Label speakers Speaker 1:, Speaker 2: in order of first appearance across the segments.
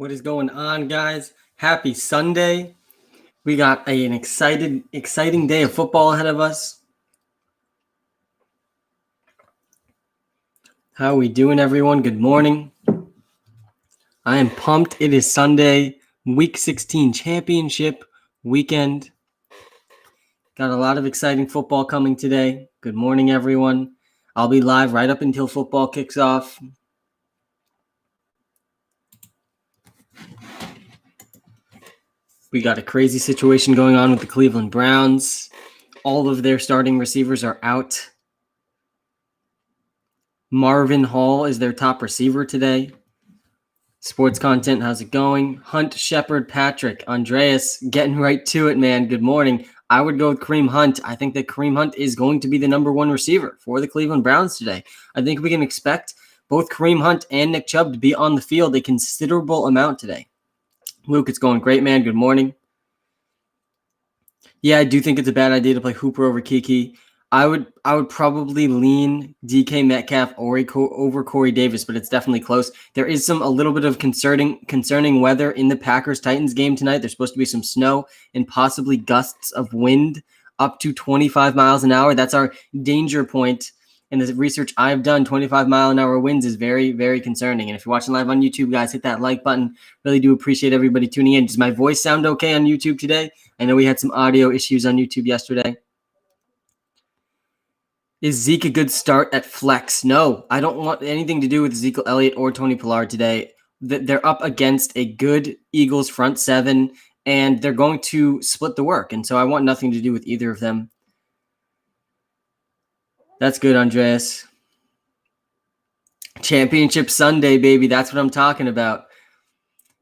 Speaker 1: What is going on, guys? Happy Sunday. We got an exciting day of football ahead of us. How are we doing, everyone? Good morning. I am pumped. It is Sunday, Week 16 championship weekend. Got a lot of exciting football coming today. Good morning, everyone. I'll be live right up until football kicks off. We got a crazy situation going on with the Cleveland Browns. All of their starting receivers are out. Marvin Hall is their top receiver today. Sports content, how's it going? Hunt, Shepard, Patrick, Andreas, getting right to it, man. Good morning. I would go with Kareem Hunt. I think that Kareem Hunt is going to be the number one receiver for the Cleveland Browns today. I think we can expect both Kareem Hunt and Nick Chubb to be on the field a considerable amount today. Luke, it's going great, man. Good morning. Yeah, I do think it's a bad idea to play Hooper over Kiki. I would probably lean DK Metcalf over Corey Davis, but it's definitely close. There is a little bit of concerning weather in the Packers-Titans game tonight. There's supposed to be some snow and possibly gusts of wind up to 25 miles an hour. That's our danger point. And the research I've done, 25-mile-an-hour winds is very, very concerning. And if you're watching live on YouTube, guys, hit that like button. Really do appreciate everybody tuning in. Does my voice sound okay on YouTube today? I know we had some audio issues on YouTube yesterday. Is Zeke a good start at flex? No, I don't want anything to do with Ezekiel Elliott or Tony Pollard today. They're up against a good Eagles front seven, and they're going to split the work. And so I want nothing to do with either of them. That's good, Andreas. Championship Sunday, baby. That's what I'm talking about.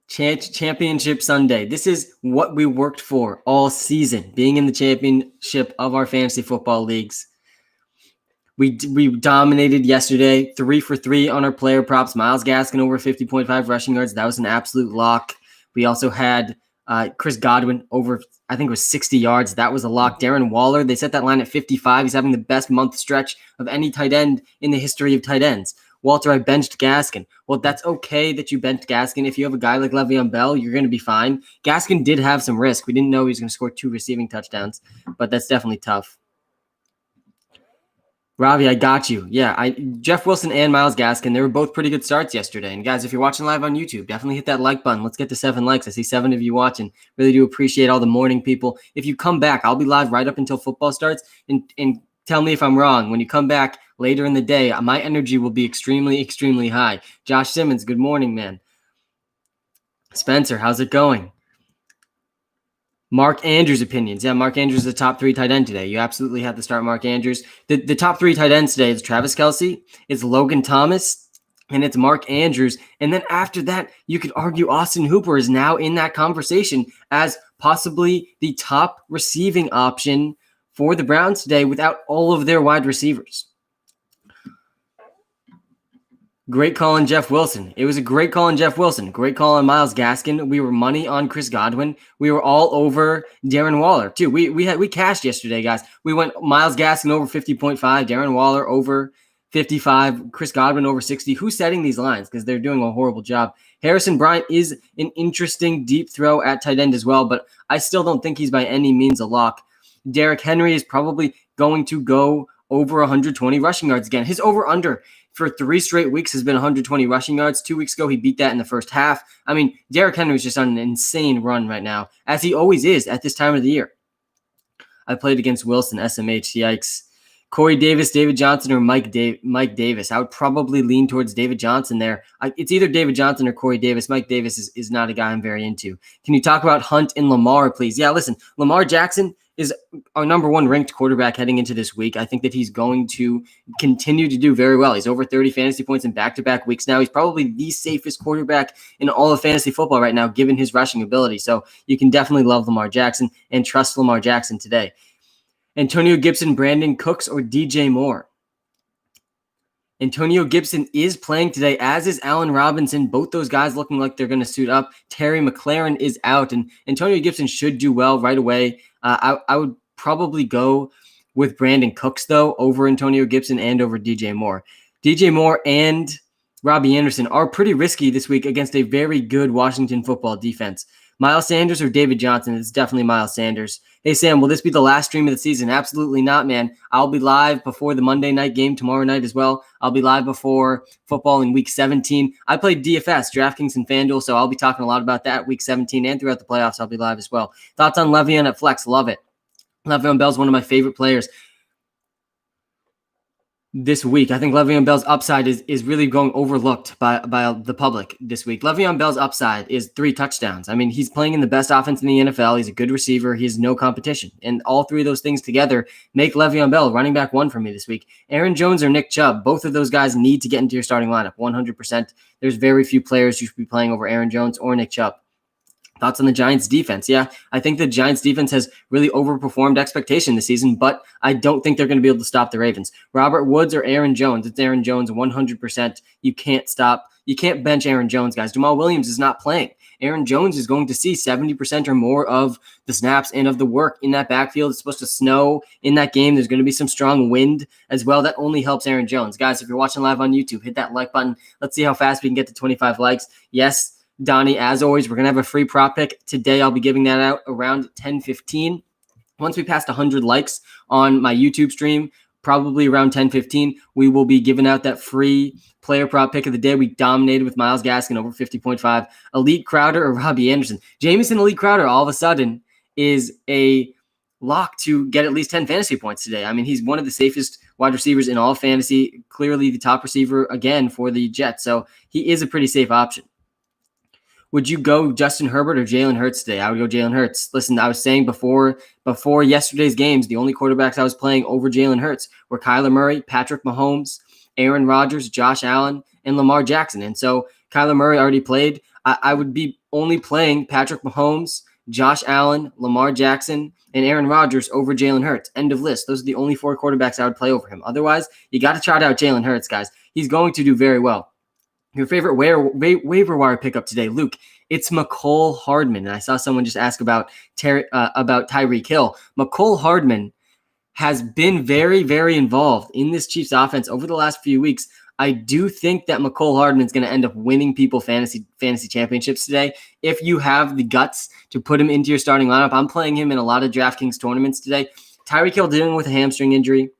Speaker 1: Championship Sunday. This is what we worked for all season, being in the championship of our fantasy football leagues. We dominated yesterday, 3 for 3 on our player props. Myles Gaskin over 50.5 rushing yards. That was an absolute lock. We also had Chris Godwin over, I think it was 60 yards. That was a lock. Darren Waller, they set that line at 55. He's having the best month stretch of any tight end in the history of tight ends. Walter, I benched Gaskin. Well, that's okay that you benched Gaskin. If you have a guy like Le'Veon Bell, you're going to be fine. Gaskin did have some risk. We didn't know he was going to score 2 receiving touchdowns, but that's definitely tough. Ravi, I got you. Yeah, Jeff Wilson and Myles Gaskin, they were both pretty good starts yesterday. And guys, if you're watching live on YouTube, definitely hit that like button. Let's get to 7 likes. I see 7 of you watching. Really do appreciate all the morning people. If you come back, I'll be live right up until football starts. And tell me if I'm wrong. When you come back later in the day, my energy will be extremely, extremely high. Josh Simmons, good morning, man. Spencer, how's it going? Mark Andrews opinions. Yeah, Mark Andrews is the top 3 tight end today. You absolutely have to start Mark Andrews. The top 3 tight ends today is Travis Kelce, it's Logan Thomas, and it's Mark Andrews. And then after that, you could argue Austin Hooper is now in that conversation as possibly the top receiving option for the Browns today without all of their wide receivers. Great call on Jeff Wilson. It was a great call on Jeff Wilson. Great call on Myles Gaskin. We were money on Chris Godwin. We were all over Darren Waller too. We cashed yesterday, guys. We went Myles Gaskin over 50.5, Darren Waller over 55, Chris Godwin over 60. Who's setting these lines? Because they're doing a horrible job. Harrison Bryant is an interesting deep throw at tight end as well, but I still don't think he's by any means a lock. Derrick Henry is probably going to go over 120 rushing yards again. His over-under for 3 straight weeks has been 120 rushing yards. 2 weeks ago, he beat that in the first half. I mean, Derrick Henry is just on an insane run right now, as he always is at this time of the year. I played against Wilson, SMH, yikes. Corey Davis, David Johnson, or Mike Davis. I would probably lean towards David Johnson there. It's either David Johnson or Corey Davis. Mike Davis is not a guy I'm very into. Can you talk about Hunt and Lamar, please? Yeah, listen, Lamar Jackson is our number 1 ranked quarterback heading into this week. I think that he's going to continue to do very well. He's over 30 fantasy points in back-to-back weeks now. He's probably the safest quarterback in all of fantasy football right now, given his rushing ability. So you can definitely love Lamar Jackson and trust Lamar Jackson today. Antonio Gibson, Brandon Cooks, or DJ Moore? Antonio Gibson is playing today, as is Allen Robinson. Both those guys looking like they're going to suit up. Terry McLaurin is out, and Antonio Gibson should do well right away. I would probably go with Brandon Cooks, though, over Antonio Gibson and over DJ Moore. DJ Moore and Robbie Anderson are pretty risky this week against a very good Washington football defense. Miles Sanders or David Johnson? It's definitely Miles Sanders. Hey, Sam, will this be the last stream of the season? Absolutely not, man. I'll be live before the Monday night game tomorrow night as well. I'll be live before football in Week 17. I played DFS, DraftKings, and FanDuel, so I'll be talking a lot about that Week 17 and throughout the playoffs. I'll be live as well. Thoughts on Le'Veon at flex? Love it. Le'Veon Bell's one of my favorite players this week. I think Le'Veon Bell's upside is really going overlooked by the public this week. Le'Veon Bell's upside is 3 touchdowns. I mean, he's playing in the best offense in the NFL. He's a good receiver. He has no competition. And all 3 of those things together make Le'Veon Bell running back 1 for me this week. Aaron Jones or Nick Chubb, both of those guys need to get into your starting lineup 100%. There's very few players you should be playing over Aaron Jones or Nick Chubb. Thoughts on the Giants defense? Yeah, I think the Giants defense has really overperformed expectation this season, but I don't think they're going to be able to stop the Ravens. Robert Woods or Aaron Jones? It's Aaron Jones 100%. You can't bench Aaron Jones, guys. Jamal Williams is not playing. Aaron Jones is going to see 70% or more of the snaps and of the work in that backfield. It's supposed to snow in that game. There's going to be some strong wind as well. That only helps Aaron Jones. Guys, if you're watching live on YouTube, hit that like button. Let's see how fast we can get to 25 likes. Yes, Donnie, as always, we're going to have a free prop pick. Today, I'll be giving that out around 10:15. Once we passed 100 likes on my YouTube stream, probably around 10:15, we will be giving out that free player prop pick of the day. We dominated with Myles Gaskin over 50.5. Elite Crowder or Robbie Anderson? Jamison Elite Crowder all of a sudden is a lock to get at least 10 fantasy points today. I mean, he's one of the safest wide receivers in all fantasy, clearly the top receiver again for the Jets. So he is a pretty safe option. Would you go Justin Herbert or Jalen Hurts today? I would go Jalen Hurts. Listen, I was saying before yesterday's games, the only quarterbacks I was playing over Jalen Hurts were Kyler Murray, Patrick Mahomes, Aaron Rodgers, Josh Allen, and Lamar Jackson. And so Kyler Murray already played. I would be only playing Patrick Mahomes, Josh Allen, Lamar Jackson, and Aaron Rodgers over Jalen Hurts. End of list. Those are the only 4 quarterbacks I would play over him. Otherwise, you got to try out Jalen Hurts, guys. He's going to do very well. Your favorite waiver wire pickup today, Luke? It's Mecole Hardman. And I saw someone just ask about Tyreek Hill. Mecole Hardman has been very, very involved in this Chiefs offense over the last few weeks. I do think that Mecole Hardman is going to end up winning people fantasy championships today. If you have the guts to put him into your starting lineup, I'm playing him in a lot of DraftKings tournaments today. Tyreek Hill dealing with a hamstring injury.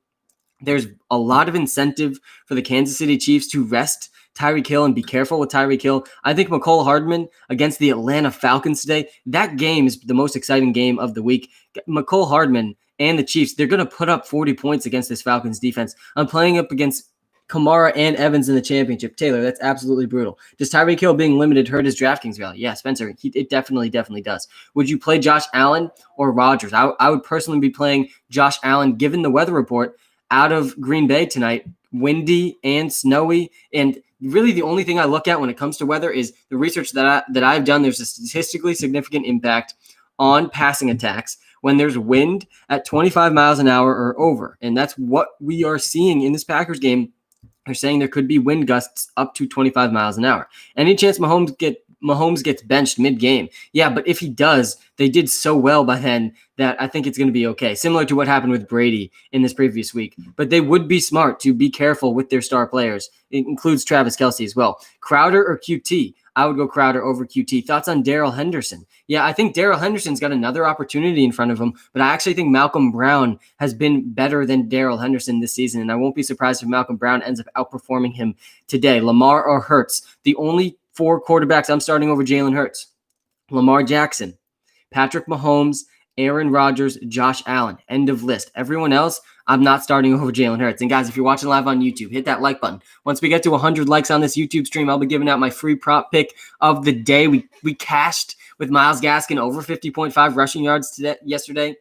Speaker 1: There's a lot of incentive for the Kansas City Chiefs to rest Tyreek Hill and be careful with Tyreek Hill. I think Mecole Hardman against the Atlanta Falcons today, that game is the most exciting game of the week. Mecole Hardman and the Chiefs, they're going to put up 40 points against this Falcons defense. I'm playing up against Kamara and Evans in the championship. Taylor, that's absolutely brutal. Does Tyreek Hill being limited hurt his DraftKings value? Yeah, Spencer, it definitely does. Would you play Josh Allen or Rodgers? I would personally be playing Josh Allen given the weather report out of Green Bay tonight, windy and snowy. And really the only thing I look at when it comes to weather is the research that I've done. There's a statistically significant impact on passing attacks when there's wind at 25 miles an hour or over. And that's what we are seeing in this Packers game. They're saying there could be wind gusts up to 25 miles an hour. Any chance Mahomes gets benched mid-game? Yeah, but if he does, they did so well by then that I think it's going to be okay. Similar to what happened with Brady in this previous week. But they would be smart to be careful with their star players. It includes Travis Kelce as well. Crowder or QT? I would go Crowder over QT. Thoughts on Darrell Henderson? Yeah, I think Darrell Henderson's got another opportunity in front of him, but I actually think Malcolm Brown has been better than Darrell Henderson this season, and I won't be surprised if Malcolm Brown ends up outperforming him today. Lamar or Hurts? The only 4 quarterbacks I'm starting over Jalen Hurts: Lamar Jackson, Patrick Mahomes, Aaron Rodgers, Josh Allen. End of list. Everyone else, I'm not starting over Jalen Hurts. And guys, if you're watching live on YouTube, hit that like button. Once we get to 100 likes on this YouTube stream, I'll be giving out my free prop pick of the day. We cashed with Myles Gaskin over 50.5 rushing yards yesterday.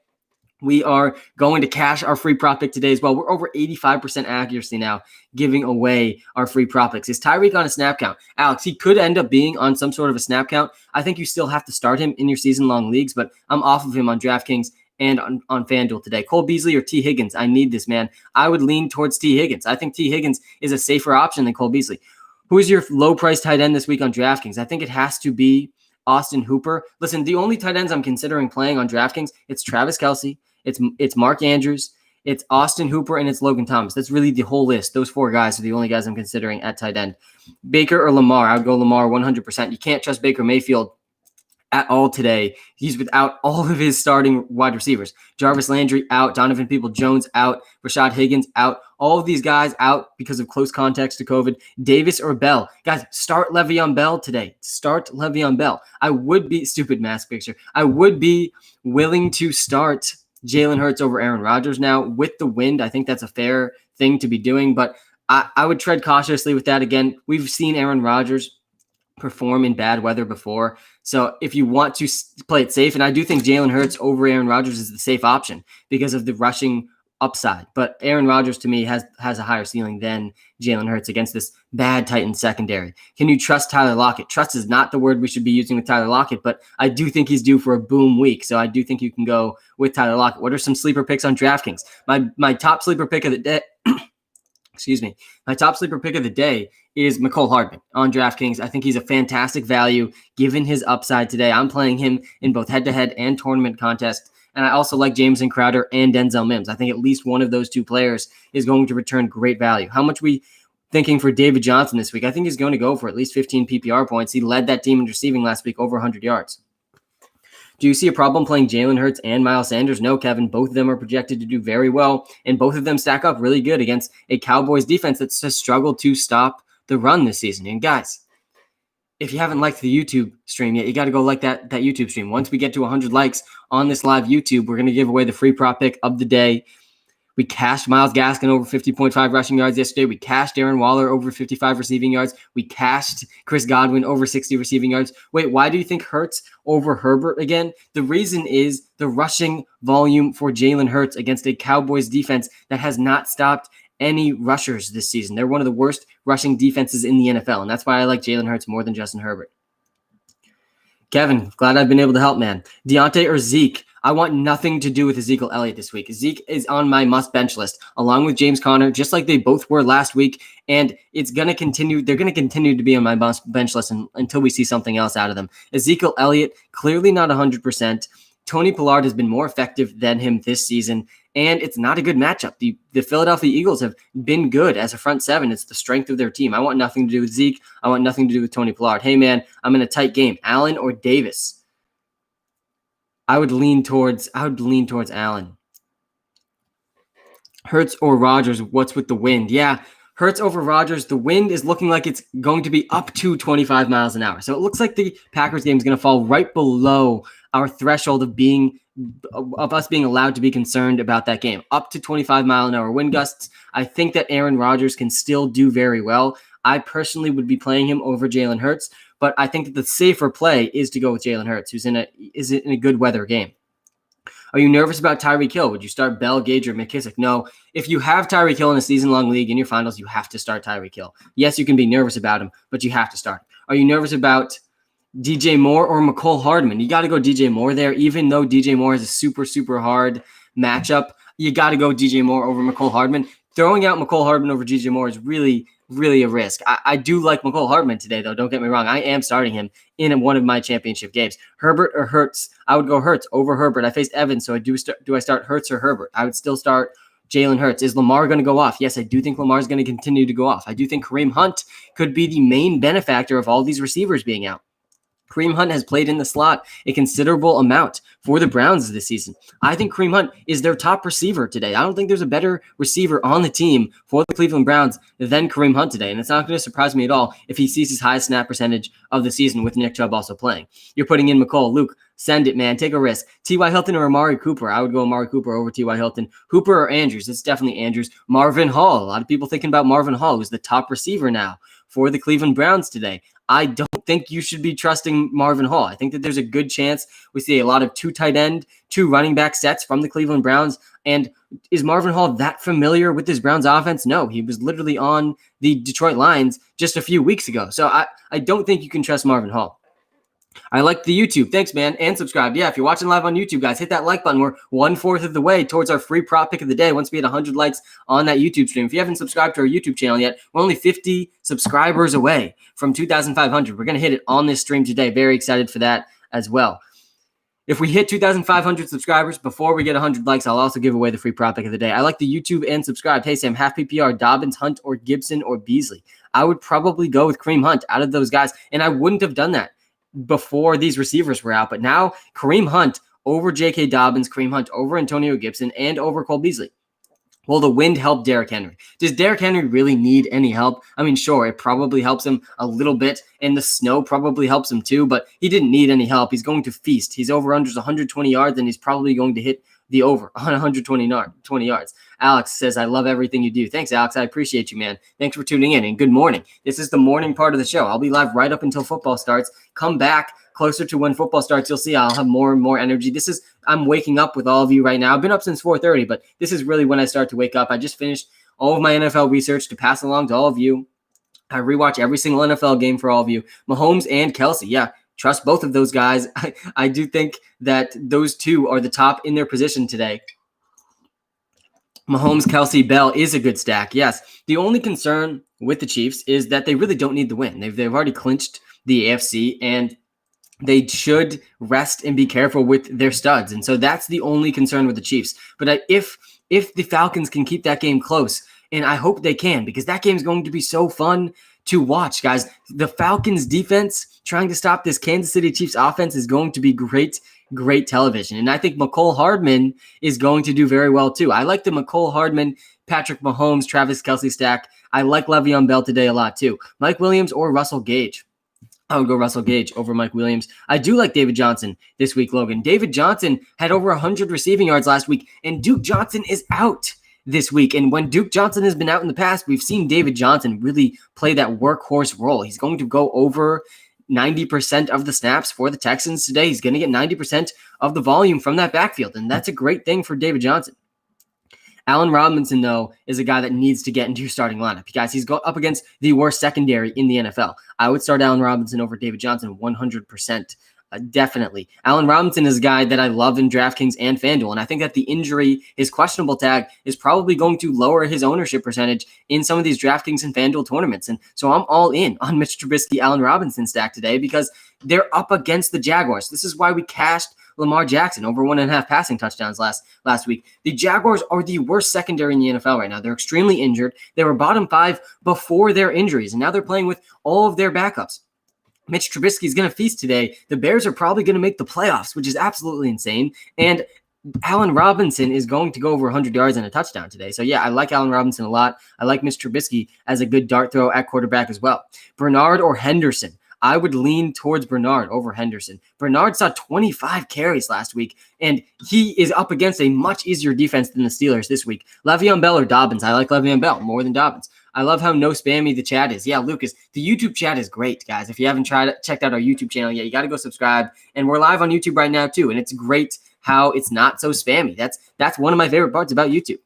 Speaker 1: We are going to cash our free prop pick today as well. We're over 85% accuracy now, giving away our free prop picks. Is Tyreek on a snap count? Alex, he could end up being on some sort of a snap count. I think you still have to start him in your season-long leagues, but I'm off of him on DraftKings and on FanDuel today. Cole Beasley or T. Higgins? I need this, man. I would lean towards T. Higgins. I think T. Higgins is a safer option than Cole Beasley. Who is your low-price tight end this week on DraftKings? I think it has to be Austin Hooper. Listen, the only tight ends I'm considering playing on DraftKings, it's Travis Kelce, it's Mark Andrews, It's Austin Hooper and it's Logan Thomas. That's really the whole list. Those 4 guys are the only guys I'm considering at tight end. Baker or Lamar, I would go Lamar 100%. You can't trust Baker Mayfield at all today. He's without all of his starting wide receivers. Jarvis Landry out, Donovan Peoples-Jones out, Rashad Higgins out. All of these guys out because of close contacts to COVID. Davis or Bell. Guys, start Le'Veon Bell today. Start Le'Veon Bell. I would be, stupid mask picture, I would be willing to start Jalen Hurts over Aaron Rodgers now with the wind. I think that's a fair thing to be doing, but I would tread cautiously with that. Again, we've seen Aaron Rodgers perform in bad weather before. So if you want to play it safe, and I do think Jalen Hurts over Aaron Rodgers is the safe option because of the rushing upside. But Aaron Rodgers to me has a higher ceiling than Jalen Hurts against this bad Titans secondary. Can you trust Tyler Lockett? Trust is not the word we should be using with Tyler Lockett, but I do think he's due for a boom week. So I do think you can go with Tyler Lockett. What are some sleeper picks on DraftKings? My top sleeper pick of the day excuse me. My top sleeper pick of the day is Mecole Hardman on DraftKings. I think he's a fantastic value given his upside today. I'm playing him in both head-to-head and tournament contests. And I also like Jameson Crowder and Denzel Mims. I think at least one of those 2 players is going to return great value. How much we thinking for David Johnson this week? I think he's going to go for at least 15 PPR points. He led that team in receiving last week, over 100 yards. Do you see a problem playing Jalen Hurts and Miles Sanders? No, Kevin. Both of them are projected to do very well, and both of them stack up really good against a Cowboys defense that's just struggled to stop the run this season. And guys, if you haven't liked the YouTube stream yet, you got to go like that YouTube stream. Once we get to 100 likes on this live YouTube, we're going to give away the free prop pick of the day. We cashed Myles Gaskin over 50.5 rushing yards yesterday. We cashed Darren Waller over 55 receiving yards. We cashed Chris Godwin over 60 receiving yards. Wait, why do you think Hurts over Herbert again? The reason is the rushing volume for Jalen Hurts against a Cowboys defense that has not stopped any rushers this season. They're one of the worst rushing defenses in the NFL, and that's why I like Jalen Hurts more than Justin Herbert. Kevin, glad I've been able to help, man. Deontay or Zeke? I want nothing to do with Ezekiel Elliott this week. Zeke is on my must-bench list, along with James Conner, just like they both were last week, and it's going to continue. They're going to continue to be on my must-bench list until we see something else out of them. Ezekiel Elliott, clearly not 100%. Tony Pollard has been more effective than him this season, and it's not a good matchup. The Philadelphia Eagles have been good as a front seven. It's the strength of their team. I want nothing to do with Zeke. I want nothing to do with Tony Pollard. Hey, man, I'm in a tight game. Allen or Davis? I would lean towards Allen. Hurts or Rodgers? What's with the wind? Yeah, Hurts over Rodgers. The wind is looking like it's going to be up to 25 miles an hour. So it looks like the Packers game is going to fall right below our threshold of us being allowed to be concerned about that game. Up to 25-mile-an-hour wind gusts. I think that Aaron Rodgers can still do very well. I personally would be playing him over Jalen Hurts, but I think that the safer play is to go with Jalen Hurts, who's in a good weather game. Are you nervous about Tyreek Hill? Would you start Bell, Gage, or McKissick? No. If you have Tyreek Hill in a season-long league in your finals, you have to start Tyreek Hill. Yes, you can be nervous about him, but you have to start. Are you nervous about DJ Moore or Mecole Hardman? You got to go DJ Moore there, even though DJ Moore has a super, super hard matchup. You got to go DJ Moore over Mecole Hardman. Throwing out Mecole Hardman over DJ Moore is really, really a risk. I do like Mecole Hardman today, though. Don't get me wrong. I am starting him in one of my championship games. Herbert or Hurts? I would go Hurts over Herbert. I faced Evans, so do I start Hurts or Herbert? I would still start Jalen Hurts. Is Lamar going to go off? Yes, I do think Lamar is going to continue to go off. I do think Kareem Hunt could be the main benefactor of all these receivers being out. Kareem Hunt has played in the slot a considerable amount for the Browns this season. I think Kareem Hunt is their top receiver today. I don't think there's a better receiver on the team for the Cleveland Browns than Kareem Hunt today. And it's not going to surprise me at all if he sees his highest snap percentage of the season with Nick Chubb also playing. You're putting in McColl. Luke, send it, man. Take a risk. T.Y. Hilton or Amari Cooper? I would go Amari Cooper over T.Y. Hilton. Hooper or Andrews? It's definitely Andrews. Marvin Hall. A lot of people thinking about Marvin Hall, who's the top receiver now for the Cleveland Browns today. I don't think you should be trusting Marvin Hall. I think that there's a good chance we see a lot of 2 tight end, 2 running back sets from the Cleveland Browns. And is Marvin Hall that familiar with this Browns offense? No, he was literally on the Detroit Lions just a few weeks ago. So I don't think you can trust Marvin Hall. I like the YouTube. Thanks, man. And subscribe. Yeah, if you're watching live on YouTube, guys, hit that like button. We're 1/4 of the way towards our free prop pick of the day once we hit 100 likes on that YouTube stream. If you haven't subscribed to our YouTube channel yet, we're only 50 subscribers away from 2,500. We're going to hit it on this stream today. Very excited for that as well. If we hit 2,500 subscribers before we get 100 likes, I'll also give away the free prop pick of the day. I like the YouTube and subscribe. Hey, Sam, half PPR, Dobbins, Hunt, or Gibson, or Beasley. I would probably go with Kareem Hunt out of those guys, and I wouldn't have done that before these receivers were out. But now Kareem Hunt over J.K. Dobbins, Kareem Hunt over Antonio Gibson, and over Cole Beasley. Will the wind help Derrick Henry? Does Derrick Henry really need any help? I mean, sure, it probably helps him a little bit, and the snow probably helps him too, but he didn't need any help. He's going to feast. He's over-unders 120 yards, and he's probably going to hit the over on 120 yards. Alex says, I love everything you do. Thanks, Alex. I appreciate you, man. Thanks for tuning in, and good morning. This is the morning part of the show. I'll be live right up until football starts. Come back closer to when football starts. You'll see I'll have more and more energy. I'm waking up with all of you right now. I've been up since 4:30, but this is really when I start to wake up. I just finished all of my NFL research to pass along to all of you. I rewatch every single NFL game for all of you. Mahomes and Kelsey. Yeah, trust both of those guys. I do think that those two are the top in their position today. Mahomes, Kelsey, Bell is a good stack. Yes. The only concern with the Chiefs is that they really don't need the win. They've already clinched the AFC, and they should rest and be careful with their studs. And so that's the only concern with the Chiefs. But if the Falcons can keep that game close, and I hope they can, because that game is going to be so fun to watch, guys. The Falcons defense trying to stop this Kansas City Chiefs offense is going to be great television. And I think McCole Hardman is going to do very well too. I like the McCole Hardman, Patrick Mahomes, Travis Kelce stack. I like Le'Veon Bell today a lot too. Mike Williams or Russell Gage. I would go Russell Gage over Mike Williams. I do like David Johnson this week, Logan. David Johnson had over 100 receiving yards last week, and Duke Johnson is out this week. And when Duke Johnson has been out in the past, we've seen David Johnson really play that workhorse role. He's going to go over 90% of the snaps for the Texans today. He's going to get 90% of the volume from that backfield, and that's a great thing for David Johnson. Allen Robinson, though, is a guy that needs to get into your starting lineup because he's up against the worst secondary in the NFL. I would start Allen Robinson over David Johnson 100%. Definitely. Allen Robinson is a guy that I love in DraftKings and FanDuel, and I think that the injury, his questionable tag, is probably going to lower his ownership percentage in some of these DraftKings and FanDuel tournaments. And so I'm all in on Mitch Trubisky, Allen Robinson stack today because they're up against the Jaguars. This is why we cashed Lamar Jackson over 1.5 passing touchdowns last week. The Jaguars are the worst secondary in the NFL right now. They're extremely injured. They were bottom 5 before their injuries, and now they're playing with all of their backups. Mitch Trubisky is going to feast today. The Bears are probably going to make the playoffs, which is absolutely insane. And Allen Robinson is going to go over 100 yards and a touchdown today. So, yeah, I like Allen Robinson a lot. I like Mitch Trubisky as a good dart throw at quarterback as well. Bernard or Henderson? I would lean towards Bernard over Henderson. Bernard saw 25 carries last week, and he is up against a much easier defense than the Steelers this week. Le'Veon Bell or Dobbins? I like Le'Veon Bell more than Dobbins. I love how no spammy the chat is. Yeah, Lucas, the YouTube chat is great, guys. If you haven't checked out our YouTube channel yet, you got to go subscribe. And we're live on YouTube right now, too, and it's great how it's not so spammy. That's one of my favorite parts about YouTube.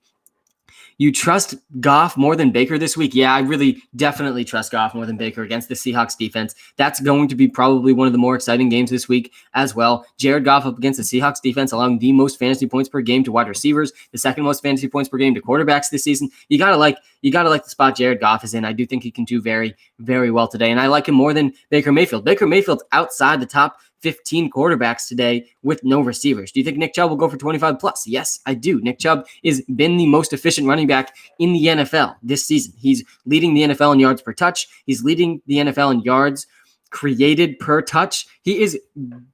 Speaker 1: You trust Goff more than Baker this week? Yeah, I really definitely trust Goff more than Baker against the Seahawks defense. That's going to be probably one of the more exciting games this week as well. Jared Goff up against the Seahawks defense, allowing the most fantasy points per game to wide receivers, the second most fantasy points per game to quarterbacks this season. You gotta like the spot Jared Goff is in. I do think he can do very, very well today, and I like him more than Baker Mayfield. Baker Mayfield's outside the top 15 quarterbacks today with no receivers. Do you think Nick Chubb will go for 25 plus? Yes, I do. Nick Chubb has been the most efficient running back in the NFL this season. He's leading the NFL in yards per touch. He's leading the NFL in yards created per touch. He is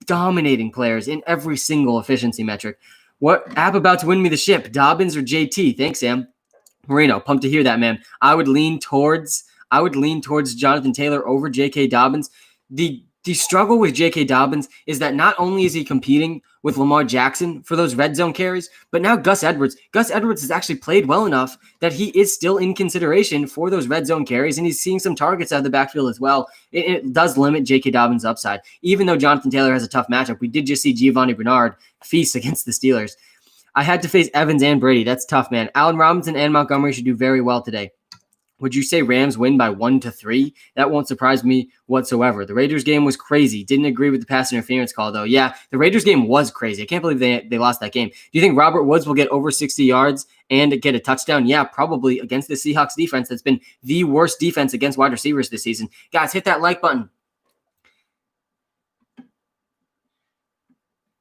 Speaker 1: dominating players in every single efficiency metric. What app about to win me the ship? Dobbins or JT? Thanks, Sam. Marino, pumped to hear that, man. I would lean towards Jonathan Taylor over J.K. Dobbins. The struggle with J.K. Dobbins is that not only is he competing with Lamar Jackson for those red zone carries, but now Gus Edwards has actually played well enough that he is still in consideration for those red zone carries, and he's seeing some targets out of the backfield as well. It does limit J.K. Dobbins' upside. Even though Jonathan Taylor has a tough matchup, we did just see Giovanni Bernard feast against the Steelers. I had to face Evans and Brady. That's tough, man. Allen Robinson and Montgomery should do very well today. Would you say Rams win by 1-3? That won't surprise me whatsoever. The Raiders game was crazy. Didn't agree with the pass interference call, though. Yeah, the Raiders game was crazy. I can't believe they lost that game. Do you think Robert Woods will get over 60 yards and get a touchdown? Yeah, probably against the Seahawks defense that's been the worst defense against wide receivers this season. Guys, hit that like button.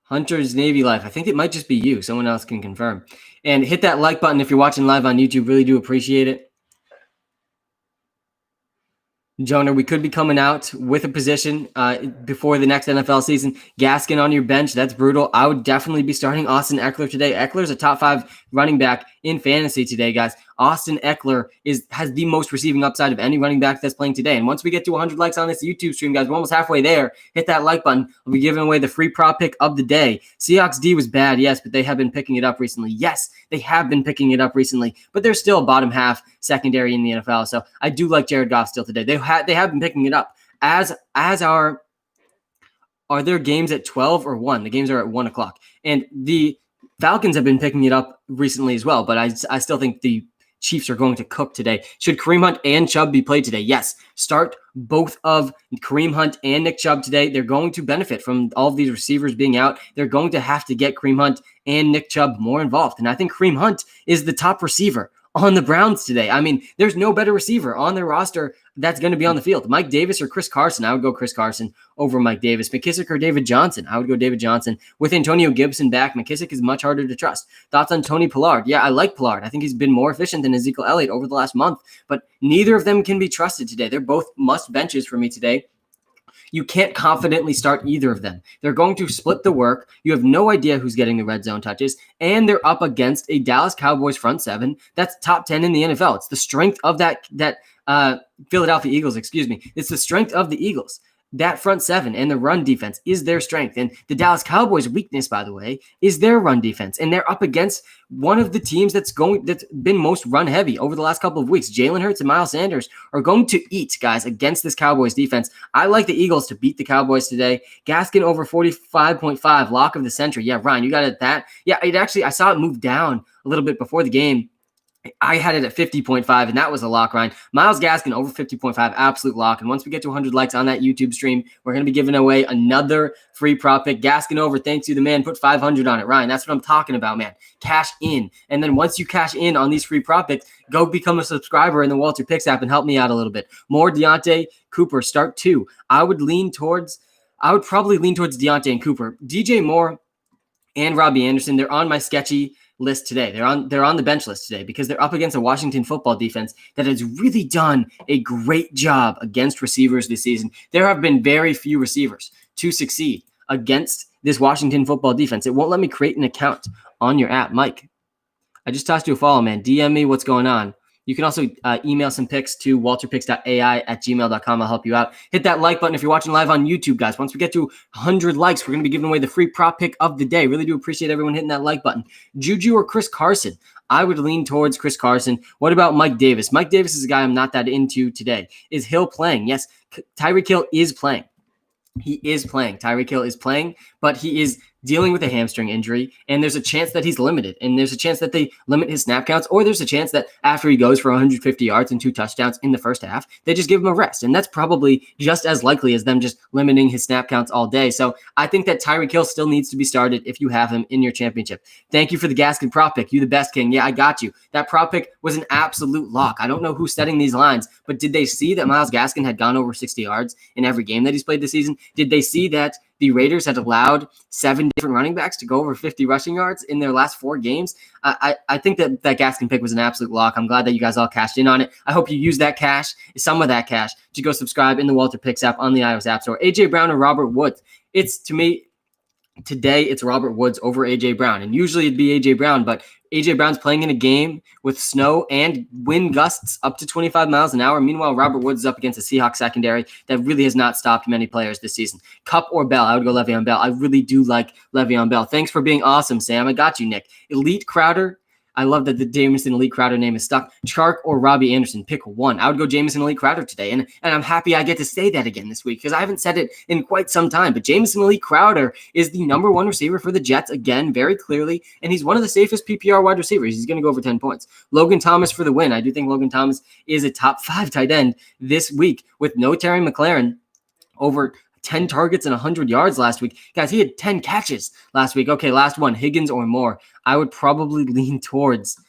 Speaker 1: Hunter's Navy Life. I think it might just be you. Someone else can confirm. And hit that like button if you're watching live on YouTube. Really do appreciate it. Jonah, we could be coming out with a position before the next NFL season. Gaskin on your bench, that's brutal. I would definitely be starting Austin Eckler today. Eckler's a top 5 running back in fantasy today, guys. Austin Eckler has the most receiving upside of any running back that's playing today. And once we get to 100 likes on this YouTube stream, guys, we're almost halfway there. Hit that like button. We'll be giving away the free prop pick of the day. Seahawks D was bad, yes, but they have been picking it up recently. Yes, they have been picking it up recently, but they're still bottom half secondary in the NFL. So I do like Jared Goff still today. They have been picking it up. Are there games at 12 or 1? The games are at 1 o'clock. And the Falcons have been picking it up recently as well, but I still think the Chiefs are going to cook today. Should Kareem Hunt and Chubb be played today? Yes. Start both of Kareem Hunt and Nick Chubb today. They're going to benefit from all of these receivers being out. They're going to have to get Kareem Hunt and Nick Chubb more involved. And I think Kareem Hunt is the top receiver on the Browns today. I mean, there's no better receiver on their roster that's going to be on the field. Mike Davis or Chris Carson. I would go Chris Carson over Mike Davis. McKissick or David Johnson. I would go David Johnson. With Antonio Gibson back, McKissick is much harder to trust. Thoughts on Tony Pollard? Yeah, I like Pollard. I think he's been more efficient than Ezekiel Elliott over the last month, but neither of them can be trusted today. They're both must benches for me today. You can't confidently start either of them. They're going to split the work. You have no idea who's getting the red zone touches, and they're up against a Dallas Cowboys front 7 that's top 10 in the NFL. It's the strength of that Philadelphia Eagles, It's the strength of the Eagles. That front 7 and the run defense is their strength. And the Dallas Cowboys' weakness, by the way, is their run defense. And they're up against one of the teams that's been most run heavy over the last couple of weeks. Jalen Hurts and Miles Sanders are going to eat, guys, against this Cowboys defense. I like the Eagles to beat the Cowboys today. Gaskin over 45.5, lock of the century. Yeah, Ryan, you got it at that? Yeah, I saw it move down a little bit before the game. I had it at 50.5, and that was a lock, Ryan. Myles Gaskin over 50.5, absolute lock. And once we get to 100 likes on that YouTube stream, we're going to be giving away another free prop pick. Gaskin over, thanks you, the man. Put 500 on it, Ryan. That's what I'm talking about, man. Cash in. And then once you cash in on these free prop picks, go become a subscriber in the WalterPicks app and help me out a little bit. More Deontay Cooper, start 2. I would probably lean towards Deontay and Cooper. DJ Moore and Robbie Anderson, they're on my sketchy list today. They're on the bench list today because they're up against a Washington football defense that has really done a great job against receivers this season. There have been very few receivers to succeed against this Washington football defense. It won't let me create an account on your app. Mike, I just tossed you a follow, man. DM me what's going on. You can also email some picks to walterpicks.ai@gmail.com. I'll help you out. Hit that like button if you're watching live on YouTube, guys. Once we get to 100 likes, we're going to be giving away the free prop pick of the day. Really do appreciate everyone hitting that like button. Juju or Chris Carson? I would lean towards Chris Carson. What about Mike Davis? Mike Davis is a guy I'm not that into today. Is Hill playing? Yes, Tyreek Hill is playing. He is playing. Tyreek Hill is playing, but he is dealing with a hamstring injury, and there's a chance that he's limited, and there's a chance that they limit his snap counts, or there's a chance that after he goes for 150 yards and 2 touchdowns in the first half, they just give him a rest, and that's probably just as likely as them just limiting his snap counts all day. So I think that Tyreek Hill still needs to be started if you have him in your championship. Thank you for the Gaskin prop pick. You the best, King. Yeah, I got you. That prop pick was an absolute lock. I don't know who's setting these lines, but did they see that Myles Gaskin had gone over 60 yards in every game that he's played this season? Did they see that the Raiders had allowed 7 different running backs to go over 50 rushing yards in their last 4 games? I think that Gaskin pick was an absolute lock. I'm glad that you guys all cashed in on it. I hope you use that cash, some of that cash, to go subscribe in the WalterPicks app on the iOS App Store. A.J. Brown or Robert Woods? To me, today it's Robert Woods over A.J. Brown. And usually it'd be A.J. Brown, but A.J. Brown's playing in a game with snow and wind gusts up to 25 miles an hour. Meanwhile, Robert Woods is up against a Seahawks secondary that really has not stopped many players this season. Cup or Bell? I would go Le'Veon Bell. I really do like Le'Veon Bell. Thanks for being awesome, Sam. I got you, Nick. Elite Crowder. I love that the Jameson Elite Crowder name is stuck. Chark or Robbie Anderson? Pick one. I would go Jameson Elite Crowder today. And I'm happy I get to say that again this week because I haven't said it in quite some time. But Jameson Elite Crowder is the number 1 receiver for the Jets, again, very clearly. And he's one of the safest PPR wide receivers. He's going to go over 10 points. Logan Thomas for the win. I do think Logan Thomas is a top 5 tight end this week with no Terry McLaurin over 10 targets and 100 yards last week. Guys, he had 10 catches last week. Okay, last one, Higgins or Moore. I would probably lean towards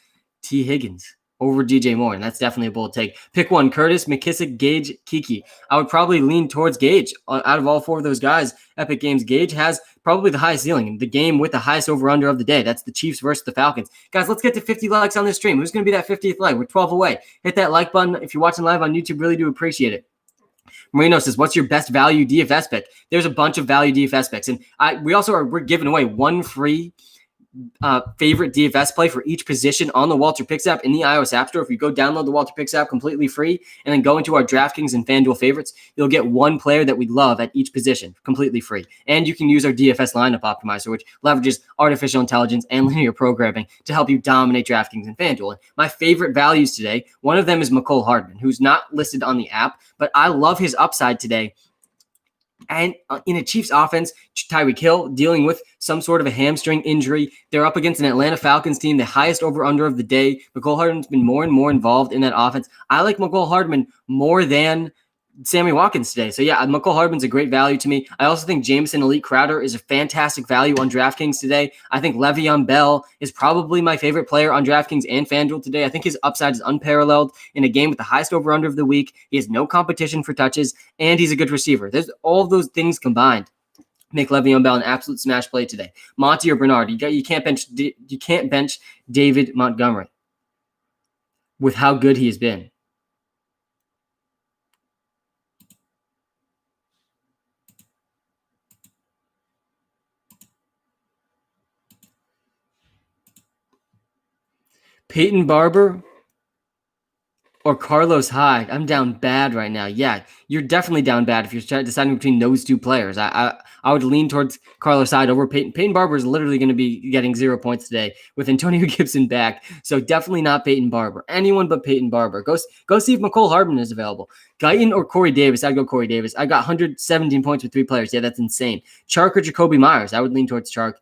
Speaker 1: T. Higgins over DJ Moore, and that's definitely a bold take. Pick one, Curtis, McKissick, Gage, Kiki. I would probably lean towards Gage. Out of all 4 of those guys, Epic Games, Gage has probably the highest ceiling, the game with the highest over-under of the day. That's the Chiefs versus the Falcons. Guys, let's get to 50 likes on this stream. Who's going to be that 50th like? We're 12 away. Hit that like button. If you're watching live on YouTube, really do appreciate it. Marino says, what's your best value DFS pick? There's a bunch of value DFS picks. And we're giving away one free favorite DFS play for each position on the WalterPicks app in the iOS App Store. If you go download the WalterPicks app completely free and then go into our DraftKings and FanDuel favorites, you'll get one player that we love at each position completely free. And you can use our DFS lineup optimizer, which leverages artificial intelligence and linear programming to help you dominate DraftKings and FanDuel. And my favorite values today, one of them is Mecole Hardman, who's not listed on the app, but I love his upside today. And in a Chiefs offense, Tyreek Hill dealing with some sort of a hamstring injury. They're up against an Atlanta Falcons team, the highest over-under of the day. Mecole Hardman's been more and more involved in that offense. I like Mecole Hardman more than Sammy Watkins today. So yeah, Mecole Hardman's a great value to me. I also think Jameson Elite Crowder is a fantastic value on DraftKings today. I think Le'Veon Bell is probably my favorite player on DraftKings and FanDuel today. I think his upside is unparalleled in a game with the highest over-under of the week. He has no competition for touches, and he's a good receiver. There's all of those things combined make Le'Veon Bell an absolute smash play today. Monty or Bernard, you can't bench David Montgomery with how good he has been. Peyton Barber or Carlos Hyde? I'm down bad right now. Yeah, you're definitely down bad if you're deciding between those two players. I would lean towards Carlos Hyde over Peyton. Peyton Barber is literally going to be getting 0 points today with Antonio Gibson back. So definitely not Peyton Barber. Anyone but Peyton Barber. Go see if Mecole Hardman is available. Guyton or Corey Davis? I'd go Corey Davis. I got 117 points with 3 players. Yeah, that's insane. Chark or Jacoby Myers? I would lean towards Chark.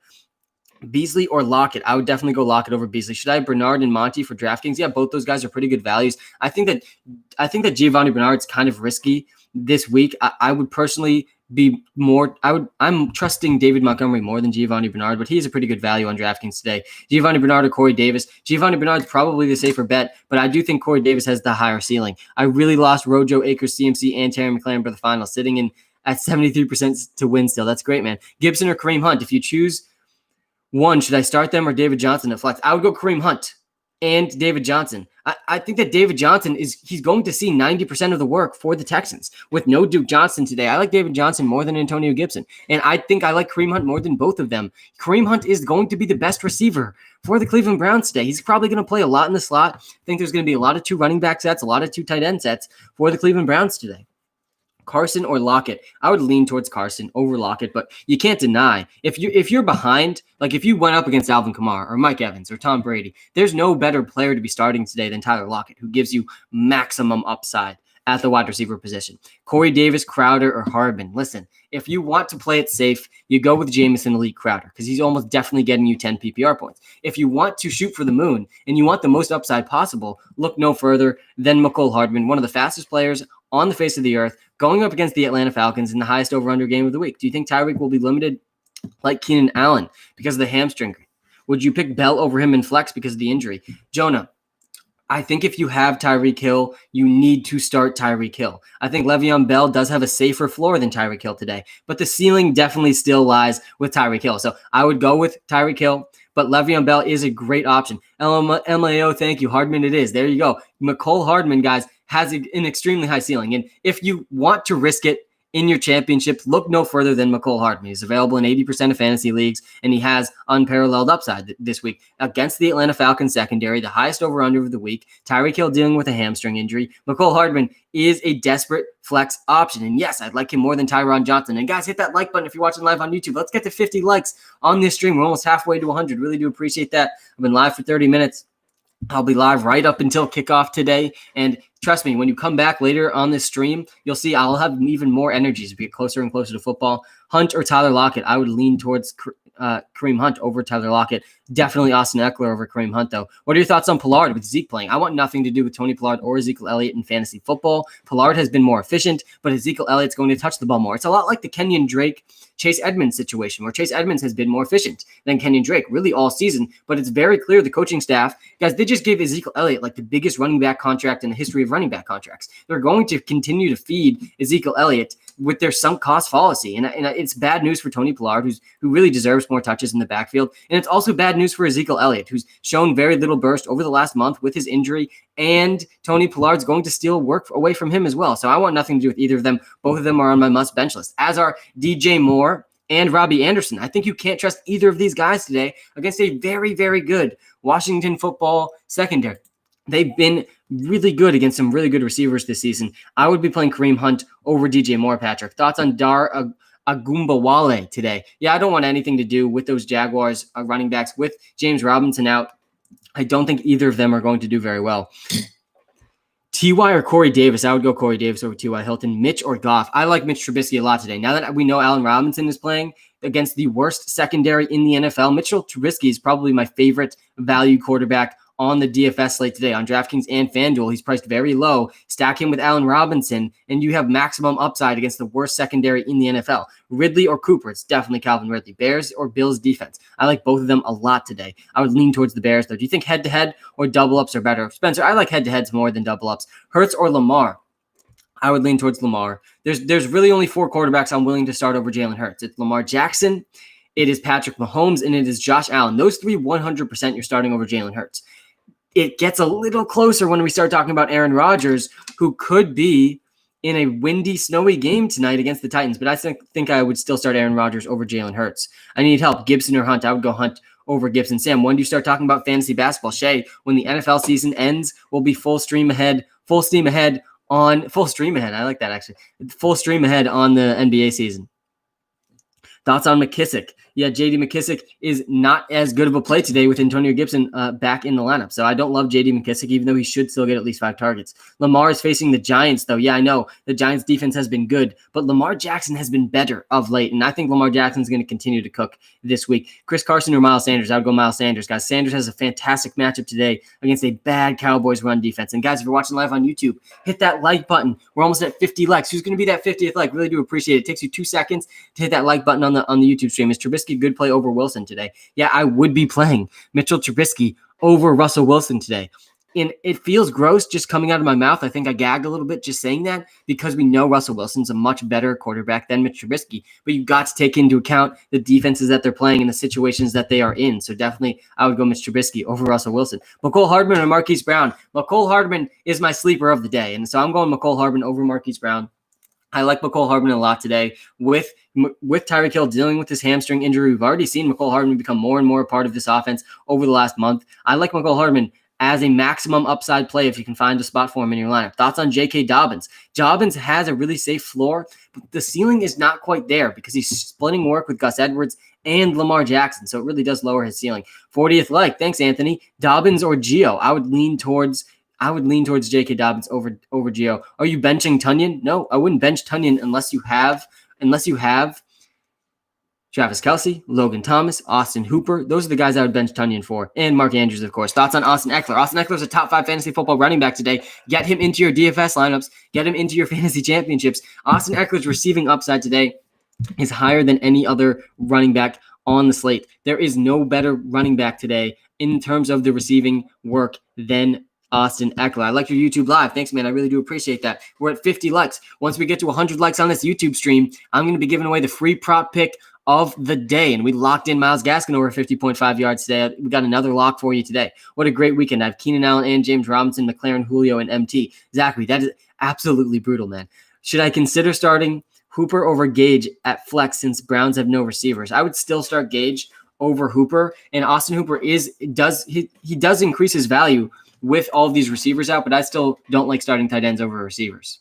Speaker 1: Beasley or Lockett? I would definitely go Lockett over Beasley. Should I have Bernard and Monty for DraftKings? Yeah, both those guys are pretty good values. I think that Giovanni Bernard's kind of risky this week. I would personally be more. I'm trusting David Montgomery more than Giovanni Bernard, but he's a pretty good value on DraftKings today. Giovanni Bernard or Corey Davis? Giovanni Bernard's probably the safer bet, but I do think Corey Davis has the higher ceiling. I really lost Rojo, Akers, CMC, and Terry McLaurin for the final, sitting in at 73% to win still. That's great, man. Gibson or Kareem Hunt? If you choose one, should I start them or David Johnson at flex? I would go Kareem Hunt and David Johnson. I think that David Johnson he's going to see 90% of the work for the Texans with no Duke Johnson today. I like David Johnson more than Antonio Gibson. And I think I like Kareem Hunt more than both of them. Kareem Hunt is going to be the best receiver for the Cleveland Browns today. He's probably going to play a lot in the slot. I think there's going to be a lot of 2 running back sets, a lot of 2 tight end sets for the Cleveland Browns today. Carson or Lockett? I would lean towards Carson over Lockett, but you can't deny if you're behind, like if you went up against Alvin Kamara or Mike Evans or Tom Brady, there's no better player to be starting today than Tyler Lockett, who gives you maximum upside at the wide receiver position. Corey Davis, Crowder, or Hardman? Listen, if you want to play it safe, you go with Jameson Elite Crowder because he's almost definitely getting you 10 PPR points. If you want to shoot for the moon and you want the most upside possible, look no further than Mecole Hardman, one of the fastest players on the face of the earth, going up against the Atlanta Falcons in the highest over-under game of the week. Do you think Tyreek will be limited like Keenan Allen because of the hamstring? Would you pick Bell over him in flex because of the injury? Jonah, I think if you have Tyreek Hill, you need to start Tyreek Hill. I think Le'Veon Bell does have a safer floor than Tyreek Hill today, but the ceiling definitely still lies with Tyreek Hill. So I would go with Tyreek Hill, but Le'Veon Bell is a great option. LMAO, thank you. Hardman it is. There you go. Mecole Hardman, guys, has an extremely high ceiling. And if you want to risk it in your championship, look no further than Mecole Hardman. He's available in 80% of fantasy leagues, and he has unparalleled upside this week against the Atlanta Falcons secondary, the highest over-under of the week. Tyreek Hill dealing with a hamstring injury. Mecole Hardman is a desperate flex option. And yes, I'd like him more than Tyron Johnson. And guys, hit that like button if you're watching live on YouTube. Let's get to 50 likes on this stream. We're almost halfway to 100. Really do appreciate that. I've been live for 30 minutes. I'll be live right up until kickoff today. And trust me, when you come back later on this stream, you'll see I'll have even more energy as we get closer and closer to football. Hunt or Tyler Lockett? I would lean towards Kareem Hunt over Tyler Lockett. Definitely Austin Eckler over Kareem Hunt, though. What are your thoughts on Pollard with Zeke playing? I want nothing to do with Tony Pollard or Ezekiel Elliott in fantasy football. Pollard has been more efficient, but Ezekiel Elliott's going to touch the ball more. It's a lot like the Kenyon Drake, Chase Edmonds situation, where Chase Edmonds has been more efficient than Kenyon Drake really all season, but it's very clear the coaching staff, guys, they just gave Ezekiel Elliott like the biggest running back contract in the history of running back contracts. They're going to continue to feed Ezekiel Elliott with their sunk cost fallacy. And it's bad news for Tony Pollard, who really deserves more touches in the backfield. And it's also bad news for Ezekiel Elliott, who's shown very little burst over the last month with his injury. And Tony Pollard's going to steal work away from him as well. So I want nothing to do with either of them. Both of them are on my must bench list, as are DJ Moore and Robbie Anderson. I think you can't trust either of these guys today against a very, very good Washington football secondary. They've been really good against some really good receivers this season. I would be playing Kareem Hunt over DJ Moore, Patrick. Thoughts on Dar Agumbawale today? Yeah, I don't want anything to do with those Jaguars running backs. With James Robinson out, I don't think either of them are going to do very well. T.Y. or Corey Davis? I would go Corey Davis over T.Y. Hilton. Mitch or Goff? I like Mitch Trubisky a lot today. Now that we know Allen Robinson is playing against the worst secondary in the NFL, Mitchell Trubisky is probably my favorite value quarterback on the DFS slate today on DraftKings and FanDuel. He's priced very low. Stack him with Allen Robinson, and you have maximum upside against the worst secondary in the NFL. Ridley or Cooper? It's definitely Calvin Ridley. Bears or Bills defense? I like both of them a lot today. I would lean towards the Bears, though. Do you think head-to-head or double-ups are better? Spencer, I like head-to-heads more than double-ups. Hurts or Lamar? I would lean towards Lamar. There's really only 4 quarterbacks I'm willing to start over Jalen Hurts. It's Lamar Jackson, it is Patrick Mahomes, and it is Josh Allen. Those 3, 100% you're starting over Jalen Hurts. It gets a little closer when we start talking about Aaron Rodgers, who could be in a windy, snowy game tonight against the Titans. But I think I would still start Aaron Rodgers over Jalen Hurts. I need help. Gibson or Hunt? I would go Hunt over Gibson. Sam, when do you start talking about fantasy basketball? Shay, when the NFL season ends, we'll be full steam ahead. I like that, actually. Full stream ahead on the NBA season. Thoughts on McKissick? Yeah, J.D. McKissick is not as good of a play today with Antonio Gibson back in the lineup. So I don't love J.D. McKissick, even though he should still get at least 5 targets. Lamar is facing the Giants, though. Yeah, I know the Giants' defense has been good, but Lamar Jackson has been better of late, and I think Lamar Jackson is going to continue to cook this week. Chris Carson or Miles Sanders? I would go Miles Sanders, guys. Sanders has a fantastic matchup today against a bad Cowboys run defense. And guys, if you're watching live on YouTube, hit that like button. We're almost at 50 likes. Who's going to be that 50th like? Really do appreciate it. It takes you 2 seconds to hit that like button on the YouTube stream. Is Trubisky a good play over Wilson today? Yeah, I would be playing Mitchell Trubisky over Russell Wilson today. And it feels gross just coming out of my mouth. I think I gagged a little bit just saying that because we know Russell Wilson's a much better quarterback than Mitch Trubisky. But you've got to take into account the defenses that they're playing and the situations that they are in. So definitely I would go Mitch Trubisky over Russell Wilson. McCole Hardman or Marquise Brown? McCole Hardman is my sleeper of the day. And so I'm going McCole Hardman over Marquise Brown. I like McCole Hardman a lot today. With Tyreek Hill dealing with his hamstring injury, we've already seen McCole Hardman become more and more a part of this offense over the last month. I like McCole Hardman as a maximum upside play if you can find a spot for him in your lineup. Thoughts on J.K. Dobbins? Dobbins has a really safe floor, but the ceiling is not quite there because he's splitting work with Gus Edwards and Lamar Jackson, so it really does lower his ceiling. 40th like. Thanks, Anthony. Dobbins or Gio? I would lean towards J.K. Dobbins over Gio. Are you benching Tunyon? No, I wouldn't bench Tunyon unless you have Travis Kelce, Logan Thomas, Austin Hooper. Those are the guys I would bench Tunyon for. And Mark Andrews, of course. Thoughts on Austin Eckler? Austin Eckler is a top 5 fantasy football running back today. Get him into your DFS lineups. Get him into your fantasy championships. Austin Eckler's receiving upside today is higher than any other running back on the slate. There is no better running back today in terms of the receiving work than Austin Eckler. I like your YouTube live. Thanks, man. I really do appreciate that. We're at 50 likes. Once we get to 100 likes on this YouTube stream, I'm going to be giving away the free prop pick of the day. And we locked in Myles Gaskin over 50.5 yards today. We got another lock for you today. What a great weekend. I have Keenan Allen and James Robinson, McLaren, Julio, and MT. Zachary, that is absolutely brutal, man. Should I consider starting Hooper over Gage at flex since Browns have no receivers? I would still start Gage over Hooper. And Austin Hooper does increase his value with all of these receivers out, but I still don't like starting tight ends over receivers.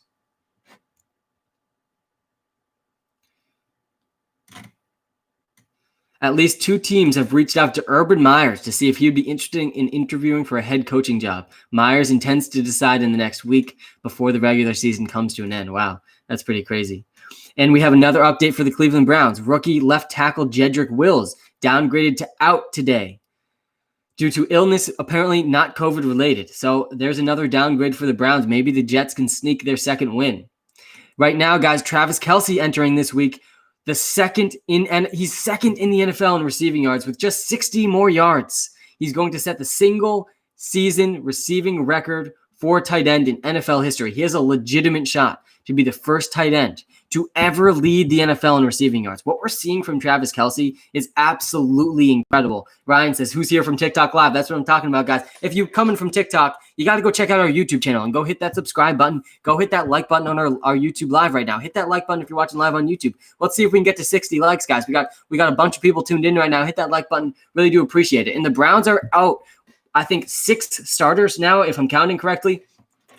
Speaker 1: At least 2 teams have reached out to Urban Myers to see if he would be interested in interviewing for a head coaching job. Myers intends to decide in the next week before the regular season comes to an end. Wow, that's pretty crazy. And we have another update for the Cleveland Browns. Rookie left tackle Jedrick Wills downgraded to out today due to illness, apparently not COVID related. So there's another downgrade for the Browns. Maybe the Jets can sneak their second win. Right now, guys, Travis Kelce entering this week. He's second in the NFL in receiving yards with just 60 more yards. He's going to set the single season receiving record for tight end in NFL history. He has a legitimate shot to be the first tight end to ever lead the NFL in receiving yards. What we're seeing from Travis Kelce is absolutely incredible. Ryan says, who's here from TikTok Live? That's what I'm talking about, guys. If you're coming from TikTok, you got to go check out our YouTube channel and go hit that subscribe button. Go hit that like button on our YouTube Live right now. Hit that like button if you're watching live on YouTube. Let's see if we can get to 60 likes, guys. We got a bunch of people tuned in right now. Hit that like button. Really do appreciate it. And the Browns are out, I think, 6 starters now, if I'm counting correctly.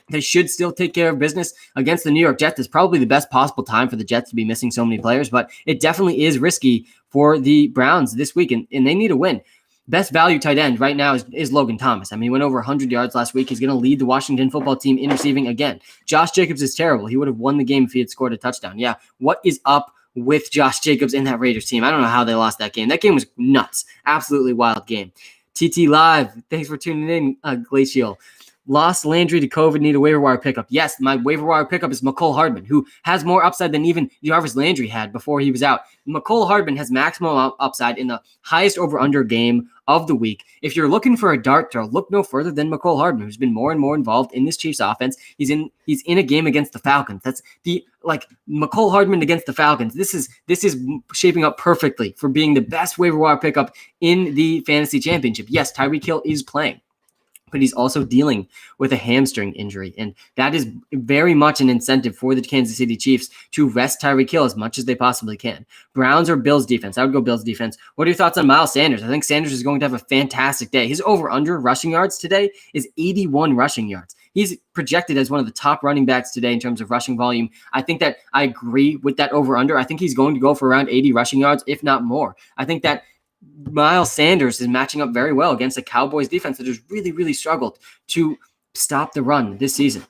Speaker 1: They should still take care of business against the New York Jets. It's probably the best possible time for the Jets to be missing so many players, but it definitely is risky for the Browns this week, and they need a win. Best value tight end right now is Logan Thomas. I mean, he went over 100 yards last week. He's going to lead the Washington football team in receiving again. Josh Jacobs is terrible. He would have won the game if he had scored a touchdown. Yeah, what is up with Josh Jacobs in that Raiders team? I don't know how they lost that game. That game was nuts. Absolutely wild game. TT Live, thanks for tuning in, Glacial. Lost Landry to COVID, need a waiver wire pickup. Yes, my waiver wire pickup is McCole Hardman, who has more upside than even Jarvis Landry had before he was out. McCole Hardman has maximum upside in the highest over-under game of the week. If you're looking for a dart throw, look no further than McCole Hardman, who's been more and more involved in this Chiefs offense. He's in a game against the Falcons. That's McCole Hardman against the Falcons. This is shaping up perfectly for being the best waiver wire pickup in the fantasy championship. Yes, Tyreek Hill is playing, but he's also dealing with a hamstring injury. And that is very much an incentive for the Kansas City Chiefs to rest Tyreek Hill as much as they possibly can. Browns or Bills defense? I would go Bills defense. What are your thoughts on Miles Sanders? I think Sanders is going to have a fantastic day. His over-under rushing yards today is 81 rushing yards. He's projected as one of the top running backs today in terms of rushing volume. I think that I agree with that over-under. I think he's going to go for around 80 rushing yards, if not more. I think that Miles Sanders is matching up very well against the Cowboys defense that has really, really struggled to stop the run this season.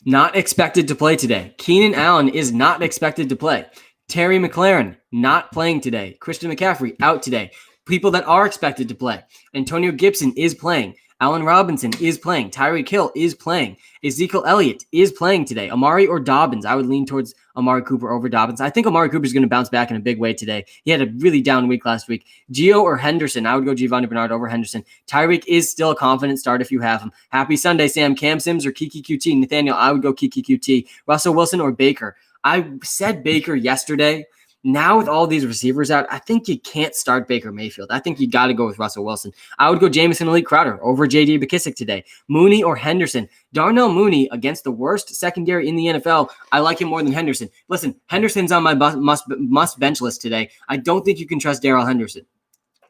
Speaker 1: Not expected to play today. Keenan Allen is not expected to play. Terry McLaurin not playing today. Christian McCaffrey out today. People that are expected to play. Antonio Gibson is playing. Allen Robinson is playing. Tyreek Hill is playing. Ezekiel Elliott is playing today. Amari or Dobbins. I would lean towards Amari Cooper over Dobbins. I think Amari Cooper is going to bounce back in a big way today. He had a really down week last week. Gio or Henderson. I would go Giovanni Bernard over Henderson. Tyreek is still a confident start if you have him. Happy Sunday, Sam. Cam Sims or Kiki QT. Nathaniel, I would go Kiki QT. Russell Wilson or Baker. I said Baker yesterday. Now with all these receivers out, I think you can't start Baker Mayfield. I think you got to go with Russell Wilson. I would go Jamison Elite Crowder over J.D. McKissick today. Mooney or Henderson. Darnell Mooney against the worst secondary in the NFL. I like him more than Henderson. Listen, Henderson's on my must bench list today. I don't think you can trust Darrell Henderson.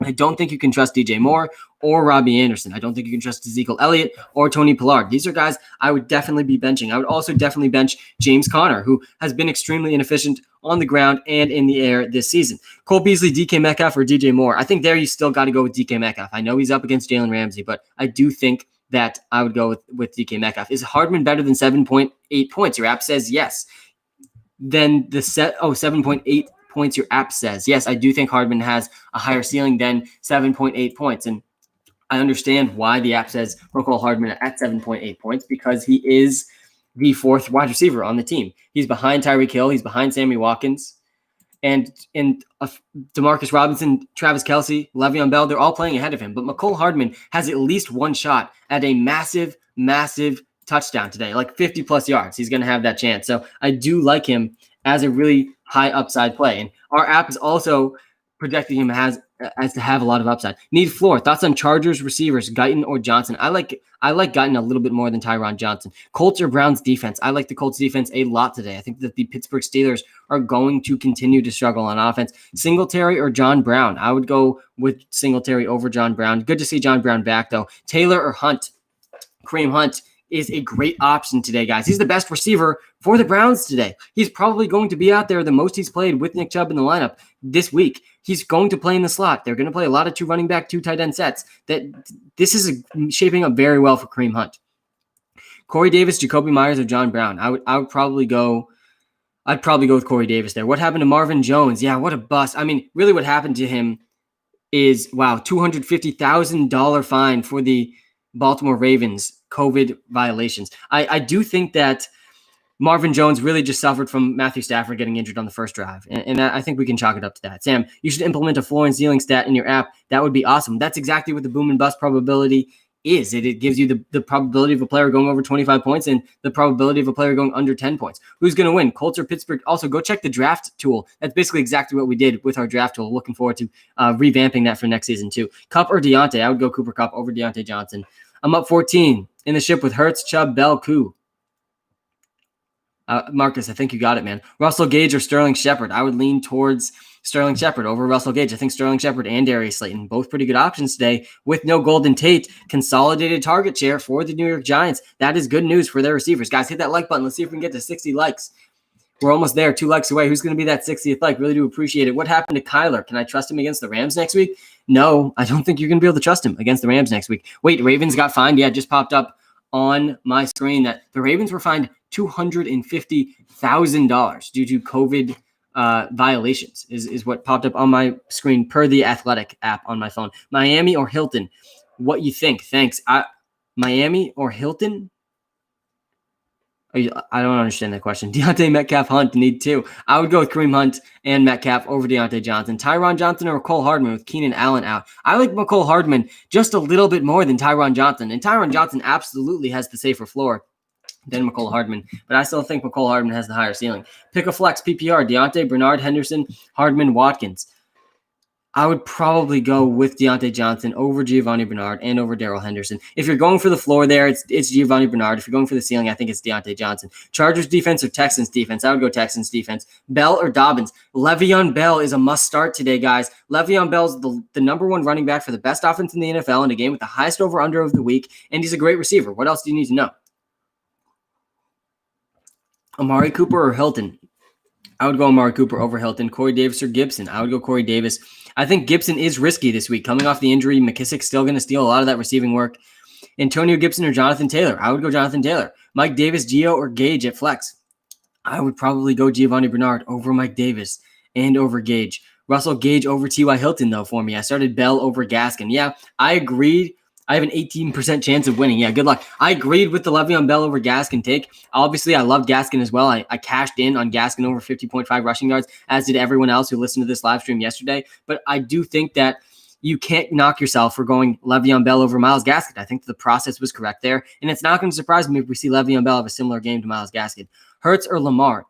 Speaker 1: I don't think you can trust DJ Moore or Robbie Anderson. I don't think you can trust Ezekiel Elliott or Tony Pollard. These are guys I would definitely be benching. I would also definitely bench James Conner, who has been extremely inefficient on the ground and in the air this season. Cole Beasley, DK Metcalf, or DJ Moore. I think there you still got to go with DK Metcalf. I know he's up against Jalen Ramsey, but I do think that I would go with DK Metcalf. Is Hardman better than 7.8 points? Your app says yes. Then 7.8 points your app says. Yes, I do think Hardman has a higher ceiling than 7.8 points. And I understand why the app says Mecole Hardman at 7.8 points, because he is the fourth wide receiver on the team. He's behind Tyreek Hill. He's behind Sammy Watkins. And Demarcus Robinson, Travis Kelce, Le'Veon Bell, they're all playing ahead of him. But Mecole Hardman has at least one shot at a massive, massive touchdown today, like 50-plus yards. He's going to have that chance. So I do like him as a really high upside play. And our app is also projecting him as to have a lot of upside. Need floor. Thoughts on Chargers receivers, Guyton or Johnson? I like Guyton a little bit more than Tyron Johnson. Colts or Browns defense? I like the Colts defense a lot today. I think that the Pittsburgh Steelers are going to continue to struggle on offense. Singletary or John Brown? I would go with Singletary over John Brown. Good to see John Brown back, though. Taylor or Hunt? Kareem Hunt is a great option today, guys. He's the best receiver for the Browns today. He's probably going to be out there the most he's played with Nick Chubb in the lineup this week. He's going to play in the slot. They're going to play a lot of 2 running back, 2 tight end sets. This is shaping up very well for Kareem Hunt. Corey Davis, Jacoby Myers, or John Brown? I'd probably go with Corey Davis there. What happened to Marvin Jones? Yeah, what a bust. I mean, really what happened to him is, $250,000 fine for the Baltimore Ravens COVID violations. I do think that Marvin Jones really just suffered from Matthew Stafford getting injured on the first drive. And I think we can chalk it up to that. Sam, you should implement a floor and ceiling stat in your app. That would be awesome. That's exactly what the boom and bust probability is. It gives you the probability of a player going over 25 points and the probability of a player going under 10 points. Who's going to win, Colts or Pittsburgh? Also, go check the draft tool. That's basically exactly what we did with our draft tool. Looking forward to revamping that for next season too. Kupp or Deontay? I would go Cooper Kupp over Deontay Johnson. I'm up 14 in the ship with Hurts, Chubb, Bell, Koo. Marcus, I think you got it, man. Russell Gage or Sterling Shepard? I would lean towards Sterling Shepard over Russell Gage. I think Sterling Shepard and Darius Slayton, both pretty good options today with no Golden Tate. Consolidated target share for the New York Giants. That is good news for their receivers. Guys, hit that like button. Let's see if we can get to 60 likes. We're almost there, 2 likes away. Who's going to be that 60th like? Really do appreciate it. What happened to Kyler? Can I trust him against the Rams next week? No, I don't think you're going to be able to trust him against the Rams next week. Wait, Ravens got fined? Yeah, it just popped up on my screen that the Ravens were fined $250,000 due to COVID violations is what popped up on my screen per the Athletic app on my phone. Miami or Hilton? What you think? Thanks. Miami or Hilton? I don't understand that question. Deontay, Metcalf, Hunt, need 2. I would go with Kareem Hunt and Metcalf over Deontay Johnson. Tyron Johnson or Mecole Hardman with Keenan Allen out. I like Mecole Hardman just a little bit more than Tyron Johnson. And Tyron Johnson absolutely has the safer floor than Mecole Hardman. But I still think Mecole Hardman has the higher ceiling. Pick a flex, PPR, Deontay, Bernard, Henderson, Hardman, Watkins. I would probably go with Deontay Johnson over Giovanni Bernard and over Darrell Henderson. If you're going for the floor there, it's Giovanni Bernard. If you're going for the ceiling, I think it's Deontay Johnson. Chargers defense or Texans defense? I would go Texans defense. Bell or Dobbins? Le'Veon Bell is a must start today, guys. Le'Veon Bell's the number 1 running back for the best offense in the NFL in a game with the highest over-under of the week, and he's a great receiver. What else do you need to know? Amari Cooper or Hilton? I would go Amari Cooper over Hilton. Corey Davis or Gibson? I would go Corey Davis. I think Gibson is risky this week. Coming off the injury, McKissick's still going to steal a lot of that receiving work. Antonio Gibson or Jonathan Taylor? I would go Jonathan Taylor. Mike Davis, Gio, or Gage at flex? I would probably go Giovanni Bernard over Mike Davis and over Gage. Russell Gage over T.Y. Hilton, though, for me. I started Bell over Gaskin. Yeah, I agreed. I have an 18% chance of winning. Yeah, good luck. I agreed with the Le'Veon Bell over Gaskin take. Obviously, I love Gaskin as well. I cashed in on Gaskin over 50.5 rushing yards, as did everyone else who listened to this live stream yesterday. But I do think that you can't knock yourself for going Le'Veon Bell over Myles Gaskin. I think the process was correct there. And it's not going to surprise me if we see Le'Veon Bell have a similar game to Myles Gaskin. Hurts or Lamar?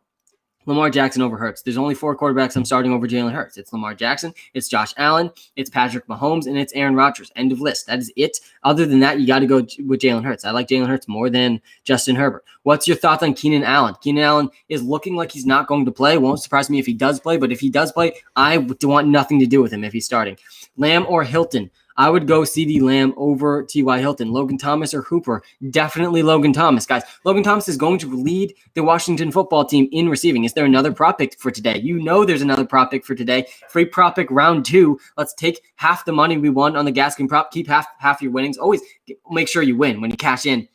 Speaker 1: Lamar Jackson over Hurts. There's only 4 quarterbacks I'm starting over Jalen Hurts. It's Lamar Jackson, it's Josh Allen, it's Patrick Mahomes, and it's Aaron Rodgers. End of list. That is it. Other than that, you got to go with Jalen Hurts. I like Jalen Hurts more than Justin Herbert. What's your thoughts on Keenan Allen? Keenan Allen is looking like he's not going to play. Won't surprise me if he does play, but if he does play, I want nothing to do with him if he's starting. Lamb or Hilton? I would go CeeDee Lamb over T.Y. Hilton. Logan Thomas or Hooper? Definitely Logan Thomas, guys. Logan Thomas is going to lead the Washington football team in receiving. Is there another prop pick for today? You know there's another prop pick for today. Free prop pick round 2. Let's take half the money we won on the Gaskin prop. Keep half your winnings. Always make sure you win when you cash in.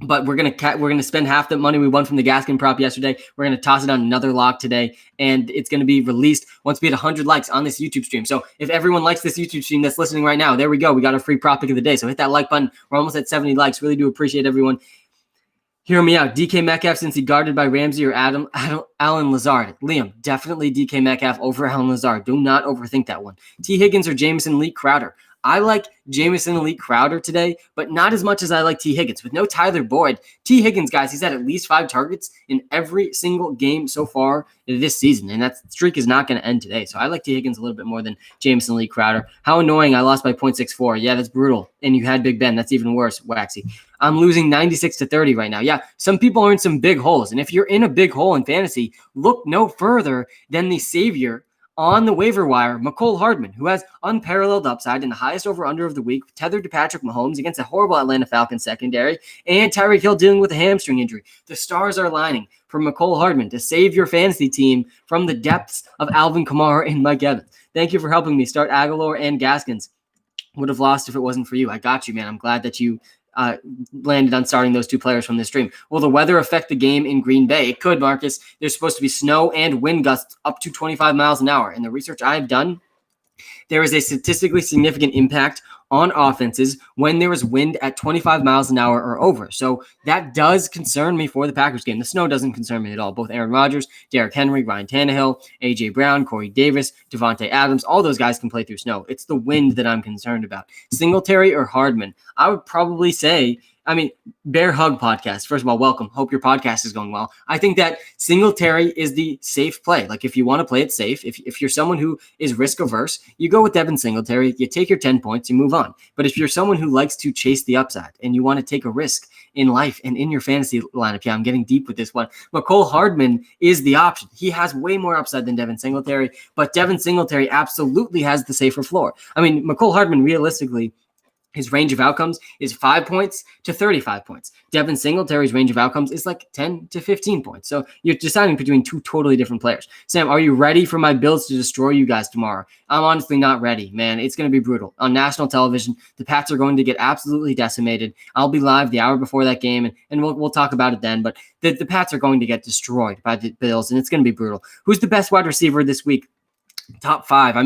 Speaker 1: But we're gonna spend half the money we won from the Gaskin prop yesterday. We're gonna toss it on another lock today, and it's gonna be released once we hit 100 likes on this YouTube stream. So if everyone likes this YouTube stream that's listening right now, there we go. We got a free prop pick of the day. So hit that like button. We're almost at 70 likes. Really do appreciate everyone. Hear me out. DK Metcalf since he guarded by Ramsey or Alan Lazard. Liam, definitely DK Metcalf over Alan Lazard. Do not overthink that one. T. Higgins or Jameson Elite Crowder. I like Jameson Elite Crowder today, but not as much as I like T. Higgins. With no Tyler Boyd, T. Higgins, guys, he's had at least 5 targets in every single game so far this season, and that streak is not going to end today. So I like T. Higgins a little bit more than Jameson Elite Crowder. How annoying, I lost by 0.64. Yeah, that's brutal. And you had Big Ben. That's even worse, Waxy. I'm losing 96-30 right now. Yeah, some people are in some big holes, and if you're in a big hole in fantasy, look no further than the savior on the waiver wire, Mecole Hardman, who has unparalleled upside and the highest over-under of the week, tethered to Patrick Mahomes against a horrible Atlanta Falcons secondary, and Tyreek Hill dealing with a hamstring injury. The stars are lining for Mecole Hardman to save your fantasy team from the depths of Alvin Kamara and Mike Evans. Thank you for helping me start Aguilar and Gaskins. Would have lost if it wasn't for you. I got you, man. I'm glad that you landed on starting those 2 players from this stream. Will the weather affect the game in Green Bay? It could, Marcus. There's supposed to be snow and wind gusts up to 25 miles an hour. In the research I've done, there is a statistically significant impact on offenses when there is wind at 25 miles an hour or over. So that does concern me for the Packers game. The snow doesn't concern me at all. Both Aaron Rodgers, Derrick Henry, Ryan Tannehill, A.J. Brown, Corey Davis, Devontae Adams, all those guys can play through snow. It's the wind that I'm concerned about. Singletary or Hardman? I would probably say, Bear Hug Podcast. First of all, welcome. Hope your podcast is going well. I think that Singletary is the safe play. Like, if you want to play it safe, if you're someone who is risk averse, you go with Devin Singletary, you take your 10 points, you move on. But if you're someone who likes to chase the upside and you want to take a risk in life and in your fantasy lineup, I'm getting deep with this one. Mecole Hardman is the option. He has way more upside than Devin Singletary, but Devin Singletary absolutely has the safer floor. Mecole Hardman, realistically, his range of outcomes is 5 points to 35 points. Devin Singletary's range of outcomes is like 10 to 15 points. So you're deciding between two totally different players. Sam, are you ready for my Bills to destroy you guys tomorrow? I'm honestly not ready, man. It's going to be brutal. On national television, the Pats are going to get absolutely decimated. I'll be live the hour before that game, and we'll talk about it then. But the Pats are going to get destroyed by the Bills, and it's going to be brutal. Who's the best wide receiver this week? Top 5.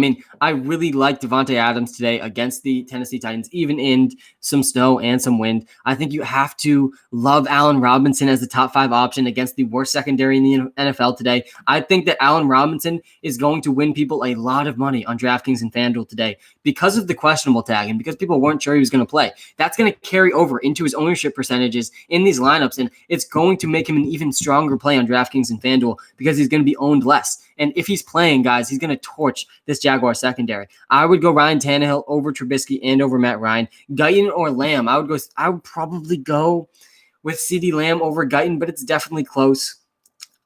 Speaker 1: I really like Devontae Adams today against the Tennessee Titans, even in some snow and some wind. I think you have to love Allen Robinson as the top 5 option against the worst secondary in the NFL today. I think that Allen Robinson is going to win people a lot of money on DraftKings and FanDuel today because of the questionable tag and because people weren't sure he was going to play. That's going to carry over into his ownership percentages in these lineups, and it's going to make him an even stronger play on DraftKings and FanDuel because he's going to be owned less. And if he's playing, guys, he's going to torch this Jaguar secondary. I would go Ryan Tannehill over Trubisky and over Matt Ryan. Guyton or Lamb, I would probably go with CeeDee Lamb over Guyton, but it's definitely close.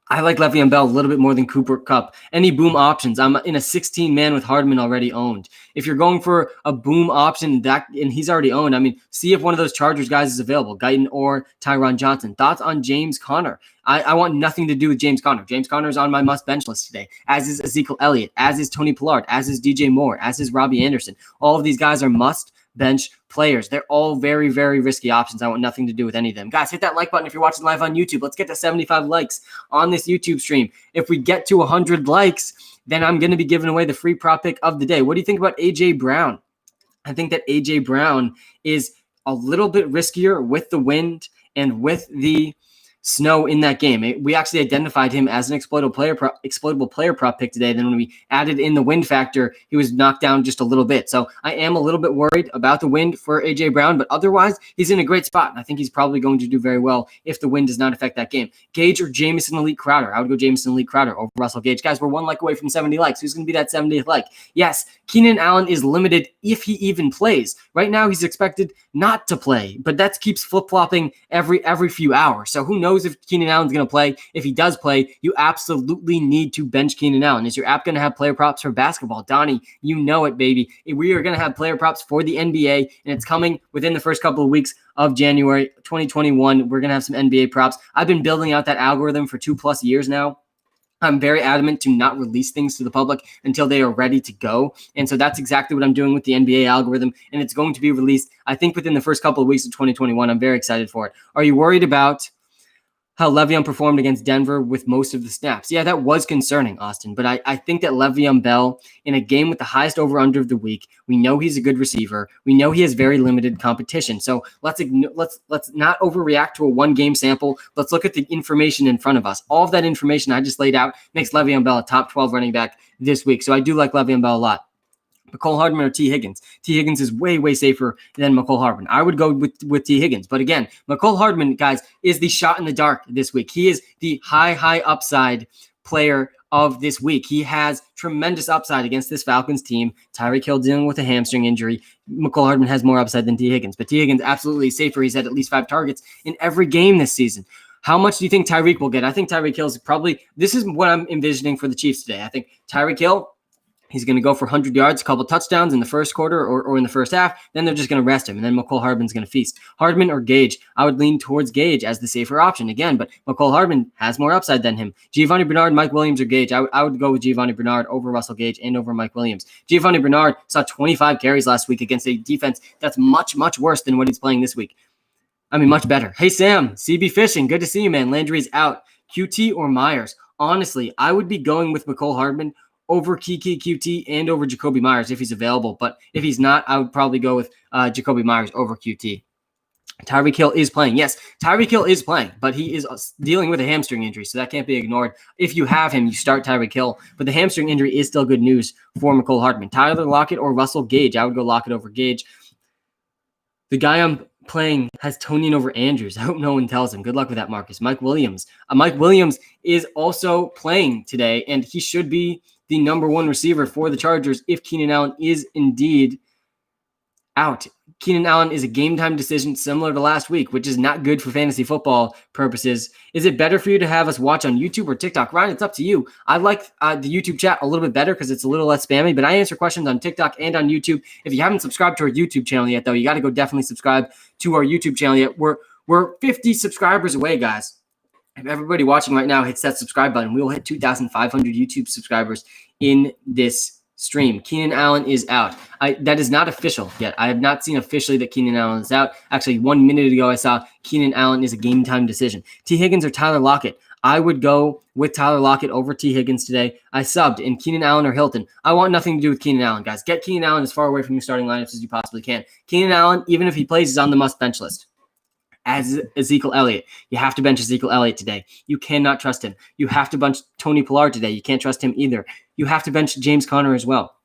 Speaker 1: I like Le'Veon Bell a little bit more than Cooper Kupp. Any boom options? I'm in a 16-man with Hardman already owned. If you're going for a boom option and he's already owned, see if one of those Chargers guys is available, Guyton or Tyron Johnson. Thoughts on James Conner? I want nothing to do with James Conner. James Conner is on my must-bench list today, as is Ezekiel Elliott, as is Tony Pollard, as is DJ Moore, as is Robbie Anderson. All of these guys are must-bench players. They're all very, very risky options. I want nothing to do with any of them. Guys, hit that like button if you're watching live on YouTube. Let's get to 75 likes on this YouTube stream. If we get to 100 likes, then I'm going to be giving away the free prop pick of the day. What do you think about A.J. Brown? I think that A.J. Brown is a little bit riskier with the wind and with the snow in that game. We actually identified him as an exploitable player prop pick today. Then when we added in the wind factor, he was knocked down just a little bit. So I am a little bit worried about the wind for A.J. Brown, but otherwise he's in a great spot. And I think he's probably going to do very well if the wind does not affect that game. Gage or Jamison Elite Crowder? I would go Jamison Elite Crowder over Russell Gage. Guys, we're 1 like away from 70 likes. Who's going to be that 70th like? Yes, Keenan Allen is limited if he even plays. Right now he's expected not to play, but that keeps flip-flopping every few hours. So who knows if Keenan Allen's going to play. If he does play, you absolutely need to bench Keenan Allen. Is your app going to have player props for basketball? Donnie, you know it, baby. We are going to have player props for the NBA, and it's coming within the first couple of weeks of January 2021. We're going to have some NBA props. I've been building out that algorithm for 2+ years now. I'm very adamant to not release things to the public until they are ready to go. And so that's exactly what I'm doing with the NBA algorithm. And it's going to be released, I think, within the first couple of weeks of 2021. I'm very excited for it. Are you worried about how Le'Veon performed against Denver with most of the snaps? Yeah, that was concerning, Austin. But I think that Le'Veon Bell, in a game with the highest over-under of the week, we know he's a good receiver. We know he has very limited competition. So let's not overreact to a one-game sample. Let's look at the information in front of us. All of that information I just laid out makes Le'Veon Bell a top 12 running back this week. So I do like Le'Veon Bell a lot. Mecole Hardman or T. Higgins. T. Higgins is way, way safer than Mecole Hardman. I would go with T. Higgins. But again, Mecole Hardman, guys, is the shot in the dark this week. He is the high upside player of this week. He has tremendous upside against this Falcons team. Tyreek Hill dealing with a hamstring injury. Mecole Hardman has more upside than T. Higgins. But T. Higgins absolutely safer. He's had at least 5 targets in every game this season. How much do you think Tyreek will get? I think Tyreek Hill is probably, this is what I'm envisioning for the Chiefs today. I think Tyreek Hill, he's going to go for 100 yards, a couple touchdowns in the first quarter or in the first half. Then they're just going to rest him. And then Mecole Hardman's going to feast. Hardman or Gage? I would lean towards Gage as the safer option again, but Mecole Hardman has more upside than him. Giovanni Bernard, Mike Williams, or Gage? I would go with Giovanni Bernard over Russell Gage and over Mike Williams. Giovanni Bernard saw 25 carries last week against a defense that's much, much worse than what he's playing this week. Much better. Hey, Sam, CB Fishing. Good to see you, man. Landry's out. QT or Myers? Honestly, I would be going with Mecole Hardman over Kiki QT and over Jacoby Myers if he's available. But if he's not, I would probably go with Jacoby Myers over QT. Tyreek Hill is playing. Yes, Tyreek Hill is playing, but he is dealing with a hamstring injury, so that can't be ignored. If you have him, you start Tyreek Hill, but the hamstring injury is still good news for McCole Hardman. Tyler Lockett or Russell Gage? I would go Lockett over Gage. The guy I'm playing has Tonian over Andrews. I hope no one tells him. Good luck with that, Marcus. Mike Williams. Mike Williams is also playing today, and he should be the number one receiver for the Chargers if Keenan Allen is indeed out. Keenan Allen is a game time decision similar to last week, which is not good for fantasy football purposes. Is it better for you to have us watch on YouTube or TikTok? Ryan, it's up to you. I like the YouTube chat a little bit better because it's a little less spammy, but I answer questions on TikTok and on YouTube. If you haven't subscribed to our YouTube channel yet, though, you got to go definitely subscribe to our YouTube channel yet. We're 50 subscribers away, guys. If everybody watching right now hits that subscribe button, we will hit 2,500 YouTube subscribers in this stream. Keenan Allen is out. That is not official yet. I have not seen officially that Keenan Allen is out. Actually, 1 minute ago, I saw Keenan Allen is a game time decision. T. Higgins or Tyler Lockett? I would go with Tyler Lockett over T. Higgins today. I subbed in Keenan Allen or Hilton. I want nothing to do with Keenan Allen, guys. Get Keenan Allen as far away from your starting lineups as you possibly can. Keenan Allen, even if he plays, is on the must bench list. As Ezekiel Elliott. You have to bench Ezekiel Elliott today. You cannot trust him. You have to bench Tony Pollard today. You can't trust him either. You have to bench James Conner as well.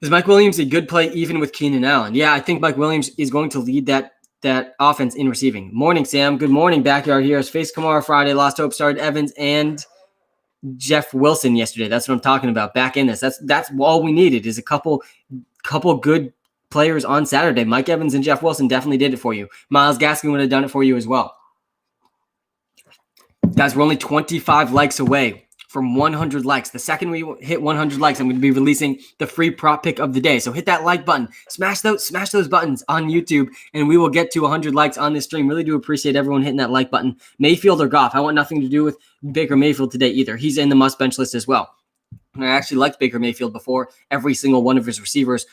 Speaker 1: Is Mike Williams a good play even with Keenan Allen? Yeah, I think Mike Williams is going to lead that offense in receiving. Morning, Sam. Good morning, Backyard Heroes. Faced Kamara Friday. Lost hope. Started Evans and Jeff Wilson yesterday. That's what I'm talking about. Back in this. That's all we needed is a couple good players on Saturday. Mike Evans and Jeff Wilson definitely did it for you. Myles Gaskin would have done it for you as well. Guys, we're only 25 likes away from 100 likes. The second we hit 100 likes, I'm going to be releasing the free prop pick of the day. So hit that like button, smash those buttons on YouTube, and we will get to 100 likes on this stream. Really do appreciate everyone hitting that like button. Mayfield or Goff? I want nothing to do with Baker Mayfield today either. He's in the must bench list as well. And I actually liked Baker Mayfield before every single one of his receivers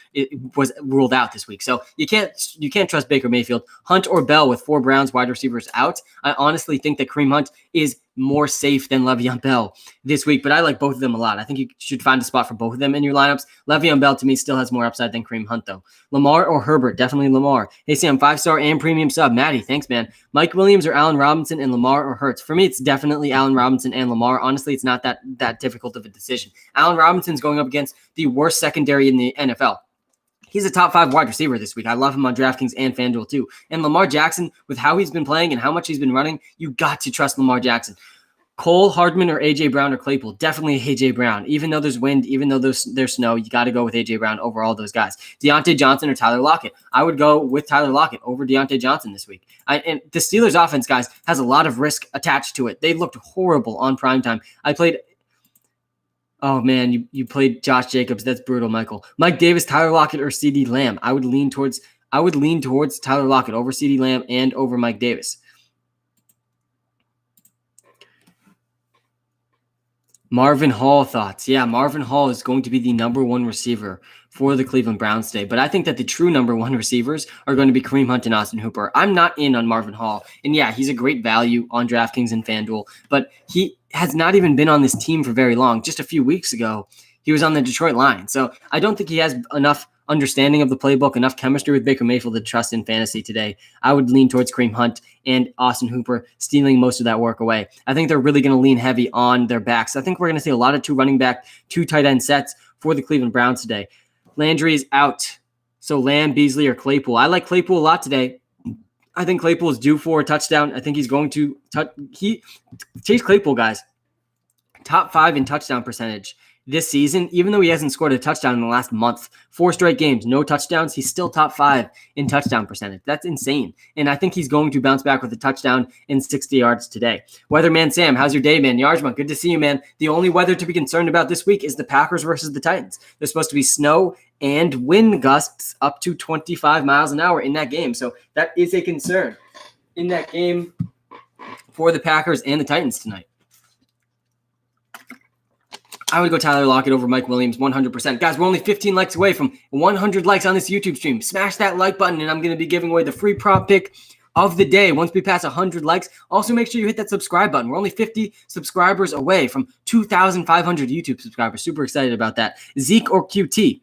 Speaker 1: was ruled out this week. So you can't trust Baker Mayfield. Hunt or Bell with 4 Browns wide receivers out. I honestly think that Kareem Hunt is more safe than Le'Veon Bell this week, but I like both of them a lot. I think you should find a spot for both of them in your lineups. Le'Veon Bell to me still has more upside than Kareem Hunt though. Lamar or Herbert? Definitely Lamar. Hey Sam, 5-star and premium sub. Maddie, thanks man. Mike Williams or Allen Robinson and Lamar or Hurts? For me, it's definitely Allen Robinson and Lamar. Honestly, it's not that difficult of a decision. Allen Robinson's going up against the worst secondary in the NFL. He's a top 5 wide receiver this week. I love him on DraftKings and FanDuel too. And Lamar Jackson, with how he's been playing and how much he's been running, you got to trust Lamar Jackson. Cole, Hardman, or A.J. Brown or Claypool? Definitely A.J. Brown. Even though there's wind, even though there's snow, you got to go with A.J. Brown over all those guys. Deontay Johnson or Tyler Lockett? I would go with Tyler Lockett over Deontay Johnson this week. And the Steelers offense, guys, has a lot of risk attached to it. They looked horrible on primetime. Oh, man, you played Josh Jacobs. That's brutal, Michael. Mike Davis, Tyler Lockett, or CeeDee Lamb? I would lean towards Tyler Lockett over CeeDee Lamb and over Mike Davis. Marvin Hall thoughts. Yeah, Marvin Hall is going to be the number 1 receiver for the Cleveland Browns today. But I think that the true number 1 receivers are going to be Kareem Hunt and Austin Hooper. I'm not in on Marvin Hall. And yeah, he's a great value on DraftKings and FanDuel. But he has not even been on this team for very long. Just a few weeks ago, he was on the Detroit Lions. So I don't think he has enough understanding of the playbook, enough chemistry with Baker Mayfield to trust in fantasy today. I would lean towards Kareem Hunt and Austin Hooper stealing most of that work away. I think they're really going to lean heavy on their backs. I think we're going to see a lot of 2 running back, 2 tight end sets for the Cleveland Browns today. Landry is out. So Lamb, Beasley, or Claypool. I like Claypool a lot today. I think Claypool is due for a touchdown. I think he's going to Chase Claypool, guys. Top 5 in touchdown percentage this season, even though he hasn't scored a touchdown in the last month. 4 straight games, no touchdowns. He's still top 5 in touchdown percentage. That's insane. And I think he's going to bounce back with a touchdown in 60 yards today. Weatherman Sam, how's your day, man? Yarjman, good to see you, man. The only weather to be concerned about this week is the Packers versus the Titans. There's supposed to be snow and wind gusts up to 25 miles an hour in that game. So that is a concern in that game for the Packers and the Titans tonight. I would go Tyler Lockett over Mike Williams 100%. Guys, we're only 15 likes away from 100 likes on this YouTube stream. Smash that like button, and I'm going to be giving away the free prop pick of the day. Once we pass 100 likes, also make sure you hit that subscribe button. We're only 50 subscribers away from 2,500 YouTube subscribers. Super excited about that. Zeke or QT?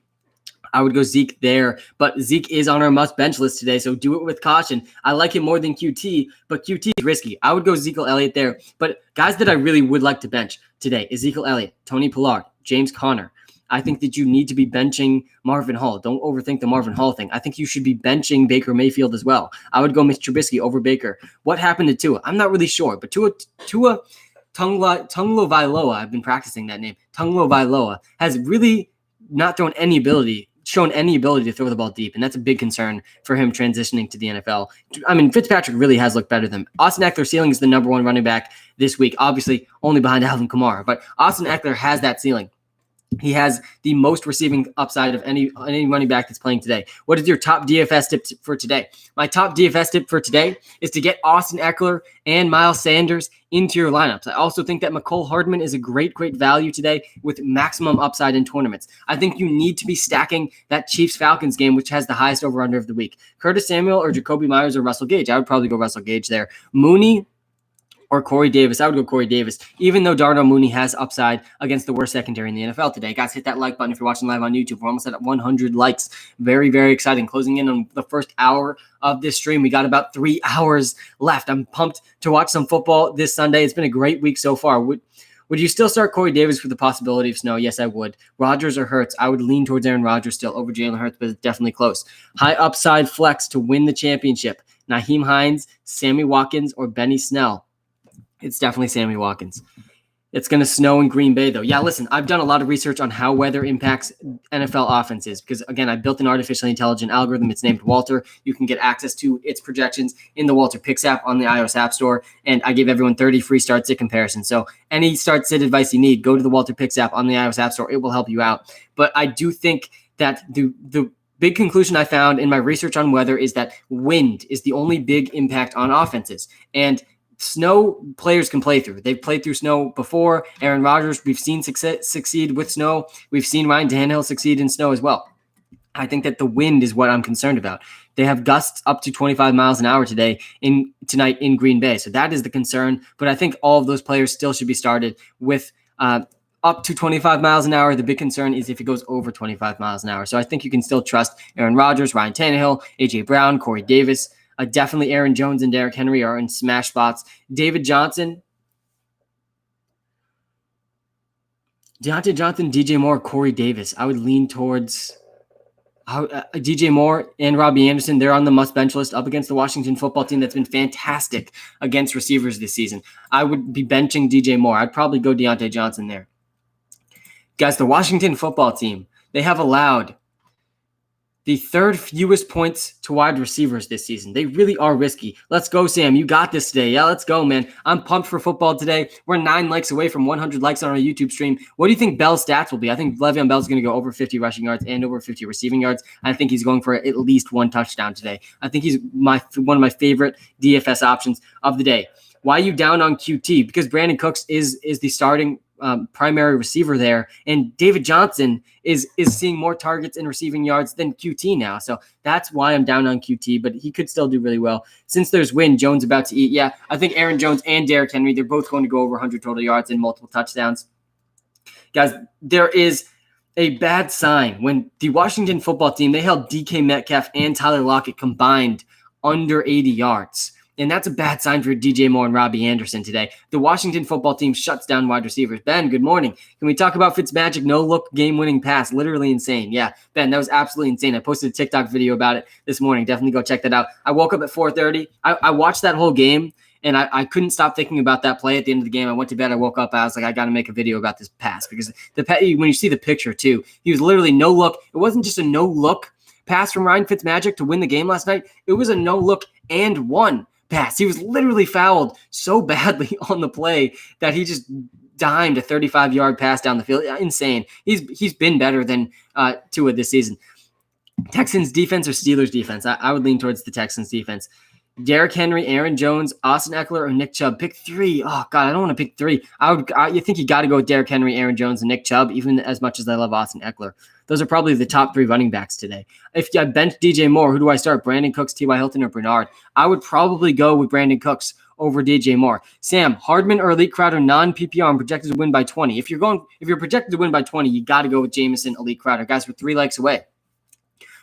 Speaker 1: I would go Zeke there, but Zeke is on our must bench list today, so do it with caution. I like him more than QT, but QT is risky. I would go Ezekiel Elliott there, but guys that I really would like to bench today, Ezekiel Elliott, Tony Pollard, James Conner. I think that you need to be benching Marvin Hall. Don't overthink the Marvin Hall thing. I think you should be benching Baker Mayfield as well. I would go Mitch Trubisky over Baker. What happened to Tua? I'm not really sure, but Tua Tagovailoa, I've been practicing that name, Tagovailoa, has really not shown any ability to throw the ball deep, and that's a big concern for him transitioning to the NFL. I mean, Fitzpatrick really has looked better than him. Austin Eckler's ceiling is the number one running back this week, obviously only behind Alvin Kamara, but Austin Eckler has that ceiling. He has the most receiving upside of any running back that's playing today. What is your top DFS tip for today? My top DFS tip for today is to get Austin Eckler and Miles Sanders into your lineups. I also think that McCole Hardman is a great value today with maximum upside in tournaments. I think you need to be stacking that Chiefs-Falcons game, which has the highest over-under of the week. Curtis Samuel or Jacoby Myers or Russell Gage. I would probably go Russell Gage there. Mooney or Corey Davis. I would go Corey Davis, even though Darnell Mooney has upside against the worst secondary in the NFL today. Guys, hit that like button if you're watching live on YouTube. We're almost at 100 likes. Very, very exciting. Closing in on the first hour of this stream. We got about 3 hours left. I'm pumped to watch some football this Sunday. It's been a great week so far. Would you still start Corey Davis with the possibility of snow? Yes, I would. Rodgers or Hurts? I would lean towards Aaron Rodgers still over Jalen Hurts, but it's definitely close. High upside flex to win the championship. Nyheim Hines, Sammy Watkins, or Benny Snell? It's definitely Sammy Watkins. It's going to snow in Green Bay, though. Yeah, listen, I've done a lot of research on how weather impacts NFL offenses because, again, I built an artificially intelligent algorithm. It's named Walter. You can get access to its projections in the WalterPicks app on the iOS App Store, and I give everyone 30 free start-sit comparisons. So any start-sit advice you need, go to the WalterPicks app on the iOS App Store. It will help you out. But I do think that the big conclusion I found in my research on weather is that wind is the only big impact on offenses. And snow players can play through. They've played through snow before. Aaron Rodgers, we've seen succeed with snow. We've seen Ryan Tannehill succeed in snow as well. I think that the wind is what I'm concerned about. They have gusts up to 25 miles an hour tonight in Green Bay. So that is the concern. But I think all of those players still should be started with up to 25 miles an hour. The big concern is if it goes over 25 miles an hour. So I think you can still trust Aaron Rodgers, Ryan Tannehill, A.J. Brown, Corey Davis. Definitely Aaron Jones and Derrick Henry are in smash spots. David Johnson, Deontay Johnson, DJ Moore, Corey Davis. I would lean towards DJ Moore and Robbie Anderson. They're on the must-bench list up against the Washington football team that's been fantastic against receivers this season. I would be benching DJ Moore. I'd probably go Deontay Johnson there. Guys, the Washington football team, they have allowed the third fewest points to wide receivers this season. They really are risky. Let's go, Sam. You got this today. Yeah, let's go, man. I'm pumped for football today. We're 9 likes away from 100 likes on our YouTube stream. What do you think Bell's stats will be? I think Le'Veon Bell's going to go over 50 rushing yards and over 50 receiving yards. I think he's going for at least 1 touchdown today. I think he's one of my favorite DFS options of the day. Why are you down on QT? Because Brandon Cooks is the starting primary receiver there, and David Johnson is seeing more targets and receiving yards than QT now. So that's why I'm down on QT, but he could still do really well. Since there's wind, Jones about to eat. Yeah, I think Aaron Jones and Derrick Henry, they're both going to go over 100 total yards and multiple touchdowns. Guys, there is a bad sign when the Washington football team, they held DK Metcalf and Tyler Lockett combined under 80 yards. And that's a bad sign for DJ Moore and Robbie Anderson today. The Washington football team shuts down wide receivers. Ben, good morning. Can we talk about Fitzmagic no-look game-winning pass? Literally insane. Yeah, Ben, that was absolutely insane. I posted a TikTok video about it this morning. Definitely go check that out. I woke up at 4:30. I watched that whole game, and I couldn't stop thinking about that play at the end of the game. I went to bed. I woke up. I was like, I got to make a video about this pass because when you see the picture, too, he was literally no-look. It wasn't just a no-look pass from Ryan Fitzmagic to win the game last night. It was a no-look and one pass. He was literally fouled so badly on the play that he just dimed a 35-yard pass down the field. Insane. He's been better than Tua this season. Texans defense or Steelers defense? I would lean towards the Texans defense. Derrick Henry, Aaron Jones, Austin Eckler, or Nick Chubb. Pick three. Oh, God, I don't want to pick three. You think you got to go with Derrick Henry, Aaron Jones, and Nick Chubb, even as much as I love Austin Eckler. Those are probably the top three running backs today. If I bench DJ Moore, who do I start? Brandon Cooks, T.Y. Hilton, or Bernard? I would probably go with Brandon Cooks over DJ Moore. Sam, Hardman or Elite Crowder, non-PPR, and projected to win by 20. If you're projected to win by 20, you got to go with Jameson, Elite Crowder. Guys, we're 3 likes away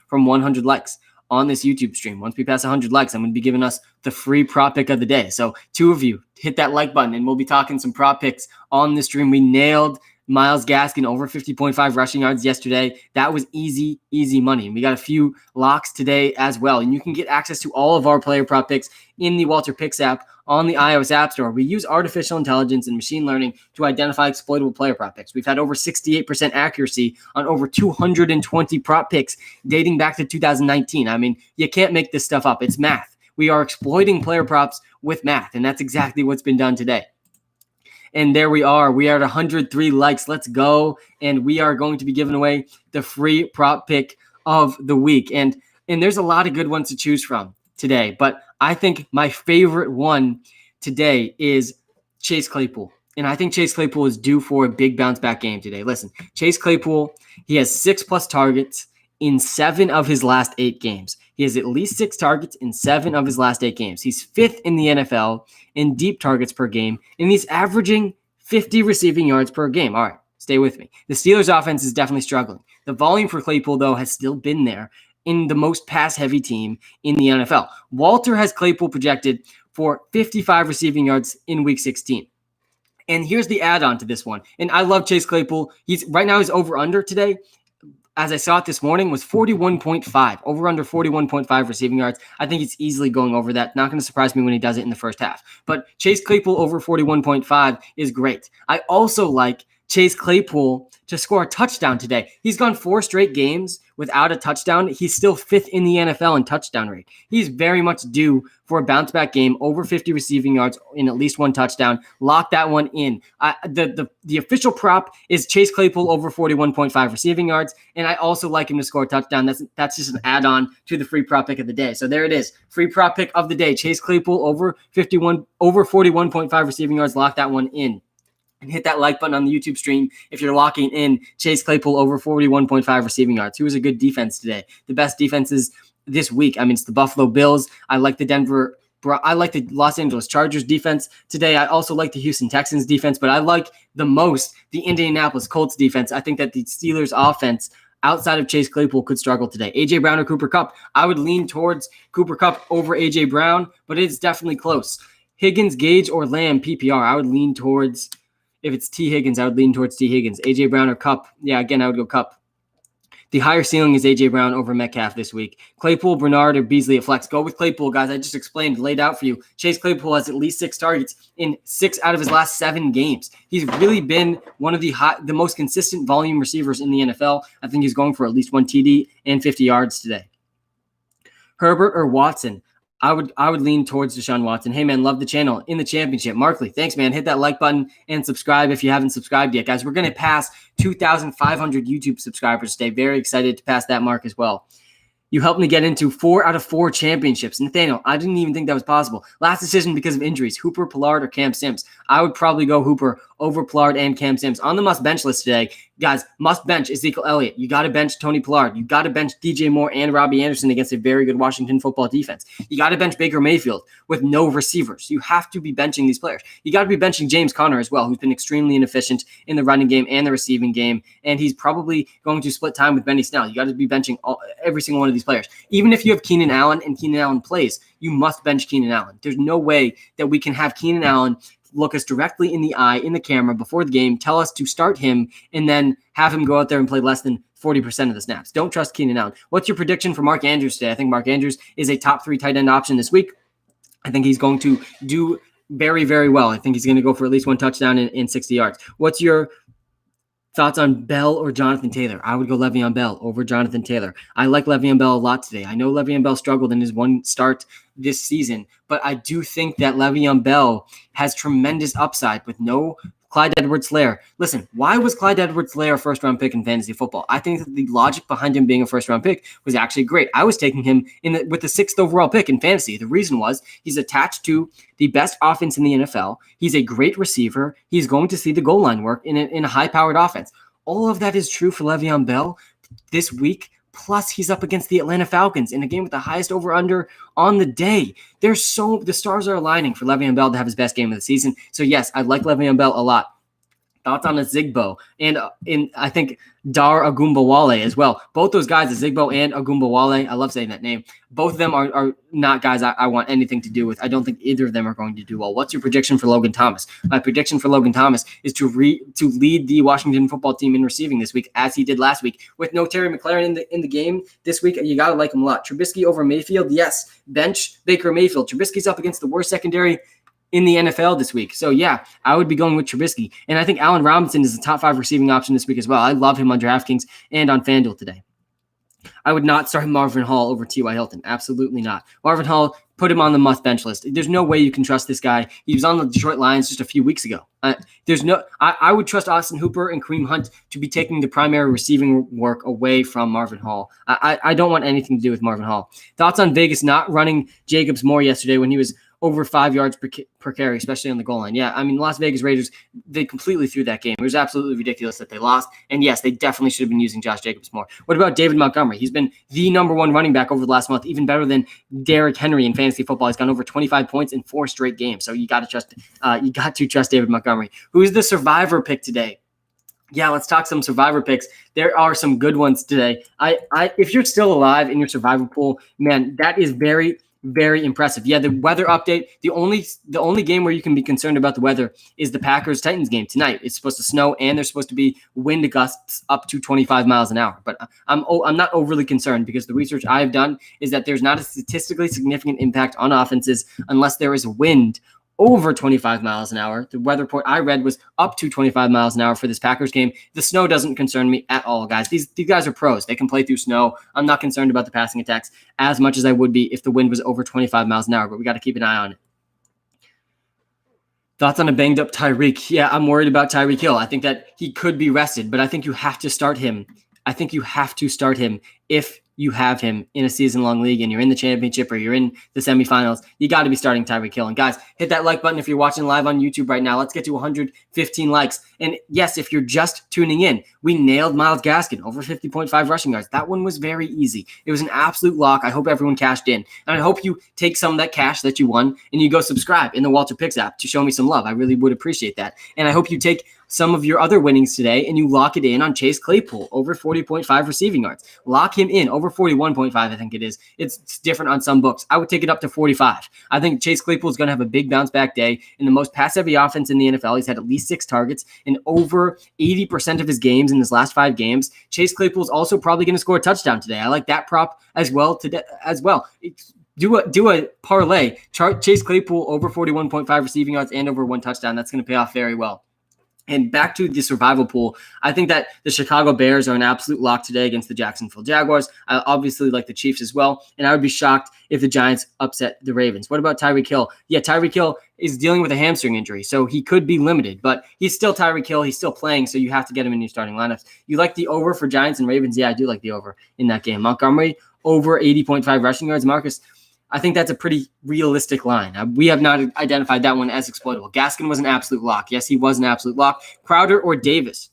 Speaker 1: from 100 likes on this YouTube stream. Once we pass 100 likes, I'm going to be giving us the free prop pick of the day. So 2 of you hit that like button, and we'll be talking some prop picks on the stream. We nailed Myles Gaskin over 50.5 rushing yards yesterday. That was easy money. And we got a few locks today as well. And you can get access to all of our player prop picks in the WalterPicks app on the iOS App Store. We use artificial intelligence and machine learning to identify exploitable player prop picks. We've had over 68% accuracy on over 220 prop picks dating back to 2019. I mean, you can't make this stuff up. It's math. We are exploiting player props with math, and that's exactly what's been done today. And there we are. We are at 103 likes. Let's go. And we are going to be giving away the free prop pick of the week. And there's a lot of good ones to choose from today. But I think my favorite one today is Chase Claypool. And I think Chase Claypool is due for a big bounce back game today. Listen, Chase Claypool, he has 6+ targets in 7 of his last 8 games. He has at least 6 targets in 7 of his last 8 games. He's 5th in the NFL in deep targets per game, and he's averaging 50 receiving yards per game. All right, stay with me. The Steelers' offense is definitely struggling. The volume for Claypool, though, has still been there in the most pass-heavy team in the NFL. Walter has Claypool projected for 55 receiving yards in Week 16. And here's the add-on to this one. And I love Chase Claypool. Right now, his over-under today, as I saw it this morning, was 41.5. Over under 41.5 receiving yards. I think it's easily going over that. Not going to surprise me when he does it in the first half. But Chase Claypool over 41.5 is great. I also like Chase Claypool to score a touchdown today. He's gone 4 straight games without a touchdown. He's still 5th in the NFL in touchdown rate. He's very much due for a bounce back game, over 50 receiving yards in at least 1 touchdown. Lock that one in. The official prop is Chase Claypool over 41.5 receiving yards, and I also like him to score a touchdown. That's just an add-on to the free prop pick of the day. So there it is. Free prop pick of the day. Chase Claypool over 41.5 receiving yards. Lock that one in. And hit that like button on the YouTube stream if you're locking in Chase Claypool over 41.5 receiving yards. Who was a good defense today? The best defenses this week. I mean, it's the Buffalo Bills. I like the Los Angeles Chargers defense today. I also like the Houston Texans defense, but I like the most the Indianapolis Colts defense. I think that the Steelers offense outside of Chase Claypool could struggle today. A.J. Brown or Cooper Kupp? I would lean towards Cooper Kupp over A.J. Brown, but it's definitely close. Higgins, Gage, or Lamb PPR? I would lean towards... If it's T. Higgins, I would lean towards T. Higgins. A.J. Brown or Kupp? Yeah, again, I would go Kupp. The higher ceiling is A.J. Brown over Metcalf this week. Claypool, Bernard, or Beasley at flex. Go with Claypool, guys. I just explained, laid out for you. Chase Claypool has at least 6 targets in 6 out of his last 7 games. He's really been one of the most consistent volume receivers in the NFL. I think he's going for at least 1 TD and 50 yards today. Herbert or Watson? I would lean towards Deshaun Watson. Hey, man, love the channel in the championship. Markley, thanks, man. Hit that like button and subscribe if you haven't subscribed yet. Guys, we're going to pass 2,500 YouTube subscribers today. Very excited to pass that mark as well. You helped me get into 4 out of 4 championships. Nathaniel, I didn't even think that was possible. Last decision because of injuries. Hooper, Pollard, or Cam Sims? I would probably go Hooper over Pollard and Cam Sims. On the must-bench list today, guys, must bench Ezekiel Elliott. You got to bench Tony Pollard. You got to bench DJ Moore and Robbie Anderson against a very good Washington football defense. You got to bench Baker Mayfield with no receivers. You have to be benching these players. You got to be benching James Conner as well, who's been extremely inefficient in the running game and the receiving game, and he's probably going to split time with Benny Snell. You got to be benching every single one of these players. Even if you have Keenan Allen and Keenan Allen plays, you must bench Keenan Allen. There's no way that we can have Keenan Allen look us directly in the eye, in the camera before the game, tell us to start him, and then have him go out there and play less than 40% of the snaps. Don't trust Keenan Allen. What's your prediction for Mark Andrews today? I think Mark Andrews is a top 3 tight end option this week. I think he's going to do very, very well. I think he's going to go for at least 1 touchdown and 60 yards. What's your thoughts on Bell or Jonathan Taylor? I would go Le'Veon Bell over Jonathan Taylor. I like Le'Veon Bell a lot today. I know Le'Veon Bell struggled in his 1 start this season, but I do think that Le'Veon Bell has tremendous upside with no Clyde Edwards-Helaire. Listen, why was Clyde Edwards-Helaire a first-round pick in fantasy football? I think that the logic behind him being a first-round pick was actually great. I was taking him with the 6th overall pick in fantasy. The reason was he's attached to the best offense in the NFL. He's a great receiver. He's going to see the goal line work in a high-powered offense. All of that is true for Le'Veon Bell this week. Plus, he's up against the Atlanta Falcons in a game with the highest over-under on the day. The stars are aligning for Le'Veon Bell to have his best game of the season. So, yes, I like Le'Veon Bell a lot. Thoughts on Zigbo and I think Dar Agumbawale as well. Both those guys, Zigbo and Agumbawale, I love saying that name. Both of them are not guys I want anything to do with. I don't think either of them are going to do well. What's your prediction for Logan Thomas? My prediction for Logan Thomas is to lead the Washington football team in receiving this week, as he did last week. With no Terry McLaurin in the game this week, you got to like him a lot. Trubisky over Mayfield, yes. Bench Baker Mayfield. Trubisky's up against the worst secondary in the NFL this week. So, yeah, I would be going with Trubisky. And I think Allen Robinson is the top 5 receiving option this week as well. I love him on DraftKings and on FanDuel today. I would not start Marvin Hall over T.Y. Hilton. Absolutely not. Marvin Hall, put him on the must-bench list. There's no way you can trust this guy. He was on the Detroit Lions just a few weeks ago. I would trust Austin Hooper and Kareem Hunt to be taking the primary receiving work away from Marvin Hall. I don't want anything to do with Marvin Hall. Thoughts on Vegas not running Jacobs more yesterday when he was over 5 yards per carry, especially on the goal line. Yeah, I mean, Las Vegas Raiders, they completely threw that game. It was absolutely ridiculous that they lost. And yes, they definitely should have been using Josh Jacobs more. What about David Montgomery? He's been the number 1 running back over the last month, even better than Derrick Henry in fantasy football. He's gone over 25 points in 4 straight games. So you got to trust David Montgomery. Who is the survivor pick today? Yeah, let's talk some survivor picks. There are some good ones today. If you're still alive in your survivor pool, man, that is very, very impressive. Yeah, the weather update. The only game where you can be concerned about the weather is the Packers-Titans game tonight. It's supposed to snow, and there's supposed to be wind gusts up to 25 miles an hour. But I'm not overly concerned because the research I have done is that there's not a statistically significant impact on offenses unless there is wind over 25 miles an hour. The weather report I read was up to 25 miles an hour for this Packers game. The snow doesn't concern me at all, guys. These guys are pros. They can play through snow. I'm not concerned about the passing attacks as much as I would be if the wind was over 25 miles an hour, but we got to keep an eye on it. Thoughts on a banged up Tyreek? Yeah, I'm worried about Tyreek Hill. I think that he could be rested, but I think you have to start him. I think you have to start him if you have him in a season-long league and you're in the championship or you're in the semifinals. You got to be starting Tyreek Hill. And guys, hit that like button if you're watching live on YouTube right now. Let's get to 115 likes. And yes, if you're just tuning in, we nailed Myles Gaskin over 50.5 rushing yards. That one was very easy. It was an absolute lock. I hope everyone cashed in. And I hope you take some of that cash that you won and you go subscribe in the WalterPicks app to show me some love. I really would appreciate that. And I hope you take some of your other winnings today and you lock it in on Chase Claypool over 40.5 receiving yards. Lock him in over 41.5, I think it is. It's different on some books. I would take it up to 45. I think Chase Claypool is going to have a big bounce back day in the most pass-heavy offense in the NFL. He's had at least 6 targets in over 80% of his games in his last 5 games. Chase Claypool is also probably going to score a touchdown today. I like that prop as well today as well. Do a parlay. Chart Chase Claypool over 41.5 receiving yards and over 1 touchdown. That's going to pay off very well. And back to the survival pool, I think that the Chicago Bears are an absolute lock today against the Jacksonville Jaguars. I obviously like the Chiefs as well, and I would be shocked if the Giants upset the Ravens. What about Tyreek Hill? Yeah, Tyreek Hill is dealing with a hamstring injury, so he could be limited, but he's still Tyreek Hill. He's still playing, so you have to get him in your starting lineups. You like the over for Giants and Ravens? Yeah, I do like the over in that game. Montgomery, over 80.5 rushing yards. Marcus, I think that's a pretty realistic line. We have not identified that one as exploitable. Gaskin was an absolute lock. Yes, he was an absolute lock. Crowder or Davis?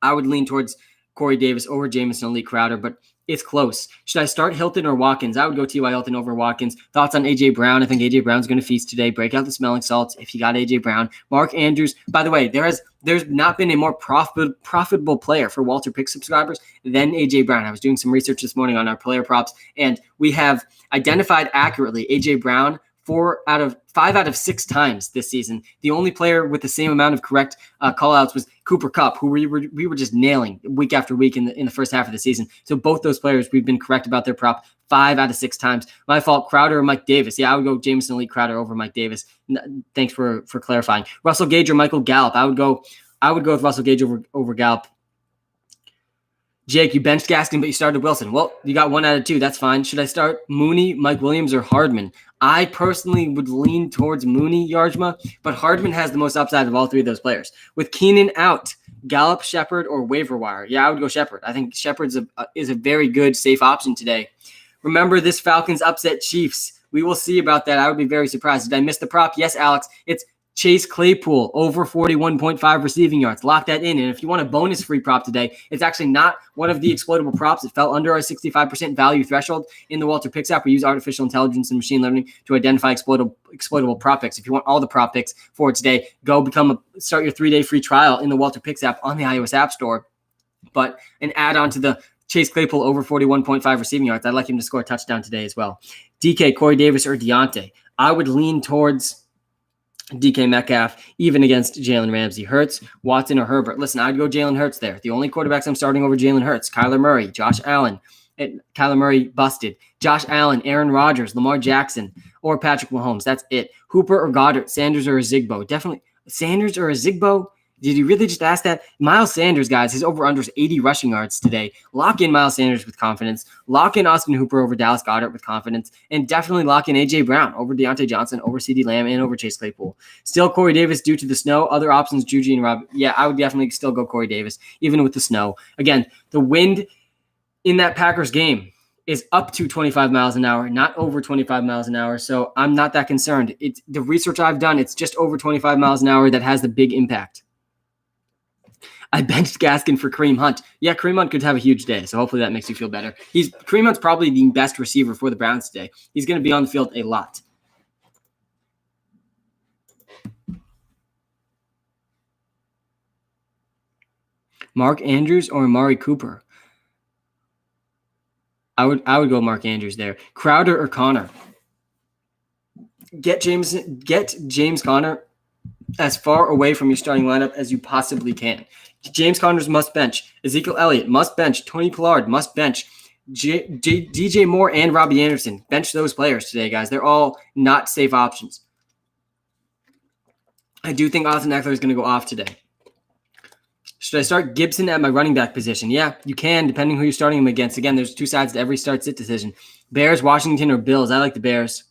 Speaker 1: I would lean towards Corey Davis over Jamison Elite Crowder, but it's close. Should I start Hilton or Watkins? I would go T.Y. Hilton over Watkins. Thoughts on A.J. Brown? I think A.J. Brown's going to feast today. Break out the smelling salts if you got A.J. Brown. Mark Andrews. By the way, there's not been a more profitable player for WalterPicks subscribers than A.J. Brown. I was doing some research this morning on our player props, and we have identified accurately A.J. Brown 5 out of 6 times this season. The only player with the same amount of correct call-outs was Cooper Kupp, who we were just nailing week after week in the first half of the season. So both those players, we've been correct about their prop 5 out of 6 times. My fault. Crowder or Mike Davis? Yeah, I would go Jamison Elite Crowder over Mike Davis. Thanks for clarifying. Russell Gage or Michael Gallup? I would go with Russell Gage over Gallup. Jake, you benched Gaskin, but you started Wilson. Well, you got 1 out of 2. That's fine. Should I start Mooney, Mike Williams, or Hardman? I personally would lean towards Mooney, Yarjma, but Hardman has the most upside of all 3 of those players. With Keenan out, Gallup, Shepard, or waiver wire? Yeah, I would go Shepard. I think Shepard is a very good, safe option today. Remember this Falcons upset Chiefs. We will see about that. I would be very surprised. Did I miss the prop? Yes, Alex. It's Chase Claypool, over 41.5 receiving yards. Lock that in. And if you want a bonus free prop today, it's actually not one of the exploitable props. It fell under our 65% value threshold in the WalterPicks app. We use artificial intelligence and machine learning to identify exploitable prop picks. If you want all the prop picks for today, go start your 3-day free trial in the WalterPicks app on the iOS App Store. But an add-on to the Chase Claypool over 41.5 receiving yards. I'd like him to score a touchdown today as well. DK, Corey Davis, or Deontay. I would lean towards DK Metcalf, even against Jalen Ramsey. Hurts, Watson, or Herbert. Listen, I'd go Jalen Hurts there. The only quarterbacks I'm starting over Jalen Hurts: Kyler Murray, Josh Allen. Kyler Murray busted. Josh Allen, Aaron Rodgers, Lamar Jackson, or Patrick Mahomes. That's it. Hooper or Goddard, Sanders or Zigbo. Definitely Sanders or Zigbo. Did you really just ask that? Miles Sanders, guys, his over-under is 80 rushing yards today. Lock in Miles Sanders with confidence. Lock in Austin Hooper over Dallas Goedert with confidence. And definitely lock in A.J. Brown over Deontay Johnson, over CeeDee Lamb, and over Chase Claypool. Still Corey Davis due to the snow. Other options, Juju and Rob. Yeah, I would definitely still go Corey Davis, even with the snow. Again, the wind in that Packers game is up to 25 miles an hour, not over 25 miles an hour. So I'm not that concerned. It's the research I've done. It's just over 25 miles an hour that has the big impact. I benched Gaskin for Kareem Hunt. Yeah, Kareem Hunt could have a huge day, so hopefully that makes you feel better. Kareem Hunt's probably the best receiver for the Browns today. He's going to be on the field a lot. Mark Andrews or Amari Cooper? I would go Mark Andrews there. Crowder or Connor? Get James Conner as far away from your starting lineup as you possibly can. James Conner's must bench. Ezekiel Elliott must bench. Tony Pollard must bench. DJ Moore and Robbie Anderson. Bench those players today, guys. They're all not safe options. I do think Austin Eckler is going to go off today. Should I start Gibson at my running back position? Yeah, you can, depending who you're starting him against. Again, there's 2 sides to every start-sit decision. Bears, Washington, or Bills? I like the Bears.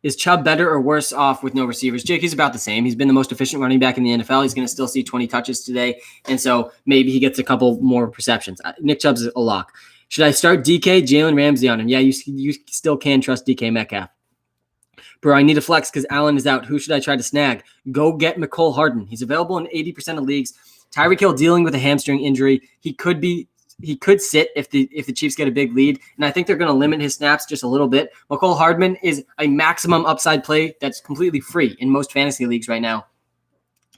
Speaker 1: Is Chubb better or worse off with no receivers? Jake, he's about the same. He's been the most efficient running back in the NFL. He's going to still see 20 touches today, and so maybe he gets a couple more receptions. Nick Chubb's a lock. Should I start DK, Jalen Ramsey on him? Yeah, you still can trust DK Metcalf. Bro, I need a flex because Allen is out. Who should I try to snag? Go get McCole Hardman. He's available in 80% of leagues. Tyreek Hill dealing with a hamstring injury. He could sit if the Chiefs get a big lead, and I think they're going to limit his snaps just a little bit. McCole Hardman is a maximum upside play that's completely free in most fantasy leagues right now.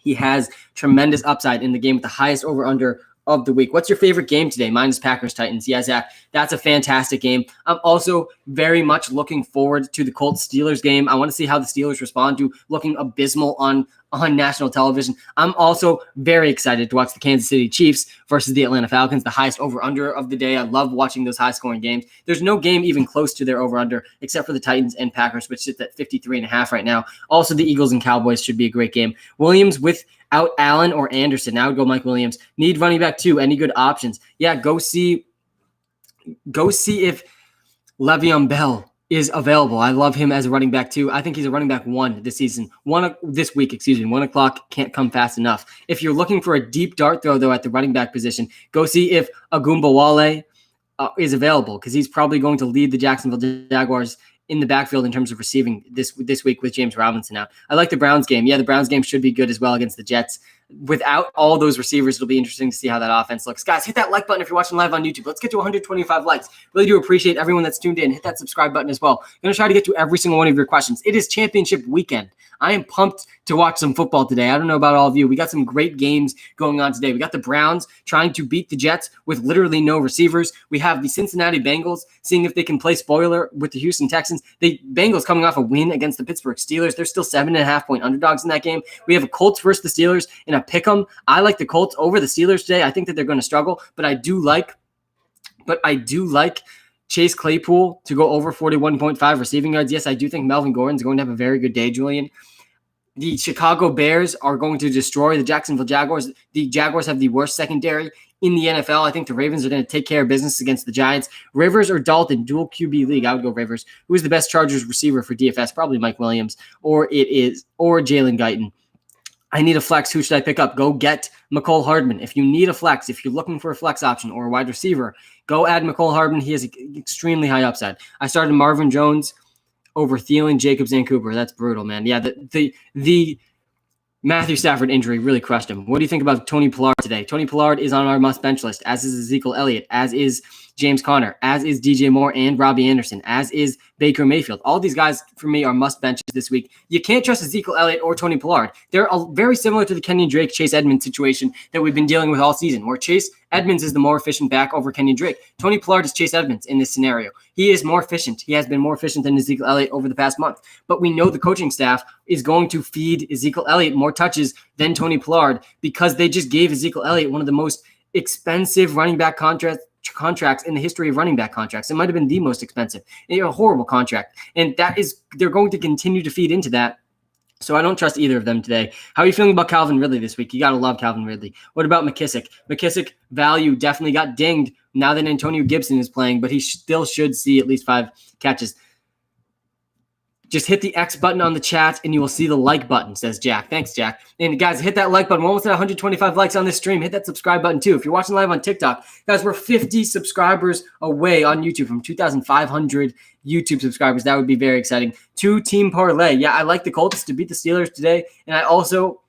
Speaker 1: He has tremendous upside in the game with the highest over-under of the week. What's your favorite game today? Mine is Packers-Titans. Yeah, Zach, that's a fantastic game. I'm also very much looking forward to the Colts-Steelers game. I want to see how the Steelers respond to looking abysmal on national television. I'm also very excited to watch the Kansas City Chiefs versus the Atlanta Falcons, the highest over-under of the day. I love watching those high-scoring games. There's no game even close to their over-under except for the Titans and Packers, which sits at 53.5 right now. Also, the Eagles and Cowboys should be a great game. Williams without Allen or Anderson. Now I would go Mike Williams. Need running back 2. Any good options? Yeah, go see if Le'Veon Bell is available. I love him as a running back 2. I think he's a running back 1 this season. 1 o'clock can't come fast enough. If you're looking for a deep dart throw, though, at the running back position, go see if Agumbawale is available because he's probably going to lead the Jacksonville Jaguars in the backfield in terms of receiving this week with James Robinson out. I like the Browns game. Yeah, the Browns game should be good as well against the Jets. Without all those receivers, it'll be interesting to see how that offense looks. Guys, hit that like button if you're watching live on YouTube. Let's get to 125 likes. Really do appreciate everyone that's tuned in. Hit that subscribe button as well. I'm going to try to get to every single one of your questions. It is championship weekend. I am pumped to watch some football today. I don't know about all of you. We got some great games going on today. We got the Browns trying to beat the Jets with literally no receivers. We have the Cincinnati Bengals seeing if they can play spoiler with the Houston Texans. The Bengals coming off a win against the Pittsburgh Steelers. They're still 7.5-point underdogs in that game. We have a Colts versus the Steelers in a pick'em. I like the Colts over the Steelers today. I think that they're going to struggle, but I do like Chase Claypool to go over 41.5 receiving yards. Yes, I do think Melvin Gordon's going to have a very good day, Julian. The Chicago Bears are going to destroy the Jacksonville Jaguars. The Jaguars have the worst secondary in the NFL. I think the Ravens are going to take care of business against the Giants. Rivers or Dalton, dual QB league. I would go Rivers. Who is the best Chargers receiver for DFS? Probably Mike Williams or Jalen Guyton. I need a flex. Who should I pick up? Go get McCole Hardman. If you need a flex, if you're looking for a flex option or a wide receiver, go add McCole Hardman. He has an extremely high upside. I started Marvin Jones over Thielen, Jacobs, and Cooper. That's brutal, man. Yeah, the Matthew Stafford injury really crushed him. What do you think about Tony Pollard today? Tony Pollard is on our must-bench list, as is Ezekiel Elliott, as is James Conner, as is DJ Moore and Robbie Anderson, as is Baker Mayfield. All these guys, for me, are must-benches this week. You can't trust Ezekiel Elliott or Tony Pollard. They're very similar to the Kenyon Drake, Chase Edmonds situation that we've been dealing with all season, where Chase Edmonds is the more efficient back over Kenyon Drake. Tony Pollard is Chase Edmonds in this scenario. He is more efficient. He has been more efficient than Ezekiel Elliott over the past month. But we know the coaching staff is going to feed Ezekiel Elliott more touches than Tony Pollard because they just gave Ezekiel Elliott one of the most expensive running back contracts in the history of running back contracts. It might have been the most expensive. A horrible contract. And they're going to continue to feed into that. So I don't trust either of them today. How are you feeling about Calvin Ridley this week? You got to love Calvin Ridley. What about McKissick? McKissick value definitely got dinged now that Antonio Gibson is playing, but he still should see at least 5 catches. Just hit the X button on the chat and you will see the like button, says Jack. Thanks, Jack. And guys, hit that like button. We're almost at 125 likes on this stream. Hit that subscribe button too. If you're watching live on TikTok, guys, we're 50 subscribers away on YouTube from 2,500 YouTube subscribers. That would be very exciting. 2-team parlay. Yeah, I like the Colts to beat the Steelers today. And I also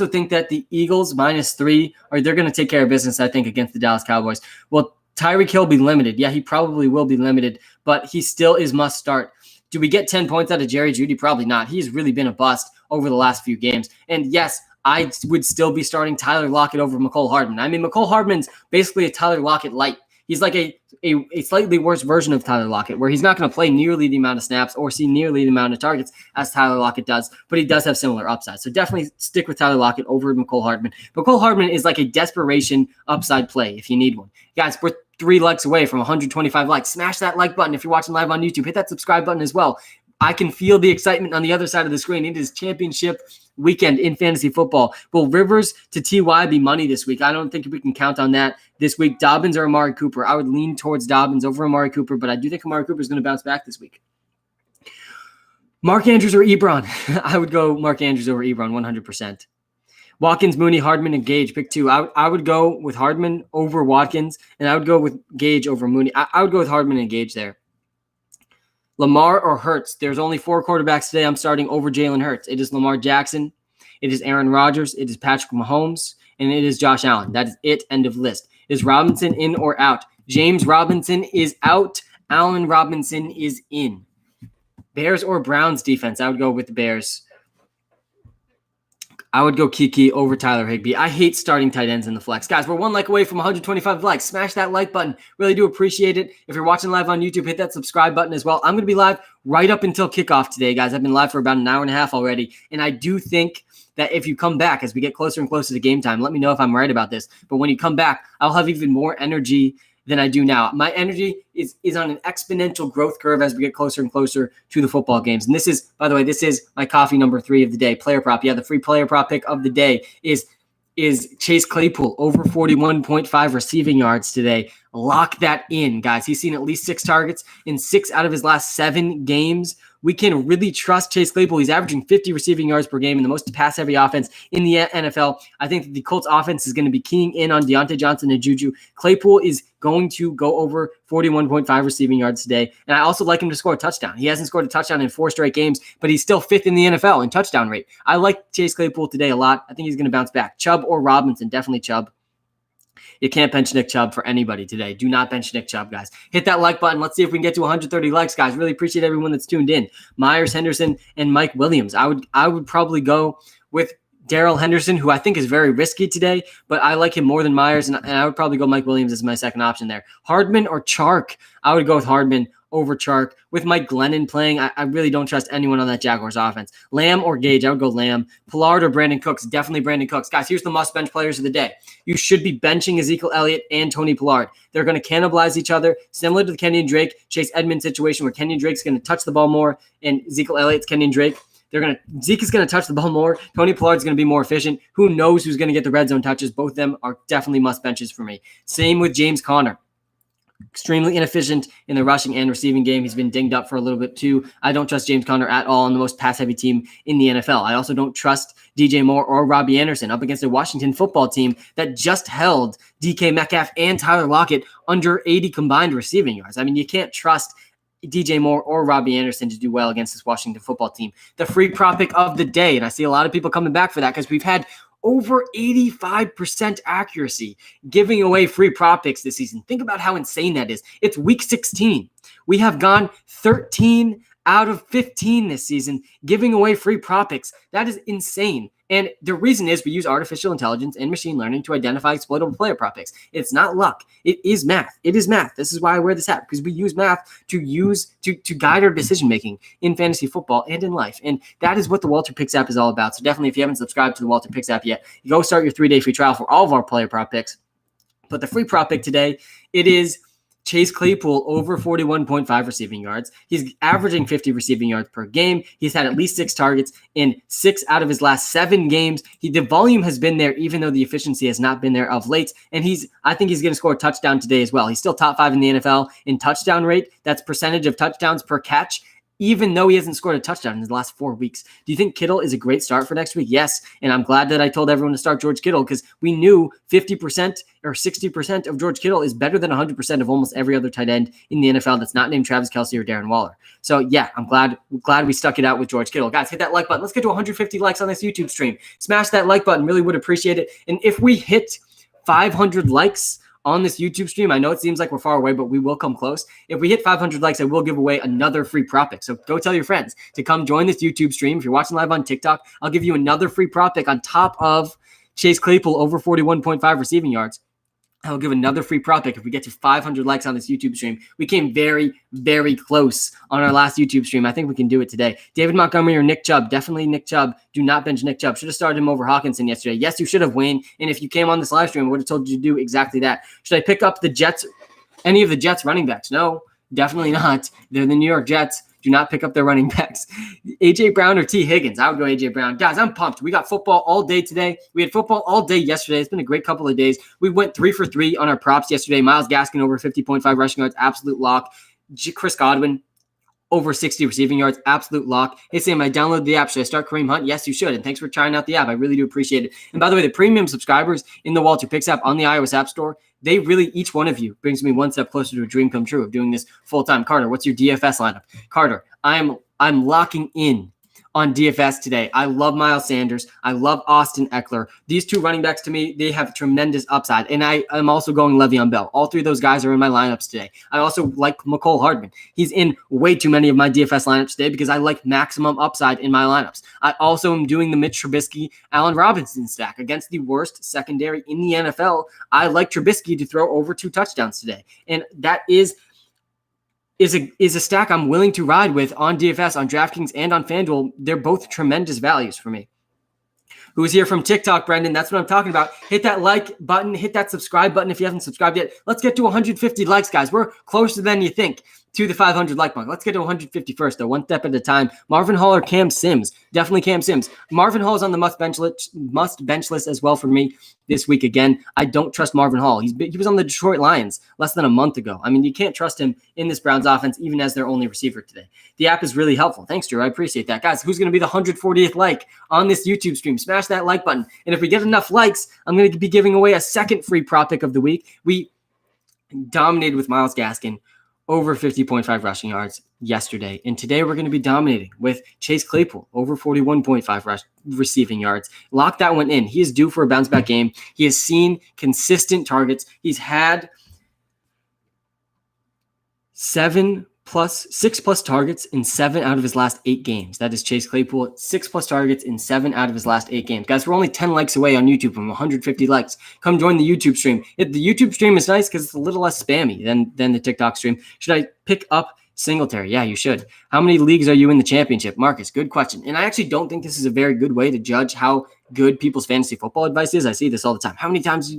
Speaker 1: think that the Eagles -3 they're going to take care of business, I think, against the Dallas Cowboys. Well, Tyreek Hill will be limited. Yeah, he probably will be limited, but he still is must start. Do we get 10 points out of Jerry Jeudy? Probably not. He's really been a bust over the last few games. And yes, I would still be starting Tyler Lockett over McCole Hardman. I mean, McCole Hardman's basically a Tyler Lockett light. He's like a slightly worse version of Tyler Lockett, where he's not going to play nearly the amount of snaps or see nearly the amount of targets as Tyler Lockett does, but he does have similar upside. So definitely stick with Tyler Lockett over McCole Hardman. McCole Hardman is like a desperation upside play if you need one. Guys, we're 3 likes away from 125 likes. Smash that like button if you're watching live on YouTube. Hit that subscribe button as well. I can feel the excitement on the other side of the screen. It is championship weekend in fantasy football. Will Rivers to TY be money this week? I don't think we can count on that this week. Dobbins or Amari Cooper? I would lean towards Dobbins over Amari Cooper, but I do think Amari Cooper is going to bounce back this week. Mark Andrews or Ebron? I would go Mark Andrews over Ebron 100%. Watkins, Mooney, Hardman, and Gage. Pick 2. I would go with Hardman over Watkins, and I would go with Gage over Mooney. I would go with Hardman and Gage there. Lamar or Hurts? There's only 4 quarterbacks today I'm starting over Jalen Hurts. It is Lamar Jackson, it is Aaron Rodgers, it is Patrick Mahomes, and it is Josh Allen. That is it. End of list. Is Robinson in or out? James Robinson is out. Allen Robinson is in. Bears or Browns defense? I would go with the Bears. I would go Kiki over Tyler Higbee. I hate starting tight ends in the flex. Guys, we're 1 like away from 125 likes. Smash that like button. Really do appreciate it. If you're watching live on YouTube, hit that subscribe button as well. I'm going to be live right up until kickoff today, guys. I've been live for about an hour and a half already. And I do think that if you come back as we get closer and closer to game time, let me know if I'm right about this. But when you come back, I'll have even more energy than I do now. My energy is on an exponential growth curve as we get closer and closer to the football games. And this is, by the way, this is my coffee number 3 of the day, player prop. Yeah, the free player prop pick of the day is Chase Claypool over 41.5 receiving yards today. Lock that in, guys. He's seen at least 6 targets in 6 out of his last 7 games. We can really trust Chase Claypool. He's averaging 50 receiving yards per game in the most pass-heavy offense in the NFL. I think that the Colts offense is going to be keying in on Deontay Johnson and Juju. Claypool is going to go over 41.5 receiving yards today. And I also like him to score a touchdown. He hasn't scored a touchdown in 4 straight games, but he's still 5th in the NFL in touchdown rate. I like Chase Claypool today a lot. I think he's going to bounce back. Chubb or Robinson? Definitely Chubb. You can't bench Nick Chubb for anybody today. Do not bench Nick Chubb, guys. Hit that like button. Let's see if we can get to 130 likes, guys. Really appreciate everyone that's tuned in. Myers, Henderson, and Mike Williams. I would probably go with Darrell Henderson, who I think is very risky today, but I like him more than Myers, and I would probably go Mike Williams as my second option there. Hardman or Chark? I would go with Hardman over Chark. With Mike Glennon playing, I really don't trust anyone on that Jaguars offense. Lamb or Gage? I would go Lamb. Pollard or Brandon Cooks? Definitely Brandon Cooks. Guys, here's the must-bench players of the day. You should be benching Ezekiel Elliott and Tony Pollard. They're going to cannibalize each other, similar to the Kenyon Drake, Chase Edmonds situation where Kenyon Drake's going to touch the ball more and Ezekiel Elliott's Kenyon Drake. Zeke is going to touch the ball more. Tony Pollard's going to be more efficient. Who knows who's going to get the red zone touches? Both of them are definitely must benches for me. Same with James Conner. Extremely inefficient in the rushing and receiving game. He's been dinged up for a little bit too. I don't trust James Conner at all on the most pass-heavy team in the NFL. I also don't trust DJ Moore or Robbie Anderson up against a Washington football team that just held DK Metcalf and Tyler Lockett under 80 combined receiving yards. I mean, you can't trust DJ Moore or Robbie Anderson to do well against this Washington football team. The free prop pick of the day, and I see a lot of people coming back for that because we've had over 85% accuracy giving away free prop picks this season. Think about how insane that is. It's week 16. We have gone 13 out of 15 this season giving away free prop picks. That is insane. And the reason is we use artificial intelligence and machine learning to identify exploitable player prop picks. It's not luck. It is math. It is math. This is why I wear this hat, because we use math to guide our decision making in fantasy football and in life. And that is what the WalterPicks app is all about. So definitely, if you haven't subscribed to the WalterPicks app yet, go start your 3-day free trial for all of our player prop picks. But the free prop pick today, it is Chase Claypool over 41.5 receiving yards. He's averaging 50 receiving yards per game. He's had at least 6 targets in 6 out of his last 7 games. The volume has been there, even though the efficiency has not been there of late. And I think he's going to score a touchdown today as well. He's still top 5 in the NFL in touchdown rate. That's percentage of touchdowns per catch, even though he hasn't scored a touchdown in the last 4 weeks. Do you think Kittle is a great start for next week? Yes. And I'm glad that I told everyone to start George Kittle, because we knew 50% or 60% of George Kittle is better than 100% of almost every other tight end in the NFL that's not named Travis Kelce or Darren Waller. So yeah, I'm glad we stuck it out with George Kittle. Guys, hit that like button. Let's get to 150 likes on this YouTube stream. Smash that like button. Really would appreciate it. And if we hit 500 likes on this YouTube stream, I know it seems like we're far away, but we will come close. If we hit 500 likes, I will give away another free prop pick. So go tell your friends to come join this YouTube stream. If you're watching live on TikTok, I'll give you another free prop pick on top of Chase Claypool over 41.5 receiving yards. I will give another free prop pick if we get to 500 likes on this YouTube stream. We came very, very close on our last YouTube stream. I think we can do it today. David Montgomery or Nick Chubb? Definitely Nick Chubb. Do not bench Nick Chubb. Should have started him over Hawkinson yesterday. Yes, you should have, Wayne. And if you came on this live stream, I would have told you to do exactly that. Should I pick up the Jets, any of the Jets running backs? No, definitely not. They're the New York Jets. Do not pick up their running backs. A.J. Brown or T. Higgins? I would go A.J. Brown. Guys, I'm pumped. We got football all day today. We had football all day yesterday. It's been a great couple of days. We went 3 for 3 on our props yesterday. Myles Gaskin over 50.5 rushing yards, absolute lock. Chris Godwin over 60 receiving yards, absolute lock. Hey, Sam, I downloaded the app. Should I start Kareem Hunt? Yes, you should. And thanks for trying out the app. I really do appreciate it. And by the way, the premium subscribers in the WalterPicks app on the iOS App Store, they really, each one of you brings me one step closer to a dream come true of doing this full-time. Carter, what's your DFS lineup? Carter, I'm locking in on DFS today. I love Miles Sanders. I love Austin Eckler. These 2 running backs, to me, they have tremendous upside. And I'm also going Le'Veon Bell. All 3 of those guys are in my lineups today. I also like McCole Hardman. He's in way too many of my DFS lineups today because I like maximum upside in my lineups. I also am doing the Mitch Trubisky, Allen Robinson stack against the worst secondary in the NFL. I like Trubisky to throw over 2 touchdowns today. And that is a stack I'm willing to ride with on DFS, on DraftKings, and on FanDuel. They're both tremendous values for me. Who's here from TikTok, Brendan? That's what I'm talking about. Hit that like button. Hit that subscribe button if you haven't subscribed yet. Let's get to 150 likes, guys. We're closer than you think to the 500 like mark. Let's get to 150 first, though, one step at a time. Marvin Hall or Cam Sims? Definitely Cam Sims. Marvin Hall is on the must bench list as well for me this week. Again, I don't trust Marvin Hall. He was on the Detroit Lions less than a month ago. I mean, you can't trust him in this Browns offense, even as their only receiver today. The app is really helpful. Thanks, Drew. I appreciate that. Guys, who's going to be the 140th like on this YouTube stream? Smash that like button. And if we get enough likes, I'm going to be giving away a second free prop pick of the week. We dominated with Myles Gaskin over 50.5 rushing yards yesterday. And today we're going to be dominating with Chase Claypool over 41.5 receiving yards. Lock that one in. He is due for a bounce back game. He has seen consistent targets. He's had 6+ targets in 7 out of his last 8 games. That is Chase Claypool, 6+ targets in 7 out of his last 8 games. Guys, we're only 10 likes away on YouTube from 150 likes. Come join the YouTube stream. The YouTube stream is nice because it's a little less spammy than the TikTok stream. Should I pick up Singletary? Yeah, you should. How many leagues are you in the championship? Marcus, good question. And I actually don't think this is a very good way to judge how good people's fantasy football advice is. I see this all the time. How many times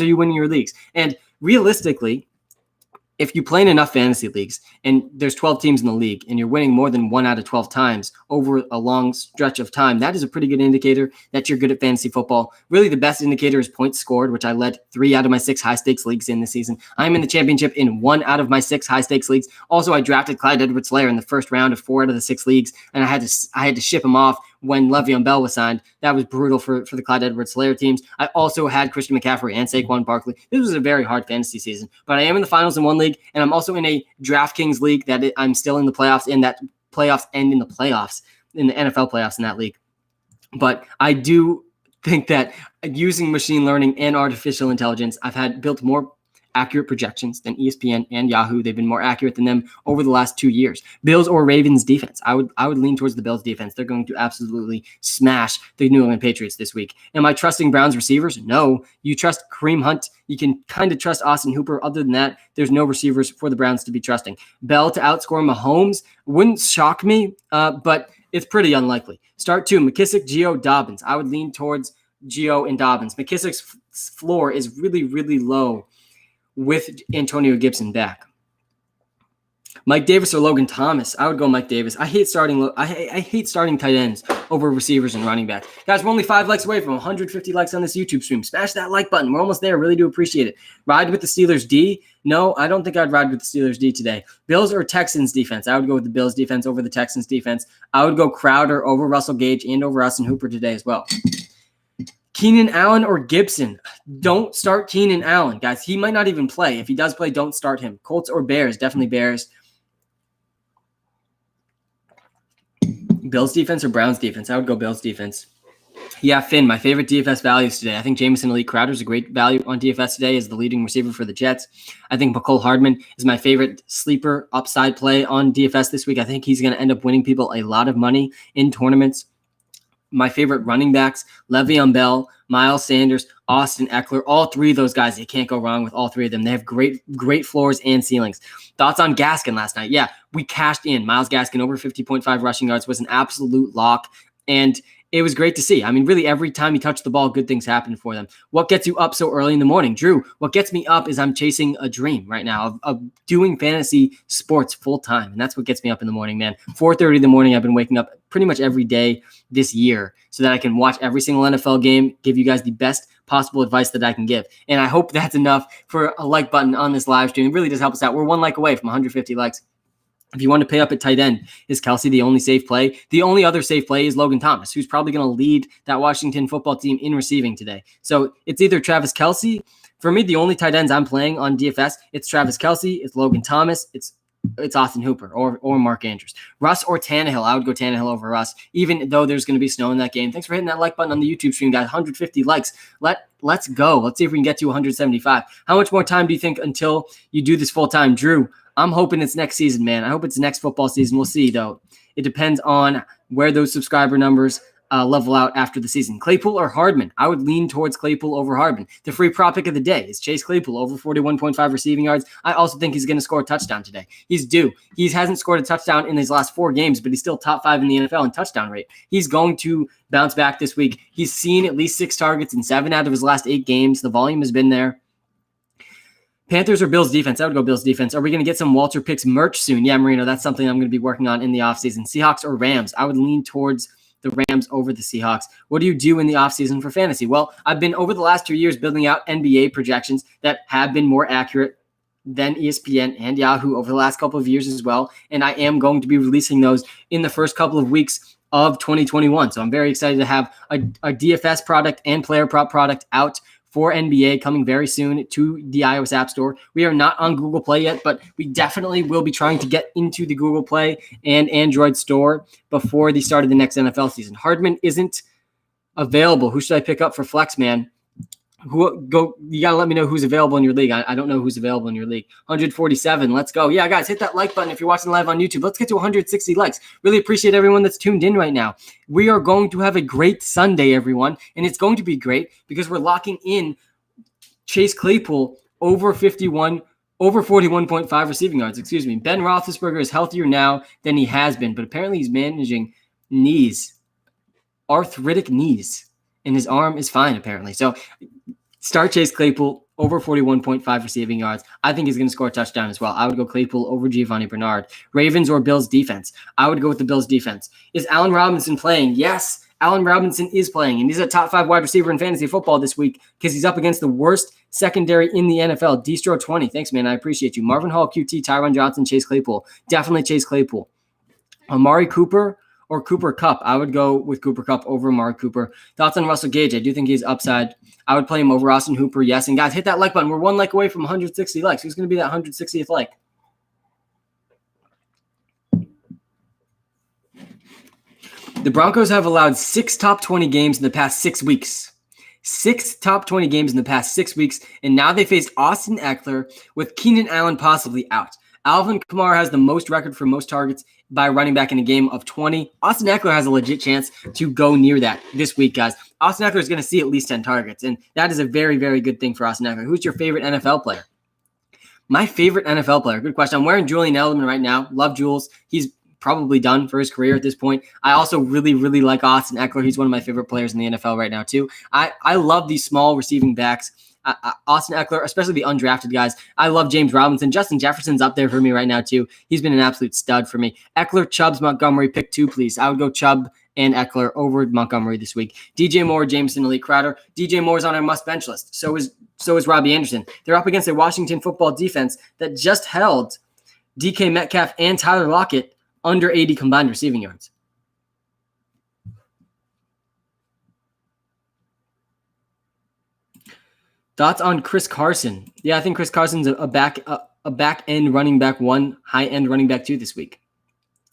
Speaker 1: are you winning your leagues? And realistically, if you play in enough fantasy leagues and there's 12 teams in the league and you're winning more than 1 out of 12 times over a long stretch of time, that is a pretty good indicator that you're good at fantasy football. Really, the best indicator is points scored, which I led 3 out of my 6 high-stakes leagues in this season. I'm in the championship in 1 out of my 6 high-stakes leagues. Also, I drafted Clyde Edwards-Helaire in the first round of 4 out of the 6 leagues, and I had to ship him off when Le'Veon Bell was signed. That was brutal for the Clyde Edwards-Helaire teams. I also had Christian McCaffrey and Saquon Barkley. This was a very hard fantasy season, but I am in the finals in one league, and I'm also in a DraftKings league that I'm still in the playoffs, and that playoffs end in the playoffs, in the NFL playoffs in that league. But I do think that using machine learning and artificial intelligence, I've had built more accurate projections than ESPN and Yahoo. They've been more accurate than them over the last 2 years. Bills or Ravens defense. I would lean towards the Bills defense. They're going to absolutely smash the New England Patriots this week. Am I trusting Browns receivers? No. You trust Kareem Hunt. You can kind of trust Austin Hooper. Other than that, there's no receivers for the Browns to be trusting. Bell to outscore Mahomes wouldn't shock me, but it's pretty unlikely. Start 2, McKissick, Gio, Dobbins. I would lean towards Gio and Dobbins. McKissick's floor is really, really low with Antonio Gibson back. Mike Davis or Logan Thomas? I would go Mike Davis. I hate starting tight ends over receivers and running back. Guys, we're only 5 likes away from 150 likes on this YouTube stream. Smash that like button. We're almost there. Really do appreciate it. Ride with the Steelers D? No, I don't think I'd ride with the Steelers D today. Bills or Texans defense? I would go with the Bills defense over the Texans defense. I would go Crowder over Russell Gage and over Austin Hooper today as well. Keenan Allen or Gibson? Don't start Keenan Allen, guys. He might not even play. If he does play, don't start him. Colts or Bears? Definitely Bears. Bills defense or Browns defense? I would go Bills defense. Yeah, Finn, my favorite DFS values today. I think Jameson Elite Crowder is a great value on DFS today as the leading receiver for the Jets. I think McCole Hardman is my favorite sleeper upside play on DFS this week. I think he's going to end up winning people a lot of money in tournaments. My favorite running backs, Le'Veon Bell, Miles Sanders, Austin Eckler, all 3 of those guys, you can't go wrong with all 3 of them. They have great floors and ceilings. Thoughts on Gaskin last night? Yeah, we cashed in. Myles Gaskin over 50.5 rushing yards was an absolute lock, and it was great to see. I mean, really, every time he touched the ball, good things happened for them. What gets you up so early in the morning? Drew, what gets me up is I'm chasing a dream right now of doing fantasy sports full time. And that's what gets me up in the morning, man. 4:30 in the morning, I've been waking up pretty much every day this year so that I can watch every single NFL game, give you guys the best possible advice that I can give. And I hope that's enough for a like button on this live stream. It really does help us out. We're 1 like away from 150 likes. If you want to pay up at tight end, is Kelsey the only safe play? The only other safe play is Logan Thomas, who's probably going to lead that Washington football team in receiving today. So it's either Travis Kelsey. For me, the only tight ends I'm playing on DFS, it's Travis Kelsey, it's Logan Thomas, it's Austin Hooper or Mark Andrews. Russ or Tannehill? I would go Tannehill over Russ, even though there's going to be snow in that game. Thanks for hitting that like button on the YouTube stream, guys. 150 likes. Let's go. Let's see if we can get to 175. How much more time do you think until you do this full time? Drew, I'm hoping it's next season, man. I hope it's next football season. We'll see, though. It depends on where those subscriber numbers level out after the season. Claypool or Hardman? I would lean towards Claypool over Hardman. The free prop pick of the day is Chase Claypool over 41.5 receiving yards. I also think he's going to score a touchdown today. He's due. He hasn't scored a touchdown in his last 4 games, but he's still top 5 in the NFL in touchdown rate. He's going to bounce back this week. He's seen at least 6 targets in 7 out of his last 8 games. The volume has been there. Panthers or Bills defense? I would go Bills defense. Are we going to get some WalterPicks merch soon? Yeah, Marino, that's something I'm going to be working on in the offseason. Seahawks or Rams? I would lean towards the Rams over the Seahawks. What do you do in the offseason for fantasy? Well, I've been over the last 2 years building out NBA projections that have been more accurate than ESPN and Yahoo over the last couple of years as well. And I am going to be releasing those in the first couple of weeks of 2021. So I'm very excited to have a DFS product and player prop product out for NBA coming very soon to the iOS App Store. We are not on Google Play yet, but we definitely will be trying to get into the Google Play and Android store before the start of the next NFL season. Hardman isn't available. Who should I pick up for flex, man? You got to let me know who's available in your league. I don't know who's available in your league. 147. Let's go. Yeah, guys, hit that like button if you're watching live on YouTube. Let's get to 160 likes. Really appreciate everyone that's tuned in right now. We are going to have a great Sunday, everyone, and it's going to be great because we're locking in Chase Claypool over 41.5 receiving yards. Excuse me. Ben Roethlisberger is healthier now than he has been, but apparently he's managing arthritic knees, and his arm is fine apparently. So start Chase Claypool over 41.5 receiving yards. I think he's going to score a touchdown as well. I would go Claypool over Giovanni Bernard. Ravens or Bills defense. I would go with the Bills defense. Is Allen Robinson playing? Yes, Allen Robinson is playing, and he's a top 5 wide receiver in fantasy football this week because he's up against the worst secondary in the NFL. Distro 20. Thanks, man. I appreciate you. Marvin Hall, QT, Tyron Johnson, Chase Claypool. Definitely Chase Claypool. Amari Cooper or Cooper Kupp. I would go with Cooper Kupp over Amari Cooper. Thoughts on Russell Gage? I do think he's upside. I would play him over Austin Hooper. Yes. And guys, hit that like button. We're 1 like away from 160 likes. Who's going to be that 160th like? The Broncos have allowed 6 top 20 games in the past 6 weeks. 6 top 20 games in the past 6 weeks, and now they face Austin Eckler with Keenan Allen possibly out. Alvin Kamara has the most record for most targets by running back in a game of 20. Austin Eckler has a legit chance to go near that this week, guys. Austin Eckler is going to see at least 10 targets, and that is a very, very good thing for Austin Eckler. Who's your favorite NFL player? My favorite NFL player. Good question. I'm wearing Julian Edelman right now. Love Jules. He's probably done for his career at this point. I also really, really like Austin Eckler. He's one of my favorite players in the NFL right now, too. I love these small receiving backs. Austin Eckler, especially the undrafted guys. I love James Robinson. Justin Jefferson's up there for me right now, too. He's been an absolute stud for me. Eckler, Chubbs, Montgomery, pick 2, please. I would go Chubb and Eckler over Montgomery this week. DJ Moore, Jameson, Elite Crowder. DJ Moore's on our must-bench list. So is Robbie Anderson. They're up against a Washington football defense that just held DK Metcalf and Tyler Lockett under 80 combined receiving yards. Thoughts on Chris Carson? Yeah, I think Chris Carson's a back end running back 1, high end running back 2 this week,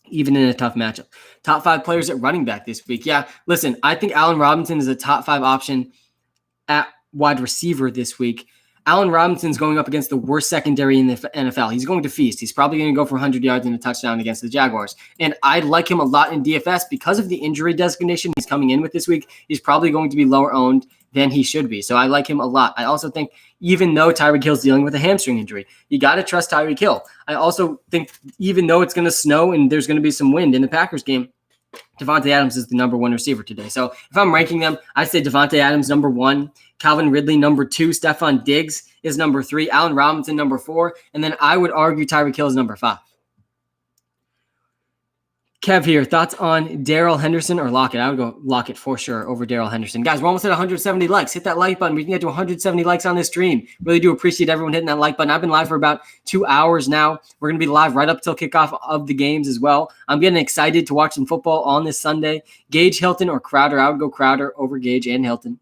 Speaker 1: even in a tough matchup. Top 5 players at running back this week. Yeah, listen, I think Allen Robinson is a top 5 option at wide receiver this week. Allen Robinson's going up against the worst secondary in the NFL. He's going to feast. He's probably going to go for 100 yards and a touchdown against the Jaguars. And I like him a lot in DFS because of the injury designation he's coming in with this week. He's probably going to be lower owned than he should be. So I like him a lot. I also think even though Tyreek Hill's dealing with a hamstring injury, you got to trust Tyreek Hill. I also think even though it's going to snow and there's going to be some wind in the Packers game, Devontae Adams is the number 1 receiver today. So if I'm ranking them, I'd say Devontae Adams number 1, Calvin Ridley number 2, Stephon Diggs is number 3, Allen Robinson number 4, and then I would argue Tyreek Hill is number 5. Kev here, thoughts on Darrell Henderson or Lockett? I would go Lockett for sure over Darrell Henderson. Guys, we're almost at 170 likes. Hit that like button. We can get to 170 likes on this stream. Really do appreciate everyone hitting that like button. I've been live for about 2 hours now. We're going to be live right up till kickoff of the games as well. I'm getting excited to watch some football on this Sunday. Gage, Hilton, or Crowder? I would go Crowder over Gage and Hilton.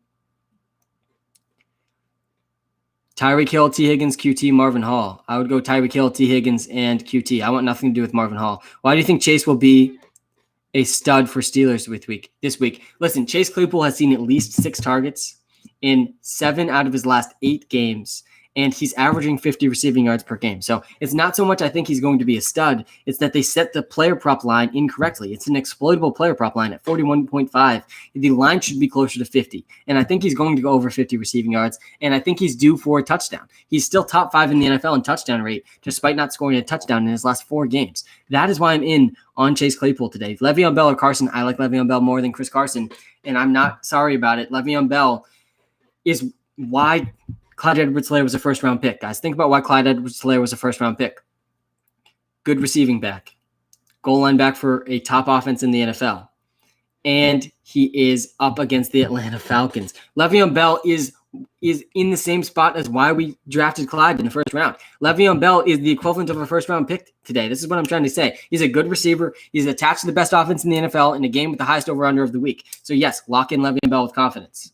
Speaker 1: Tyreek Hill, T. Higgins, QT, Marvin Hall. I would go Tyreek Hill, T. Higgins, and QT. I want nothing to do with Marvin Hall. Why do you think Chase will be a stud for Steelers this week? Listen, Chase Claypool has seen at least 6 targets in 7 out of his last 8 games, and he's averaging 50 receiving yards per game. So it's not so much I think he's going to be a stud. It's that they set the player prop line incorrectly. It's an exploitable player prop line at 41.5. The line should be closer to 50. And I think he's going to go over 50 receiving yards. And I think he's due for a touchdown. He's still top 5 in the NFL in touchdown rate, despite not scoring a touchdown in his last 4 games. That is why I'm in on Chase Claypool today. Le'Veon Bell or Carson, I like Le'Veon Bell more than Chris Carson. And I'm not sorry about it. Le'Veon Bell is why Clyde Edwards-Helaire was a first-round pick, guys. Think about why Clyde Edwards-Helaire was a first-round pick. Good receiving back. Goal line back for a top offense in the NFL. And he is up against the Atlanta Falcons. Le'Veon Bell is in the same spot as why we drafted Clyde in the first round. Le'Veon Bell is the equivalent of a first-round pick today. This is what I'm trying to say. He's a good receiver. He's attached to the best offense in the NFL in a game with the highest over-under of the week. So, yes, lock in Le'Veon Bell with confidence.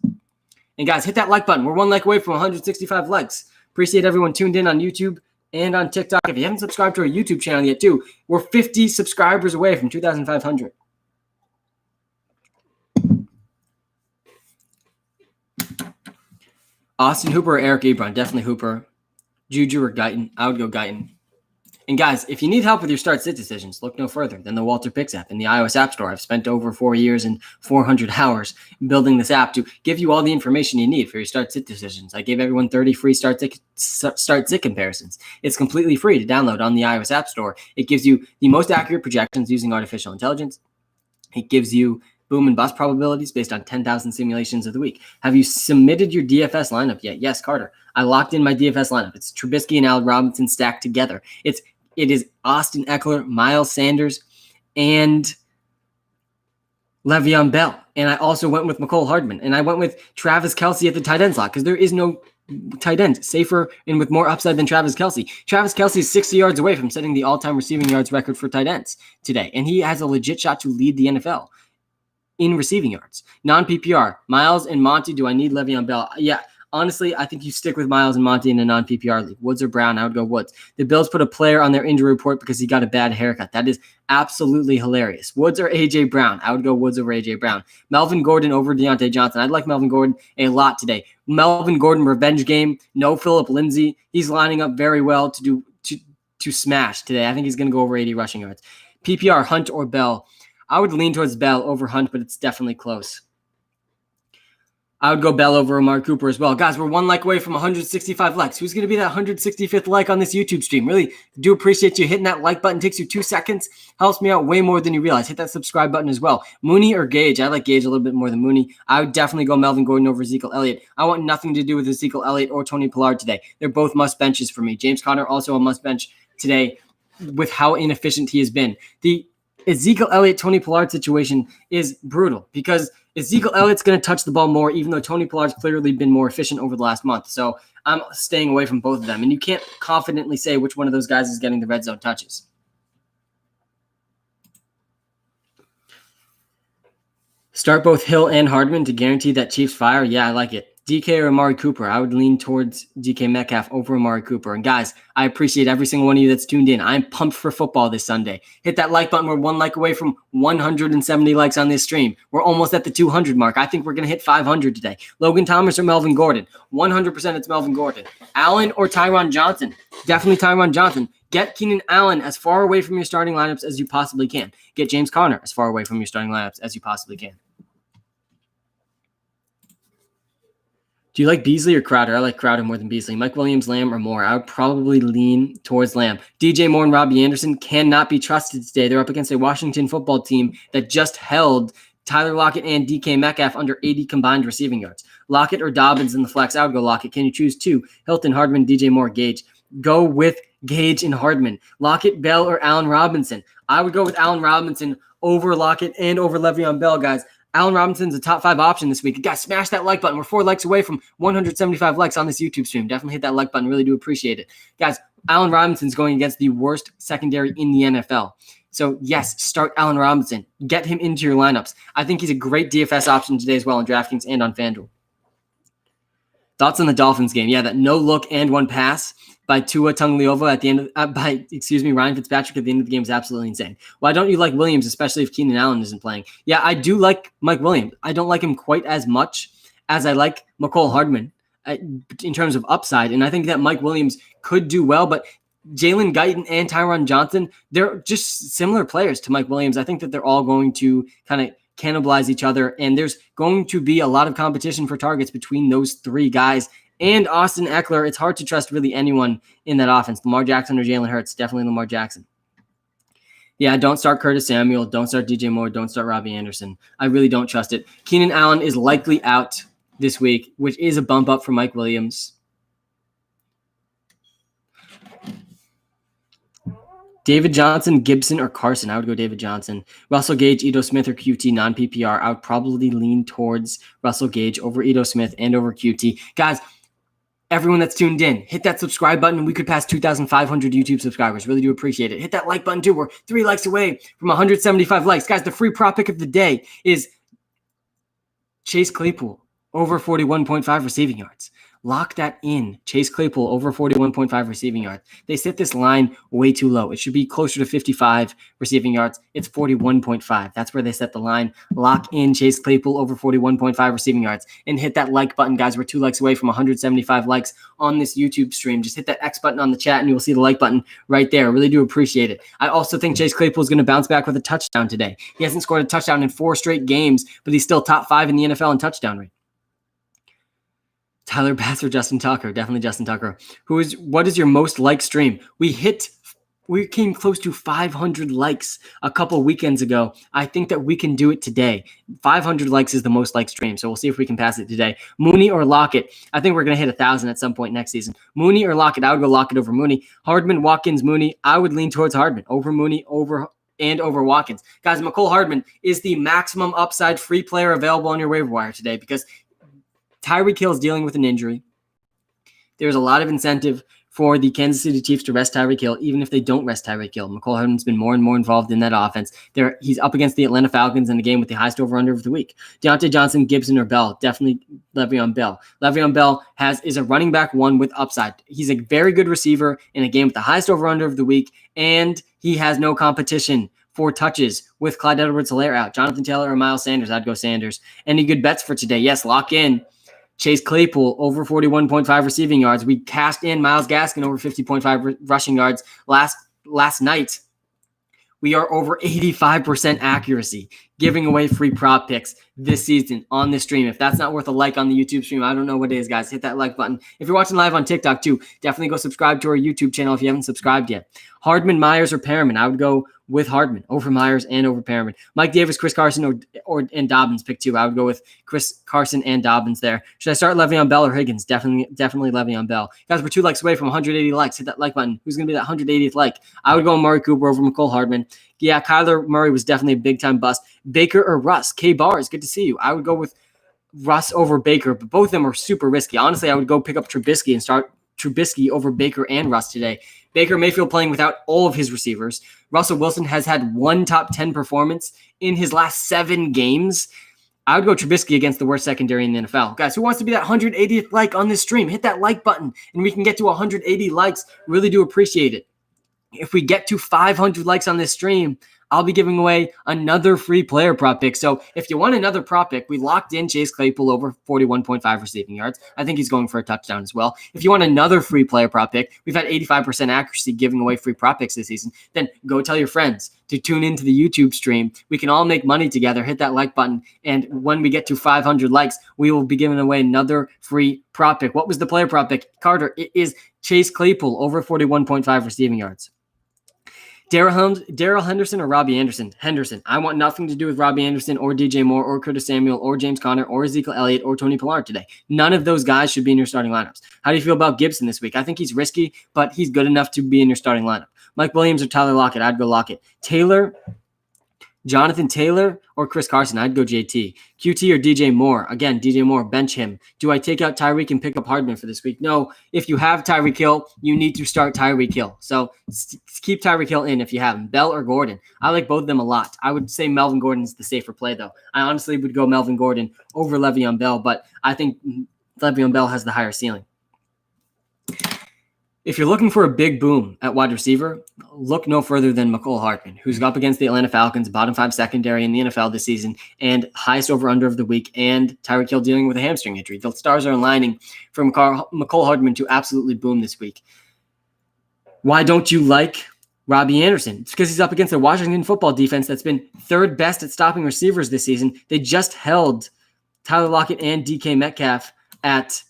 Speaker 1: And guys, hit that like button. We're 1 like away from 165 likes. Appreciate everyone tuned in on YouTube and on TikTok. If you haven't subscribed to our YouTube channel yet, too, we're 50 subscribers away from 2,500. Austin Hooper or Eric Ebron? Definitely Hooper. Juju or Guyton? I would go Guyton. And guys, if you need help with your start-sit decisions, look no further than the WalterPicks app in the iOS App Store. I've spent over 4 years and 400 hours building this app to give you all the information you need for your start-sit decisions. I gave everyone 30 free start-sit comparisons. It's completely free to download on the iOS App Store. It gives you the most accurate projections using artificial intelligence. It gives you boom and bust probabilities based on 10,000 simulations of the week. Have you submitted your DFS lineup yet? Yes, Carter. I locked in my DFS lineup. It's Trubisky and Allen Robinson stacked together. It is Austin Eckler, Miles Sanders, and Le'Veon Bell. And I also went with Mecole Hardman. And I went with Travis Kelce at the tight end slot because there is no tight end safer and with more upside than Travis Kelce. Travis Kelce is 60 yards away from setting the all-time receiving yards record for tight ends today. And he has a legit shot to lead the NFL in receiving yards. Non-PPR, Miles and Monty. Do I need Le'Veon Bell? Yeah. Honestly, I think you stick with Miles and Monty in a non-PPR league. Woods or Brown, I would go Woods. The Bills put a player on their injury report because he got a bad haircut. That is absolutely hilarious. Woods or A.J. Brown? I would go Woods over A.J. Brown. Melvin Gordon over Deontay Johnson. I'd like Melvin Gordon a lot today. Melvin Gordon revenge game. No Phillip Lindsay. He's lining up very well to smash today. I think he's going to go over 80 rushing yards. PPR, Hunt or Bell? I would lean towards Bell over Hunt, but it's definitely close. I would go Bell over Amari Cooper as well. Guys, we're one like away from 165 likes. Who's going to be that 165th like on this YouTube stream? Really do appreciate you hitting that like button. Takes you 2 seconds. Helps me out way more than you realize. Hit that subscribe button as well. Mooney or Gage? I like Gage a little bit more than Mooney. I would definitely go Melvin Gordon over Ezekiel Elliott. I want nothing to do with Ezekiel Elliott or Tony Pollard today. They're both must benches for me. James Conner also a must bench today with how inefficient he has been. The Ezekiel Elliott, Tony Pollard situation is brutal because Ezekiel Elliott's going to touch the ball more, even though Tony Pollard's clearly been more efficient over the last month. So I'm staying away from both of them. And you can't confidently say which one of those guys is getting the red zone touches. Start both Hill and Hardman to guarantee that Chiefs fire. Yeah, I like it. DK or Amari Cooper? I would lean towards DK Metcalf over Amari Cooper. And guys, I appreciate every single one of you that's tuned in. I'm pumped for football this Sunday. Hit that like button. We're one like away from 170 likes on this stream. We're almost at the 200 mark. I think we're going to hit 500 today. Logan Thomas or Melvin Gordon? 100% it's Melvin Gordon. Allen or Tyron Johnson? Definitely Tyron Johnson. Get Keenan Allen as far away from your starting lineups as you possibly can. Get James Conner as far away from your starting lineups as you possibly can. Do you like Beasley or Crowder? I like Crowder more than Beasley. Mike Williams, Lamb, or Moore? I would probably lean towards Lamb. DJ Moore and Robbie Anderson cannot be trusted today. They're up against a Washington football team that just held Tyler Lockett and DK Metcalf under 80 combined receiving yards. Lockett or Dobbins in the flex? I would go Lockett. Can you choose two? Hilton, Hardman, DJ Moore, Gage. Go with Gage and Hardman. Lockett, Bell, or Allen Robinson? I would go with Allen Robinson over Lockett and over Le'Veon Bell, guys. Allen Robinson's a top 5 option this week. Guys, smash that like button. We're 4 likes away from 175 likes on this YouTube stream. Definitely hit that like button. Really do appreciate it. Guys, Allen Robinson's going against the worst secondary in the NFL. So, yes, start Allen Robinson. Get him into your lineups. I think he's a great DFS option today as well on DraftKings and on FanDuel. Thoughts on the Dolphins game? Yeah, that no look and one pass by Tua Tagovailoa at the end of Ryan Fitzpatrick at the end of the game is absolutely insane. Why don't you like Williams, especially if Keenan Allen isn't playing? Yeah, I do like Mike Williams. I don't like him quite as much as I like Mecole Hardman in terms of upside, and I think that Mike Williams could do well, but Jalen Guyton and Tyron Johnson, they're just similar players to Mike Williams. I think that they're all going to kind of cannibalize each other, and there's going to be a lot of competition for targets between those 3 guys. And Austin Eckler, it's hard to trust really anyone in that offense. Lamar Jackson or Jalen Hurts, definitely Lamar Jackson. Yeah, don't start Curtis Samuel. Don't start DJ Moore. Don't start Robbie Anderson. I really don't trust it. Keenan Allen is likely out this week, which is a bump up for Mike Williams. David Johnson, Gibson, or Carson? I would go David Johnson. Russell Gage, Ito Smith, or QT, non-PPR. I would probably lean towards Russell Gage over Ito Smith and over QT. Guys, everyone that's tuned in, hit that subscribe button, and we could pass 2,500 YouTube subscribers. Really do appreciate it. Hit that like button, too. We're 3 likes away from 175 likes. Guys, the free prop pick of the day is Chase Claypool over 41.5 receiving yards. Lock that in. Chase Claypool over 41.5 receiving yards. They set this line way too low. It should be closer to 55 receiving yards. It's 41.5. That's where they set the line. Lock in Chase Claypool over 41.5 receiving yards and hit that like button, guys. We're 2 likes away from 175 likes on this YouTube stream. Just hit that X button on the chat and you will see the like button right there. I really do appreciate it. I also think Chase Claypool is going to bounce back with a touchdown today. He hasn't scored a touchdown in 4 straight games, but he's still top 5 in the NFL in touchdown rate. Tyler Bass or Justin Tucker? Definitely Justin Tucker. What is your most liked stream? We hit We came close to 500 likes a couple weekends ago. I think that we can do it today. 500 likes is the most liked stream, so we'll see if we can pass it today. Mooney or Lockett? I think we're going to hit 1,000 at some point next season. Mooney or Lockett? I would go Lockett over Mooney. Hardman, Watkins, Mooney. I would lean towards Hardman over Mooney, over Watkins. Guys, McCole Hardman is the maximum upside free player available on your waiver wire today because Tyreek Hill is dealing with an injury. There's a lot of incentive for the Kansas City Chiefs to rest Tyreek Hill, even if they don't rest Tyreek Hill. McCole Hardman's been more and more involved in that offense. He's up against the Atlanta Falcons in the game with the highest over-under of the week. Deontay Johnson, Gibson, or Bell? Definitely Le'Veon Bell. Le'Veon Bell is a running back one with upside. He's a very good receiver in a game with the highest over-under of the week, and he has no competition for touches with Clyde Edwards-Helaire out. Jonathan Taylor or Miles Sanders? I'd go Sanders. Any good bets for today? Yes, lock in Chase Claypool over 41.5 receiving yards. We cashed in Myles Gaskin over 50.5 rushing yards last night. We are over 85% accuracy, giving away free prop picks this season on this stream. If that's not worth a like on the YouTube stream, I don't know what it is, guys. Hit that like button. If you're watching live on TikTok too, definitely go subscribe to our YouTube channel if you haven't subscribed yet. Hardman, Myers, or Perriman? I would go with Hardman over Myers and over Perriman. Mike Davis, Chris Carson, and Dobbins pick two. I would go with Chris Carson and Dobbins there. Should I start Le'Veon Bell or Higgins? Definitely Le'Veon Bell. Guys, we're 2 likes away from 180 likes. Hit that like button. Who's going to be that 180th like? I would go Amari Cooper over McCole Hardman. Yeah, Kyler Murray was definitely a big-time bust. Baker or Russ? K-Bars, good to see you. I would go with Russ over Baker, but both of them are super risky. Honestly, I would go pick up Trubisky and start Trubisky over Baker and Russ today. Baker Mayfield playing without all of his receivers. Russell Wilson has had one top 10 performance in his last 7 games. I would go Trubisky against the worst secondary in the NFL. Guys, who wants to be that 180th like on this stream? Hit that like button, and we can get to 180 likes. Really do appreciate it. If we get to 500 likes on this stream, I'll be giving away another free player prop pick. So if you want another prop pick, we locked in Chase Claypool over 41.5 receiving yards. I think he's going for a touchdown as well. If you want another free player prop pick, we've had 85% accuracy giving away free prop picks this season. Then go tell your friends to tune into the YouTube stream. We can all make money together. Hit that like button. And when we get to 500 likes, we will be giving away another free prop pick. What was the player prop pick? Carter, it is Chase Claypool over 41.5 receiving yards. Darrell Henderson or Robbie Anderson? Henderson. I want nothing to do with Robbie Anderson or DJ Moore or Curtis Samuel or James Conner or Ezekiel Elliott or Tony Pollard today. None of those guys should be in your starting lineups. How do you feel about Gibson this week? I think he's risky, but he's good enough to be in your starting lineup. Mike Williams or Tyler Lockett? I'd go Lockett. Jonathan Taylor or Chris Carson? I'd go JT. QT or DJ Moore? Again, DJ Moore, bench him. Do I take out Tyreek and pick up Hardman for this week? No. If you have Tyreek Hill, you need to start Tyreek Hill. So keep Tyreek Hill in if you have him. Bell or Gordon? I like both of them a lot. I would say Melvin Gordon's the safer play, though. I honestly would go Melvin Gordon over Le'Veon Bell, but I think Le'Veon Bell has the higher ceiling. If you're looking for a big boom at wide receiver, look no further than McCole Hardman, who's up against the Atlanta Falcons, bottom 5 secondary in the NFL this season, and highest over-under of the week, and Tyreek Hill dealing with a hamstring injury. The stars are aligning for McCole Hardman to absolutely boom this week. Why don't you like Robbie Anderson? It's because he's up against the Washington football defense that's been 3rd best at stopping receivers this season. They just held Tyler Lockett and DK Metcalf at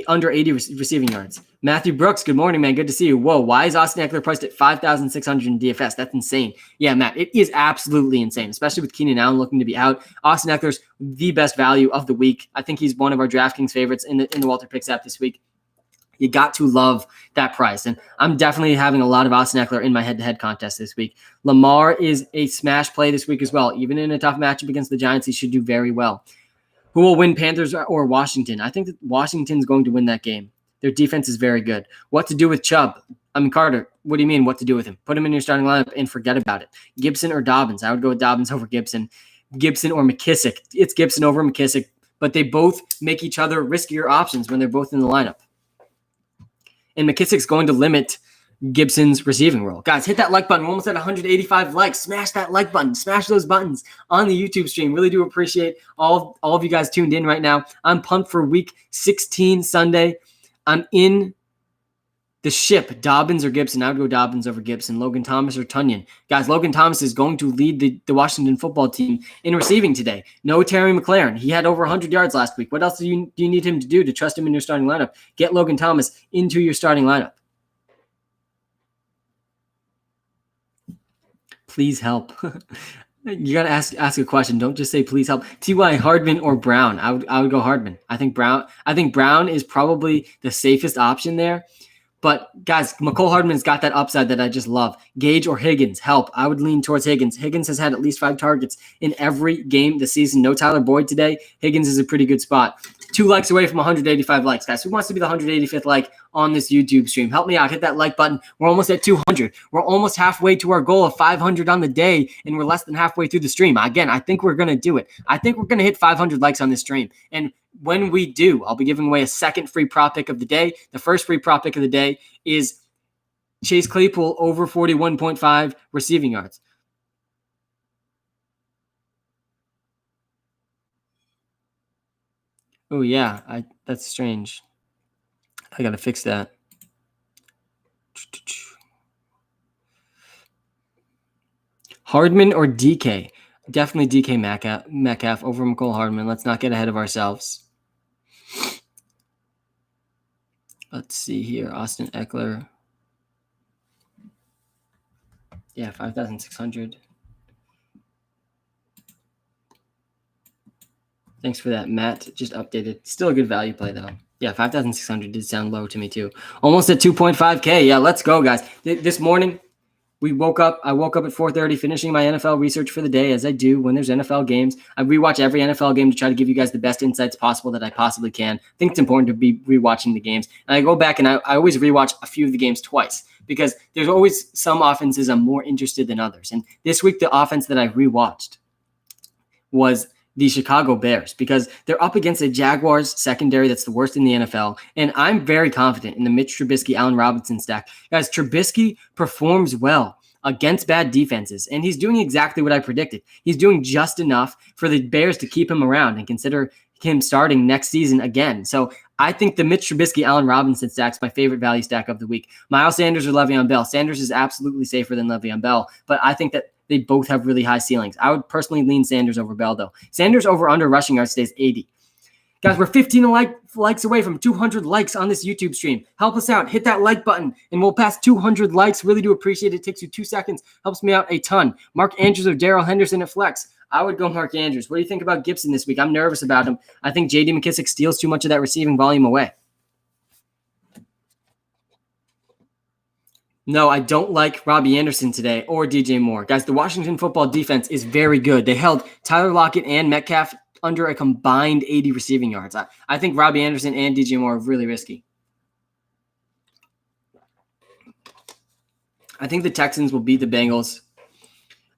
Speaker 1: under 80 receiving yards. Matthew Brooks, good morning, man. Good to see you. Whoa, why is Austin Eckler priced at 5,600 in DFS? That's insane. Yeah, Matt, it is absolutely insane, especially with Keenan Allen looking to be out. Austin Eckler's the best value of the week. I think he's one of our DraftKings favorites in the WalterPicks app this week. You got to love that price. And I'm definitely having a lot of Austin Eckler in my head-to-head contest this week. Lamar is a smash play this week as well. Even in a tough matchup against the Giants, he should do very well. Who will win, Panthers or Washington? I think that Washington's going to win that game. Their defense is very good. What to do with Chubb? Carter, what do you mean what to do with him? Put him in your starting lineup and forget about it. Gibson or Dobbins? I would go with Dobbins over Gibson. Gibson or McKissick? It's Gibson over McKissick, but they both make each other riskier options when they're both in the lineup. And McKissick's going to limit Gibson's receiving role. Guys, hit that like button. We're almost at 185 likes. Smash that like button. Smash those buttons on the YouTube stream. Really do appreciate all of you guys tuned in right now. I'm pumped for week 16 Sunday. I'm in the ship. Dobbins or Gibson? I would go Dobbins over Gibson. Logan Thomas or Tunyon? Guys, Logan Thomas is going to lead the Washington football team in receiving today. No Terry McLaurin. He had over 100 yards last week. What else do you need him to do to trust him in your starting lineup? Get Logan Thomas into your starting lineup. Please help. You gotta ask a question. Don't just say please help. T.Y. Hardman or Brown? I would go Hardman. I think Brown is probably the safest option there. But guys, McCole Hardman's got that upside that I just love. Gage or Higgins, help. I would lean towards Higgins. Higgins has had at least 5 targets in every game this season. No Tyler Boyd today. Higgins is a pretty good spot. 2 likes away from 185 likes, guys. Who wants to be the 185th like on this YouTube stream? Help me out. Hit that like button. We're almost at 200. We're almost halfway to our goal of 500 on the day, and we're less than halfway through the stream. Again, I think we're going to do it. I think we're going to hit 500 likes on this stream. And when we do, I'll be giving away a second free prop pick of the day. The first free prop pick of the day is Chase Claypool over 41.5 receiving yards. Oh yeah, that's strange. I gotta fix that. Hardman or DK? Definitely DK Metcalf over McCole Hardman. Let's not get ahead of ourselves. Let's see here. Austin Eckler. Yeah, 5,600. Thanks for that, Matt. Just updated. Still a good value play, though. Yeah, 5,600 did sound low to me, too. Almost at 2.5K. Yeah, let's go, guys. This morning, I woke up at 4:30, finishing my NFL research for the day, as I do when there's NFL games. I rewatch every NFL game to try to give you guys the best insights possible that I possibly can. I think it's important to be rewatching the games. And I go back and I always rewatch a few of the games twice because there's always some offenses I'm more interested than others. And this week, the offense that I rewatched was the Chicago Bears because they're up against a Jaguars secondary that's the worst in the NFL. And I'm very confident in the Mitch Trubisky, Allen Robinson stack. Guys, Trubisky performs well against bad defenses, and he's doing exactly what I predicted. He's doing just enough for the Bears to keep him around and consider him starting next season again. So I think the Mitch Trubisky, Allen Robinson stack's my favorite value stack of the week. Miles Sanders or Le'Veon Bell. Sanders is absolutely safer than Le'Veon Bell, but I think that they both have really high ceilings. I would personally lean Sanders over Bell, though. Sanders over under rushing yards today is 80. Guys, we're 15 likes away from 200 likes on this YouTube stream. Help us out. Hit that like button, and we'll pass 200 likes. Really do appreciate it. It takes you 2 seconds. Helps me out a ton. Mark Andrews or Darrell Henderson at flex. I would go Mark Andrews. What do you think about Gibson this week? I'm nervous about him. I think J.D. McKissic steals too much of that receiving volume away. No, I don't like Robbie Anderson today or DJ Moore. Guys, the Washington football defense is very good. They held Tyler Lockett and Metcalf under a combined 80 receiving yards. I think Robbie Anderson and DJ Moore are really risky. I think the Texans will beat the Bengals,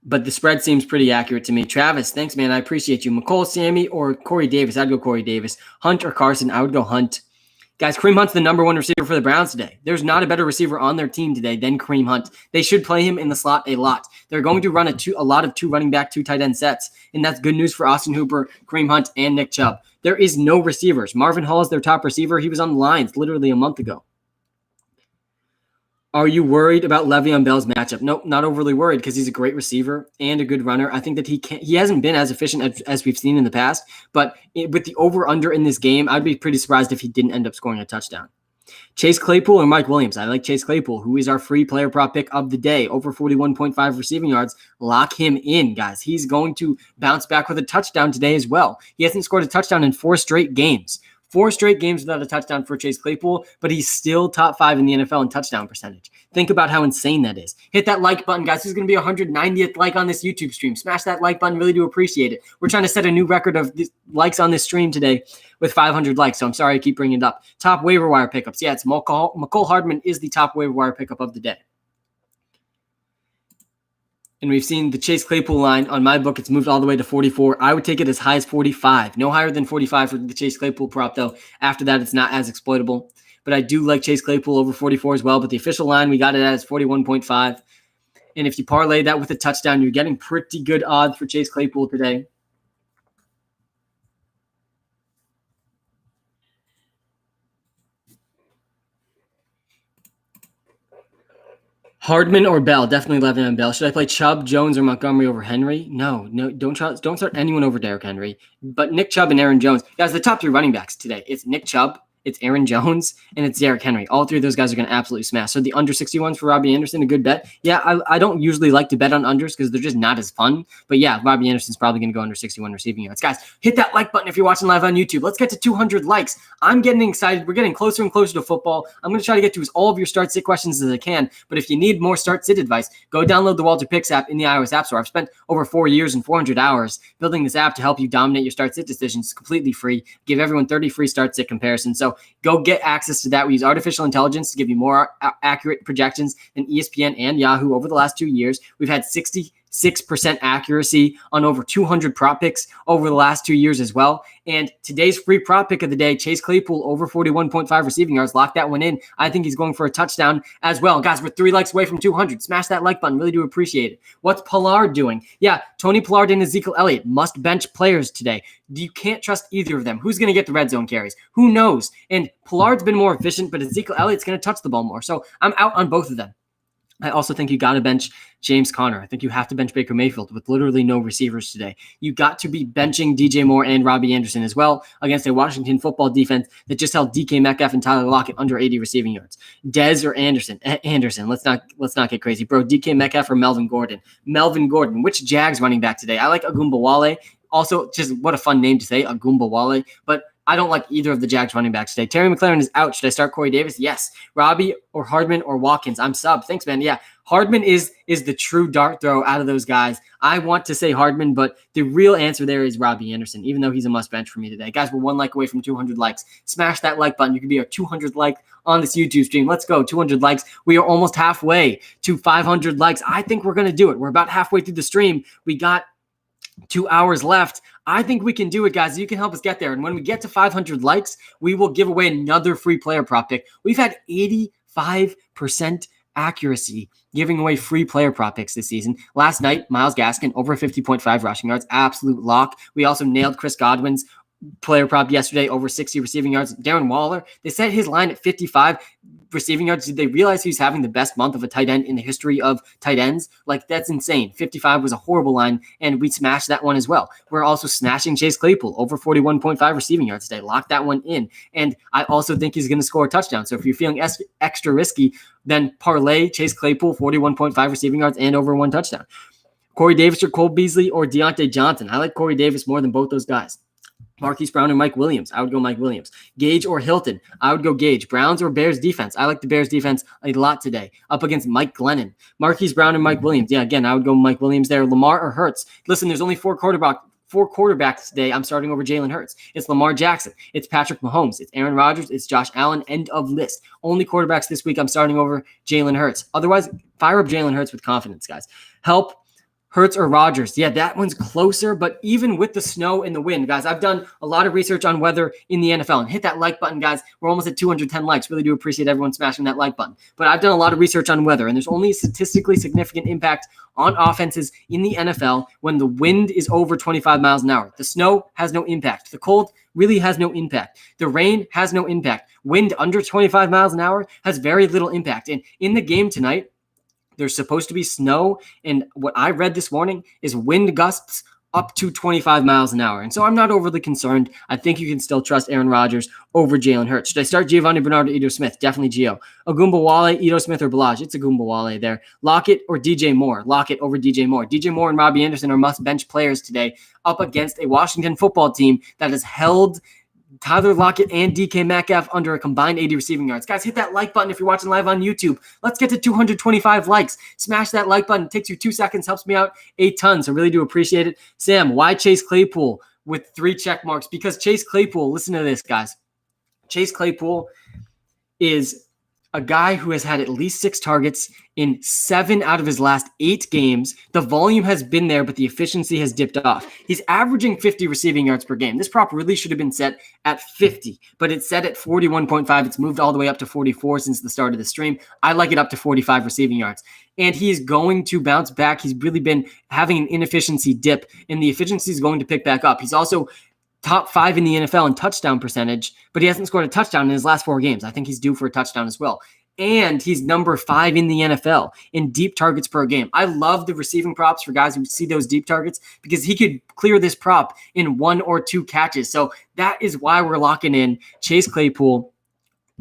Speaker 1: but the spread seems pretty accurate to me. Travis, thanks, man. I appreciate you. McCole, Sammy, or Corey Davis? I'd go Corey Davis. Hunt or Carson? I would go Hunt. Guys, Kareem Hunt's the number 1 receiver for the Browns today. There's not a better receiver on their team today than Kareem Hunt. They should play him in the slot a lot. They're going to run a lot of 2 running back, 2 tight end sets, and that's good news for Austin Hooper, Kareem Hunt, and Nick Chubb. There is no receivers. Marvin Hall is their top receiver. He was on the Lions literally a month ago. Are you worried about Le'Veon Bell's matchup? Nope, not overly worried because he's a great receiver and a good runner. I think that he hasn't been as efficient as we've seen in the past, but with the over-under in this game, I'd be pretty surprised if he didn't end up scoring a touchdown. Chase Claypool or Mike Williams? I like Chase Claypool, who is our free player prop pick of the day, over 41.5 receiving yards. Lock him in, guys. He's going to bounce back with a touchdown today as well. He hasn't scored a touchdown in 4 straight games. 4 straight games without a touchdown for Chase Claypool, but he's still top 5 in the NFL in touchdown percentage. Think about how insane that is. Hit that like button, guys. This is going to be 190th like on this YouTube stream. Smash that like button. Really do appreciate it. We're trying to set a new record of likes on this stream today with 500 likes, so I'm sorry I keep bringing it up. Top waiver wire pickups. Yeah, it's McCole Hardman is the top waiver wire pickup of the day. And we've seen the Chase Claypool line on my book. It's moved all the way to 44. I would take it as high as 45. No higher than 45 for the Chase Claypool prop, though. After that, it's not as exploitable. But I do like Chase Claypool over 44 as well. But the official line, we got it as 41.5. And if you parlay that with a touchdown, you're getting pretty good odds for Chase Claypool today. Hardman or Bell? Definitely Le'Veon Bell. Should I play Chubb, Jones, or Montgomery over Henry? No, don't start anyone over Derrick Henry. But Nick Chubb and Aaron Jones. Guys, the top 3 running backs today. It's Nick Chubb, it's Aaron Jones, and it's Derrick Henry. All three of those guys are going to absolutely smash. So the under 61s for Robbie Anderson, a good bet. Yeah, I don't usually like to bet on unders because they're just not as fun. But yeah, Robbie Anderson's probably going to go under 61 receiving yards. Guys, hit that like button if you're watching live on YouTube. Let's get to 200 likes. I'm getting excited. We're getting closer and closer to football. I'm going to try to get to all of your start sit questions as I can. But if you need more start sit advice, go download the WalterPicks app in the iOS App Store. I've spent over 4 years and 400 hours building this app to help you dominate your start sit decisions. It's completely free. Give everyone 30 free start sit comparisons. So go get access to that. We use artificial intelligence to give you more accurate projections than ESPN and Yahoo over the last 2 years. We've had 66% accuracy on over 200 prop picks over the last 2 years as well. And today's free prop pick of the day, Chase Claypool over 41.5 receiving yards. Lock that one in. I think he's going for a touchdown as well. Guys, we're 3 likes away from 200. Smash that like button. Really do appreciate it. What's Pollard doing? Yeah, Tony Pollard and Ezekiel Elliott must bench players today. You can't trust either of them. Who's going to get the red zone carries? Who knows? And Pollard's been more efficient, but Ezekiel Elliott's going to touch the ball more. So I'm out on both of them. I also think you got to bench James Conner. I think you have to bench Baker Mayfield with literally no receivers today. You got to be benching DJ Moore and Robbie Anderson as well against a Washington football defense that just held DK Metcalf and Tyler Lockett under 80 receiving yards. Dez or Anderson? Anderson. Let's not get crazy, bro. DK Metcalf or Melvin Gordon? Melvin Gordon. Which Jags running back today? I like Agumbawale. Also, just what a fun name to say, Agumbawale. But I don't like either of the Jags running backs today. Terry McLaurin is out. Should I start Corey Davis? Yes. Robbie or Hardman or Watkins? I'm sub. Thanks, man. Yeah. Hardman is the true dart throw out of those guys. I want to say Hardman, but the real answer there is Robbie Anderson, even though he's a must bench for me today. Guys, we're 1 like away from 200 likes. Smash that like button. You can be our 200 like on this YouTube stream. Let's go. 200 likes. We are almost halfway to 500 likes. I think we're going to do it. We're about halfway through the stream. We got 2 hours left. I think we can do it, guys. You can help us get there. And when we get to 500 likes, we will give away another free player prop pick. We've had 85% accuracy giving away free player prop picks this season. Last night, Myles Gaskin over 50.5 rushing yards. Absolute lock. We also nailed Chris Godwin's player prop yesterday over 60 receiving yards. Darren Waller, they set his line at 55 receiving yards. Did they realize he's having the best month of a tight end in the history of tight ends? Like, that's insane. 55 was a horrible line, and we smashed that one as well. We're also smashing Chase Claypool over 41.5 receiving yards today. Lock that one in. And I also think he's going to score a touchdown. So if you're feeling extra risky, then parlay Chase Claypool 41.5 receiving yards and over 1 touchdown. Corey Davis or Cole Beasley or Deontay Johnson. I like Corey Davis more than both those guys. Marquise Brown or Mike Williams. I would go Mike Williams. Gage or Hilton. I would go Gage. Browns or Bears defense. I like the Bears defense a lot today. Up against Mike Glennon. Marquise Brown and Mike Williams. Yeah, again, I would go Mike Williams there. Lamar or Hurts. Listen, there's only 4 quarterbacks today. I'm starting over Jalen Hurts. It's Lamar Jackson. It's Patrick Mahomes. It's Aaron Rodgers. It's Josh Allen. End of list. Only quarterbacks this week I'm starting over Jalen Hurts. Otherwise, fire up Jalen Hurts with confidence, guys. Help Hurts or Rodgers. Yeah, that one's closer, but even with the snow and the wind, guys, I've done a lot of research on weather in the NFL, and hit that like button, guys. We're almost at 210 likes. Really do appreciate everyone smashing that like button. But I've done a lot of research on weather, and there's only a statistically significant impact on offenses in the NFL when the wind is over 25 miles an hour. The snow has no impact. The cold really has no impact. The rain has no impact. Wind under 25 miles an hour has very little impact. And in the game tonight, there's supposed to be snow, and what I read this morning is wind gusts up to 25 miles an hour. And so I'm not overly concerned. I think you can still trust Aaron Rodgers over Jalen Hurts. Should I start Giovanni Bernard or Ito Smith? Definitely Gio. Agumbawale, Ito Smith, or Balaj? It's Agumbawale there. Lockett or DJ Moore? Lockett over DJ Moore. DJ Moore and Robbie Anderson are must-bench players today up against a Washington football team that has held Tyler Lockett and DK Metcalf under a combined 80 receiving yards. Guys, hit that like button if you're watching live on YouTube. Let's get to 225 likes. Smash that like button. It takes you 2 seconds, helps me out a ton, so really do appreciate it. Sam, why Chase Claypool with 3 check marks? Because Chase Claypool, listen to this, guys. Chase Claypool is a guy who has had at least 6 targets in 7 out of his last 8 games. The volume has been there, but the efficiency has dipped off. He's averaging 50 receiving yards per game. This prop really should have been set at 50, but it's set at 41.5. It's moved all the way up to 44 since the start of the stream. I like it up to 45 receiving yards. And he's going to bounce back. He's really been having an inefficiency dip, and the efficiency is going to pick back up. He's also top 5 in the NFL in touchdown percentage, but he hasn't scored a touchdown in his last 4 games. I think he's due for a touchdown as well. And he's number 5 in the NFL in deep targets per game. I love the receiving props for guys who see those deep targets because he could clear this prop in 1 or 2 catches. So that is why we're locking in Chase Claypool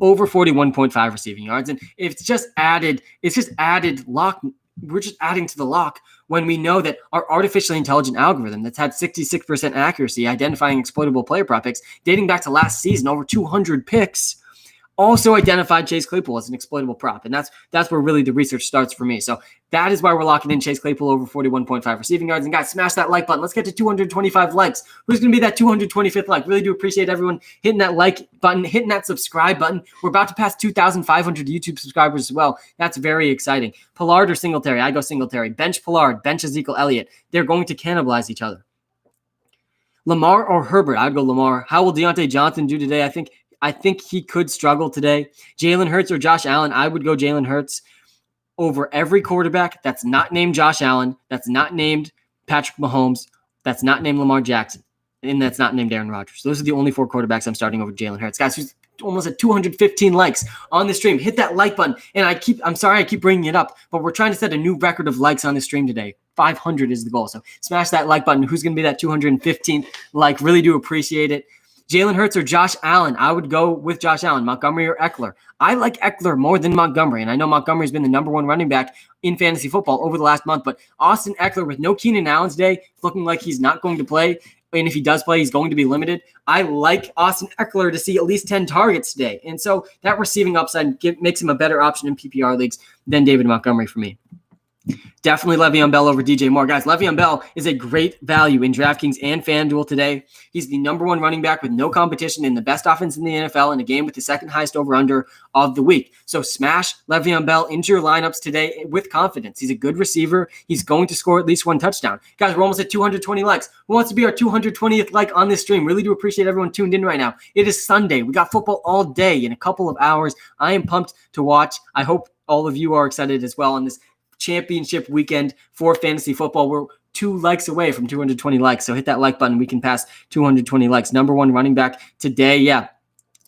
Speaker 1: over 41.5 receiving yards. And it's just added lock. We're just adding to the lock when we know that our artificially intelligent algorithm that's had 66% accuracy identifying exploitable player prop picks dating back to last season, over 200 picks, also identified Chase Claypool as an exploitable prop. And that's where really the research starts for me. So that is why we're locking in Chase Claypool over 41.5 receiving yards. And guys, smash that like button. Let's get to 225 likes. Who's going to be that 225th like? Really do appreciate everyone hitting that like button, hitting that subscribe button. We're about to pass 2,500 YouTube subscribers as well. That's very exciting. Pollard or Singletary? I go Singletary. Bench Pollard, bench Ezekiel Elliott. They're going to cannibalize each other. Lamar or Herbert? I'd go Lamar. How will Deontay Johnson do today? I think he could struggle today. Jalen Hurts or Josh Allen? I would go Jalen Hurts over every quarterback that's not named Josh Allen, that's not named Patrick Mahomes, that's not named Lamar Jackson, and that's not named Aaron Rodgers. Those are the only 4 quarterbacks I'm starting over Jalen Hurts. Guys, who's almost at 215 likes on the stream. Hit that like button. And I'm sorry I keep bringing it up, but we're trying to set a new record of likes on the stream today. 500 is the goal. So smash that like button. Who's going to be that 215th like? Really do appreciate it. Jalen Hurts or Josh Allen? I would go with Josh Allen. Montgomery or Eckler? I like Eckler more than Montgomery, and I know Montgomery's been the number 1 running back in fantasy football over the last month, but Austin Eckler with no Keenan Allen today, looking like he's not going to play, and if he does play, he's going to be limited. I like Austin Eckler to see at least 10 targets today, and so that receiving upside makes him a better option in PPR leagues than David Montgomery for me. Definitely Le'Veon Bell over DJ Moore. Guys, Le'Veon Bell is a great value in DraftKings and FanDuel today. He's the number 1 running back with no competition in the best offense in the NFL in a game with the second highest over-under of the week. So smash Le'Veon Bell into your lineups today with confidence. He's a good receiver. He's going to score at least 1 touchdown. Guys, we're almost at 220 likes. Who wants to be our 220th like on this stream? Really do appreciate everyone tuned in right now. It is Sunday. We got football all day in a couple of hours. I am pumped to watch. I hope all of you are excited as well on this championship weekend for fantasy football. We're 2 likes away from 220 likes. So hit that like button. We can pass 220 likes. Number 1 running back today. Yeah,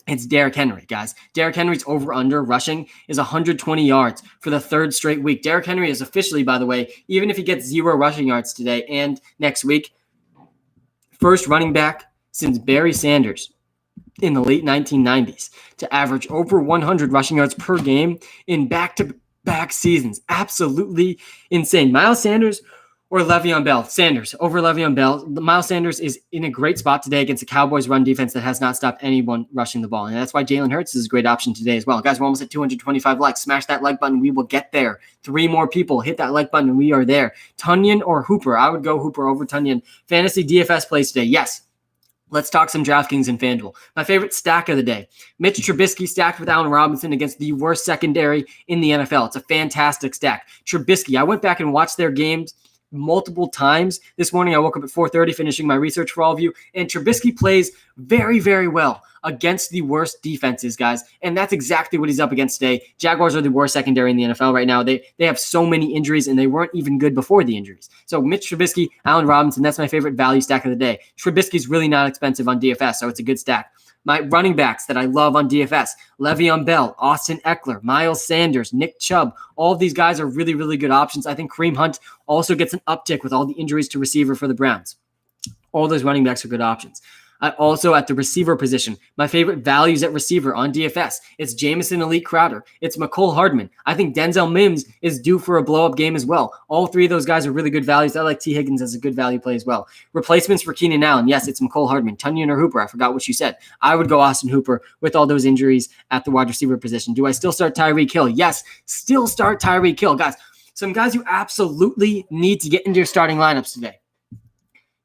Speaker 1: it's Derrick Henry, guys. Derrick Henry's over-under rushing is 120 yards for the 3rd straight week. Derrick Henry is officially, by the way, even if he gets 0 rushing yards today and next week, first running back since Barry Sanders in the late 1990s to average over 100 rushing yards per game in back-to-back seasons. Absolutely insane. Miles Sanders or Le'Veon Bell? Sanders over Le'Veon Bell. Miles Sanders is in a great spot today against the Cowboys run defense that has not stopped anyone rushing the ball. And that's why Jalen Hurts is a great option today as well. Guys, we're almost at 225 likes. Smash that like button. We will get there. 3 more people. Hit that like button and we are there. Tunyon or Hooper? I would go Hooper over Tunyon. Fantasy DFS plays today. Yes. Let's talk some DraftKings and FanDuel. My favorite stack of the day. Mitch Trubisky stacked with Allen Robinson against the worst secondary in the NFL. It's a fantastic stack. Trubisky, I went back and watched their games multiple times. This morning I woke up at 4:30 finishing my research for all of you, and Trubisky plays very, very well against the worst defenses, guys, and that's exactly what he's up against today. Jaguars are the worst secondary in the NFL right now. They have so many injuries, and they weren't even good before the injuries. So Mitch Trubisky, Allen Robinson, that's my favorite value stack of the day. Trubisky's really not expensive on DFS, so it's a good stack. My running backs that I love on DFS, Le'Veon Bell, Austin Eckler, Miles Sanders, Nick Chubb. All of these guys are really, really good options. I think Kareem Hunt also gets an uptick with all the injuries to receiver for the Browns. All those running backs are good options. Also at the receiver position, my favorite values at receiver on DFS. It's Jamison Elite Crowder. It's McCole Hardman. I think Denzel Mims is due for a blow-up game as well. All 3 of those guys are really good values. I like T. Higgins as a good value play as well. Replacements for Keenan Allen. Yes, it's McCole Hardman. Tunyon or Hooper. I forgot what you said. I would go Austin Hooper with all those injuries at the wide receiver position. Do I still start Tyreek Hill? Yes, still start Tyreek Hill. Guys, some guys you absolutely need to get into your starting lineups today.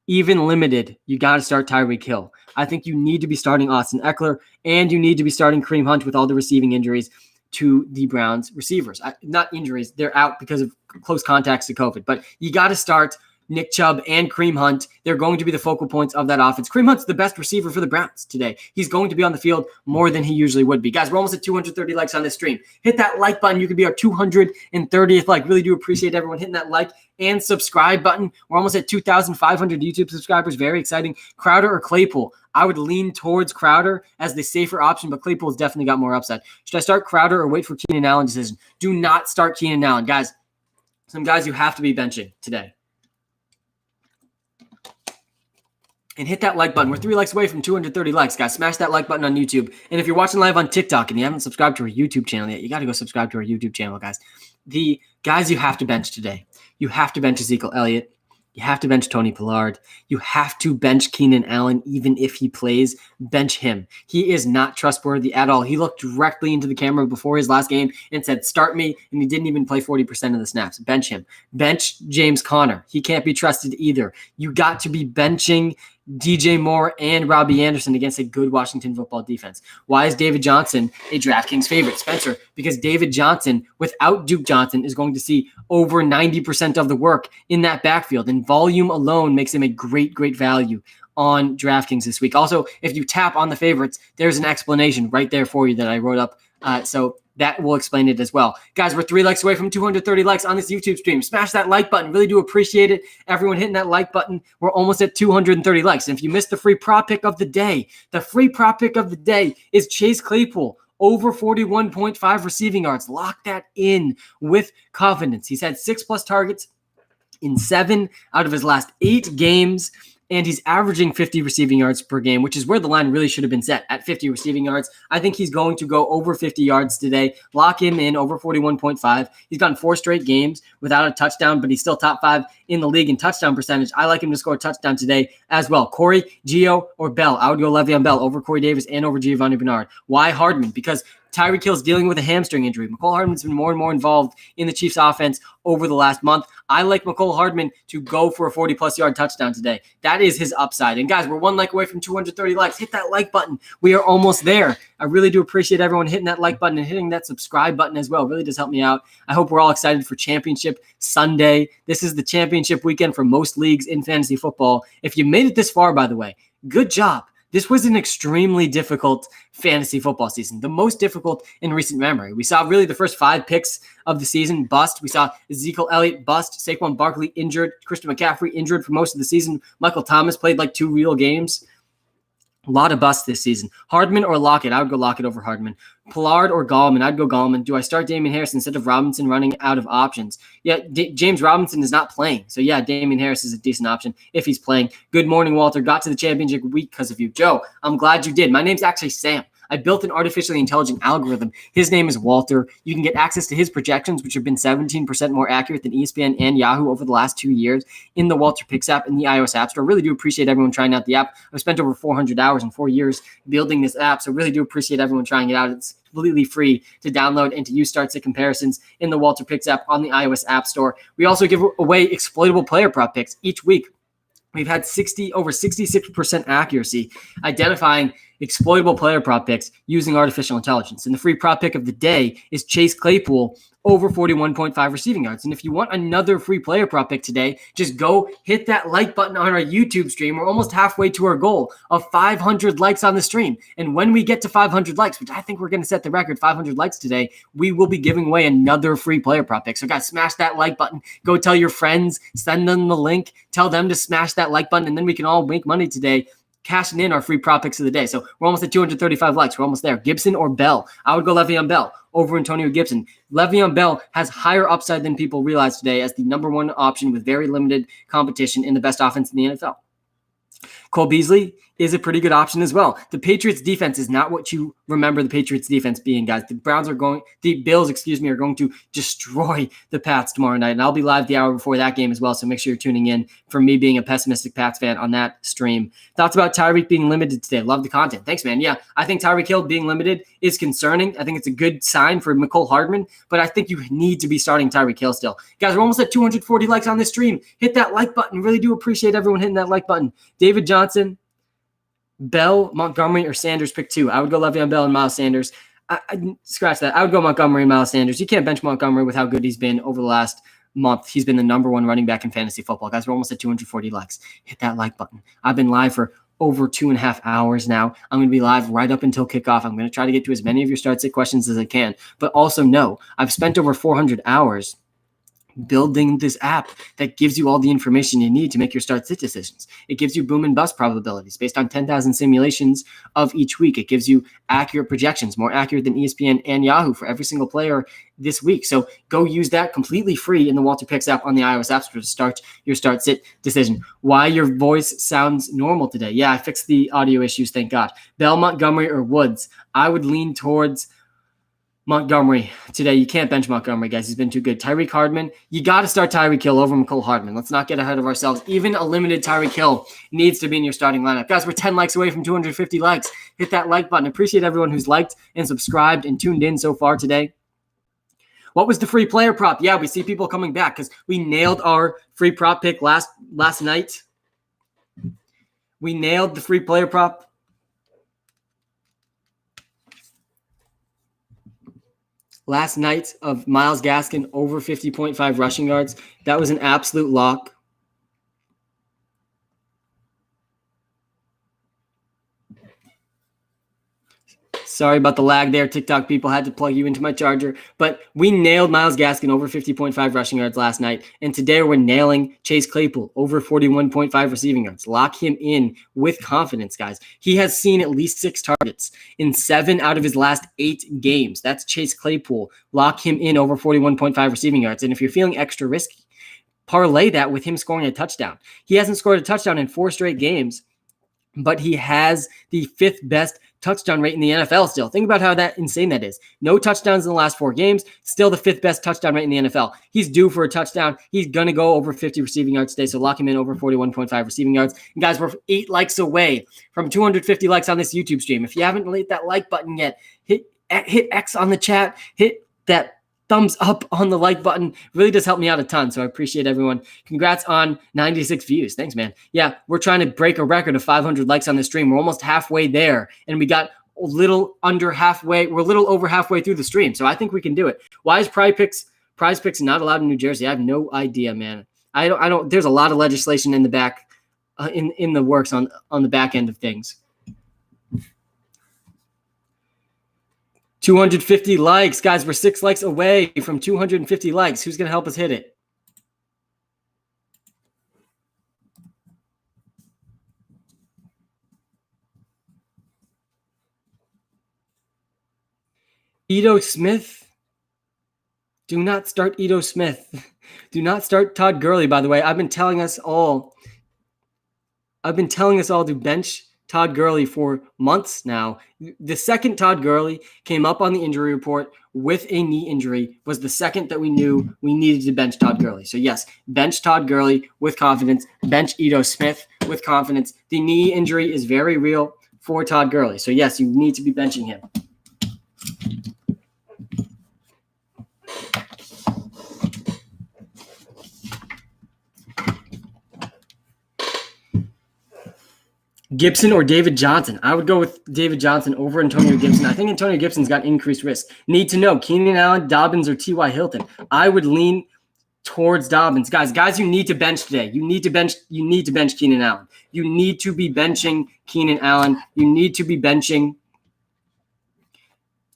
Speaker 1: Even limited, you got to start Tyreek Hill. I think you need to be starting Austin Eckler, and you need to be starting Kareem Hunt with all the receiving injuries to the Browns receivers. Not injuries, they're out because of close contacts to COVID. But you got to start Nick Chubb and Kareem Hunt. They're going to be the focal points of that offense. Kareem Hunt's the best receiver for the Browns today. He's going to be on the field more than he usually would be. Guys, we're almost at 230 likes on this stream. Hit that like button. You could be our 230th like. Really do appreciate everyone hitting that like and subscribe button. We're almost at 2,500 YouTube subscribers. Very exciting. Crowder or Claypool? I would lean towards Crowder as the safer option, but Claypool's definitely got more upside. Should I start Crowder or wait for Keenan Allen decision? Do not start Keenan Allen. Guys, some guys you have to be benching today. and hit that like button. We're 3 likes away from 230 likes, guys. Smash that like button on YouTube. And if you're watching live on TikTok and you haven't subscribed to our YouTube channel yet, you got to go subscribe to our YouTube channel, guys. The guys you have to bench today. You have to bench Ezekiel Elliott. You have to bench Tony Pollard. You have to bench Keenan Allen, even if he plays. Bench him. He is not trustworthy at all. He looked directly into the camera before his last game and said, start me, and he didn't even play 40% of the snaps. Bench him. Bench James Conner. He can't be trusted either. You got to be benching DJ Moore and Robbie Anderson against a good Washington football defense. Why is David Johnson a DraftKings favorite, Spencer? Because David Johnson, without Duke Johnson, is going to see over 90% of the work in that backfield, and volume alone makes him a great, great value on DraftKings this week. Also, if you tap on the favorites, there's an explanation right there for you that I wrote up. So that will explain it as well. Guys, we're 3 likes away from 230 likes on this YouTube stream. Smash that like button. Really do appreciate it. Everyone hitting that like button. We're almost at 230 likes. And if you missed the free prop pick of the day, is Chase Claypool. Over 41.5 receiving yards. Lock that in with confidence. He's had 6+ targets in 7 out of his last 8 games. And he's averaging 50 receiving yards per game, which is where the line really should have been set, at 50 receiving yards. I think he's going to go over 50 yards today. Lock him in over 41.5. He's gotten 4 straight games without a touchdown, but he's still top 5 in the league in touchdown percentage. I like him to score a touchdown today as well. Corey, Gio, or Bell. I would go Le'Veon Bell over Corey Davis and over Giovanni Bernard. Why Hardman? Because Tyreek Hill's dealing with a hamstring injury. Mecole Hardman's been more and more involved in the Chiefs offense over the last month. I like Mecole Hardman to go for a 40+ yard touchdown today. That is his upside. And guys, we're 1 like away from 230 likes. Hit that like button. We are almost there. I really do appreciate everyone hitting that like button and hitting that subscribe button as well. It really does help me out. I hope we're all excited for Championship Sunday. This is the championship weekend for most leagues in fantasy football. If you made it this far, by the way, good job. This was an extremely difficult fantasy football season, the most difficult in recent memory. We saw really the first 5 picks of the season bust. We saw Ezekiel Elliott bust, Saquon Barkley injured, Christian McCaffrey injured for most of the season. Michael Thomas played like 2 real games. A lot of busts this season. Hardman or Lockett? I would go Lockett over Hardman. Pollard or Gallman? I'd go Gallman. Do I start Damian Harris instead of Robinson running out of options? Yeah, James Robinson is not playing. So, yeah, Damian Harris is a decent option if he's playing. Good morning, Walter. Got to the championship week because of you. Joe, I'm glad you did. My name's actually Sam. I built an artificially intelligent algorithm. His name is Walter. You can get access to his projections, which have been 17% more accurate than ESPN and Yahoo over the last 2 years in the WalterPicks app in the iOS App Store. Really do appreciate everyone trying out the app. I've spent over 400 hours in 4 years building this app, so really do appreciate everyone trying it out. It's completely free to download and to use start-sit comparisons in the WalterPicks app on the iOS App Store. We also give away exploitable player prop picks each week. We've had over 66% accuracy identifying exploitable player prop picks using artificial intelligence. And the free prop pick of the day is Chase Claypool over 41.5 receiving yards. And if you want another free player prop pick today, just go hit that like button on our YouTube stream. We're almost halfway to our goal of 500 likes on the stream. And when we get to 500 likes, which I think we're going to set the record, 500 likes today, we will be giving away another free player prop pick. So guys, smash that like button. Go tell your friends, send them the link, tell them to smash that like button, and then we can all make money today cashing in our free prop picks of the day. So we're almost at 235 likes. We're almost there. Gibson or Bell? I would go Le'Veon Bell over Antonio Gibson. Le'Veon Bell has higher upside than people realize today as the number 1 option with very limited competition in the best offense in the NFL. Cole Beasley is a pretty good option as well. The Patriots defense is not what you remember the Patriots defense being, guys. The Bills are going to destroy the Pats tomorrow night. And I'll be live the hour before that game as well. So make sure you're tuning in for me being a pessimistic Pats fan on that stream. Thoughts about Tyreek being limited today? Love the content. Thanks, man. Yeah, I think Tyreek Hill being limited is concerning. I think it's a good sign for Mecole Hardman, but I think you need to be starting Tyreek Hill still. Guys, we're almost at 240 likes on this stream. Hit that like button. Really do appreciate everyone hitting that like button. David Johnson, Bell, Montgomery, or Sanders, pick 2. I would go Le'Veon Bell and Miles Sanders. I scratch that. I would go Montgomery and Miles Sanders. You can't bench Montgomery with how good he's been over the last month. He's been the number 1 running back in fantasy football. Guys, we're almost at 240 likes. Hit that like button. I've been live for over 2.5 hours now. I'm going to be live right up until kickoff. I'm going to try to get to as many of your start-sit questions as I can. But also know, I've spent over 400 hours building this app that gives you all the information you need to make your start-sit decisions. It gives you boom and bust probabilities based on 10,000 simulations of each week. It gives you accurate projections, more accurate than ESPN and Yahoo for every single player this week. So go use that completely free in the WalterPicks app on the iOS App Store to start your start-sit decision. Why your voice sounds normal today? Yeah, I fixed the audio issues, thank God. Bell, Montgomery, or Woods? I would lean towards Montgomery today. You can't bench Montgomery, guys. He's been too good. Tyreek Hardman, you got to start Tyreek Hill over McCole Hardman. Let's not get ahead of ourselves. Even a limited Tyreek Hill needs to be in your starting lineup. Guys, we're 10 likes away from 250 likes. Hit that like button. Appreciate everyone who's liked and subscribed and tuned in so far today. What was the free player prop? Yeah, we see people coming back because we nailed our free prop pick last night. We nailed the free player prop. Last night of Myles Gaskin over 50.5 rushing yards. That was an absolute lock. Sorry about the lag there. TikTok people had to plug you into my charger. But we nailed Myles Gaskin over 50.5 rushing yards last night. And today we're nailing Chase Claypool over 41.5 receiving yards. Lock him in with confidence, guys. He has seen at least 6 targets in 7 out of his last 8 games. That's Chase Claypool. Lock him in over 41.5 receiving yards. And if you're feeling extra risky, parlay that with him scoring a touchdown. He hasn't scored a touchdown in 4 straight games, but he has the 5th best touchdown rate in the NFL still. Think about how insane that is. No touchdowns in the last 4 games, still the 5th best touchdown rate in the NFL. He's due for a touchdown. He's going to go over 50 receiving yards today, so lock him in over 41.5 receiving yards. And guys, we're 8 likes away from 250 likes on this YouTube stream. If you haven't hit that like button yet, hit X on the chat, hit that thumbs up on the like button. Really does help me out a ton, so I appreciate everyone. Congrats on 96 views. Thanks, man. Yeah, we're trying to break a record of 500 likes on the stream. We're almost halfway there, and we got a little under halfway. We're a little over halfway through the stream, so I think we can do it. Why is Prize Picks not allowed in New Jersey? I have no idea, man. I don't. There's a lot of legislation in the back, in the works on the back end of things. 250 likes. Guys, we're 6 likes away from 250 likes. Who's going to help us hit it? Ito Smith? Do not start Ito Smith. Do not start Todd Gurley, by the way. I've been telling us all to bench Todd Gurley for months now. The second Todd Gurley came up on the injury report with a knee injury was the second that we knew we needed to bench Todd Gurley. So yes, bench Todd Gurley with confidence. Bench Ito Smith with confidence. The knee injury is very real for Todd Gurley. So yes, you need to be benching him. Gibson or David Johnson? I would go with David Johnson over Antonio Gibson. I think Antonio Gibson's got increased risk. Need to know, Keenan Allen, Dobbins, or T.Y. Hilton? I would lean towards Dobbins. Guys, you need to bench today. You need to bench Keenan Allen. You need to be benching Keenan Allen. You need to be benching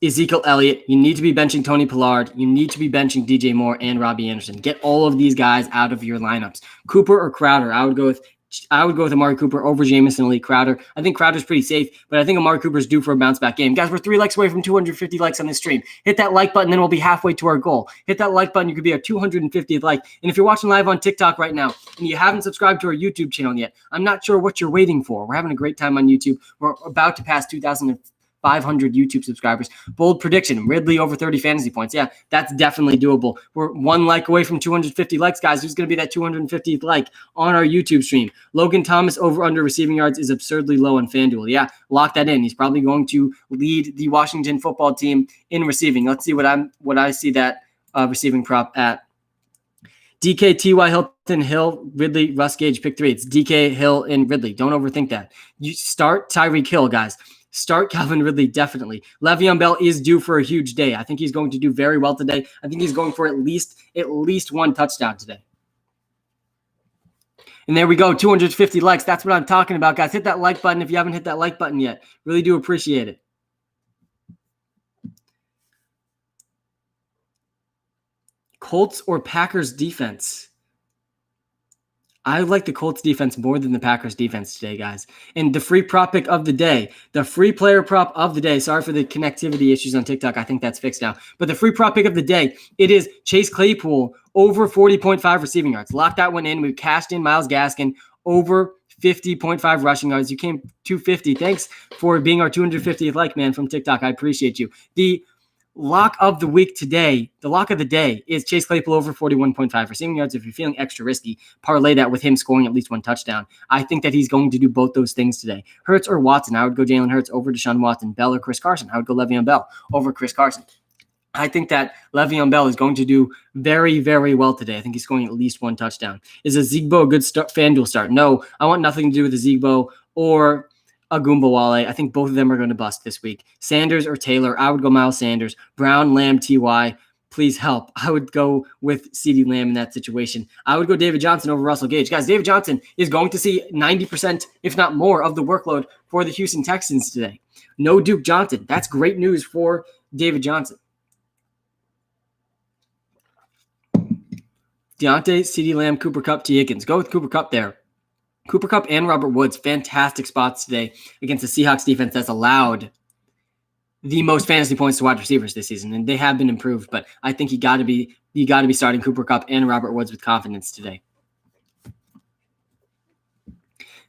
Speaker 1: Ezekiel Elliott. You need to be benching Tony Pollard. You need to be benching DJ Moore and Robbie Anderson. Get all of these guys out of your lineups. Cooper or Crowder? I would go with Amari Cooper over Jamison Elite Crowder. I think Crowder's pretty safe, but I think Amari Cooper's due for a bounce back game. Guys, we're 3 likes away from 250 likes on this stream. Hit that like button, then we'll be halfway to our goal. Hit that like button, you could be our 250th like. And if you're watching live on TikTok right now and you haven't subscribed to our YouTube channel yet, I'm not sure what you're waiting for. We're having a great time on YouTube. We're about to pass 2,500 YouTube subscribers. Bold prediction, Ridley over 30 fantasy points. Yeah, that's definitely doable. We're 1 like away from 250 likes, guys. Who's going to be that 250th like on our YouTube stream? Logan Thomas over under receiving yards is absurdly low on FanDuel. Yeah, lock that in. He's probably going to lead the Washington football team in receiving. Let's see what I see that receiving prop at. DK, T.Y. Hilton, Hill, Ridley, Russ Gage, pick 3. It's DK, Hill, and Ridley. Don't overthink that. You start Tyreek Hill, guys. Start Calvin Ridley, definitely. Le'Veon Bell is due for a huge day. I think he's going to do very well today. I think he's going for at least 1 touchdown today. And there we go, 250 likes. That's what I'm talking about, guys. Hit that like button if you haven't hit that like button yet. Really do appreciate it. Colts or Packers defense? I like the Colts defense more than the Packers defense today, guys. And the free prop pick of the day, the free player prop of the day. Sorry for the connectivity issues on TikTok. I think that's fixed now. But the free prop pick of the day, it is Chase Claypool over 40.5 receiving yards. Lock that one in. We cashed in Myles Gaskin over 50.5 rushing yards. You came 250. Thanks for being our 250th like, man, from TikTok. I appreciate you. The lock of the week today, the lock of the day is Chase Claypool over 41.5 receiving yards. If you're feeling extra risky, parlay that with him scoring at least one touchdown. I think that he's going to do both those things today. Hurts or Watson? I would go Jalen Hurts over Deshaun Watson. Bell or Chris Carson? I would go Le'Veon Bell over Chris Carson. I think that Le'Veon Bell is going to do very, very well today. I think he's scoring at least one touchdown. Is a Zigbo a good FanDuel start? No, I want nothing to do with a Zigbo or Agumbawale. I think both of them are going to bust this week. Sanders or Taylor? I would go Miles Sanders. Brown, Lamb, T.Y. Please help. I would go with CeeDee Lamb in that situation. I would go David Johnson over Russell Gage. Guys, David Johnson is going to see 90%, if not more, of the workload for the Houston Texans today. No Duke Johnson. That's great news for David Johnson. Deontay, CeeDee Lamb, Cooper Kupp, T. Higgins. Go with Cooper Kupp there. Cooper Kupp and Robert Woods, fantastic spots today against the Seahawks defense that's allowed the most fantasy points to wide receivers this season, and they have been improved. But I think you got to be starting Cooper Kupp and Robert Woods with confidence today.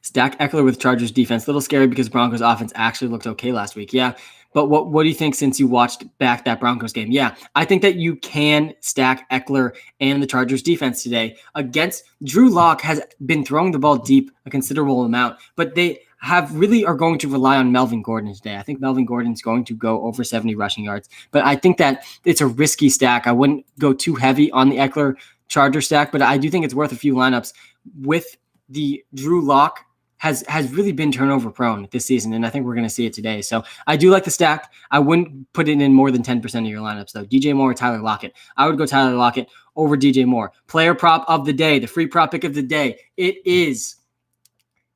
Speaker 1: Stack Eckler with Chargers defense. A little scary because Broncos offense actually looked okay last week. Yeah. But what do you think since you watched back that Broncos game? Yeah, I think that you can stack Eckler and the Chargers defense today against Drew Lock has been throwing the ball deep a considerable amount, but they are going to rely on Melvin Gordon today. I think Melvin Gordon's going to go over 70 rushing yards, but I think that it's a risky stack. I wouldn't go too heavy on the Eckler Charger stack, but I do think it's worth a few lineups with the Drew Lock has really been turnover prone this season, and I think we're going to see it today. So I do like the stack. I wouldn't put it in more than 10% of your lineups, though. DJ Moore or Tyler Lockett. I would go Tyler Lockett over DJ Moore. Player prop of the day, the free prop pick of the day, it is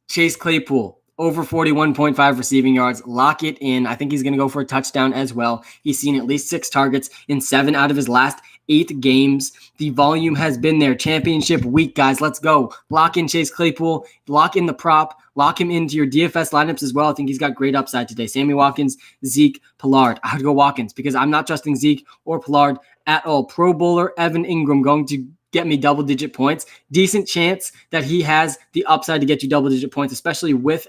Speaker 1: Chase Claypool over 41.5 receiving yards. Lock it in. I think he's going to go for a touchdown as well. He's seen at least 6 targets in 7 out of his last 8 games. The volume has been there. Championship week, guys. Let's go. Lock in Chase Claypool. Lock in the prop. Lock him into your DFS lineups as well. I think he's got great upside today. Sammy Watkins, Zeke, Pollard. I would go Watkins because I'm not trusting Zeke or Pollard at all. Pro Bowler Evan Ingram going to get me double-digit points. Decent chance that he has the upside to get you double-digit points, especially with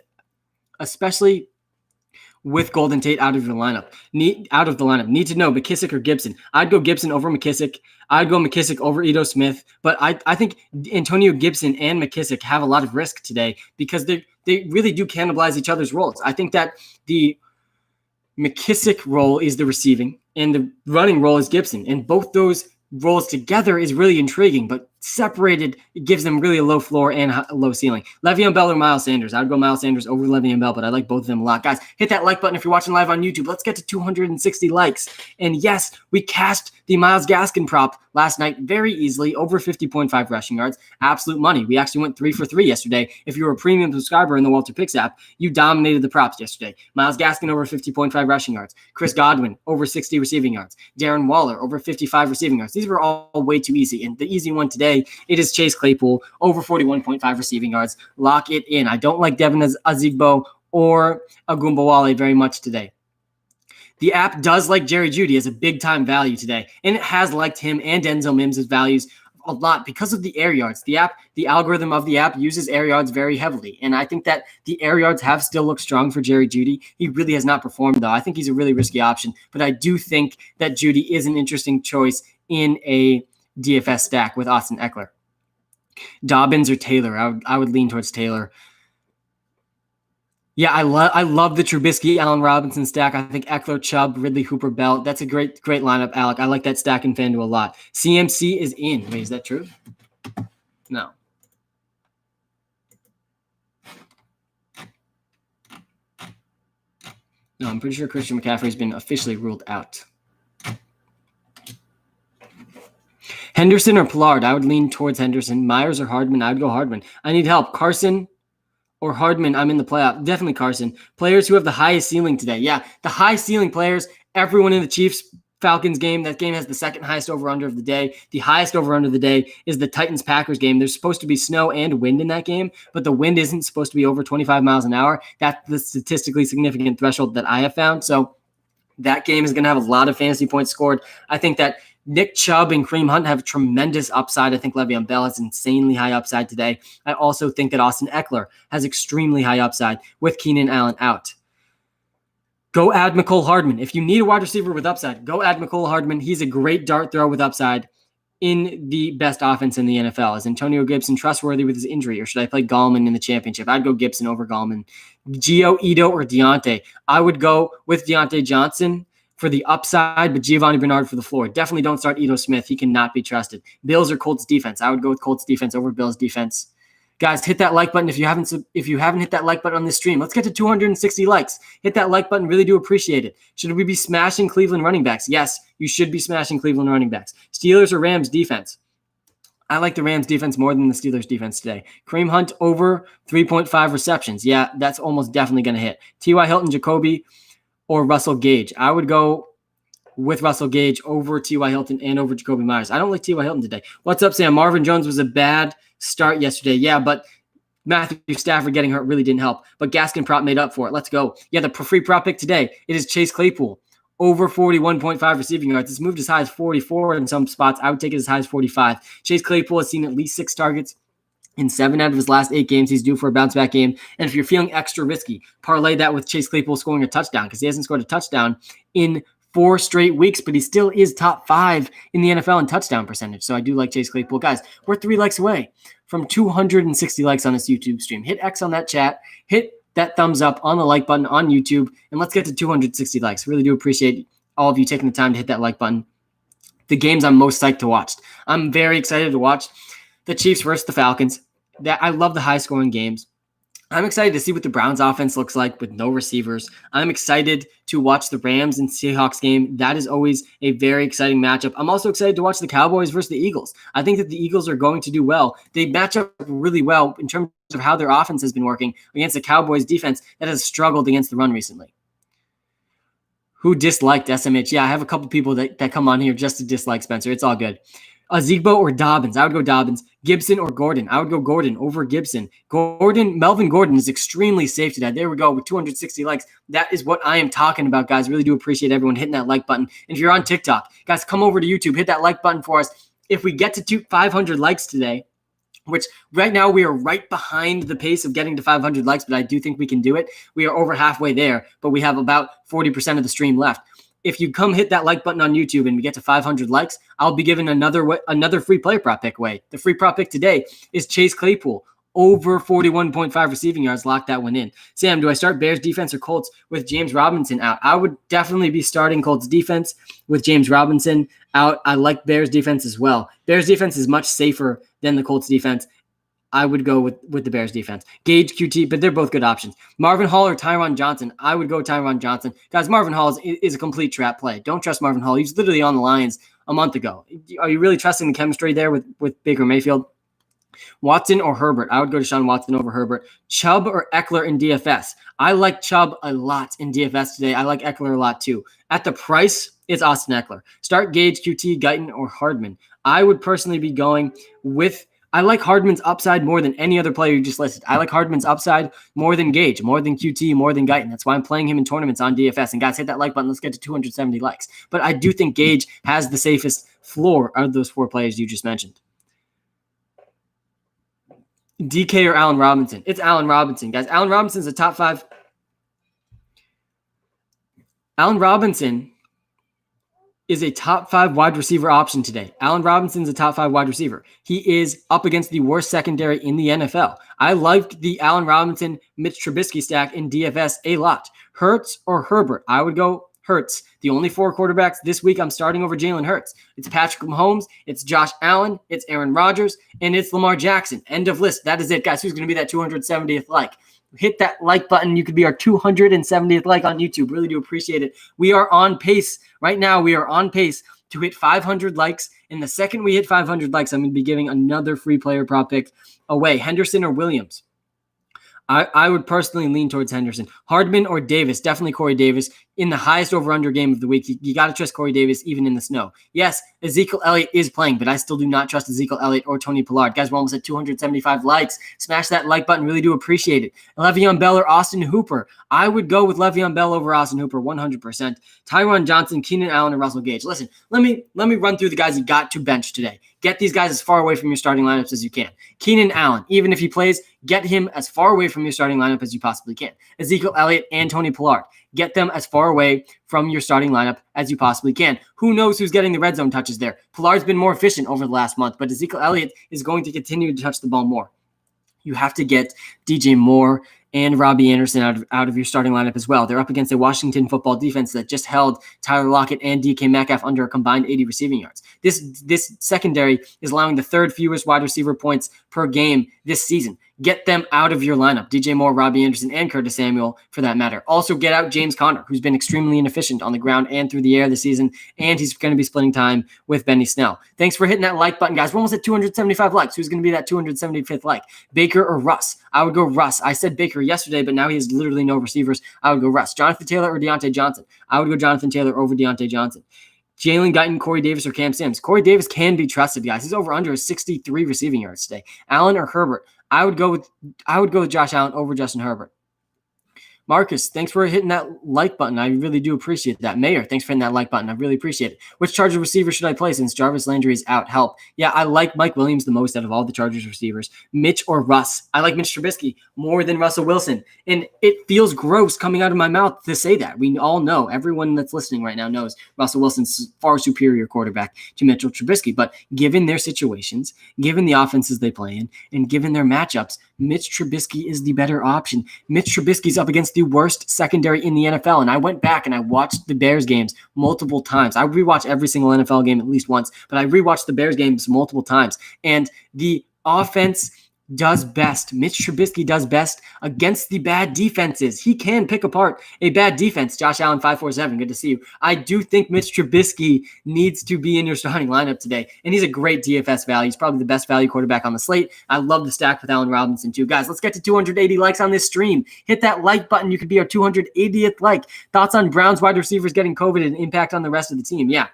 Speaker 1: Golden Tate out of the lineup. Need to know McKissick or Gibson. I'd go Gibson over McKissick. I'd go McKissick over Ito Smith. But I think Antonio Gibson and McKissick have a lot of risk today because they really do cannibalize each other's roles. I think that the McKissick role is the receiving and the running role is Gibson. And both those roles together is really intriguing, but separated, it gives them really a low floor and a low ceiling. Le'Veon Bell or Miles Sanders? I would go Miles Sanders over Le'Veon Bell, but I like both of them a lot. Guys, hit that like button if you're watching live on YouTube. Let's get to 260 likes. And yes, we cashed the Myles Gaskin prop last night very easily, over 50.5 rushing yards. Absolute money. We actually went 3 for 3 yesterday. If you were a premium subscriber in the WalterPicks app, you dominated the props yesterday. Myles Gaskin over 50.5 rushing yards. Chris Godwin over 60 receiving yards. Darren Waller over 55 receiving yards. These were all way too easy. And the easy one today, it is Chase Claypool over 41.5 receiving yards. Lock it in. I don't like Devin Azigbo or Agumbawale very much today. The app does like Jerry Jeudy as a big-time value today, and it has liked him and Denzel Mims' values a lot because of the air yards. The algorithm of the app uses air yards very heavily, and I think that the air yards have still looked strong for Jerry Jeudy. He really has not performed, though. I think he's a really risky option, but I do think that Jeudy is an interesting choice in a DFS stack with Austin Eckler. Dobbins or Taylor? I would lean towards Taylor. Yeah, I love the Trubisky, Allen Robinson stack. I think Eckler, Chubb, Ridley, Hooper, Bell. That's a great lineup, Alec. I like that stack in FanDuel a lot. CMC is in. Wait, is that true? No. No, I'm pretty sure Christian McCaffrey's been officially ruled out. Henderson or Pollard? I would lean towards Henderson. Myers or Hardman? I would go Hardman. I need help. Carson or Hardman? I'm in the playoff. Definitely Carson. Players who have the highest ceiling today. Yeah, the high ceiling players. Everyone in the Chiefs Falcons game. That game has the second highest over-under of the day. The highest over-under of the day is the Titans-Packers game. There's supposed to be snow and wind in that game, but the wind isn't supposed to be over 25 miles an hour. That's the statistically significant threshold that I have found. So that game is going to have a lot of fantasy points scored. I think that Nick Chubb and Kareem Hunt have tremendous upside. I think Le'Veon Bell has insanely high upside today. I also think that Austin Eckler has extremely high upside with Keenan Allen out. Go add Mecole Hardman. If you need a wide receiver with upside, go add Mecole Hardman. He's a great dart throw with upside in the best offense in the NFL. Is Antonio Gibson trustworthy with his injury, or should I play Gallman in the championship? I'd go Gibson over Gallman. Gio, Ito, or Deontay. I would go with Deontay Johnson for the upside, but Giovanni Bernard for the floor. Definitely don't start Ito Smith. He cannot be trusted. Bills or Colts defense. I would go with Colts defense over Bills defense. Guys, hit that like button if you haven't hit that like button on this stream. Let's get to 260 likes. Hit that like button. Really do appreciate it. Should we be smashing Cleveland running backs? Yes, you should be smashing Cleveland running backs. Steelers or Rams defense? I like the Rams defense more than the Steelers defense today. Kareem Hunt over 3.5 receptions. Yeah, that's almost definitely going to hit. T.Y. Hilton, Jacoby, or Russell Gage. I would go with Russell Gage over T.Y. Hilton and over Jacoby Myers. I don't like T.Y. Hilton today. What's up, Sam? Marvin Jones was a bad start yesterday. Yeah, but Matthew Stafford getting hurt really didn't help. But Gaskin prop made up for it. Let's go. Yeah, the free prop pick today, it is Chase Claypool. Over 41.5 receiving yards. It's moved as high as 44 in some spots. I would take it as high as 45. Chase Claypool has seen at least 6 targets in 7 out of his last 8 games. He's due for a bounce-back game. And if you're feeling extra risky, parlay that with Chase Claypool scoring a touchdown, because he hasn't scored a touchdown in 4 straight weeks, but he still is top 5 in the NFL in touchdown percentage. So I do like Chase Claypool. Guys, we're 3 likes away from 260 likes on this YouTube stream. Hit X on that chat. Hit that thumbs up on the like button on YouTube, and let's get to 260 likes. Really do appreciate all of you taking the time to hit that like button. The games I'm most psyched to watch. I'm very excited to watch the Chiefs versus the Falcons. I love the high-scoring games. I'm excited to see what the Browns offense looks like with no receivers. I'm excited to watch the Rams and Seahawks game. That is always a very exciting matchup. I'm also excited to watch the Cowboys versus the Eagles. I think that the Eagles are going to do well. They match up really well in terms of how their offense has been working against the Cowboys defense that has struggled against the run recently. Who disliked SMH? Yeah, I have a couple people that come on here just to dislike Spencer. It's all good. Zigbo or Dobbins? I would go Dobbins. Gibson or Gordon? I would go Gordon over Gibson. Melvin Gordon is extremely safe today. There we go with 260 likes. That is what I am talking about, guys. Really do appreciate everyone hitting that like button. And if you're on TikTok, guys, come over to YouTube. Hit that like button for us. If we get to 500 likes today, which right now we are right behind the pace of getting to 500 likes, but I do think we can do it. We are over halfway there, but we have about 40% of the stream left. If you come hit that like button on YouTube and we get to 500 likes, I'll be giving another free player prop pick away. The free prop pick today is Chase Claypool, over 41.5 receiving yards. Lock that one in. Sam, do I start Bears defense or Colts with James Robinson out? I would definitely be starting Colts defense with James Robinson out. I like Bears defense as well. Bears defense is much safer than the Colts defense. I would go with the Bears defense. Gage, QT, but they're both good options. Marvin Hall or Tyron Johnson? I would go Tyron Johnson. Guys, Marvin Hall is a complete trap play. Don't trust Marvin Hall. He was literally on the Lions a month ago. Are you really trusting the chemistry there with Baker Mayfield? Watson or Herbert? I would go to Deshaun Watson over Herbert. Chubb or Eckler in DFS? I like Chubb a lot in DFS today. I like Eckler a lot too. At the price, it's Austin Eckler. Start Gage, QT, Guyton, or Hardman. I would personally be going with I like Hardman's upside more than any other player you just listed. I like Hardman's upside more than Gage, more than QT, more than Guyton. That's why I'm playing him in tournaments on DFS. And guys, hit that like button. Let's get to 270 likes. But I do think Gage has the safest floor out of those 4 players you just mentioned. DK or Allen Robinson? It's Allen Robinson, guys. Allen Robinson's a top 5. Allen Robinson is a top 5 wide receiver option today. Allen Robinson's a top 5 wide receiver. He is up against the worst secondary in the NFL. I liked the Allen Robinson, Mitch Trubisky stack in DFS a lot. Hurts or Herbert? I would go Hurts. The only 4 quarterbacks this week I'm starting over Jalen Hurts. It's Patrick Mahomes, it's Josh Allen, it's Aaron Rodgers, and it's Lamar Jackson. End of list. That is it, guys. Who's going to be that 270th like? Hit that like button. You could be our 270th like on YouTube. Really do appreciate it. We are on pace. Right now, we are on pace to hit 500 likes. And the second we hit 500 likes, I'm going to be giving another free player prop pick away. Henderson or Williams? I would personally lean towards Henderson. Hardman or Davis, definitely Corey Davis in the highest over-under game of the week. You got to trust Corey Davis even in the snow. Yes, Ezekiel Elliott is playing, but I still do not trust Ezekiel Elliott or Tony Pollard. Guys, we're almost at 275 likes. Smash that like button. Really do appreciate it. Le'Veon Bell or Austin Hooper. I would go with Le'Veon Bell over Austin Hooper 100%. Tyron Johnson, Keenan Allen, and Russell Gage. Listen, let me run through the guys you got to bench today. Get these guys as far away from your starting lineups as you can. Keenan Allen, even if he plays, get him as far away from your starting lineup as you possibly can. Ezekiel Elliott and Tony Pollard, get them as far away from your starting lineup as you possibly can. Who knows who's getting the red zone touches there? Pollard's been more efficient over the last month, but Ezekiel Elliott is going to continue to touch the ball more. You have to get DJ Moore and Robbie Anderson out of your starting lineup as well. They're up against a Washington football defense that just held Tyler Lockett and DK Metcalf under a combined 80 receiving yards. This secondary is allowing the third fewest wide receiver points per game this season. Get them out of your lineup. DJ Moore, Robbie Anderson, and Curtis Samuel, for that matter. Also, get out James Conner, who's been extremely inefficient on the ground and through the air this season, and he's going to be splitting time with Benny Snell. Thanks for hitting that like button, guys. We're almost at 275 likes. Who's going to be that 275th like? Baker or Russ? I would go Russ. I said Baker yesterday, but now he has literally no receivers. I would go Russ. Jonathan Taylor or Deontay Johnson? I would go Jonathan Taylor over Deontay Johnson. Jalen Guyton, Corey Davis, or Cam Sims. Corey Davis can be trusted, guys. He's over under 63 receiving yards today. Allen or Herbert? I would go with Josh Allen over Justin Herbert. Marcus, thanks for hitting that like button. I really do appreciate that. Mayor, thanks for hitting that like button. I really appreciate it. Which Chargers receiver should I play since Jarvis Landry is out? Help. Yeah, I like Mike Williams the most out of all the Chargers receivers. Mitch or Russ? I like Mitch Trubisky more than Russell Wilson. And it feels gross coming out of my mouth to say that. We all know, everyone that's listening right now knows Russell Wilson's far superior quarterback to Mitchell Trubisky. But given their situations, given the offenses they play in, and given their matchups, Mitch Trubisky is the better option. Mitch Trubisky's up against the worst secondary in the NFL. And I went back and I watched the Bears games multiple times. I rewatch every single NFL game at least once, but I rewatched the Bears games multiple times. And the offense does best. Mitch Trubisky does best against the bad defenses. He can pick apart a bad defense. Josh Allen 547, good to see you. I do think Mitch Trubisky needs to be in your starting lineup today, and he's a great DFS value. He's probably the best value quarterback on the slate. I love the stack with Allen Robinson too. Guys, let's get to 280 likes on this stream. Hit that like button. You could be our 280th like. Thoughts on Browns wide receivers getting COVID and impact on the rest of the team? Yeah.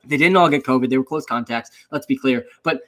Speaker 1: They didn't all get COVID. They were close contacts. Let's be clear. But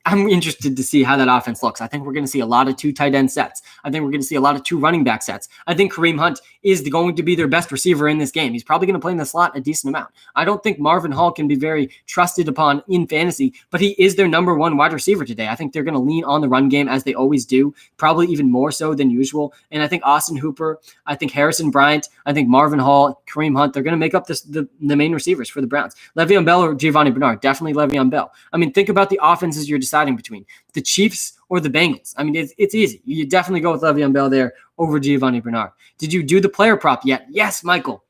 Speaker 1: I'm interested to see how that offense looks. I think we're going to see a lot of 2 tight end sets. I think we're going to see a lot of 2 running back sets. I think Kareem Hunt is going to be their best receiver in this game. He's probably going to play in the slot a decent amount. I don't think Marvin Hall can be very trusted upon in fantasy, but he is their number 1 wide receiver today. I think they're going to lean on the run game as they always do, probably even more so than usual. And I think Austin Hooper, I think Harrison Bryant, I think Marvin Hall, Kareem Hunt, they're going to make up the main receivers for the Browns. Le'Veon Bell or Giovanni Bernard? Definitely Le'Veon Bell. I mean, think about the offenses you're deciding between, the Chiefs or the Bengals. I mean, it's easy. You definitely go with Le'Veon Bell there over Giovanni Bernard. Did you do the player prop yet? Yes, Michael.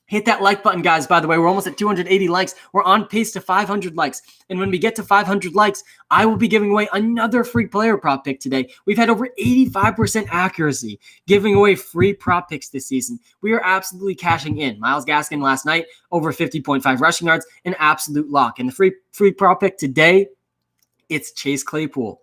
Speaker 1: Hit that like button, guys. By the way, we're almost at 280 likes. We're on pace to 500 likes. And when we get to 500 likes, I will be giving away another free player prop pick today. We've had over 85% accuracy giving away free prop picks this season. We are absolutely cashing in. Myles Gaskin last night, over 50.5 rushing yards, an absolute lock. And the free prop pick today, it's Chase Claypool,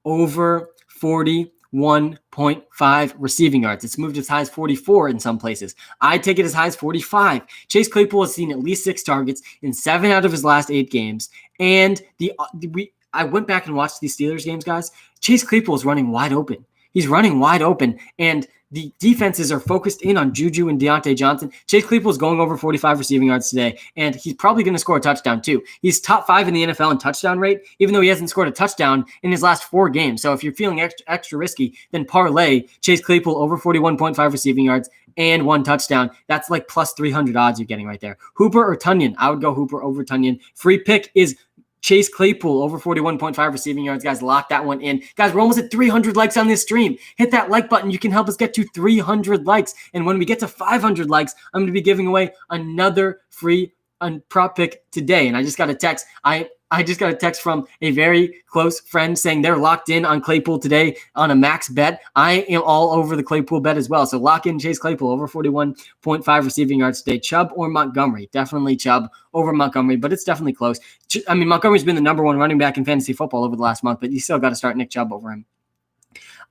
Speaker 1: over 41.5 receiving yards. It's moved as high as 44 in some places. I take it as high as 45. Chase Claypool has seen at least 6 targets in 7 out of his last 8 games. And I went back and watched these Steelers games, guys. Chase Claypool is running wide open. He's running wide open. And the defenses are focused in on Juju and Deontay Johnson. Chase Claypool is going over 45 receiving yards today, and he's probably going to score a touchdown too. He's top 5 in the NFL in touchdown rate, even though he hasn't scored a touchdown in his last 4 games. So if you're feeling extra risky, then parlay Chase Claypool over 41.5 receiving yards and 1 touchdown. That's like plus 300 odds you're getting right there. Hooper or Tunyon? I would go Hooper over Tunyon. Free pick is Chase Claypool over 41.5 receiving yards. Guys, lock that one in. Guys, we're almost at 300 likes on this stream. Hit that like button. You can help us get to 300 likes. And when we get to 500 likes, I'm going to be giving away another free prop pick today. And I just got a text. I just got a text from a very close friend saying they're locked in on Claypool today on a max bet. I am all over the Claypool bet as well. So lock in Chase Claypool over 41.5 receiving yards today. Chubb or Montgomery? Definitely Chubb over Montgomery, but it's definitely close. I mean, Montgomery's been the number 1 running back in fantasy football over the last month, but you still got to start Nick Chubb over him.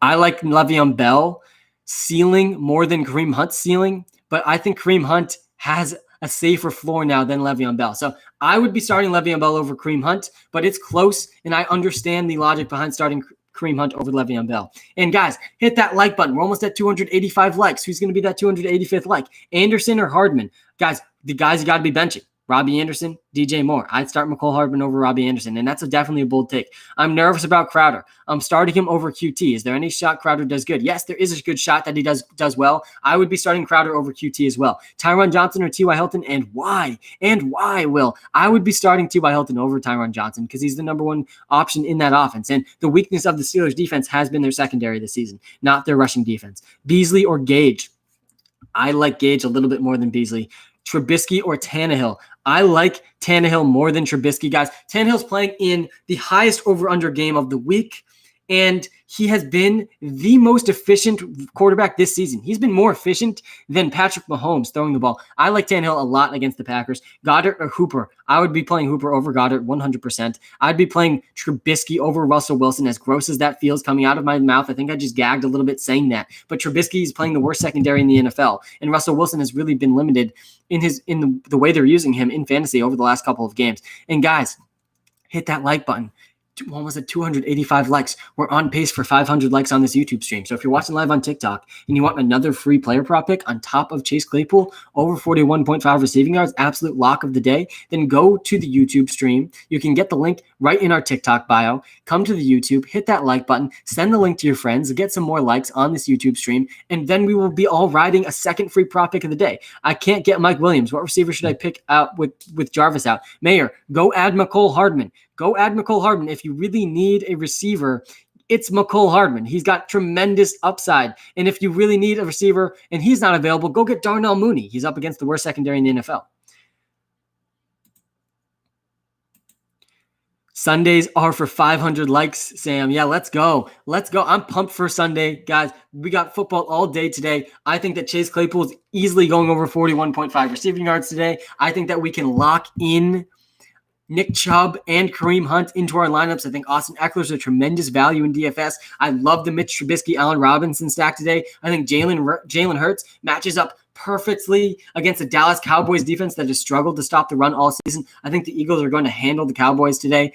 Speaker 1: I like Le'Veon Bell ceiling more than Kareem Hunt's ceiling, but I think Kareem Hunt has a safer floor now than Le'Veon Bell. So I would be starting Le'Veon Bell over Kareem Hunt, but it's close, and I understand the logic behind starting Kareem Hunt over Le'Veon Bell. And guys, hit that like button. We're almost at 285 likes. Who's going to be that 285th like? Anderson or Hardman? Guys, the guys you got to be benching. Robbie Anderson, DJ Moore. I'd start McCole Hardman over Robbie Anderson, and that's definitely a bold take. I'm nervous about Crowder. I'm starting him over QT. Is there any shot Crowder does good? Yes, there is a good shot that he does well. I would be starting Crowder over QT as well. Tyron Johnson or T.Y. Hilton, and why? And why, Will? I would be starting T.Y. Hilton over Tyron Johnson because he's the number one option in that offense, and the weakness of the Steelers' defense has been their secondary this season, not their rushing defense. Beasley or Gage? I like Gage a little bit more than Beasley. Trubisky or Tannehill? I like Tannehill more than Trubisky, guys. Tannehill's playing in the highest over-under game of the week, and he has been the most efficient quarterback this season. He's been more efficient than Patrick Mahomes throwing the ball. I like Tannehill a lot against the Packers. Goddard or Hooper? I would be playing Hooper over Goddard 100%. I'd be playing Trubisky over Russell Wilson, as gross as that feels coming out of my mouth. I think I just gagged a little bit saying that. But Trubisky is playing the worst secondary in the NFL, and Russell Wilson has really been limited in the way they're using him in fantasy over the last couple of games. And guys, hit that like button. Almost at 285 likes. We're on pace for 500 likes on this YouTube stream. So if you're watching live on TikTok and you want another free player prop pick on top of Chase Claypool, over 41.5 receiving yards, absolute lock of the day, then go to the YouTube stream. You can get the link right in our TikTok bio. Come to the YouTube, hit that like button, send the link to your friends, get some more likes on this YouTube stream, and then we will be all riding a second free prop pick of the day. I can't get Mike Williams. What receiver should I pick out with Jarvis out? Mayor, go add McCole Hardman. Go add McCole Hardman. If you really need a receiver, it's McCole Hardman. He's got tremendous upside. And if you really need a receiver and he's not available, go get Darnell Mooney. He's up against the worst secondary in the NFL. Sundays are for 500 likes, Sam. Yeah, let's go. Let's go. I'm pumped for Sunday. Guys, we got football all day today. I think that Chase Claypool is easily going over 41.5 receiving yards today. I think that we can lock in Nick Chubb and Kareem Hunt into our lineups. I think Austin Eckler's a tremendous value in DFS. I love the Mitch Trubisky, Allen Robinson stack today. I think Jalen Hurts matches up perfectly against the Dallas Cowboys defense that has struggled to stop the run all season. I think the Eagles are going to handle the Cowboys today.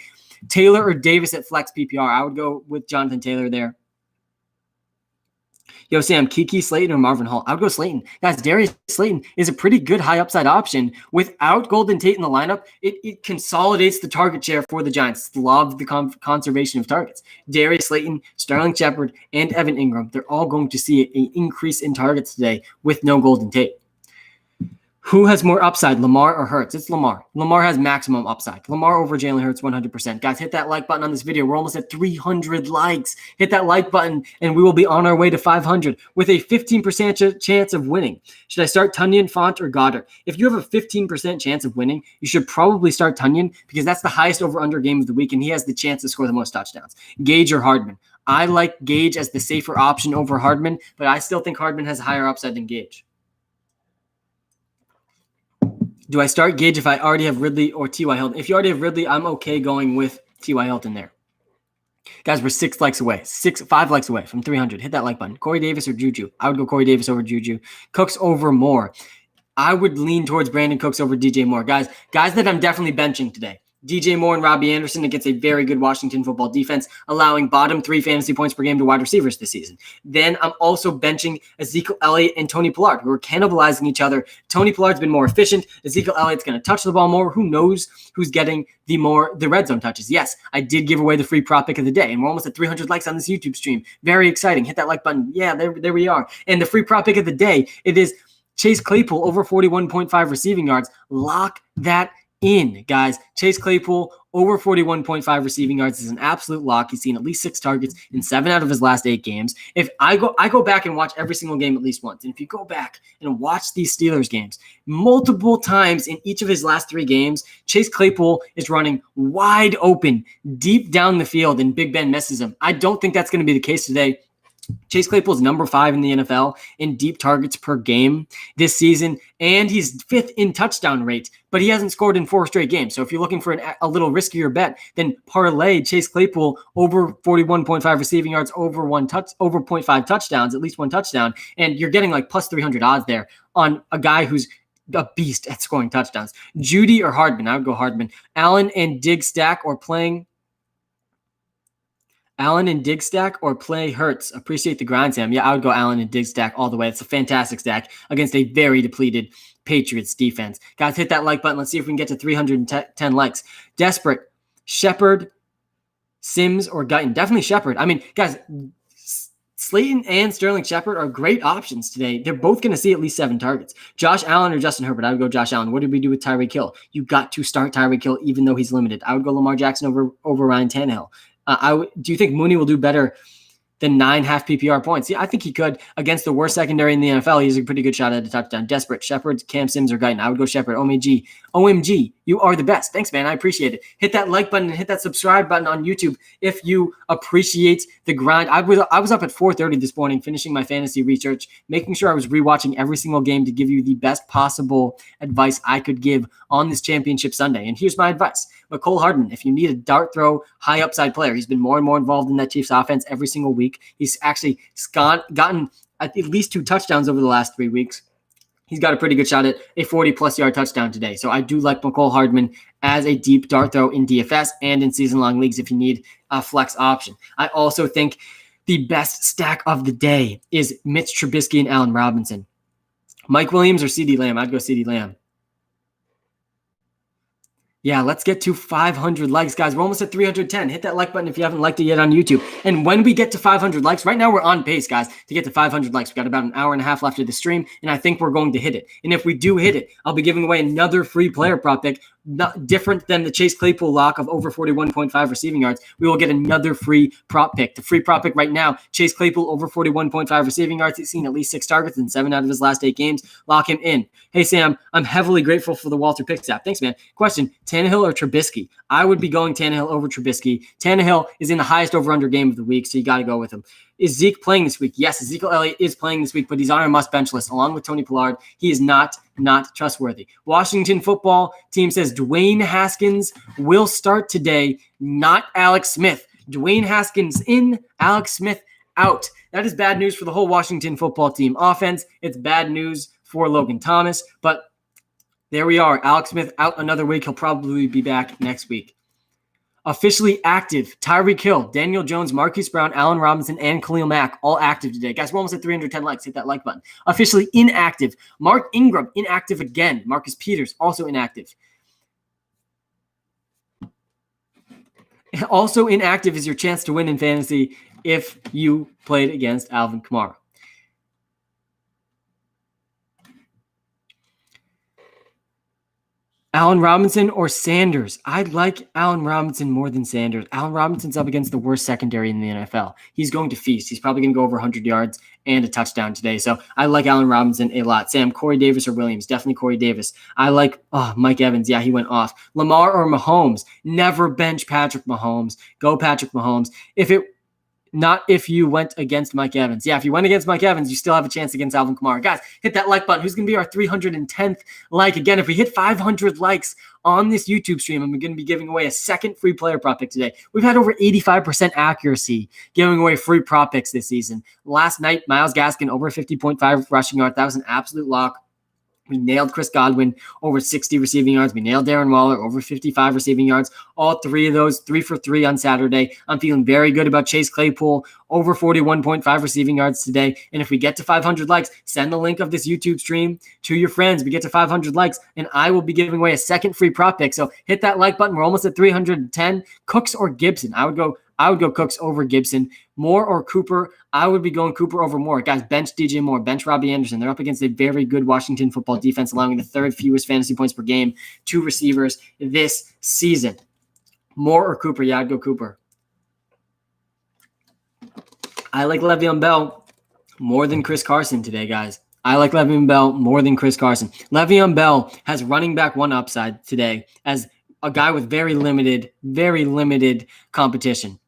Speaker 1: Taylor or Davis at flex PPR? I would go with Jonathan Taylor there. Yo, Sam, Kiki Slayton or Marvin Hall? I would go Slayton. Guys, Darius Slayton is a pretty good high upside option. Without Golden Tate in the lineup, it consolidates the target share for the Giants. Love the conservation of targets. Darius Slayton, Sterling Shepard, and Evan Ingram, they're all going to see an increase in targets today with no Golden Tate. Who has more upside, Lamar or Hurts? It's Lamar. Lamar has maximum upside. Lamar over Jalen Hurts 100%. Guys, hit that like button on this video. We're almost at 300 likes. Hit that like button, and we will be on our way to 500 with a 15% chance of winning. Should I start Tunyon, Font, or Goddard? If you have a 15% chance of winning, you should probably start Tunyon because that's the highest over-under game of the week, and he has the chance to score the most touchdowns. Gage or Hardman? I like Gage as the safer option over Hardman, but I still think Hardman has a higher upside than Gage. Do I start Gage if I already have Ridley or T.Y. Hilton? If you already have Ridley, I'm okay going with T.Y. Hilton there. Guys, we're 5 likes away from 300. Hit that like button. Corey Davis or Juju? I would go Corey Davis over Juju. Cooks over Moore. I would lean towards Brandon Cooks over DJ Moore. Guys that I'm definitely benching today. DJ Moore and Robbie Anderson against a very good Washington football defense, allowing bottom 3 fantasy points per game to wide receivers this season. Then I'm also benching Ezekiel Elliott and Tony Pollard, who are cannibalizing each other. Tony Pollard's been more efficient. Ezekiel Elliott's going to touch the ball more. Who knows who's getting the red zone touches? Yes, I did give away the free prop pick of the day, and we're almost at 300 likes on this YouTube stream. Very exciting. Hit that like button. Yeah, there we are. And the free prop pick of the day, it is Chase Claypool over 41.5 receiving yards. Lock that in, guys. Chase Claypool over 41.5 receiving yards is an absolute lock. He's seen at least 6 targets in 7 out of his last 8 games. If I go back and watch every single game at least once, and if you go back and watch these Steelers games multiple times in each of his last 3 games, Chase Claypool is running wide open deep down the field and Big Ben messes him. I don't think that's going to be the case today. Chase Claypool's number 5 in the NFL in deep targets per game this season, and he's 5th in touchdown rate, but he hasn't scored in 4 straight games. So if you're looking for a little riskier bet, then parlay Chase Claypool over 41.5 receiving yards, over 0.5 touchdowns, at least 1 touchdown, and you're getting like plus 300 odds there on a guy who's a beast at scoring touchdowns. Judy or Hardman? I would go Hardman. Allen and Diggs stack or play Hurts. Appreciate the grind, Sam. Yeah, I would go Allen and Diggs stack all the way. It's a fantastic stack against a very depleted Patriots defense. Guys, hit that like button. Let's see if we can get to 310 likes. Desperate. Shepard, Sims, or Guyton. Definitely Shepard. I mean, guys, Slayton and Sterling Shepard are great options today. They're both going to see at least 7 targets. Josh Allen or Justin Herbert? I would go Josh Allen. What did we do with Tyreek Hill? You got to start Tyreek Hill even though he's limited. I would go Lamar Jackson over Ryan Tannehill. Do you think Mooney will do better than 9 half PPR points? Yeah, I think he could against the worst secondary in the NFL. He's a pretty good shot at a touchdown. Desperate, Shepard, Cam Sims, or Guyton. I would go Shepard. OMG, you are the best. Thanks, man. I appreciate it. Hit that like button and hit that subscribe button on YouTube if you appreciate the grind. I was up at 4:30 this morning finishing my fantasy research, making sure I was rewatching every single game to give you the best possible advice I could give on this championship Sunday. And here's my advice. Mecole Hardman, if you need a dart throw, high upside player, he's been more and more involved in that Chiefs offense every single week. He's actually gotten at least 2 touchdowns over the last 3 weeks. He's got a pretty good shot at a 40-plus yard touchdown today. So I do like Mecole Hardman as a deep dart throw in DFS and in season-long leagues if you need a flex option. I also think the best stack of the day is Mitch Trubisky and Allen Robinson. Mike Williams or CeeDee Lamb? I'd go CeeDee Lamb. Yeah, let's get to 500 likes, guys. We're almost at 310. Hit that like button if you haven't liked it yet on YouTube. And when we get to 500 likes, right now we're on pace, guys, to get to 500 likes. We've got about an hour and a half left of the stream, and I think we're going to hit it. And if we do hit it, I'll be giving away another free player prop pick, not different than the Chase Claypool lock of over 41.5 receiving yards. We will get another free prop pick. The free prop pick right now, Chase Claypool over 41.5 receiving yards. He's seen at least 6 targets in 7 out of his last 8 games. Lock him in. Hey, Sam, I'm heavily grateful for the WalterPicks app. Thanks, man. Question, Tannehill or Trubisky? I would be going Tannehill over Trubisky. Tannehill is in the highest over-under game of the week, so you got to go with him. Is Zeke playing this week? Yes, Ezekiel Elliott is playing this week, but he's on our must-bench list along with Tony Pollard. He is not trustworthy. Washington football team says Dwayne Haskins will start today, not Alex Smith. Dwayne Haskins in, Alex Smith out. That is bad news for the whole Washington football team offense. It's bad news for Logan Thomas, but there we are. Alex Smith out another week. He'll probably be back next week. Officially active, Tyreek Hill, Daniel Jones, Marquise Brown, Allen Robinson, and Khalil Mack, all active today. Guys, we're almost at 310 likes. Hit that like button. Officially inactive, Mark Ingram, inactive again. Marcus Peters, also inactive. Also inactive is your chance to win in fantasy if you played against Alvin Kamara. Allen Robinson or Sanders? I'd like Allen Robinson more than Sanders. Allen Robinson's up against the worst secondary in the NFL. He's going to feast. He's probably going to go over 100 yards and a touchdown today. So I like Allen Robinson a lot. Sam, Corey Davis or Williams? Definitely Corey Davis. I like Mike Evans. Yeah, he went off. Lamar or Mahomes? Never bench Patrick Mahomes. Go Patrick Mahomes. Not if you went against Mike Evans. Yeah, if you went against Mike Evans, you still have a chance against Alvin Kamara. Guys, hit that like button. Who's going to be our 310th like? Again, if we hit 500 likes on this YouTube stream, I'm going to be giving away a second free player prop pick today. We've had over 85% accuracy giving away free prop picks this season. Last night, Myles Gaskin over 50.5 rushing yards. That was an absolute lock. We nailed Chris Godwin over 60 receiving yards. We nailed Darren Waller over 55 receiving yards. All 3 of those, 3 for 3 on Saturday. I'm feeling very good about Chase Claypool over 41.5 receiving yards today. And if we get to 500 likes, send the link of this YouTube stream to your friends. We get to 500 likes, and I will be giving away a second free prop pick. So hit that like button. We're almost at 310. Cooks or Gibson? I would go Cooks over Gibson. Moore or Cooper? I would be going Cooper over Moore. Guys, bench DJ Moore, bench Robbie Anderson. They're up against a very good Washington football defense, allowing the 3rd fewest fantasy points per game to receivers this season. Moore or Cooper? Yeah, I'd go Cooper. I like Le'Veon Bell more than Chris Carson today, guys. I like Le'Veon Bell more than Chris Carson. Le'Veon Bell has running back 1 upside today as a guy with very limited competition.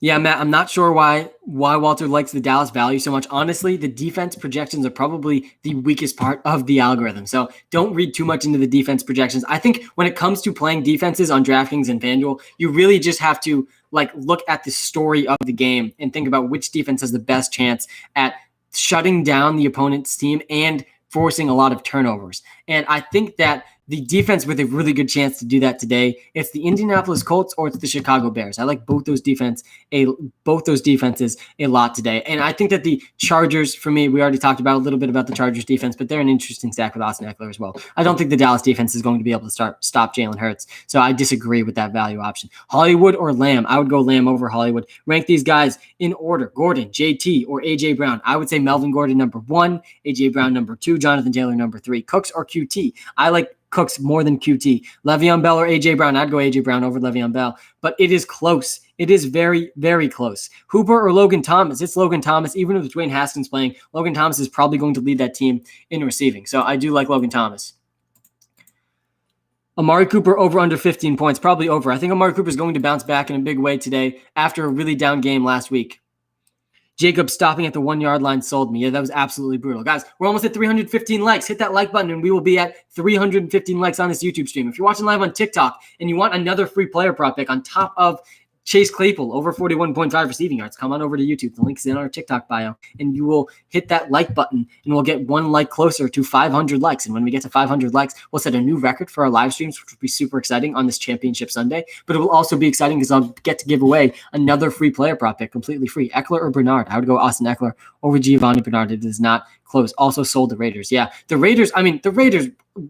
Speaker 1: Yeah, Matt, I'm not sure why Walter likes the Dallas value so much. Honestly, the defense projections are probably the weakest part of the algorithm. So don't read too much into the defense projections. I think when it comes to playing defenses on DraftKings and FanDuel, you really just have to look at the story of the game and think about which defense has the best chance at shutting down the opponent's team and forcing a lot of turnovers. And I think that the defense with a really good chance to do that today, it's the Indianapolis Colts or it's the Chicago Bears. I like both those defenses a lot today. And I think that the Chargers, for me, we already talked about a little bit about the Chargers defense, but they're an interesting stack with Austin Eckler as well. I don't think the Dallas defense is going to be able to stop Jalen Hurts. So I disagree with that value option. Hollywood or Lamb? I would go Lamb over Hollywood. Rank these guys in order: Gordon, JT, or AJ Brown. I would say Melvin Gordon number 1, AJ Brown number 2, Jonathan Taylor number 3. Cooks or QT? I like Cooks more than QT. Le'Veon Bell or AJ Brown? I'd go AJ Brown over Le'Veon Bell, but it is close. It is very, very close. Hooper or Logan Thomas? It's Logan Thomas. Even with Dwayne Haskins playing, Logan Thomas is probably going to lead that team in receiving. So I do like Logan Thomas. Amari Cooper over under 15 points, probably over. I think Amari Cooper is going to bounce back in a big way today after a really down game last week. Jacob stopping at the 1 yard line sold me. Yeah, that was absolutely brutal. Guys, we're almost at 315 likes. Hit that like button and we will be at 315 likes on this YouTube stream. If you're watching live on TikTok and you want another free player prop pick on top of Chase Claypool over 41.5 receiving yards, come on over to YouTube. The link's in our TikTok bio, and you will hit that like button, and we'll get one like closer to 500 likes. And when we get to 500 likes, we'll set a new record for our live streams, which will be super exciting on this Championship Sunday. But it will also be exciting because I'll get to give away another free player prop pick, completely free. Eckler or Bernard? I would go Austin Eckler over Giovanni Bernard. It is not close. Also sold the Raiders. Yeah, the Raiders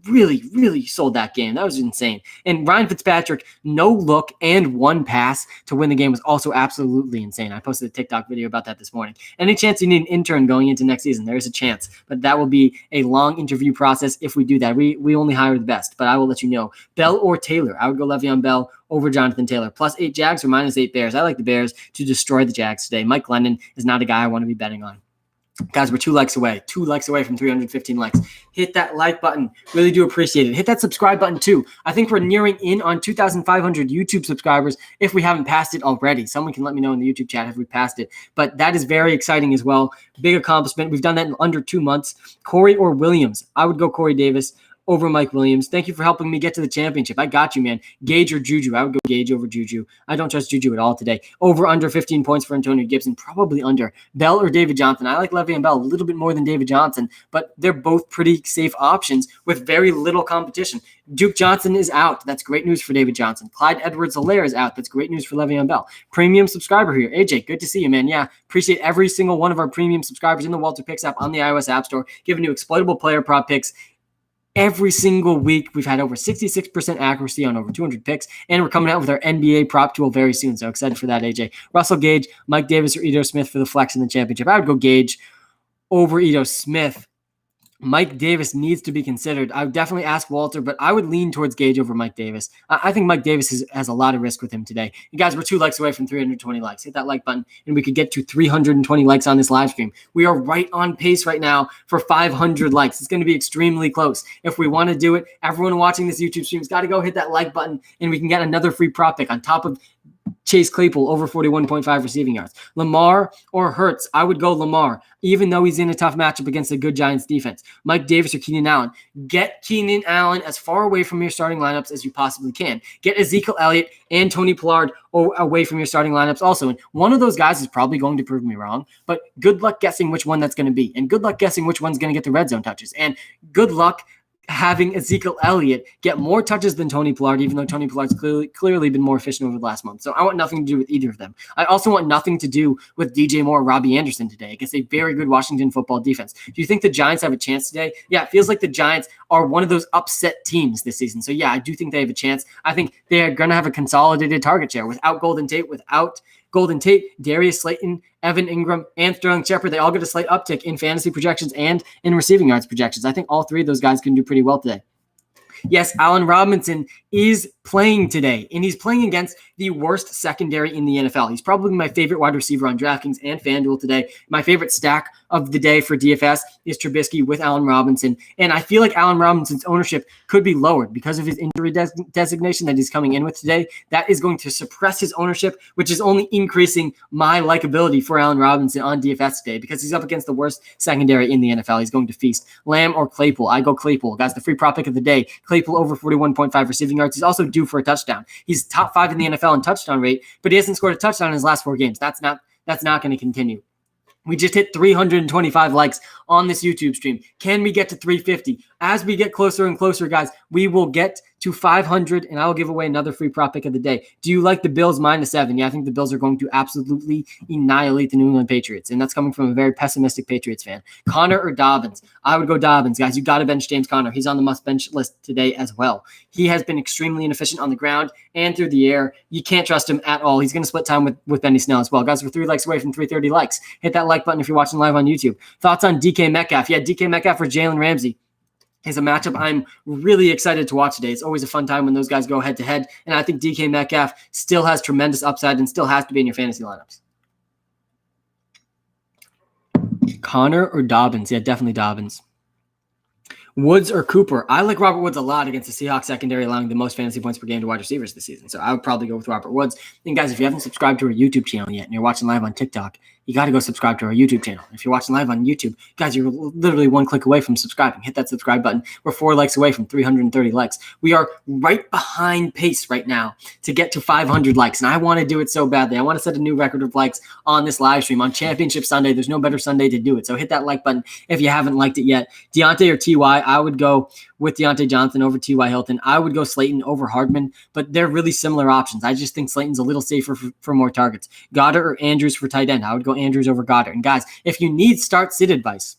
Speaker 1: really, really sold that game. That was insane. And Ryan Fitzpatrick, no look and one pass to win the game was also absolutely insane. I posted a TikTok video about that this morning. Any chance you need an intern going into next season? There is a chance, but that will be a long interview process if we do that. We only hire the best, but I will let you know. Bell or Taylor? I would go Le'Veon Bell over Jonathan Taylor. +8 Jags or -8 Bears? I like the Bears to destroy the Jags today. Mike Glennon is not a guy I want to be betting on. Guys, we're 2 likes away from 315 likes. Hit that like button. Really do appreciate it. Hit that subscribe button too. I think we're nearing in on 2,500 YouTube subscribers if we haven't passed it already. Someone can let me know in the YouTube chat if we passed it. But that is very exciting as well. Big accomplishment. We've done that in under 2 months. Corey or Williams? I would go Corey Davis over Mike Williams. Thank you for helping me get to the championship. I got you, man. Gage or Juju? I would go Gage over Juju. I don't trust Juju at all today. Over under 15 points for Antonio Gibson. Probably under. Bell or David Johnson? I like Le'Veon Bell a little bit more than David Johnson, but they're both pretty safe options with very little competition. Duke Johnson is out. That's great news for David Johnson. Clyde Edwards-Helaire is out. That's great news for Le'Veon Bell. Premium subscriber here. AJ, good to see you, man. Yeah, appreciate every single one of our premium subscribers in the WalterPicks app on the iOS App Store, giving you exploitable player prop picks. Every single week, we've had over 66% accuracy on over 200 picks, and we're coming out with our NBA prop tool very soon, so excited for that, AJ. Russell Gage, Mike Davis, or Ito Smith for the flex in the championship? I would go Gage over Ito Smith. Mike Davis needs to be considered. I would definitely ask Walter, but I would lean towards Gage over Mike Davis. I think Mike Davis has a lot of risk with him today. You guys, we're 2 likes away from 320 likes. Hit that like button, and we could get to 320 likes on this live stream. We are right on pace right now for 500 likes. It's going to be extremely close. If we want to do it, everyone watching this YouTube stream has got to go hit that like button, and we can get another free prop pick on top of Chase Claypool over 41.5 receiving yards. Lamar or Hurts? I would go Lamar, even though he's in a tough matchup against a good Giants defense. Mike Davis or Keenan Allen? Get Keenan Allen as far away from your starting lineups as you possibly can. Get Ezekiel Elliott and Tony Pollard away from your starting lineups also. And one of those guys is probably going to prove me wrong, but good luck guessing which one that's going to be. And good luck guessing which one's going to get the red zone touches. And good luck having Ezekiel Elliott get more touches than Tony Pollard, even though Tony Pollard's clearly been more efficient over the last month. So I want nothing to do with either of them. I also want nothing to do with DJ Moore or Robbie Anderson today against a very good Washington football defense. Do you think the Giants have a chance today? Yeah, it feels like the Giants are one of those upset teams this season. So yeah, I do think they have a chance. I think they are going to have a consolidated target share without Golden Tate, Darius Slayton, Evan Ingram, and Sterling Shepard. They all get a slight uptick in fantasy projections and in receiving yards projections. I think all 3 of those guys can do pretty well today. Yes, Allen Robinson is playing today, and he's playing against the worst secondary in the NFL. He's probably my favorite wide receiver on DraftKings and FanDuel today. My favorite stack of the day for DFS is Trubisky with Allen Robinson, and I feel like Allen Robinson's ownership could be lowered because of his injury designation that he's coming in with today. That is going to suppress his ownership, which is only increasing my likability for Allen Robinson on DFS today because he's up against the worst secondary in the NFL. He's going to feast. Lamb or Claypool? I go Claypool. Guys, the free prop pick of the day. Claypool over 41.5 receiving yards. He's also due for a touchdown. He's top 5 in the NFL in touchdown rate, but he hasn't scored a touchdown in his last 4 games. That's not going to continue. We just hit 325 likes on this YouTube stream. Can we get to 350? As we get closer and closer, guys, we will get to 500, and I will give away another free prop pick of the day. Do you like the Bills -7? Yeah, I think the Bills are going to absolutely annihilate the New England Patriots, and that's coming from a very pessimistic Patriots fan. Connor or Dobbins? I would go Dobbins, guys. You got to bench James Conner. He's on the must-bench list today as well. He has been extremely inefficient on the ground and through the air. You can't trust him at all. He's going to split time with Benny Snell as well. Guys, we're 3 likes away from 330 likes. Hit that like button if you're watching live on YouTube. Thoughts on DK Metcalf? Yeah, DK Metcalf for Jalen Ramsey is a matchup I'm really excited to watch today. It's always a fun time when those guys go head-to-head, and I think DK Metcalf still has tremendous upside and still has to be in your fantasy lineups. Connor or Dobbins? Yeah, definitely Dobbins. Woods or Cooper? I like Robert Woods a lot against the Seahawks secondary, allowing the most fantasy points per game to wide receivers this season. So I would probably go with Robert Woods. And guys, if you haven't subscribed to our YouTube channel yet and you're watching live on TikTok, you got to go subscribe to our YouTube channel. If you're watching live on YouTube, guys, you're literally 1 click away from subscribing. Hit that subscribe button. We're 4 likes away from 330 likes. We are right behind pace right now to get to 500 likes, and I want to do it so badly. I want to set a new record of likes on this live stream on Championship Sunday. There's no better Sunday to do it, so hit that like button if you haven't liked it yet. Deontay or T.Y., I would go with Deontay Johnson over T.Y. Hilton. I would go Slayton over Hardman, but they're really similar options. I just think Slayton's a little safer for more targets. Goddard or Andrews for tight end. I would go Andrews over Goddard. And guys, if you need start-sit advice,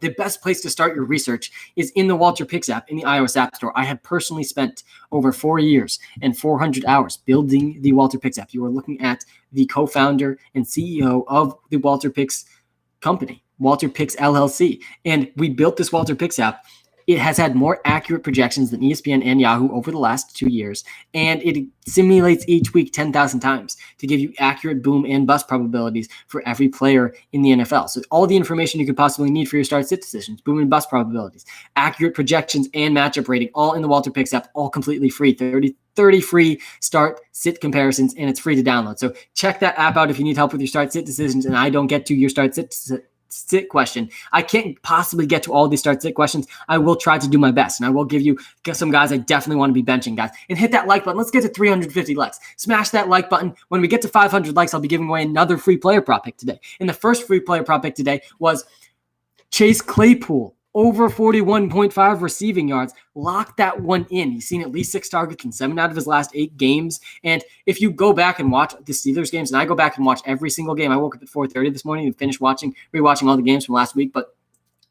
Speaker 1: the best place to start your research is in the WalterPicks app in the iOS App Store. I have personally spent over 4 years and 400 hours building the WalterPicks app. You are looking at the co-founder and CEO of the WalterPicks company, WalterPicks LLC. And we built this WalterPicks app. It has had more accurate projections than ESPN and Yahoo over the last 2 years, and it simulates each week 10,000 times to give you accurate boom and bust probabilities for every player in the NFL. So all the information you could possibly need for your start-sit decisions, boom and bust probabilities, accurate projections, and matchup rating, all in the WalterPicks app, all completely free. 30 free start-sit comparisons, and it's free to download. So check that app out if you need help with your start-sit decisions, and I don't get to your start-sit question. I can't possibly get to all these start-sit questions. I will try to do my best, and I will give you some guys I definitely want to be benching, guys. And hit that like button. Let's get to 350 likes. Smash that like button. When we get to 500 likes, I'll be giving away another free player prop pick today. And the first free player prop pick today was Chase Claypool. Over 41.5 receiving yards. Lock that one in. He's seen at least 6 targets in 7 out of his last 8 games. And if you go back and watch the Steelers games, and I go back and watch every single game. I woke up at 4:30 this morning and finished rewatching all the games from last week. But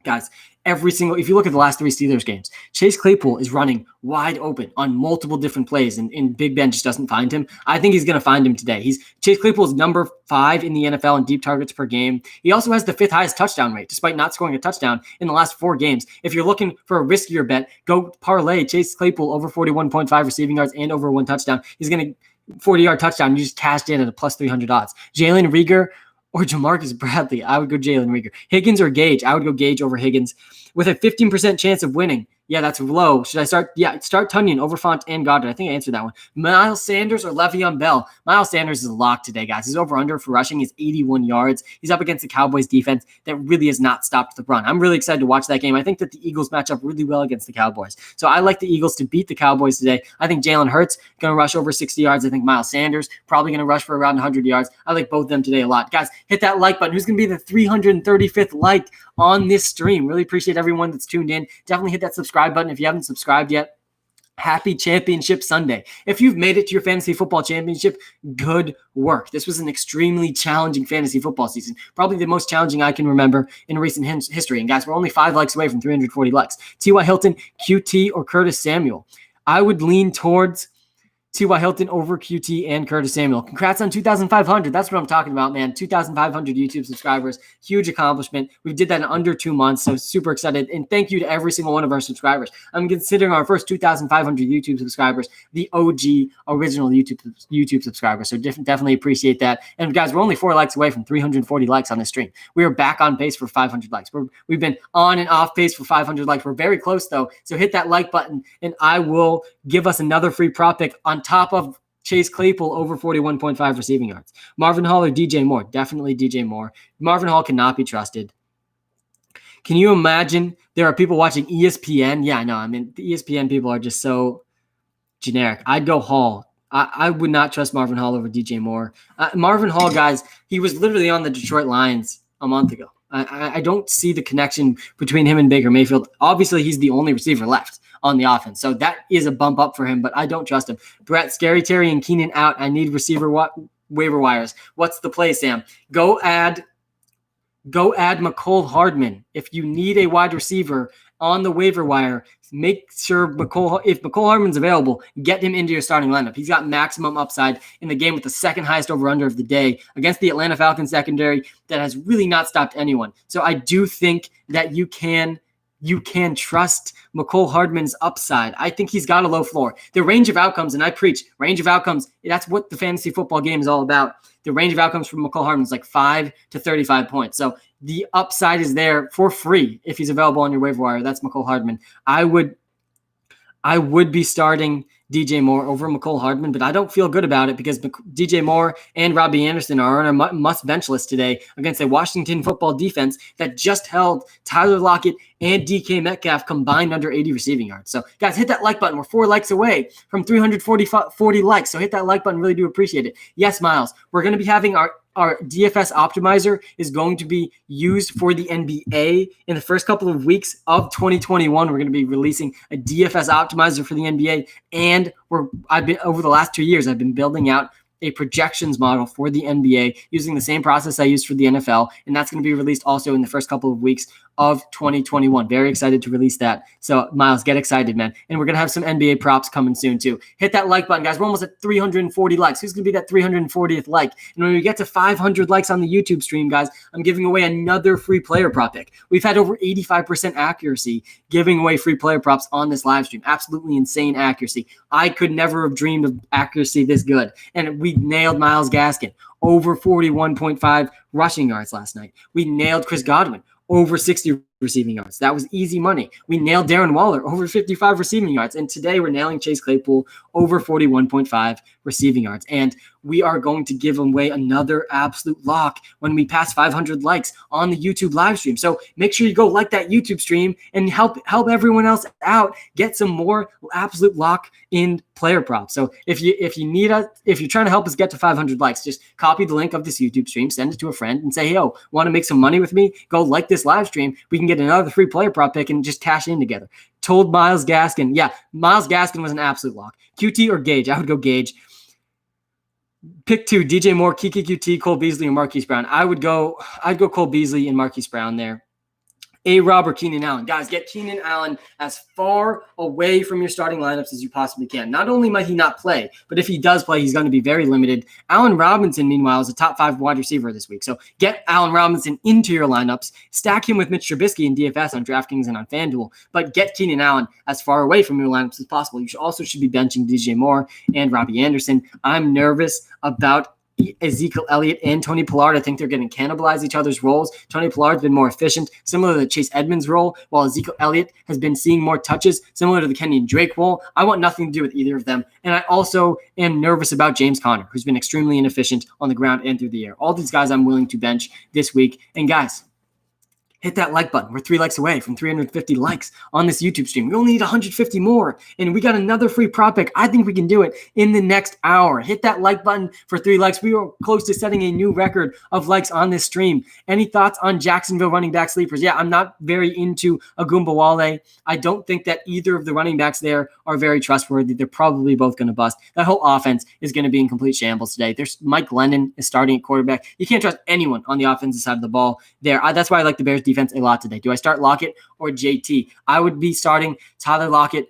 Speaker 1: guys, if you look at the last 3 Steelers games, Chase Claypool is running wide open on multiple different plays, and Big Ben just doesn't find him. I think he's going to find him today. Chase Claypool is number 5 in the NFL in deep targets per game. He also has the 5th highest touchdown rate, despite not scoring a touchdown in the last 4 games. If you're looking for a riskier bet, go parlay Chase Claypool over 41.5 receiving yards and over 1 touchdown. He's going to 40-yard touchdown. You just cashed in at a plus 300 odds. Jalen Reagor or Jamarcus Bradley, I would go Jalen Reagor. Higgins or Gage, I would go Gage over Higgins. With a 15% chance of winning, yeah, that's low. Should I start? Yeah, start Tunyon over Font and Goddard. I think I answered that one. Miles Sanders or Le'Veon Bell? Miles Sanders is a lock today, guys. His over-under for rushing is 81 yards. He's up against the Cowboys defense that really has not stopped the run. I'm really excited to watch that game. I think that the Eagles match up really well against the Cowboys. So I like the Eagles to beat the Cowboys today. I think Jalen Hurts going to rush over 60 yards. I think Miles Sanders probably going to rush for around 100 yards. I like both of them today a lot. Guys, hit that like button. Who's going to be the 335th like on this stream? Really appreciate everyone that's tuned in. Definitely hit that subscribe button if you haven't subscribed yet. Happy Championship Sunday. If you've made it to your fantasy football championship, good work. This was an extremely challenging fantasy football season. Probably the most challenging I can remember in recent history. And guys, we're only 5 likes away from 340 likes. T.Y. Hilton, QT, or Curtis Samuel? I would lean towards T.Y. Hilton over QT and Curtis Samuel. Congrats on 2,500. That's what I'm talking about, man. 2,500 YouTube subscribers. Huge accomplishment. We did that in under 2 months, so super excited. And thank you to every single one of our subscribers. I'm considering our first 2,500 YouTube subscribers the OG original YouTube subscribers. So definitely appreciate that. And guys, we're only 4 likes away from 340 likes on this stream. We are back on pace for 500 likes. We've been on and off pace for 500 likes. We're very close though. So hit that like button and I will give us another free prop pick on top of Chase Claypool over 41.5 receiving yards. Marvin Hall or DJ Moore? Definitely DJ Moore. Marvin Hall cannot be trusted. Can you imagine there are people watching ESPN? Yeah, I know. I mean, the ESPN people are just so generic. I'd go Hall. I would not trust Marvin Hall over DJ Moore. Marvin Hall, guys, he was literally on the Detroit Lions a month ago. I don't see the connection between him and Baker Mayfield. Obviously, he's the only receiver left on the offense. So that is a bump up for him, but I don't trust him. Brett, Scary Terry, and Keenan out. I need receiver waiver wires. What's the play, Sam? Go add McCole Hardman. If you need a wide receiver on the waiver wire, make sure if McCole Hardman's available, get him into your starting lineup. He's got maximum upside in the game with the second highest over-under of the day against the Atlanta Falcons secondary that has really not stopped anyone. So I do think that you can trust McCole Hardman's upside. I think he's got a low floor. The range of outcomes, and I preach range of outcomes, that's what the fantasy football game is all about. The range of outcomes from McCole Hardman is like 5 to 35 points. So the upside is there for free if he's available on your waiver wire. That's McCole Hardman. I would be starting DJ Moore over McCole Hardman, but I don't feel good about it because DJ Moore and Robbie Anderson are on a must-bench list today against a Washington football defense that just held Tyler Lockett and DK Metcalf combined under 80 receiving yards. So, guys, hit that like button. We're 4 likes away from 340 likes, so hit that like button. Really do appreciate it. Yes, Miles, we're going to be having our DFS optimizer is going to be used for the NBA in the first couple of weeks of 2021. We're going to be releasing a DFS optimizer for the NBA, and over the last 2 years, I've been building out a projections model for the NBA using the same process I used for the NFL, and that's going to be released also in the first couple of weeks of 2021. Very excited to release that. So, Miles, get excited, man. And we're going to have some NBA props coming soon, too. Hit that like button, guys. We're almost at 340 likes. Who's going to be that 340th like? And when we get to 500 likes on the YouTube stream, guys, I'm giving away another free player prop pick. We've had over 85% accuracy giving away free player props on this live stream. Absolutely insane accuracy. I could never have dreamed of accuracy this good. And we nailed Myles Gaskin over 41.5 rushing yards last night. We nailed Chris Godwin over 60 receiving yards. That was easy money. We nailed Darren Waller over 55 receiving yards. And today we're nailing Chase Claypool over 41.5 receiving yards. And we are going to give away another absolute lock when we pass 500 likes on the YouTube live stream. So make sure you go like that YouTube stream and help everyone else out. Get some more absolute lock in player props. So if you're trying to help us get to 500 likes, just copy the link of this YouTube stream, send it to a friend and say, hey, yo, want to make some money with me? Go like this live stream. We can get another free player prop pick and just cash in together. Told Myles Gaskin. Yeah, Myles Gaskin was an absolute lock. QT or Gage? I would go Gage. Pick 2, DJ Moore, Kiki QT, Cole Beasley, or Marquise Brown. I'd go Cole Beasley and Marquise Brown there. A-Rob or Keenan Allen. Guys, get Keenan Allen as far away from your starting lineups as you possibly can. Not only might he not play, but if he does play, he's going to be very limited. Allen Robinson, meanwhile, is a top 5 wide receiver this week. So get Allen Robinson into your lineups. Stack him with Mitch Trubisky and DFS on DraftKings and on FanDuel. But get Keenan Allen as far away from your lineups as possible. You should be benching DJ Moore and Robbie Anderson. I'm nervous about Ezekiel Elliott and Tony Pollard. I think they're going to cannibalize each other's roles. Tony Pollard's been more efficient, similar to the Chase Edmonds role, while Ezekiel Elliott has been seeing more touches, similar to the Kenyon Drake role. I want nothing to do with either of them. And I also am nervous about James Conner, who's been extremely inefficient on the ground and through the air. All these guys I'm willing to bench this week. And guys, hit that like button. We're 3 likes away from 350 likes on this YouTube stream. We only need 150 more, and we got another free prop pick. I think we can do it in the next hour. Hit that like button for 3 likes. We are close to setting a new record of likes on this stream. Any thoughts on Jacksonville running back sleepers? Yeah, I'm not very into Agumbawale. I don't think that either of the running backs there are very trustworthy. They're probably both going to bust. That whole offense is going to be in complete shambles today. There's Mike Glennon is starting at quarterback. You can't trust anyone on the offensive side of the ball there. That's why I like the Bears defense a lot today. Do I start Lockett or JT? I would be starting Tyler Lockett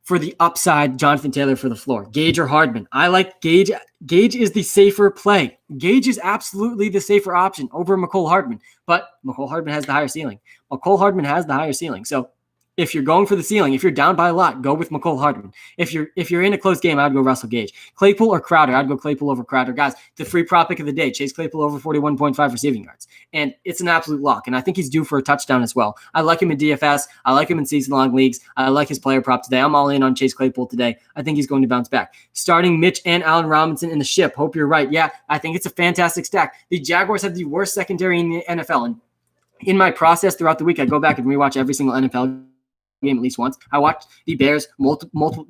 Speaker 1: for the upside, Jonathan Taylor for the floor. Gage or Hardman. I like Gage. Gage is the safer play. Gage is absolutely the safer option over Mecole Hardman, but Mecole Hardman has the higher ceiling. Mecole Hardman has the higher ceiling. So if you're going for the ceiling, if you're down by a lot, go with Mecole Hardman. If you're in a close game, I'd go Russell Gage. Claypool or Crowder, I'd go Claypool over Crowder. Guys, the free prop pick of the day, Chase Claypool over 41.5 receiving yards. And it's an absolute lock. And I think he's due for a touchdown as well. I like him in DFS. I like him in season-long leagues. I like his player prop today. I'm all in on Chase Claypool today. I think he's going to bounce back. Starting Mitch and Allen Robinson in the ship. Hope you're right. Yeah, I think it's a fantastic stack. The Jaguars have the worst secondary in the NFL. And in my process throughout the week, I go back and rewatch every single NFL game at least once. I watched the Bears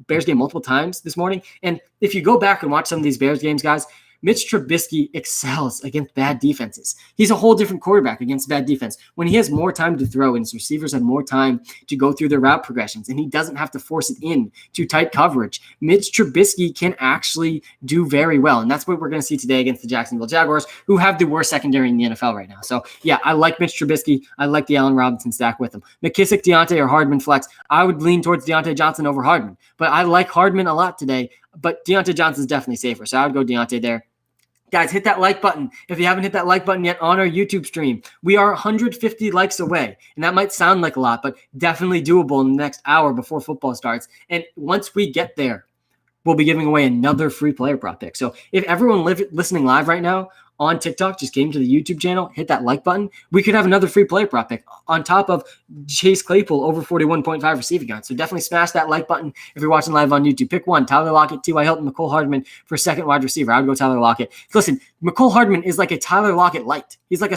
Speaker 1: Bears game multiple times this morning. And if you go back and watch some of these Bears games, guys, Mitch Trubisky excels against bad defenses. He's a whole different quarterback against bad defense. When he has more time to throw and his receivers have more time to go through their route progressions and he doesn't have to force it in to tight coverage, Mitch Trubisky can actually do very well. And that's what we're going to see today against the Jacksonville Jaguars, who have the worst secondary in the NFL right now. So yeah, I like Mitch Trubisky. I like the Allen Robinson stack with him. McKissick, Deontay, or Hardman flex. I would lean towards Deontay Johnson over Hardman, but I like Hardman a lot today, but Deontay Johnson's definitely safer. So I would go Deontay there. Guys, hit that like button. If you haven't hit that like button yet on our YouTube stream, we are 150 likes away. And that might sound like a lot, but definitely doable in the next hour before football starts. And once we get there, we'll be giving away another free player prop pick. So if everyone listening live right now on TikTok just came to the YouTube channel, hit that like button, we could have another free player prop pick on top of Chase Claypool over 41.5 receiving yards. So definitely smash that like button if you're watching live on YouTube. Pick one, Tyler Lockett, T.Y. Hilton, Mecole Hardman for second wide receiver. I would go Tyler Lockett. Listen, Mecole Hardman is like a Tyler Lockett light. He's like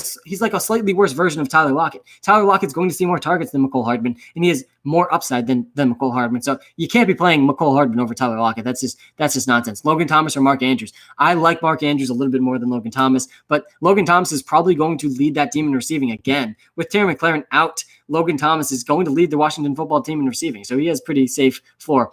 Speaker 1: a slightly worse version of Tyler Lockett. Tyler Lockett's going to see more targets than Mecole Hardman, and he has more upside than Mecole Hardman. So you can't be playing Mecole Hardman over Tyler Lockett. That's just nonsense. Logan Thomas or Mark Andrews. I like Mark Andrews a little bit more than Logan Thomas, but Logan Thomas is probably going to lead that team in receiving again. With Terry McLaurin out, Logan Thomas is going to lead the Washington football team in receiving. So he has pretty safe floor.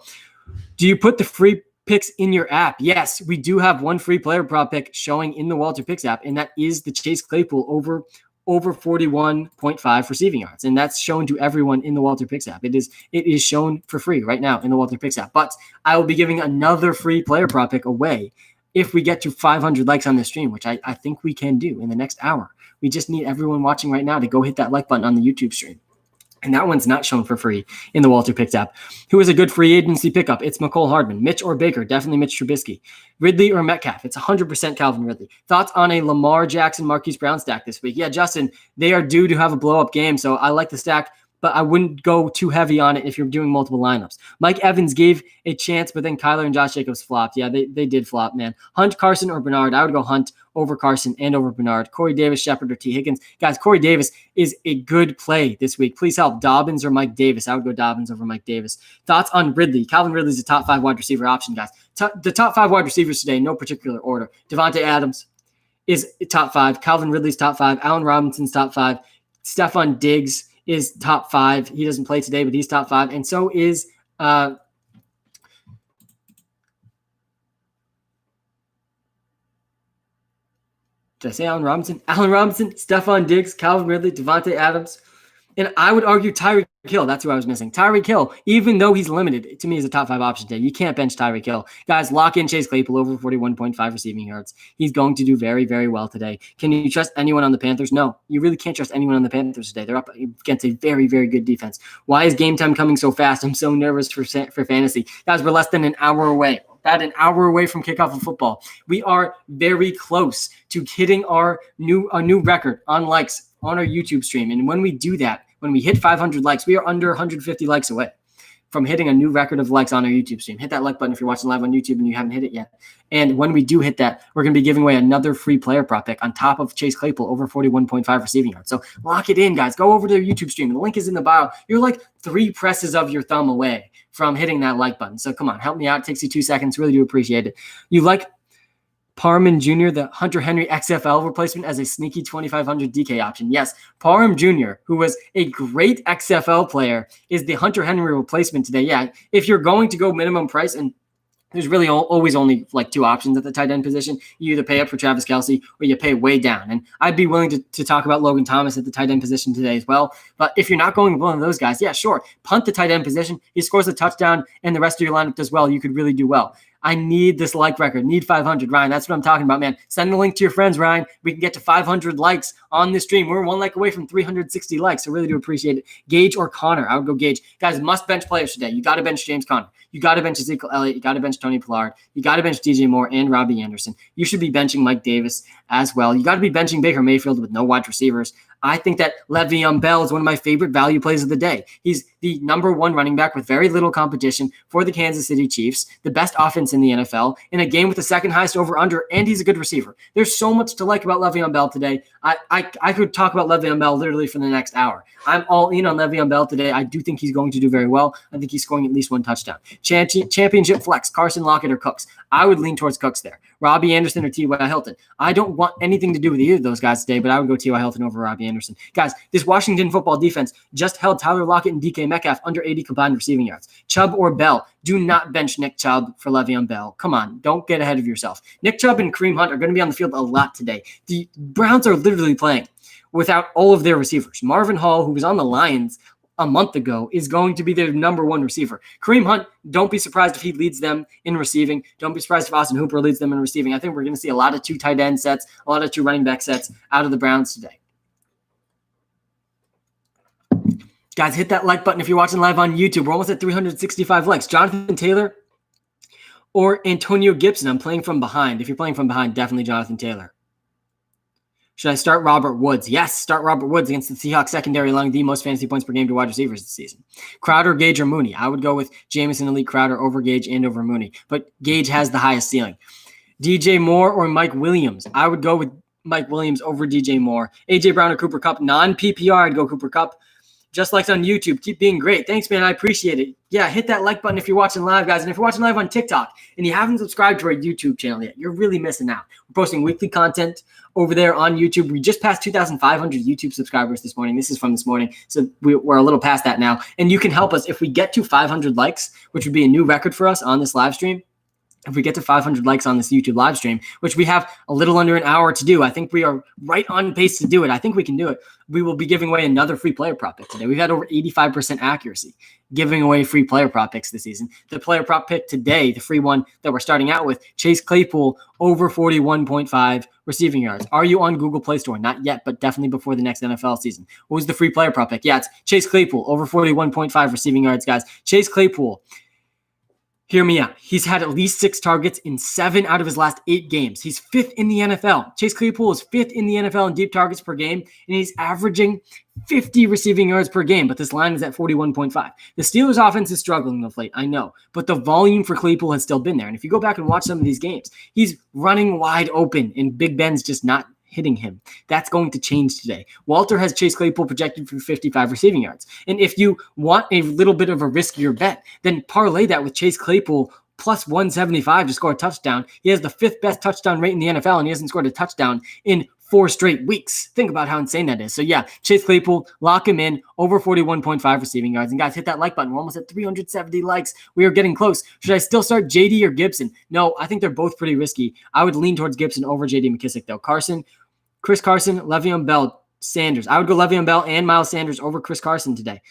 Speaker 1: Do you put the free picks in your app? Yes, we do have one free player prop pick showing in the WalterPicks app, and that is the Chase Claypool over 41.5 receiving yards. And that's shown to everyone in the WalterPicks app. It is shown for free right now in the WalterPicks app. But I will be giving another free player prop pick away if we get to 500 likes on the stream, which I think we can do in the next hour. We just need everyone watching right now to go hit that like button on the YouTube stream. And that one's not shown for free in the WalterPicks app. Who is a good free agency pickup? It's Mecole Hardman. Mitch or Baker? Definitely Mitch Trubisky. Ridley or Metcalf? It's 100% Calvin Ridley. Thoughts on a Lamar Jackson, Marquise Brown stack this week? Yeah, Justin, they are due to have a blow-up game, so I like the stack, but I wouldn't go too heavy on it if you're doing multiple lineups. Mike Evans gave a chance, but then Kyler and Josh Jacobs flopped. Yeah, they did flop, man. Hunt, Carson, or Bernard? I would go Hunt over Carson and over Bernard. Corey Davis, Shepard, or T. Higgins. Guys, Corey Davis is a good play this week. Please help. Dobbins or Mike Davis? I would go Dobbins over Mike Davis. Thoughts on Ridley? Calvin Ridley's a top 5 wide receiver option, guys. The top 5 wide receivers today, no particular order. Devontae Adams is top 5. Calvin Ridley's top 5. Allen Robinson's top 5. Stephon Diggs is top 5. He doesn't play today, but he's top 5. And so is did I say Allen Robinson? Allen Robinson, Stephon Diggs, Calvin Ridley, Devontae Adams. And I would argue Tyreek Hill. That's who I was missing. Tyreek Hill, even though he's limited, to me is a top 5 option today. You can't bench Tyreek Hill. Guys, lock in Chase Claypool over 41.5 receiving yards. He's going to do very, very well today. Can you trust anyone on the Panthers? No, you really can't trust anyone on the Panthers today. They're up against a very, very good defense. Why is game time coming so fast? I'm so nervous for fantasy. Guys, we're less than an hour away. About an hour away from kickoff of football. We are very close to hitting our new record on likes on our YouTube stream. And when we do that, when we hit 500 likes, we are under 150 likes away from hitting a new record of likes on our YouTube stream. Hit that like button if you're watching live on YouTube and you haven't hit it yet. And when we do hit that, we're going to be giving away another free player prop pick on top of Chase Claypool over 41.5 receiving yards. So lock it in, guys. Go over to their YouTube stream. The link is in the bio. You're like 3 presses of your thumb away from hitting that like button. So come on, help me out. It takes you 2 seconds. Really do appreciate it. You like Parham Jr., the Hunter Henry XFL replacement, as a sneaky 2,500 DK option. Yes, Parham Jr., who was a great XFL player, is the Hunter Henry replacement today. Yeah, if you're going to go minimum price, and there's really always only like two options at the tight end position. You either pay up for Travis Kelce or you pay way down. And I'd be willing to talk about Logan Thomas at the tight end position today as well. But if you're not going with one of those guys, yeah, sure. Punt the tight end position. He scores a touchdown and the rest of your lineup does well. You could really do well. I need this like record, need 500. Ryan, that's what I'm talking about, man. Send the link to your friends, Ryan. We can get to 500 likes on this stream. We're one like away from 360 likes, so really do appreciate it. Gage or Connor? I would go Gage. Guys, must bench players today. You got to bench James Conner. You got to bench Ezekiel Elliott. You got to bench Tony Pollard. You got to bench DJ Moore and Robbie Anderson. You should be benching Mike Davis as well. You got to be benching Baker Mayfield with no wide receivers. I think that Le'Veon Bell is one of my favorite value plays of the day. He's the number one running back with very little competition for the Kansas City Chiefs, the best offense in the NFL, in a game with the second highest over-under, and he's a good receiver. There's so much to like about Le'Veon Bell today. I could talk about Le'Veon Bell literally for the next hour. I'm all in on Le'Veon Bell today. I do think he's going to do very well. I think he's scoring at least one touchdown. Championship flex, Carson Lockett or Cooks. I would lean towards Cooks there. Robbie Anderson or T.Y. Hilton. I don't want anything to do with either of those guys today, but I would go T.Y. Hilton over Robbie Anderson. Guys, this Washington football defense just held Tyler Lockett and DK Metcalf under 80 combined receiving yards. Chubb or Bell. Do not bench Nick Chubb for Le'Veon Bell. Come on, don't get ahead of yourself. Nick Chubb and Kareem Hunt are going to be on the field a lot today. The Browns are literally playing without all of their receivers. Marvin Hall, who was on the Lions a month ago, is going to be their number one receiver. Kareem Hunt, don't be surprised if he leads them in receiving. Don't be surprised if Austin Hooper leads them in receiving. I think we're going to see a lot of two tight end sets, a lot of two running back sets out of the Browns today. Guys, hit that like button if you're watching live on YouTube. We're almost at 365 likes. Jonathan Taylor or Antonio Gibson? I'm playing from behind. If you're playing from behind, definitely Jonathan Taylor. Should I start Robert Woods? Yes, start Robert Woods against the Seahawks secondary, allowing the most fantasy points per game to wide receivers this season. Crowder, Gage, or Mooney? I would go with Jamison Elite Crowder over Gage and over Mooney, but Gage has the highest ceiling. DJ Moore or Mike Williams? I would go with Mike Williams over DJ Moore. AJ Brown or Cooper Kupp? Non-PPR, I'd go Cooper Kupp. Just like on YouTube, keep being great. Thanks, man. I appreciate it. Yeah, hit that like button if you're watching live, guys. And if you're watching live on TikTok and you haven't subscribed to our YouTube channel yet, you're really missing out. We're posting weekly content over there on YouTube. We just passed 2,500 YouTube subscribers this morning. This is from this morning. So we're a little past that now. And you can help us if we get to 500 likes, which would be a new record for us on this live stream. If we get to 500 likes on this YouTube live stream, which we have a little under an hour to do, I think we are right on pace to do it. I think we can do it. We will be giving away another free player prop pick today. We've had over 85% accuracy giving away free player prop picks this season. The player prop pick today, the free one that we're starting out with, Chase Claypool over 41.5 receiving yards. Are you on Google Play Store? Not yet, but definitely before the next NFL season. What was the free player prop pick? Yeah, it's Chase Claypool over 41.5 receiving yards, guys. Chase Claypool. Hear me out. He's had at least 6 targets in 7 out of his last 8 games. He's 5th in the NFL. Chase Claypool is 5th in the NFL in deep targets per game, and he's averaging 50 receiving yards per game, but this line is at 41.5. The Steelers' offense is struggling of late, I know, but the volume for Claypool has still been there. And if you go back and watch some of these games, he's running wide open, and Big Ben's just not hitting him. That's going to change today. Walter has Chase Claypool projected for 55 receiving yards. And if you want a little bit of a riskier bet, then parlay that with Chase Claypool plus 175 to score a touchdown. He has the 5th best touchdown rate in the NFL, and he hasn't scored a touchdown in 4 straight weeks. Think about how insane that is. So yeah, Chase Claypool, lock him in over 41.5 receiving yards. And guys, hit that like button. We're almost at 370 likes. We are getting close. Should I still start JD or Gibson? No, I think they're both pretty risky. I would lean towards Gibson over JD McKissic though. Chris Carson, Le'Veon Bell, Sanders. I would go Le'Veon Bell and Miles Sanders over Chris Carson today.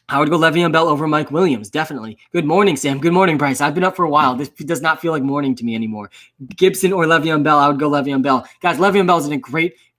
Speaker 1: I would go Le'Veon Bell over Mike Williams, definitely. Good morning, Sam. Good morning, Bryce. I've been up for a while. This does not feel like morning to me anymore. Gibson or Le'Veon Bell, I would go Le'Veon Bell. Guys, Le'Veon Bell is in a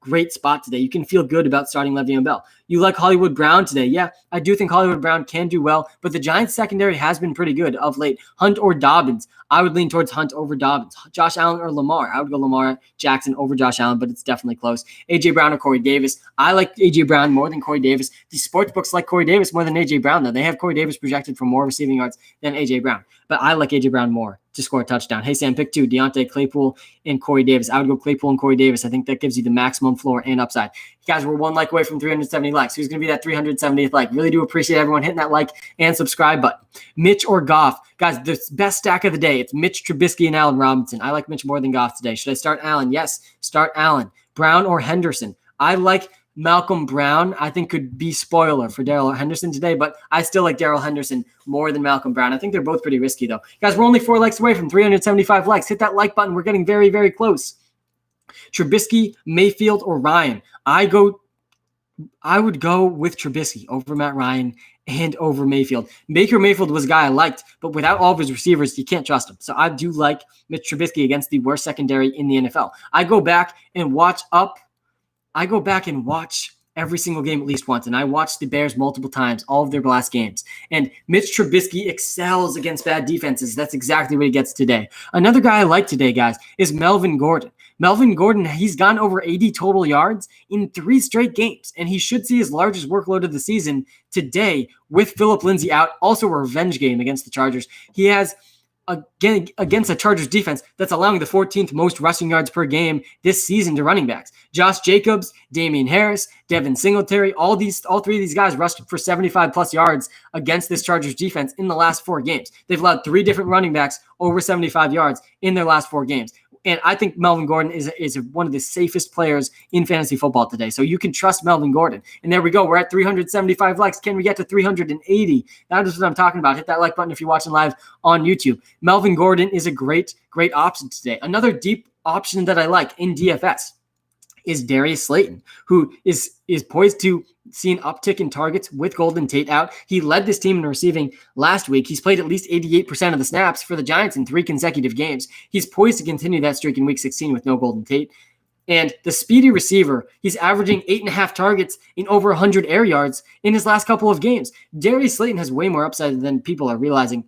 Speaker 1: great spot today. You can feel good about starting Le'Veon Bell. You like Hollywood Brown today? Yeah, I do think Hollywood Brown can do well, but the Giants secondary has been pretty good of late. Hunt or Dobbins? I would lean towards Hunt over Dobbins. Josh Allen or Lamar? I would go Lamar Jackson over Josh Allen, but it's definitely close. A.J. Brown or Corey Davis? I like A.J. Brown more than Corey Davis. The sports books like Corey Davis more than A.J. Brown, though. They have Corey Davis projected for more receiving yards than A.J. Brown, but I like A.J. Brown more to score a touchdown. Hey, Sam, pick 2, Deontay Claypool and Corey Davis. I would go Claypool and Corey Davis. I think that gives you the maximum floor and upside. Guys, we're 1 like away from 370 likes. Who's going to be that 370th like? Really do appreciate everyone hitting that like and subscribe button. Mitch or Goff? Guys, the best stack of the day. It's Mitch Trubisky and Allen Robinson. I like Mitch more than Goff today. Should I start Allen? Yes, start Allen. Brown or Henderson? I like Malcolm Brown, I think, could be spoiler for Darrell Henderson today, but I still like Darrell Henderson more than Malcolm Brown. I think they're both pretty risky, though. Guys, we're only 4 likes away from 375 likes. Hit that like button. We're getting very, very close. Trubisky, Mayfield, or Ryan. I would go with Trubisky over Matt Ryan and over Mayfield. Baker Mayfield was a guy I liked, but without all of his receivers, you can't trust him. So I do like Mitch Trubisky against the worst secondary in the NFL. I go back and watch every single game at least once, and I watched the Bears multiple times, all of their last games. And Mitch Trubisky excels against bad defenses. That's exactly what he gets today. Another guy I like today, guys, is Melvin Gordon. Melvin Gordon, he's gone over 80 total yards in 3 straight games, and he should see his largest workload of the season today with Phillip Lindsay out. Also a revenge game against the Chargers. He has, again, against a Chargers defense that's allowing the 14th most rushing yards per game this season to running backs. Josh Jacobs, Damian Harris, Devin Singletary, all 3 of these guys rushed for 75 plus yards against this Chargers defense in the last 4 games. They've allowed 3 different running backs over 75 yards in their last 4 games. And I think Melvin Gordon is one of the safest players in fantasy football today. So you can trust Melvin Gordon. And there we go. We're at 375 likes. Can we get to 380? That is what I'm talking about. Hit that like button if you're watching live on YouTube. Melvin Gordon is a great, great option today. Another deep option that I like in DFS is Darius Slayton, who is poised to see an uptick in targets with Golden Tate out. He led this team in receiving last week. He's played at least 88% of the snaps for the Giants in 3 consecutive games. He's poised to continue that streak in Week 16 with no Golden Tate. And the speedy receiver, he's averaging 8.5 targets in over 100 air yards in his last couple of games. Darius Slayton has way more upside than people are realizing.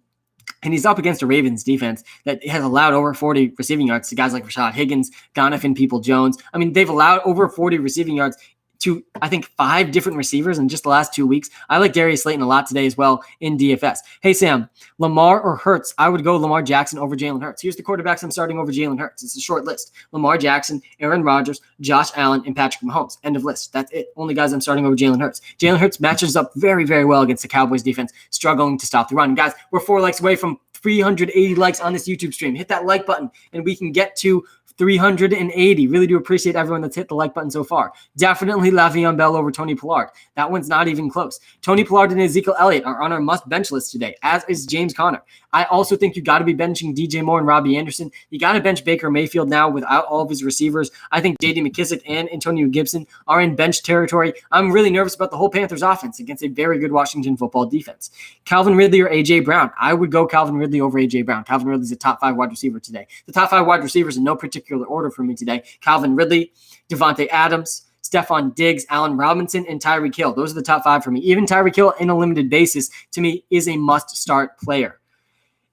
Speaker 1: And he's up against a Ravens defense that has allowed over 40 receiving yards to guys like Rashad Higgins, Donovan Peoples-Jones. I mean, they've allowed over 40 receiving yards to, I think, 5 different receivers in just the last 2 weeks. I like Darius Slayton a lot today as well in DFS. Hey, Sam, Lamar or Hurts? I would go Lamar Jackson over Jalen Hurts. Here's the quarterbacks I'm starting over Jalen Hurts. It's a short list. Lamar Jackson, Aaron Rodgers, Josh Allen, and Patrick Mahomes. End of list. That's it. Only guys I'm starting over Jalen Hurts. Jalen Hurts matches up very, very well against the Cowboys defense, struggling to stop the run. Guys, we're 4 likes away from 380 likes on this YouTube stream. Hit that like button, and we can get to 380. Really do appreciate everyone that's hit the like button so far. Definitely Le'Veon Bell over Tony Pollard. That one's not even close. Tony Pollard and Ezekiel Elliott are on our must-bench list today, as is James Conner. I also think you got to be benching DJ Moore and Robbie Anderson. You got to bench Baker Mayfield now without all of his receivers. I think J.D. McKissic and Antonio Gibson are in bench territory. I'm really nervous about the whole Panthers offense against a very good Washington football defense. Calvin Ridley or A.J. Brown? I would go Calvin Ridley over A.J. Brown. Calvin Ridley's a top 5 wide receiver today. The top 5 wide receivers in no particular order for me today: Calvin Ridley, Devontae Adams, Stephon Diggs, Allen Robinson, and Tyreek Hill. Those are the top 5 for me. Even Tyreek Hill in a limited basis, to me, is a must-start player.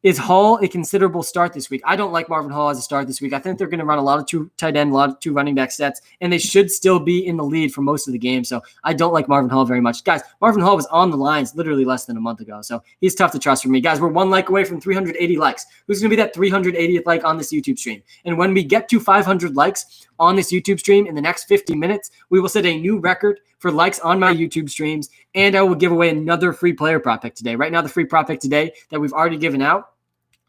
Speaker 1: Is Hall a considerable start this week? I don't like Marvin Hall as a start this week. I think they're going to run a lot of 2 tight end, a lot of 2 running back sets, and they should still be in the lead for most of the game. So I don't like Marvin Hall very much. Guys, Marvin Hall was on the lines literally less than a month ago, so he's tough to trust for me. Guys, we're 1 like away from 380 likes. Who's going to be that 380th like on this YouTube stream? And when we get to 500 likes on this YouTube stream in the next 50 minutes, we will set a new record for likes on my YouTube streams, and I will give away another free player prop pick today. Right now, the free prop pick today that we've already given out,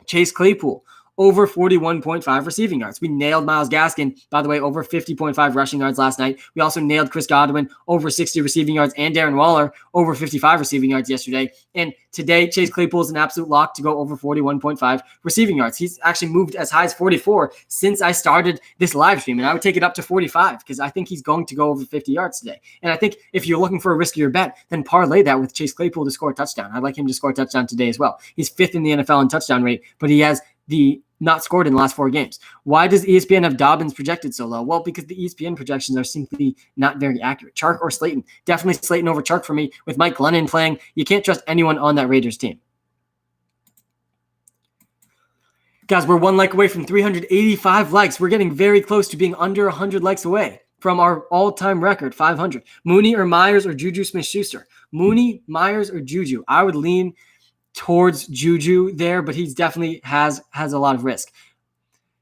Speaker 1: Chase Claypool, over 41.5 receiving yards. We nailed Myles Gaskin, by the way, over 50.5 rushing yards last night. We also nailed Chris Godwin, over 60 receiving yards, and Darren Waller, over 55 receiving yards yesterday. And today, Chase Claypool is an absolute lock to go over 41.5 receiving yards. He's actually moved as high as 44 since I started this live stream, and I would take it up to 45 because I think he's going to go over 50 yards today. And I think if you're looking for a riskier bet, then parlay that with Chase Claypool to score a touchdown. I'd like him to score a touchdown today as well. He's 5th in the NFL in touchdown rate, but he has the not scored in the last 4 games. Why does ESPN have Dobbins projected so low? Well, because the ESPN projections are simply not very accurate. Chark or Slayton? Definitely Slayton over Chark for me. With Mike Glennon playing, you can't trust anyone on that Raiders team. Guys, we're 1 like away from 385 likes. We're getting very close to being under 100 likes away from our all-time record, 500. Mooney or Myers or Juju Smith-Schuster? Mooney, Myers, or Juju? I would lean towards Juju there, but he's definitely has a lot of risk.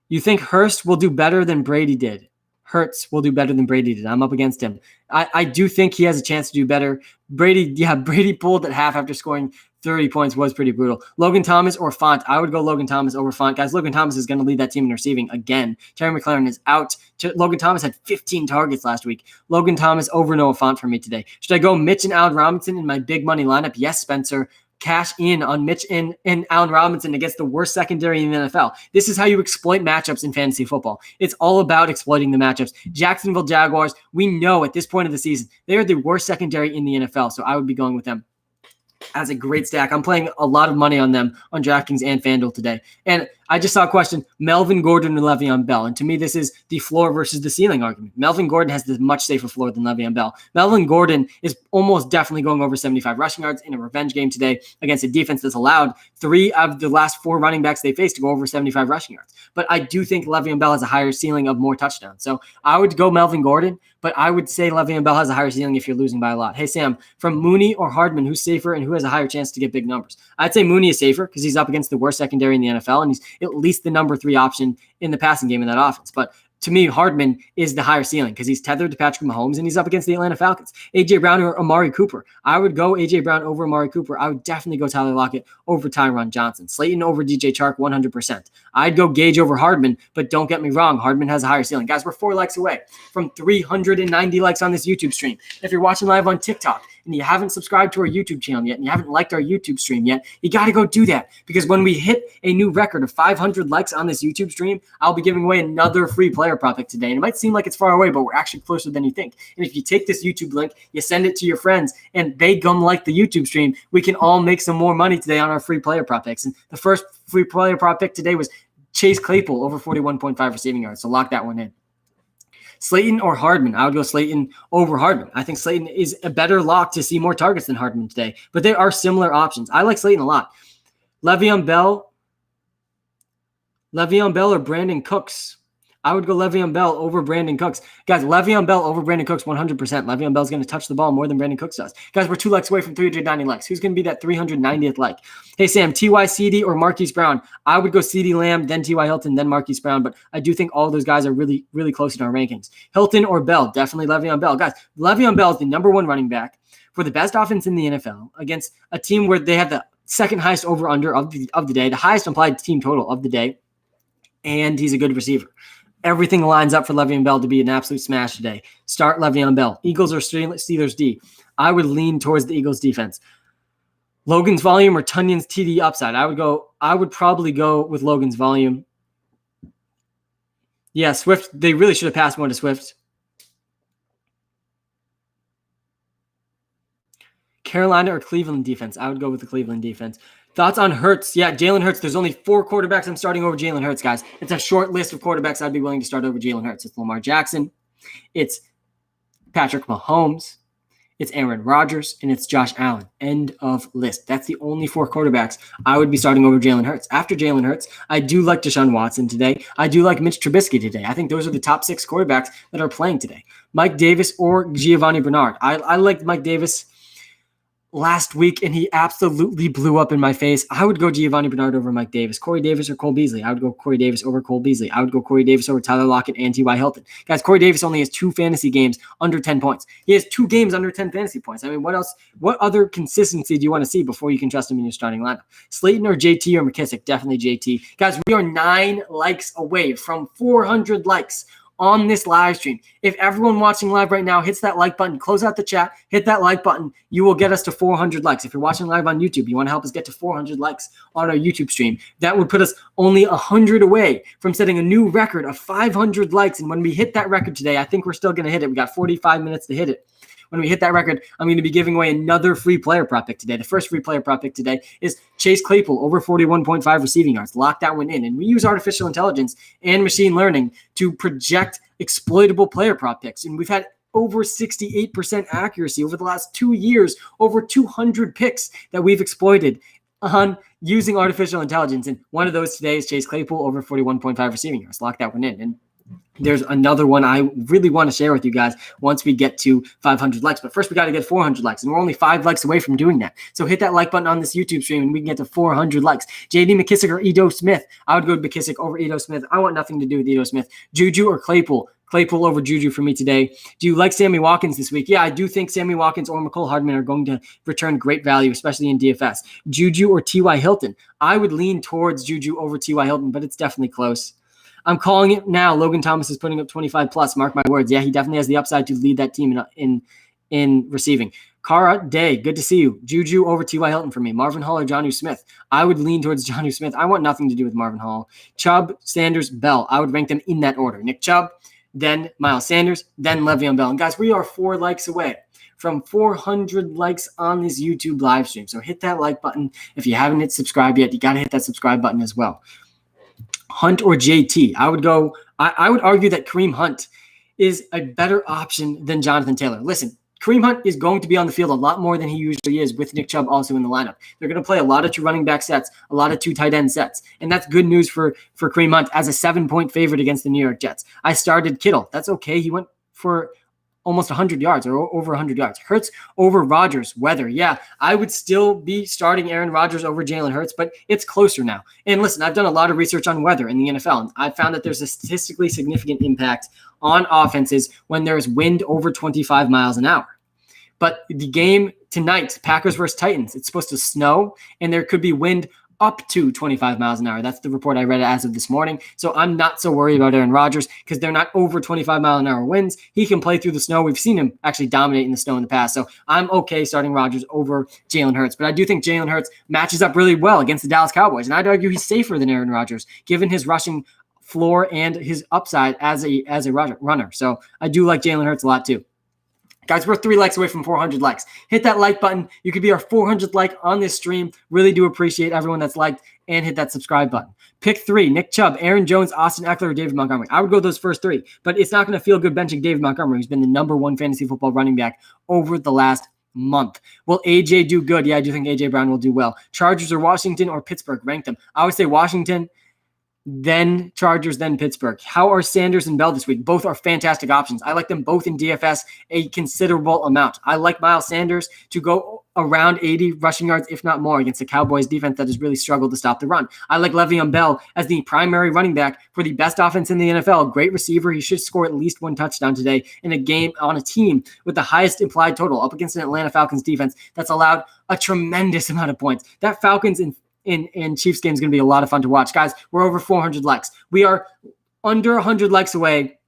Speaker 1: You think Hurst will do better than Brady did? Hurts will do better than Brady did. I'm up against him. I do think he has a chance to do better. Brady pulled at half after scoring 30 points was pretty brutal. Logan Thomas or Font. I would go Logan Thomas over Font. Guys, Logan Thomas is going to lead that team in receiving again. Terry McLaurin is out. Logan Thomas had 15 targets last week. Logan Thomas over Noah Font for me today. Should I go Mitch and Allen Robinson in my big money lineup? Yes, Spencer. Cash in on Mitch and Allen Robinson against the worst secondary in the NFL. This is how you exploit matchups in fantasy football. It's all about exploiting the matchups. Jacksonville Jaguars, we know at this point of the season, they are the worst secondary in the NFL, so I would be going with them as a great stack. I'm playing a lot of money on them on DraftKings and FanDuel today. And I just saw a question, Melvin Gordon or Le'Veon Bell. And to me, this is the floor versus the ceiling argument. Melvin Gordon has the much safer floor than Le'Veon Bell. Melvin Gordon is almost definitely going over 75 rushing yards in a revenge game today against a defense that's allowed 3 of the last 4 running backs they faced to go over 75 rushing yards. But I do think Le'Veon Bell has a higher ceiling of more touchdowns. So I would go Melvin Gordon, but I would say Le'Veon Bell has a higher ceiling if you're losing by a lot. Hey, Sam, from Mooney or Hardman, who's safer and who has a higher chance to get big numbers? I'd say Mooney is safer because he's up against the worst secondary in the NFL, and he's at least the number 3 option in the passing game in that offense. But to me, Hardman is the higher ceiling because he's tethered to Patrick Mahomes and he's up against the Atlanta Falcons. A.J. Brown or Amari Cooper. I would go A.J. Brown over Amari Cooper. I would definitely go Tyler Lockett over Tyron Johnson. Slayton over DJ Chark 100%. I'd go Gage over Hardman, but don't get me wrong, Hardman has a higher ceiling. Guys, we're 4 likes away from 390 likes on this YouTube stream. If you're watching live on TikTok and you haven't subscribed to our YouTube channel yet and you haven't liked our YouTube stream yet, you got to go do that because when we hit a new record of 500 likes on this YouTube stream, I'll be giving away another free player prop pick today. And it might seem like it's far away, but we're actually closer than you think. And if you take this YouTube link, you send it to your friends and they like the YouTube stream, we can all make some more money today on our free player prop picks. And the first free player prop pick today was Chase Claypool over 41.5 receiving yards. So lock that one in. Slayton or Hardman? I would go Slayton over Hardman. I think Slayton is a better lock to see more targets than Hardman today, but they are similar options. I like Slayton a lot. Le'Veon Bell or Brandon Cooks? I would go Le'Veon Bell over Brandon Cooks. Guys, Le'Veon Bell over Brandon Cooks 100%. Le'Veon Bell's going to touch the ball more than Brandon Cooks does. Guys, we're 2 likes away from 390 likes. Who's going to be that 390th like? Hey, Sam, T.Y. CD or Marquise Brown? I would go CD Lamb, then T.Y. Hilton, then Marquise Brown, but I do think all those guys are really, really close in our rankings. Hilton or Bell? Definitely Le'Veon Bell. Guys, Le'Veon Bell is the number 1 running back for the best offense in the NFL against a team where they have the second highest over-under of the day, the highest implied team total of the day, and he's a good receiver. Everything lines up for Le'Veon Bell to be an absolute smash today. Start Le'Veon Bell. Eagles or Steelers D? I would lean towards the Eagles defense. Logan's volume or Tunyon's TD upside? I would probably go with Logan's volume. Yeah, Swift, they really should have passed more to Swift. Carolina or Cleveland defense? I would go with the Cleveland defense. Thoughts on Hurts? Yeah, Jalen Hurts. There's only 4 quarterbacks I'm starting over Jalen Hurts, guys. It's a short list of quarterbacks I'd be willing to start over Jalen Hurts. It's Lamar Jackson. It's Patrick Mahomes. It's Aaron Rodgers. And it's Josh Allen. End of list. That's the only 4 quarterbacks I would be starting over Jalen Hurts. After Jalen Hurts, I do like Deshaun Watson today. I do like Mitch Trubisky today. I think those are the top 6 quarterbacks that are playing today. Mike Davis or Giovanni Bernard. I liked Mike Davis last week, and he absolutely blew up in my face. I would go Giovanni Bernard over Mike Davis. Corey Davis or Cole Beasley? I would go Corey Davis over Cole Beasley. I would go Corey Davis over Tyler Lockett and T.Y. Hilton. Guys, Corey Davis only has 2 fantasy games under 10 points. He has 2 games under 10 fantasy points. I mean, what else? What other consistency do you want to see before you can trust him in your starting lineup? Slayton or JT or McKissick? Definitely JT. Guys, we are 9 likes away from 400 likes on this live stream. If everyone watching live right now hits that like button, close out the chat, hit that like button, you will get us to 400 likes. If you're watching live on YouTube, you want to help us get to 400 likes on our YouTube stream. That would put us only 100 away from setting a new record of 500 likes. And when we hit that record today, I think we're still going to hit it. We got 45 minutes to hit it. When we hit that record, I'm going to be giving away another free player prop pick today. The first free player prop pick today is Chase Claypool over 41.5 receiving yards. Lock that one in. And we use artificial intelligence and machine learning to project exploitable player prop picks. And we've had over 68% accuracy over the last 2 years, over 200 picks that we've exploited on using artificial intelligence. And one of those today is Chase Claypool over 41.5 receiving yards. Lock that one in. And there's another one I really want to share with you guys once we get to 500 likes. But first, we got to get 400 likes, and we're only 5 likes away from doing that. So hit that like button on this YouTube stream, and we can get to 400 likes. J.D. McKissick or Edo Smith? I would go McKissick over Edo Smith. I want nothing to do with Edo Smith. Juju or Claypool? Claypool over Juju for me today. Do you like Sammy Watkins this week? Yeah, I do think Sammy Watkins or McCole Hardman are going to return great value, especially in DFS. Juju or T.Y. Hilton? I would lean towards Juju over T.Y. Hilton, but it's definitely close. I'm calling it now. Logan Thomas is putting up 25 plus. Mark my words. Yeah, he definitely has the upside to lead that team in receiving. Kara Day, good to see you. Juju over T.Y. Hilton for me. Marvin Hall or Jonnu Smith? I would lean towards Jonnu Smith. I want nothing to do with Marvin Hall. Chubb, Sanders, Bell. I would rank them in that order. Nick Chubb, then Miles Sanders, then Le'Veon Bell. And guys, we are 4 likes away from 400 likes on this YouTube live stream. So hit that like button. If you haven't hit subscribe yet, you got to hit that subscribe button as well. Hunt or JT? I would argue that Kareem Hunt is a better option than Jonathan Taylor. Listen, Kareem Hunt is going to be on the field a lot more than he usually is with Nick Chubb also in the lineup. They're going to play a lot of 2 running back sets, a lot of 2 tight end sets. And that's good news for Kareem Hunt as a 7-point favorite against the New York Jets. I started Kittle. That's okay. He went for almost 100 yards or over 100 yards. Hurts over Rodgers. Weather. Yeah, I would still be starting Aaron Rodgers over Jalen Hurts, but it's closer now. And listen, I've done a lot of research on weather in the NFL, and I found that there's a statistically significant impact on offenses when there's wind over 25 miles an hour. But the game tonight, Packers versus Titans, it's supposed to snow, and there could be wind up to 25 miles an hour. That's the report I read as of this morning. So I'm not so worried about Aaron Rodgers because they're not over 25 mile an hour winds. He can play through the snow. We've seen him actually dominate in the snow in the past. So I'm okay starting Rodgers over Jalen Hurts. But I do think Jalen Hurts matches up really well against the Dallas Cowboys. And I'd argue he's safer than Aaron Rodgers, given his rushing floor and his upside as a runner. So I do like Jalen Hurts a lot too. Guys, we're 3 likes away from 400 likes. Hit that like button. You could be our 400th like on this stream. Really do appreciate everyone that's liked, and hit that subscribe button. Pick 3, Nick Chubb, Aaron Jones, Austin Eckler, or David Montgomery. I would go those first 3, but it's not going to feel good benching David Montgomery, who's been the number 1 fantasy football running back over the last month. Will AJ do good? Yeah, I do think AJ Brown will do well. Chargers or Washington or Pittsburgh? Rank them. I would say Washington, then Chargers, then Pittsburgh. How are Sanders and Bell this week? Both are fantastic options. I like them both in DFS a considerable amount. I like Miles Sanders to go around 80 rushing yards, if not more, against the Cowboys defense that has really struggled to stop the run. I like Le'Veon Bell as the primary running back for the best offense in the NFL. Great receiver. He should score at least 1 touchdown today in a game on a team with the highest implied total up against an Atlanta Falcons defense that's allowed a tremendous amount of points. That Falcons in Chiefs game is going to be a lot of fun to watch. Guys, we're over 400 likes. We are under 100 likes away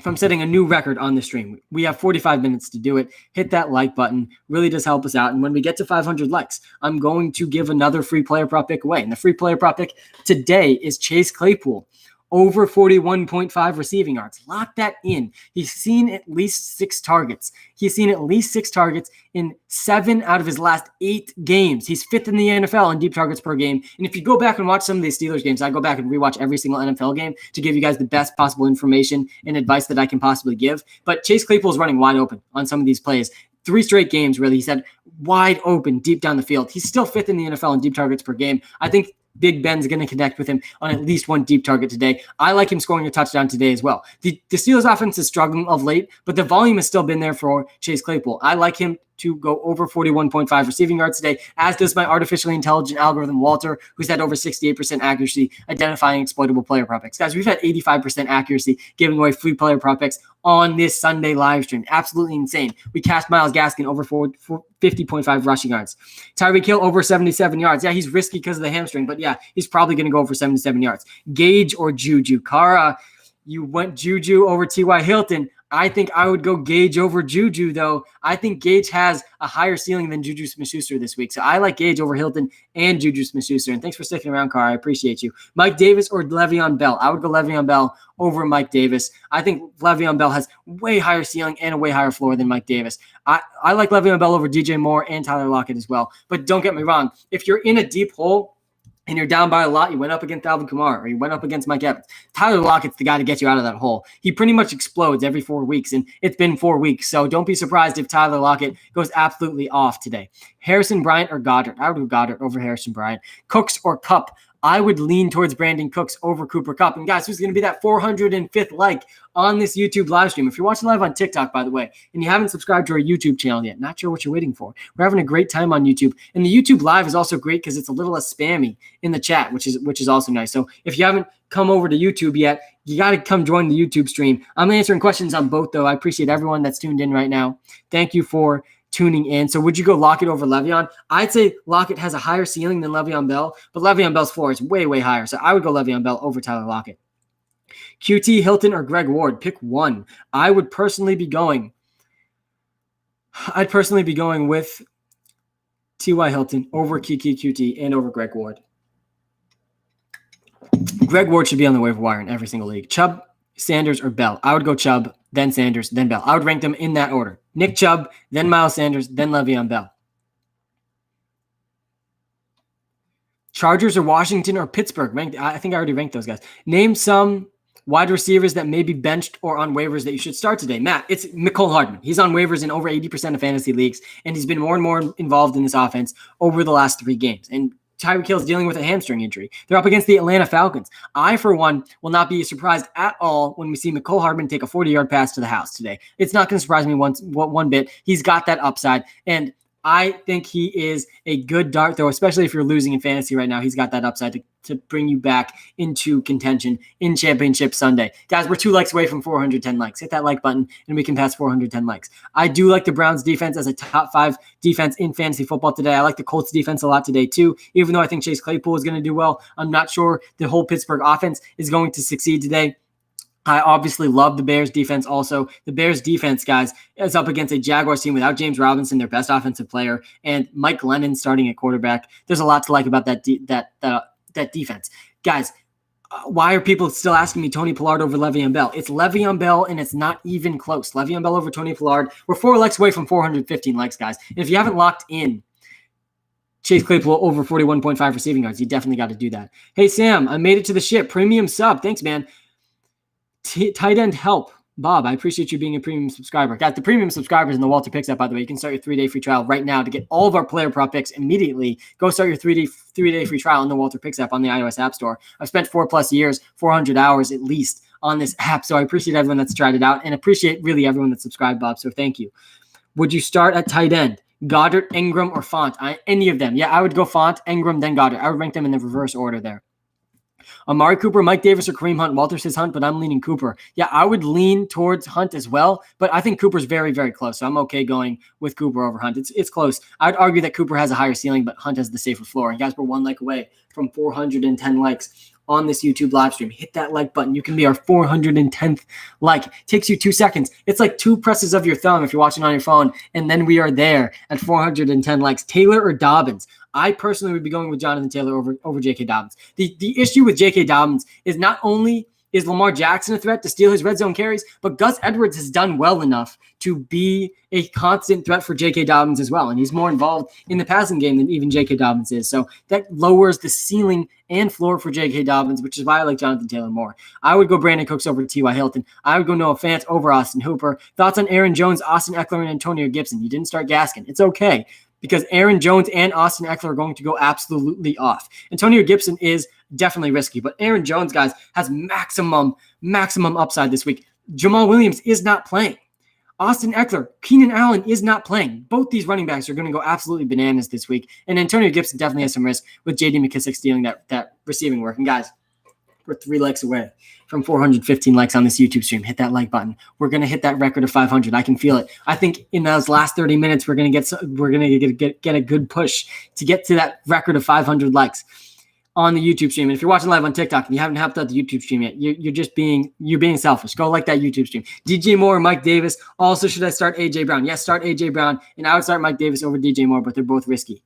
Speaker 1: from setting a new record on the stream. We have 45 minutes to do it. Hit that like button. Really does help us out. And when we get to 500 likes, I'm going to give another free player prop pick away. And the free player prop pick today is Chase Claypool. Over 41.5 receiving yards. Lock that in. He's seen at least 6 targets. He's seen at least 6 targets in 7 out of his last 8 games. He's 5th in the NFL in deep targets per game. And if you go back and watch some of these Steelers games, I go back and rewatch every single NFL game to give you guys the best possible information and advice that I can possibly give. But Chase Claypool is running wide open on some of these plays. 3 straight games, really. He's had wide open, deep down the field. He's still 5th in the NFL in deep targets per game. I think Big Ben's going to connect with him on at least 1 deep target today. I like him scoring a touchdown today as well. The Steelers offense is struggling of late, but the volume has still been there for Chase Claypool. I like him to go over 41.5 receiving yards today, as does my artificially intelligent algorithm, Walter, who's had over 68% accuracy identifying exploitable player prop picks. Guys, we've had 85% accuracy giving away free player prop picks on this Sunday live stream. Absolutely insane. We cashed Myles Gaskin over 50.5 rushing yards. Tyreek Hill over 77 yards. Yeah, he's risky because of the hamstring, but yeah, he's probably going to go over 77 yards. Gage or Juju? Kara, you went Juju over T.Y. Hilton. I think I would go Gage over Juju, though. I think Gage has a higher ceiling than Juju Smith-Schuster this week. So I like Gage over Hilton and Juju Smith-Schuster. And thanks for sticking around, Carr. I appreciate you. Mike Davis or Le'Veon Bell? I would go Le'Veon Bell over Mike Davis. I think Le'Veon Bell has way higher ceiling and a way higher floor than Mike Davis. I like Le'Veon Bell over DJ Moore and Tyler Lockett as well. But don't get me wrong. If you're in a deep hole, and you're down by a lot, you went up against Alvin Kamara, or you went up against Mike Evans, Tyler Lockett's the guy to get you out of that hole. He pretty much explodes every 4 weeks, and it's been 4 weeks, so don't be surprised if Tyler Lockett goes absolutely off today. Harrison Bryant or Goddard? I would go Goddard over Harrison Bryant. Cooks or Kupp? I would lean towards Brandon Cooks over Cooper Kupp. And guys, who's going to be that 405th like on this YouTube live stream? If you're watching live on TikTok, by the way, and you haven't subscribed to our YouTube channel yet, not sure what you're waiting for. We're having a great time on YouTube. And the YouTube live is also great because it's a little less spammy in the chat, which is also nice. So if you haven't come over to YouTube yet, you got to come join the YouTube stream. I'm answering questions on both, though. I appreciate everyone that's tuned in right now. Thank you for tuning in. So would you go Lockett over Le'Veon? I'd say Lockett has a higher ceiling than Le'Veon Bell, but Le'Veon Bell's floor is way, way higher. So I would go Le'Veon Bell over Tyler Lockett. QT, Hilton, or Greg Ward. Pick one. I'd personally be going with T.Y. Hilton over Kiki QT and over Greg Ward. Greg Ward should be on the waiver wire in every single league. Chubb, Sanders, or Bell. I would go Chubb, then Sanders, then Bell. I would rank them in that order. Nick Chubb, then Miles Sanders, then Le'Veon Bell. Chargers or Washington or Pittsburgh. I think I already ranked those guys. Name some wide receivers that may be benched or on waivers that you should start today. Matt, it's Mecole Hardman. He's on waivers in over 80% of fantasy leagues, and he's been more and more involved in this offense over the last 3 games. And Tyreek Hill's dealing with a hamstring injury. They're up against the Atlanta Falcons. I, for one, will not be surprised at all when we see Mecole Hardman take a 40-yard pass to the house today. It's not going to surprise me one bit. He's got that upside, and I think he is a good dart throw, especially if you're losing in fantasy right now. He's got that upside to bring you back into contention in Championship Sunday. Guys, we're 2 likes away from 410 likes. Hit that like button, and we can pass 410 likes. I do like the Browns defense as a top 5 defense in fantasy football today. I like the Colts defense a lot today too. Even though I think Chase Claypool is going to do well, I'm not sure the whole Pittsburgh offense is going to succeed today. I obviously love the Bears defense also. The Bears defense, guys, is up against a Jaguars team without James Robinson, their best offensive player, and Mike Glennon starting at quarterback. There's a lot to like about that defense. Guys, why are people still asking me Tony Pollard over Le'Veon Bell? It's Le'Veon Bell, and it's not even close. Le'Veon Bell over Tony Pollard. We're 4 likes away from 415 likes, guys. And if you haven't locked in Chase Claypool over 41.5 receiving yards, you definitely got to do that. Hey, Sam, I made it to the ship. Premium sub. Thanks, man. Tight end help. Bob, I appreciate you being a premium subscriber. Got the premium subscribers in the WalterPicks app, by the way. You can start your 3-day free trial right now to get all of our player prop picks immediately. Go start your 3-day free trial in the WalterPicks app on the iOS App Store. I've spent 4+ years, 400 hours at least on this app, so I appreciate everyone that's tried it out and appreciate really everyone that's subscribed, Bob, so thank you. Would you start at tight end? Goddard, Ingram, or Font? Any of them. Yeah, I would go Font, Ingram, then Goddard. I would rank them in the reverse order there. Amari Cooper, Mike Davis, or Kareem Hunt. Walter says Hunt, but I'm leaning Cooper. Yeah, I would lean towards Hunt as well, but I think Cooper's very, very close, so I'm okay going with Cooper over Hunt. It's close. I'd argue that Cooper has a higher ceiling, but Hunt has the safer floor. And guys, we're 1 like away from 410 likes on this YouTube live stream. Hit that like button. You can be our 410th like. Takes you 2 seconds. It's like 2 presses of your thumb if you're watching on your phone, and then we are there at 410 likes. Taylor or Dobbins? I personally would be going with Jonathan Taylor over J.K. Dobbins. The issue with J.K. Dobbins is not only is Lamar Jackson a threat to steal his red zone carries, but Gus Edwards has done well enough to be a constant threat for J.K. Dobbins as well. And he's more involved in the passing game than even J.K. Dobbins is. So that lowers the ceiling and floor for J.K. Dobbins, which is why I like Jonathan Taylor more. I would go Brandon Cooks over T.Y. Hilton. I would go Noah Fant over Austin Hooper. Thoughts on Aaron Jones, Austin Eckler, and Antonio Gibson? You didn't start Gaskin. It's okay, because Aaron Jones and Austin Eckler are going to go absolutely off. Antonio Gibson is definitely risky, but Aaron Jones, guys, has maximum upside this week. Jamal Williams is not playing. Austin Eckler, Keenan Allen is not playing. Both these running backs are going to go absolutely bananas this week, and Antonio Gibson definitely has some risk with J.D. McKissick stealing that receiving work. And guys, we're 3 likes away from 415 likes on this YouTube stream. Hit that like button. We're going to hit that record of 500. I can feel it. I think in those last 30 minutes, we're going to get a good push to get to that record of 500 likes on the YouTube stream. And if you're watching live on TikTok and you haven't helped out the YouTube stream yet, you're being selfish. Go like that YouTube stream. DJ Moore, Mike Davis. Also, should I start AJ Brown? Yes, start AJ Brown, and I would start Mike Davis over DJ Moore, but they're both risky.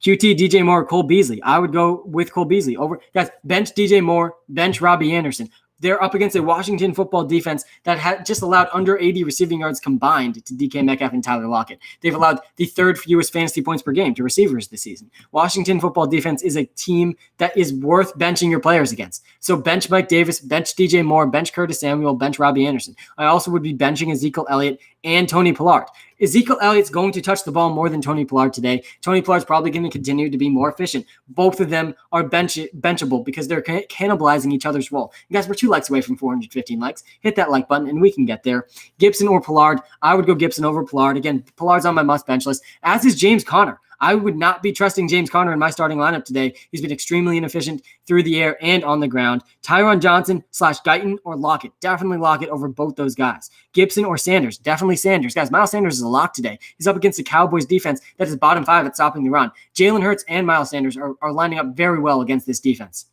Speaker 1: QT, DJ Moore, Cole Beasley. I would go with Cole Beasley over. Guys, bench DJ Moore, bench Robbie Anderson. They're up against a Washington football defense that had just allowed under 80 receiving yards combined to DK Metcalf and Tyler Lockett. They've allowed the 3rd fewest fantasy points per game to receivers this season. Washington football defense is a team that is worth benching your players against. So bench Mike Davis, bench DJ Moore, bench Curtis Samuel, bench Robbie Anderson. I also would be benching Ezekiel Elliott and Tony Pollard. Ezekiel Elliott's going to touch the ball more than Tony Pollard today. Tony Pollard's probably going to continue to be more efficient. Both of them are benchable because they're cannibalizing each other's role. You guys, we're 2 likes away from 415 likes. Hit that like button and we can get there. Gibson or Pollard? I would go Gibson over Pollard. Again, Pollard's on my must bench list, as is James Conner. I would not be trusting James Conner in my starting lineup today. He's been extremely inefficient through the air and on the ground. Tyron Johnson / Guyton or Lockett. Definitely Lockett over both those guys. Gibson or Sanders. Definitely Sanders. Guys, Miles Sanders is a lock today. He's up against the Cowboys defense that is bottom 5 at stopping the run. Jalen Hurts and Miles Sanders are lining up very well against this defense.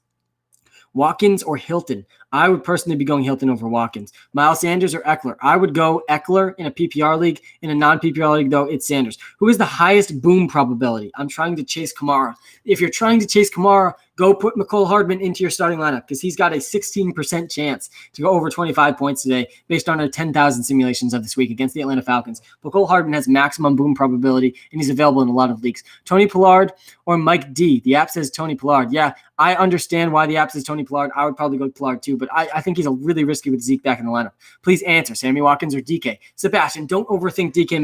Speaker 1: Watkins or Hilton? I would personally be going Hilton over Watkins. Miles Sanders or Eckler? I would go Eckler in a PPR league. In a non-PPR league, though, it's Sanders. Who is the highest boom probability? I'm trying to chase Kamara. If you're trying to chase Kamara, go put Mecole Hardman into your starting lineup because he's got a 16% chance to go over 25 points today based on our 10,000 simulations of this week against the Atlanta Falcons. Mecole Hardman has maximum boom probability, and he's available in a lot of leagues. Tony Pollard or Mike D? The app says Tony Pollard. Yeah, I understand why the app says Tony Pollard. I would probably go Pollard too, but I think he's a really risky with Zeke back in the lineup. Please answer, Sammy Watkins or DK? Sebastian, don't overthink DK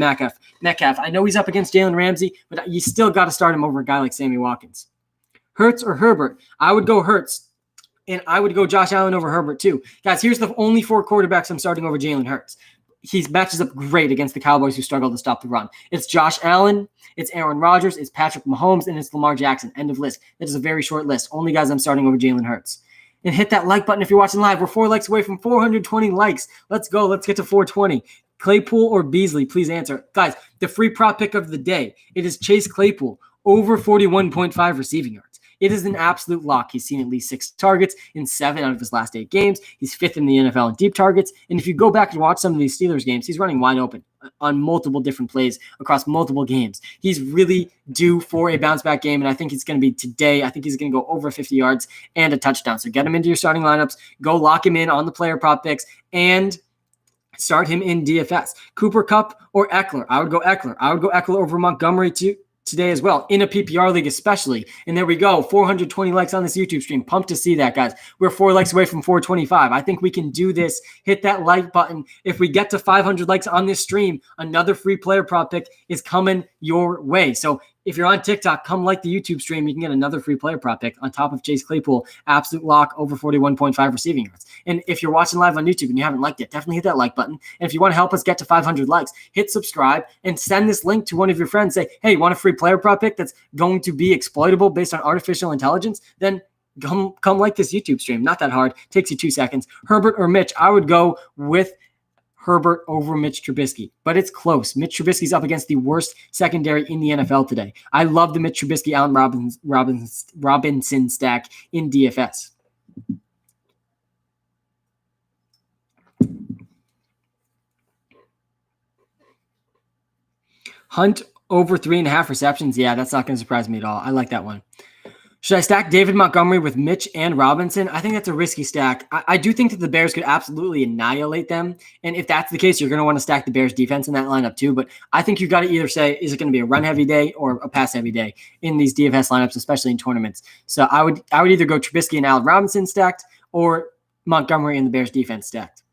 Speaker 1: Metcalf. I know he's up against Jalen Ramsey, but you still got to start him over a guy like Sammy Watkins. Hurts or Herbert? I would go Hurts, and I would go Josh Allen over Herbert too. Guys, here's the only 4 quarterbacks I'm starting over Jalen Hurts. He matches up great against the Cowboys who struggle to stop the run. It's Josh Allen, it's Aaron Rodgers, it's Patrick Mahomes, and it's Lamar Jackson. End of list. That is a very short list. Only guys I'm starting over Jalen Hurts. And hit that like button if you're watching live. We're 4 likes away from 420 likes. Let's go. Let's get to 420. Claypool or Beasley? Please answer. Guys, the free prop pick of the day. It is Chase Claypool over 41.5 receiving yards. It is an absolute lock. He's seen at least 6 targets in 7 out of his last 8 games. He's 5th in the NFL in deep targets. And if you go back and watch some of these Steelers games, he's running wide open on multiple different plays across multiple games. He's really due for a bounce-back game, and I think it's going to be today. I think he's going to go over 50 yards and a touchdown. So get him into your starting lineups. Go lock him in on the player prop picks, and start him in DFS. Cooper Kupp or Eckler? I would go Eckler. I would go Eckler over Montgomery today as well, in a PPR league especially. And there we go, 420 likes on this YouTube stream. Pumped to see that, guys. We're 4 likes away from 425. I think we can do this. Hit that like button. If we get to 500 likes on this stream, another free player prop pick is coming your way. So if you're on TikTok, come like the YouTube stream. You can get another free player prop pick on top of Chase Claypool. Absolute lock over 41.5 receiving yards. And if you're watching live on YouTube and you haven't liked it, definitely hit that like button. And if you want to help us get to 500 likes, hit subscribe and send this link to one of your friends. Say, hey, you want a free player prop pick that's going to be exploitable based on artificial intelligence? Then come like this YouTube stream. Not that hard. Takes you 2 seconds. Herbert or Mitch? I would go with Herbert over Mitch Trubisky, but it's close. Mitch Trubisky's up against the worst secondary in the NFL today. I love the Mitch Trubisky Allen Robinson stack in DFS. Hunt over 3.5 receptions. Yeah, that's not going to surprise me at all. I like that one. Should I stack David Montgomery with Mitch and Robinson? I think that's a risky stack. I do think that the Bears could absolutely annihilate them. And if that's the case, you're going to want to stack the Bears defense in that lineup too. But I think you've got to either say, is it going to be a run-heavy day or a pass-heavy day in these DFS lineups, especially in tournaments? So I would either go Trubisky and Allen Robinson stacked or Montgomery and the Bears defense stacked.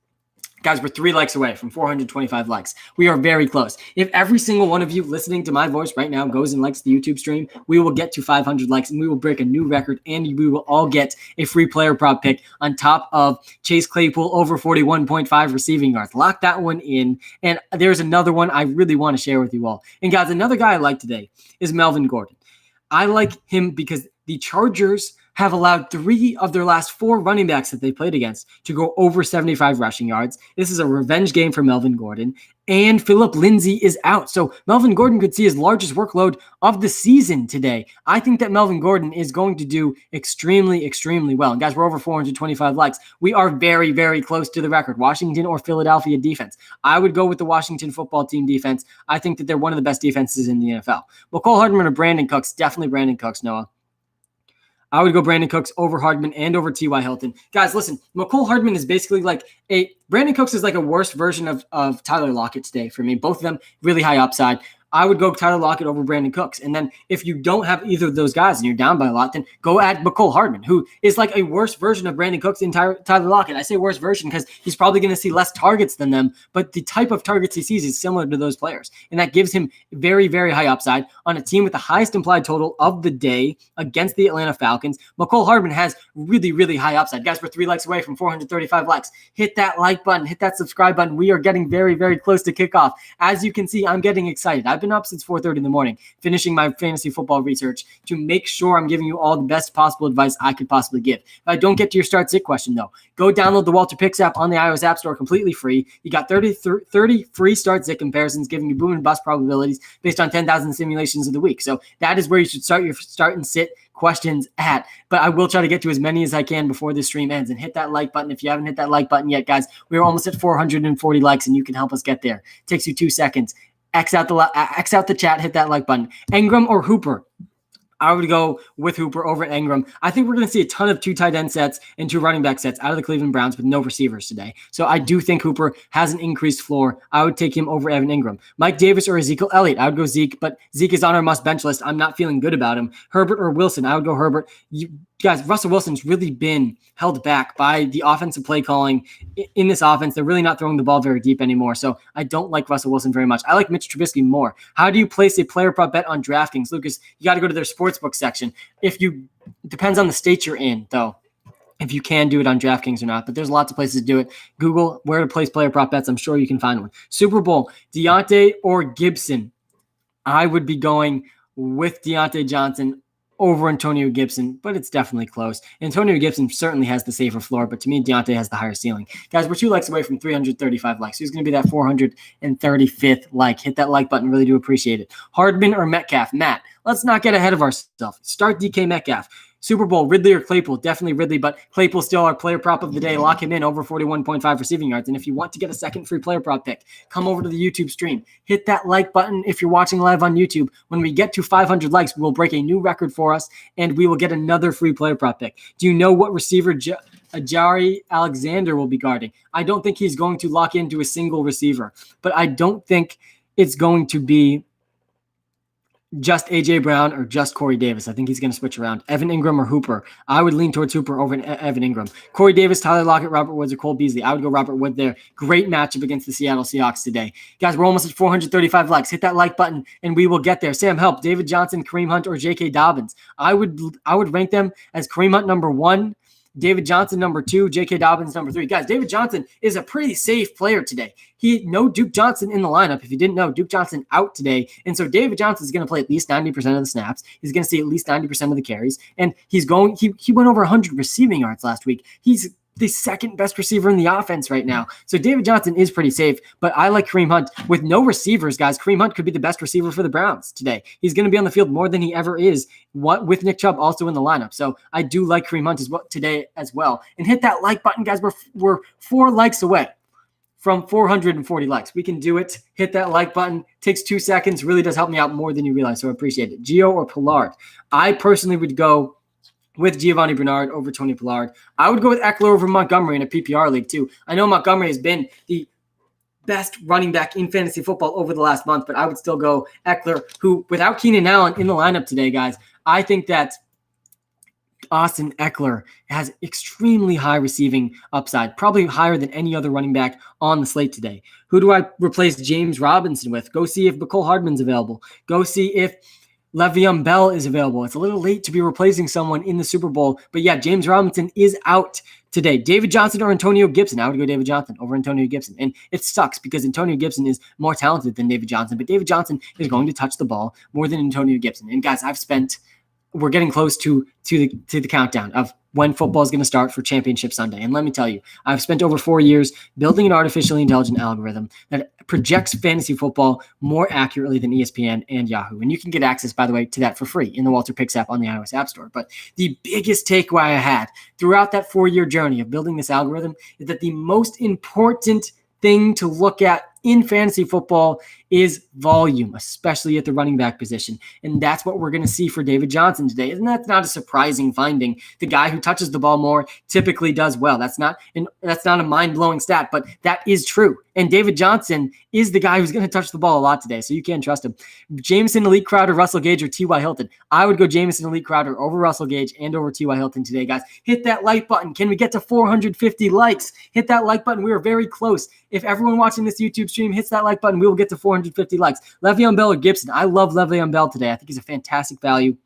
Speaker 1: Guys, we're 3 likes away from 425 likes. We are very close. If every single one of you listening to my voice right now goes and likes the YouTube stream, we will get to 500 likes and we will break a new record, and we will all get a free player prop pick on top of Chase Claypool over 41.5 receiving yards. Lock that one in. And there's another one I really want to share with you all. And guys, another guy I like today is Melvin Gordon. I like him because the Chargers have allowed 3 of their last 4 running backs that they played against to go over 75 rushing yards. This is a revenge game for Melvin Gordon, and Phillip Lindsay is out. So Melvin Gordon could see his largest workload of the season today. I think that Melvin Gordon is going to do extremely, extremely well. And guys, we're over 425 likes. We are very, very close to the record. Washington or Philadelphia defense. I would go with the Washington football team defense. I think that they're one of the best defenses in the NFL. Mecole Hardman or Brandon Cooks? Definitely Brandon Cooks, Noah. I would go Brandon Cooks over Hardman and over T.Y. Hilton. Guys, listen, Mecole Hardman is basically like Brandon Cooks is like a worse version of Tyler Lockett today for me. Both of them really high upside. I would go Tyler Lockett over Brandon Cooks. And then if you don't have either of those guys and you're down by a lot, then go add McCole Hardman, who is like a worse version of Brandon Cooks and Tyler Lockett. I say worse version because he's probably going to see less targets than them, but the type of targets he sees is similar to those players. And that gives him very, very high upside on a team with the highest implied total of the day against the Atlanta Falcons. McCole Hardman has really, really high upside. Guys, we're 3 likes away from 435 likes. Hit that like button, hit that subscribe button. We are getting very, very close to kickoff. As you can see, I'm getting excited. I've been up since 4:30 in the morning, finishing my fantasy football research to make sure I'm giving you all the best possible advice I could possibly give. If I don't get to your start sit question, though, go download the WalterPicks app on the iOS App Store completely free. You got 30 free start sit comparisons giving you boom and bust probabilities based on 10,000 simulations of the week. So that is where you should start your start and sit questions at. But I will try to get to as many as I can before this stream ends. And hit that like button if you haven't hit that like button yet, guys. We're almost at 440 likes, and you can help us get there. It takes you 2 seconds. X out the chat, hit that like button. Engram or Hooper? I would go with Hooper over at Engram. I think we're going to see a ton of 2 tight end sets and 2 running back sets out of the Cleveland Browns with no receivers today. So I do think Hooper has an increased floor. I would take him over Evan Engram. Mike Davis or Ezekiel Elliott? I would go Zeke, but Zeke is on our must bench list. I'm not feeling good about him. Herbert or Wilson? I would go Herbert. Guys, Russell Wilson's really been held back by the offensive play calling in this offense. They're really not throwing the ball very deep anymore. So I don't like Russell Wilson very much. I like Mitch Trubisky more. How do you place a player prop bet on DraftKings? Lucas, you got to go to their sportsbook section. Depends on the state you're in, though, if you can do it on DraftKings or not. But there's lots of places to do it. Google where to place player prop bets. I'm sure you can find one. Super Bowl, Deontay or Gibson? I would be going with Deontay Johnson over Antonio Gibson, but it's definitely close. Antonio Gibson certainly has the safer floor, but to me, Deontay has the higher ceiling. Guys, we're 2 likes away from 335 likes. Who's going to be that 435th like? Hit that like button. Really do appreciate it. Hardman or Metcalf? Matt, let's not get ahead of ourselves. Start DK Metcalf. Super Bowl, Ridley or Claypool? Definitely Ridley, but Claypool's still our player prop of the day. Lock him in over 41.5 receiving yards. And if you want to get a second free player prop pick, come over to the YouTube stream. Hit that like button if you're watching live on YouTube. When we get to 500 likes, we'll break a new record for us, and we will get another free player prop pick. Do you know what receiver Ajari Alexander will be guarding? I don't think he's going to lock into a single receiver, but I don't think it's going to be just A.J. Brown or just Corey Davis. I think he's going to switch around. Evan Engram or Hooper? I would lean towards Hooper over Evan Engram. Corey Davis, Tyler Lockett, Robert Woods, or Cole Beasley? I would go Robert Wood there. Great matchup against the Seattle Seahawks today. Guys, we're almost at 435 likes. Hit that like button, and we will get there. Sam, help. David Johnson, Kareem Hunt, or J.K. Dobbins? I would rank them as Kareem Hunt number 1, David Johnson number 2, J.K. Dobbins number 3. Guys, David Johnson is a pretty safe player today. No Duke Johnson in the lineup. If you didn't know, Duke Johnson out today. And so David Johnson is going to play at least 90% of the snaps. He's going to see at least 90% of the carries. And he went over 100 receiving yards last week. He's the second best receiver in the offense right now. So David Johnson is pretty safe, but I like Kareem Hunt. With no receivers, guys, Kareem Hunt could be the best receiver for the Browns today. He's going to be on the field more than he ever is, with Nick Chubb also in the lineup. So I do like Kareem Hunt today as well. And hit that like button, guys. We're 4 likes away from 440 likes. We can do it. Hit that like button. Takes 2 seconds. Really does help me out more than you realize, so I appreciate it. Gio or Pollard? I personally would go with Giovanni Bernard over Tony Pollard. I would go with Eckler over Montgomery in a PPR league too. I know Montgomery has been the best running back in fantasy football over the last month, but I would still go Eckler, who, without Keenan Allen in the lineup today, guys, I think that Austin Eckler has extremely high receiving upside, probably higher than any other running back on the slate today. Who do I replace James Robinson with? Go see if McCole Hardman's available. Go see if Le'Veon Bell is available. It's a little late to be replacing someone in the Super Bowl, but yeah, James Robinson is out today. David Johnson or Antonio Gibson? I would go David Johnson over Antonio Gibson. And it sucks because Antonio Gibson is more talented than David Johnson, but David Johnson is going to touch the ball more than Antonio Gibson. And guys, we're getting close to the countdown of when football is going to start for Championship Sunday. And let me tell you, I've spent over 4 years building an artificially intelligent algorithm that projects fantasy football more accurately than ESPN and Yahoo. And you can get access, by the way, to that for free in the WalterPicks app on the iOS App Store. But the biggest takeaway I had throughout that 4-year journey of building this algorithm is that the most important thing to look at in fantasy football is volume, especially at the running back position. And that's what we're going to see for David Johnson today. And that's not a surprising finding. The guy who touches the ball more typically does well. That's not a mind-blowing stat, but that is true. And David Johnson is the guy who's going to touch the ball a lot today, so you can't trust him. Jameson, Elite Crowder, Russell Gage, or T.Y. Hilton. I would go Jameson, Elite Crowder over Russell Gage and over T.Y. Hilton today, guys. Hit that like button. Can we get to 450 likes? Hit that like button. We are very close. If everyone watching this YouTube stream hits that like button, we will get to 450 likes. Le'Veon Bell or Gibson. I love Le'Veon Bell today. I think he's a fantastic value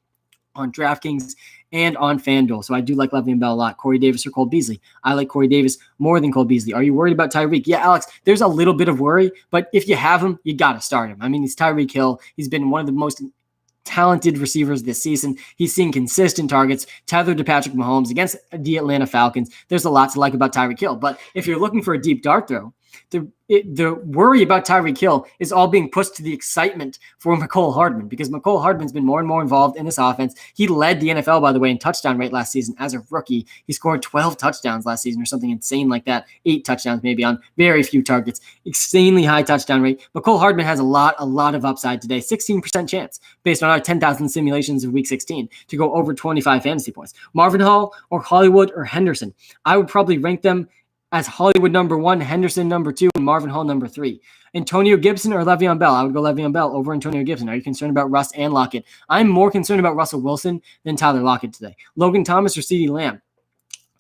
Speaker 1: on DraftKings and on FanDuel. So I do like Le'Veon Bell a lot. Corey Davis or Cole Beasley. I like Corey Davis more than Cole Beasley. Are you worried about Tyreek? Yeah, Alex, there's a little bit of worry, but if you have him, you got to start him. I mean, he's Tyreek Hill. He's been one of the most talented receivers this season. He's seeing consistent targets, tethered to Patrick Mahomes against the Atlanta Falcons. There's a lot to like about Tyreek Hill, but if you're looking for a deep dart throw, the worry about Tyreek Hill is all being pushed to the excitement for Mecole Hardman, because Mecole Hardman's been more and more involved in this offense. He led the NFL, by the way, in touchdown rate last season as a rookie. He scored 12 touchdowns last season or something insane like that. 8 touchdowns maybe on very few targets. Extremely high touchdown rate. Mecole Hardman has a lot of upside today. 16% chance based on our 10,000 simulations of week 16 to go over 25 fantasy points. Marvin Hall or Hollywood or Henderson. I would probably rank them as Hollywood number 1, Henderson number 2, and Marvin Hall number 3. Antonio Gibson or Le'Veon Bell? I would go Le'Veon Bell over Antonio Gibson. Are you concerned about Russ and Lockett? I'm more concerned about Russell Wilson than Tyler Lockett today. Logan Thomas or CeeDee Lamb?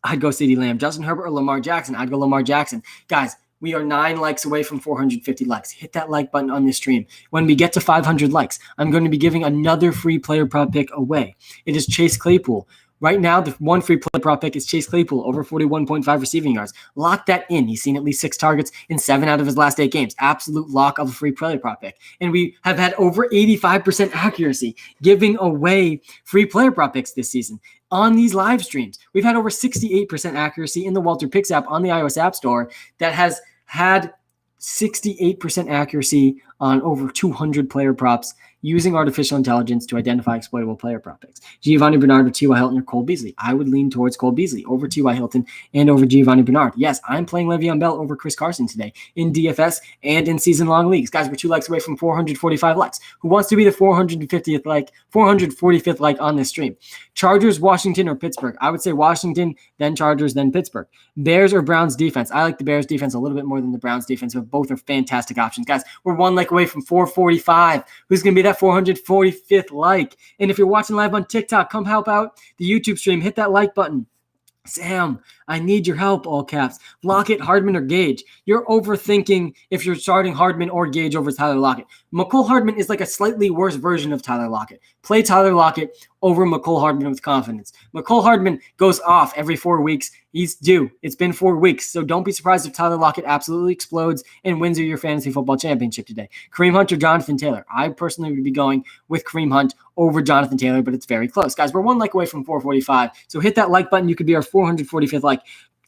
Speaker 1: I'd go CeeDee Lamb. Justin Herbert or Lamar Jackson? I'd go Lamar Jackson. Guys, we are 9 likes away from 450 likes. Hit that like button on this stream. When we get to 500 likes, I'm going to be giving another free player prop pick away. It is Chase Claypool. Right now, the one free player prop pick is Chase Claypool over 41.5 receiving yards. Lock that in. He's seen at least 6 targets in 7 out of his last 8 games. Absolute lock of a free player prop pick. And we have had over 85% accuracy giving away free player prop picks this season on these live streams. We've had over 68% accuracy in the WalterPicks app on the iOS App Store that has had 68% accuracy on over 200 player props using artificial intelligence to identify exploitable player prop picks. Giovanni Bernard or T.Y. Hilton or Cole Beasley. I would lean towards Cole Beasley over T.Y. Hilton and over Giovanni Bernard. Yes, I'm playing Le'Veon Bell over Chris Carson today in DFS and in season-long leagues. Guys, we're 2 likes away from 445 likes. Who wants to be the 445th like on this stream? Chargers, Washington, or Pittsburgh? I would say Washington, then Chargers, then Pittsburgh. Bears or Browns defense? I like the Bears defense a little bit more than the Browns defense, but both are fantastic options. Guys, we're 1 like away from 445. Who's going to be that 445th like? And if you're watching live on TikTok, come help out the YouTube stream. Hit that like button. Sam, I need your help, all caps. Lockett, Hardman, or Gage? You're overthinking if you're starting Hardman or Gage over Tyler Lockett. Mecole Hardman is like a slightly worse version of Tyler Lockett. Play Tyler Lockett over Mecole Hardman with confidence. Mecole Hardman goes off every 4 weeks. He's due. It's been 4 weeks, so don't be surprised if Tyler Lockett absolutely explodes and wins you your fantasy football championship today. Kareem Hunt or Jonathan Taylor? I personally would be going with Kareem Hunt over Jonathan Taylor, but it's very close. Guys, we're 1 like away from 445, so hit that like button. You could be our 445th like.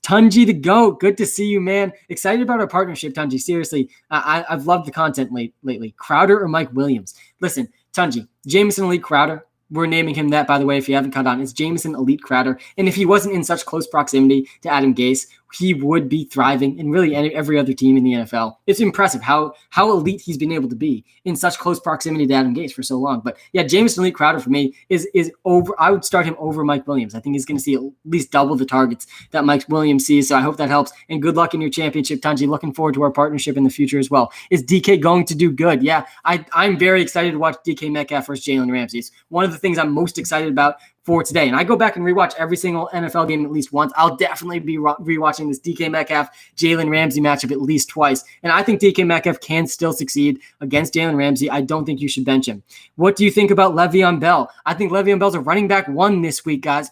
Speaker 1: Tunji the GOAT, good to see you, man. Excited about our partnership, Tunji. Seriously, I've loved the content lately. Crowder or Mike Williams? Listen, Tunji, Jameson Elite Crowder. We're naming him that, by the way, if you haven't caught on. It's Jameson Elite Crowder. And if he wasn't in such close proximity to Adam Gase, he would be thriving in really every other team in the NFL. It's impressive how elite he's been able to be in such close proximity to Adam Gase for so long. But yeah, Jameson Elite Crowder for me is over. I would start him over Mike Williams. I think he's going to see at least double the targets that Mike Williams sees. So I hope that helps. And good luck in your championship, Tunji. Looking forward to our partnership in the future as well. Is DK going to do good? Yeah, I'm very excited to watch DK Metcalf versus Jalen Ramsey. It's one of the things I'm most excited about for today. And I go back and rewatch every single NFL game at least once. I'll definitely be rewatching this DK Metcalf, Jalen Ramsey matchup at least twice. And I think DK Metcalf can still succeed against Jalen Ramsey. I don't think you should bench him. What do you think about Le'Veon Bell? I think Le'Veon Bell's a running back 1 this week, guys.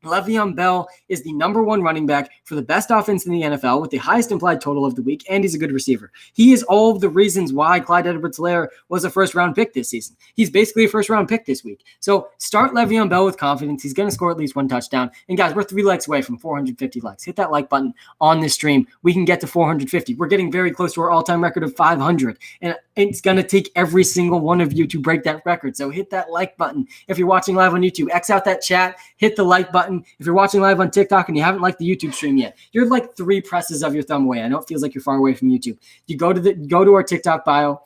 Speaker 1: Le'Veon Bell is the number 1 running back for the best offense in the NFL with the highest implied total of the week, and he's a good receiver. He is all of the reasons why Clyde Edwards-Helaire was a first-round pick this season. He's basically a first-round pick this week. So start Le'Veon Bell with confidence. He's going to score at least 1 touchdown. And guys, we're 3 likes away from 450 likes. Hit that like button on this stream. We can get to 450. We're getting very close to our all-time record of 500. And it's going to take every single one of you to break that record. So hit that like button. If you're watching live on YouTube, X out that chat, hit the like button. If you're watching live on TikTok and you haven't liked the YouTube stream yet, you're like 3 presses of your thumb away. I know it feels like you're far away from YouTube. You go to our TikTok bio,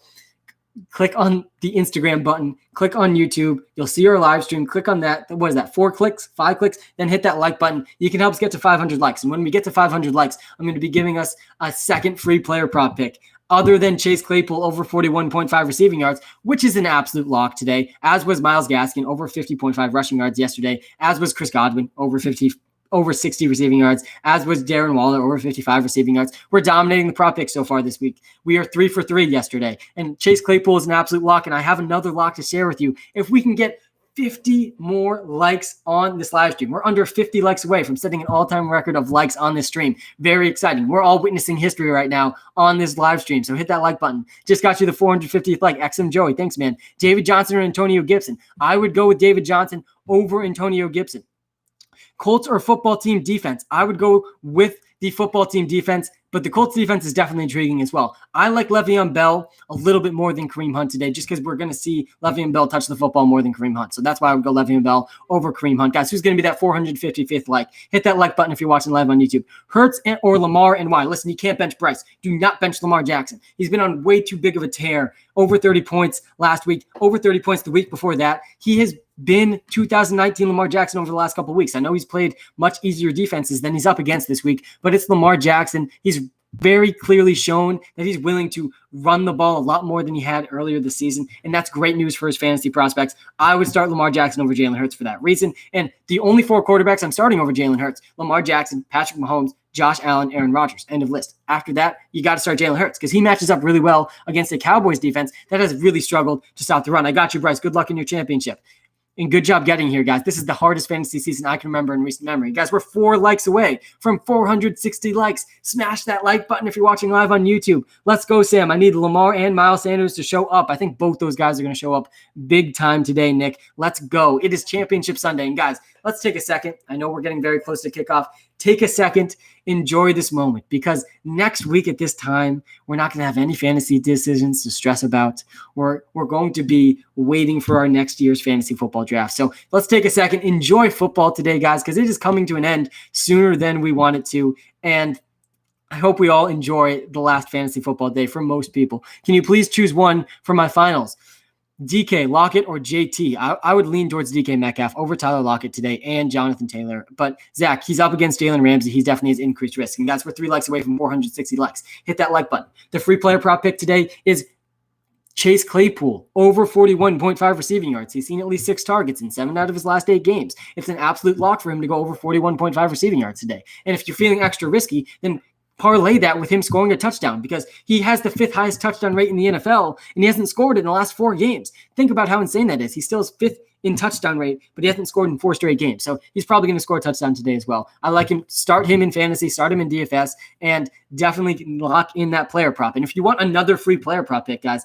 Speaker 1: click on the Instagram button, click on YouTube. You'll see our live stream. Click on that. What is that? 4 clicks, 5 clicks, then hit that like button. You can help us get to 500 likes. And when we get to 500 likes, I'm going to be giving us a second free player prop pick other than Chase Claypool over 41.5 receiving yards, which is an absolute lock today, as was Myles Gaskin over 50.5 rushing yards yesterday, as was Chris Godwin over 60 receiving yards, as was Darren Waller over 55 receiving yards. We're dominating the prop pick so far this week. We are 3 for 3 yesterday, and Chase Claypool is an absolute lock, and I have another lock to share with you. If we can get 50 more likes on this live stream, we're under 50 likes away from setting an all-time record of likes on this stream. Very exciting. We're all witnessing history right now on this live stream, so hit that like button. Just got you the 450th like. XM Joey, thanks, man. David Johnson or Antonio Gibson? I would go with David Johnson over Antonio Gibson. Colts or football team defense? I would go with the football team defense, but the Colts defense is definitely intriguing as well. I like Le'Veon Bell a little bit more than Kareem Hunt today, just because we're going to see Le'Veon Bell touch the football more than Kareem Hunt. So that's why I would go Le'Veon Bell over Kareem Hunt. Guys, who's going to be that 455th like? Hit that like button if you're watching live on YouTube. Hurts or Lamar and why? Listen, you can't bench Bryce. Do not bench Lamar Jackson. He's been on way too big of a tear. Over 30 points last week, over 30 points the week before that. He has been 2019 Lamar Jackson over the last couple of weeks. I know he's played much easier defenses than he's up against this week, but it's Lamar Jackson. He's very clearly shown that he's willing to run the ball a lot more than he had earlier this season, and that's great news for his fantasy prospects. I would start Lamar Jackson over Jalen Hurts for that reason, and the only 4 quarterbacks I'm starting over Jalen Hurts: Lamar Jackson, Patrick Mahomes, Josh Allen, Aaron Rodgers. End of list. After that, you got to start Jalen Hurts because he matches up really well against a Cowboys defense that has really struggled to stop the run. I got you, Bryce. Good luck in your championship. And good job getting here, guys. This is the hardest fantasy season I can remember in recent memory. Guys, we're 4 likes away from 460 likes. Smash that like button if you're watching live on YouTube. Let's go, Sam. I need Lamar and Miles Sanders to show up. I think both those guys are going to show up big time today, Nick. Let's go. It is Championship Sunday. And guys, let's take a second. I know we're getting very close to kickoff. Take a second. Enjoy this moment, because next week at this time, we're not going to have any fantasy decisions to stress about. We're going to be waiting for our next year's fantasy football draft. So let's take a second. Enjoy football today, guys, because it is coming to an end sooner than we want it to. And I hope we all enjoy the last fantasy football day for most people. Can you please choose one for my finals? DK, Lockett, or JT? I would lean towards DK Metcalf over Tyler Lockett today and Jonathan Taylor. But Zach, he's up against Jalen Ramsey. He definitely has increased risk. And guys, we're 3 likes away from 460 likes. Hit that like button. The free player prop pick today is Chase Claypool over 41.5 receiving yards. He's seen at least 6 targets in 7 out of his last 8 games. It's an absolute lock for him to go over 41.5 receiving yards today. And if you're feeling extra risky, then parlay that with him scoring a touchdown, because he has the 5th highest touchdown rate in the NFL, and he hasn't scored it in the last 4 games. Think about how insane that is. He still is 5th in touchdown rate, but he hasn't scored in 4 straight games. So he's probably going to score a touchdown today as well. I like him. Start him in fantasy, start him in DFS, and definitely lock in that player prop. And if you want another free player prop pick, guys,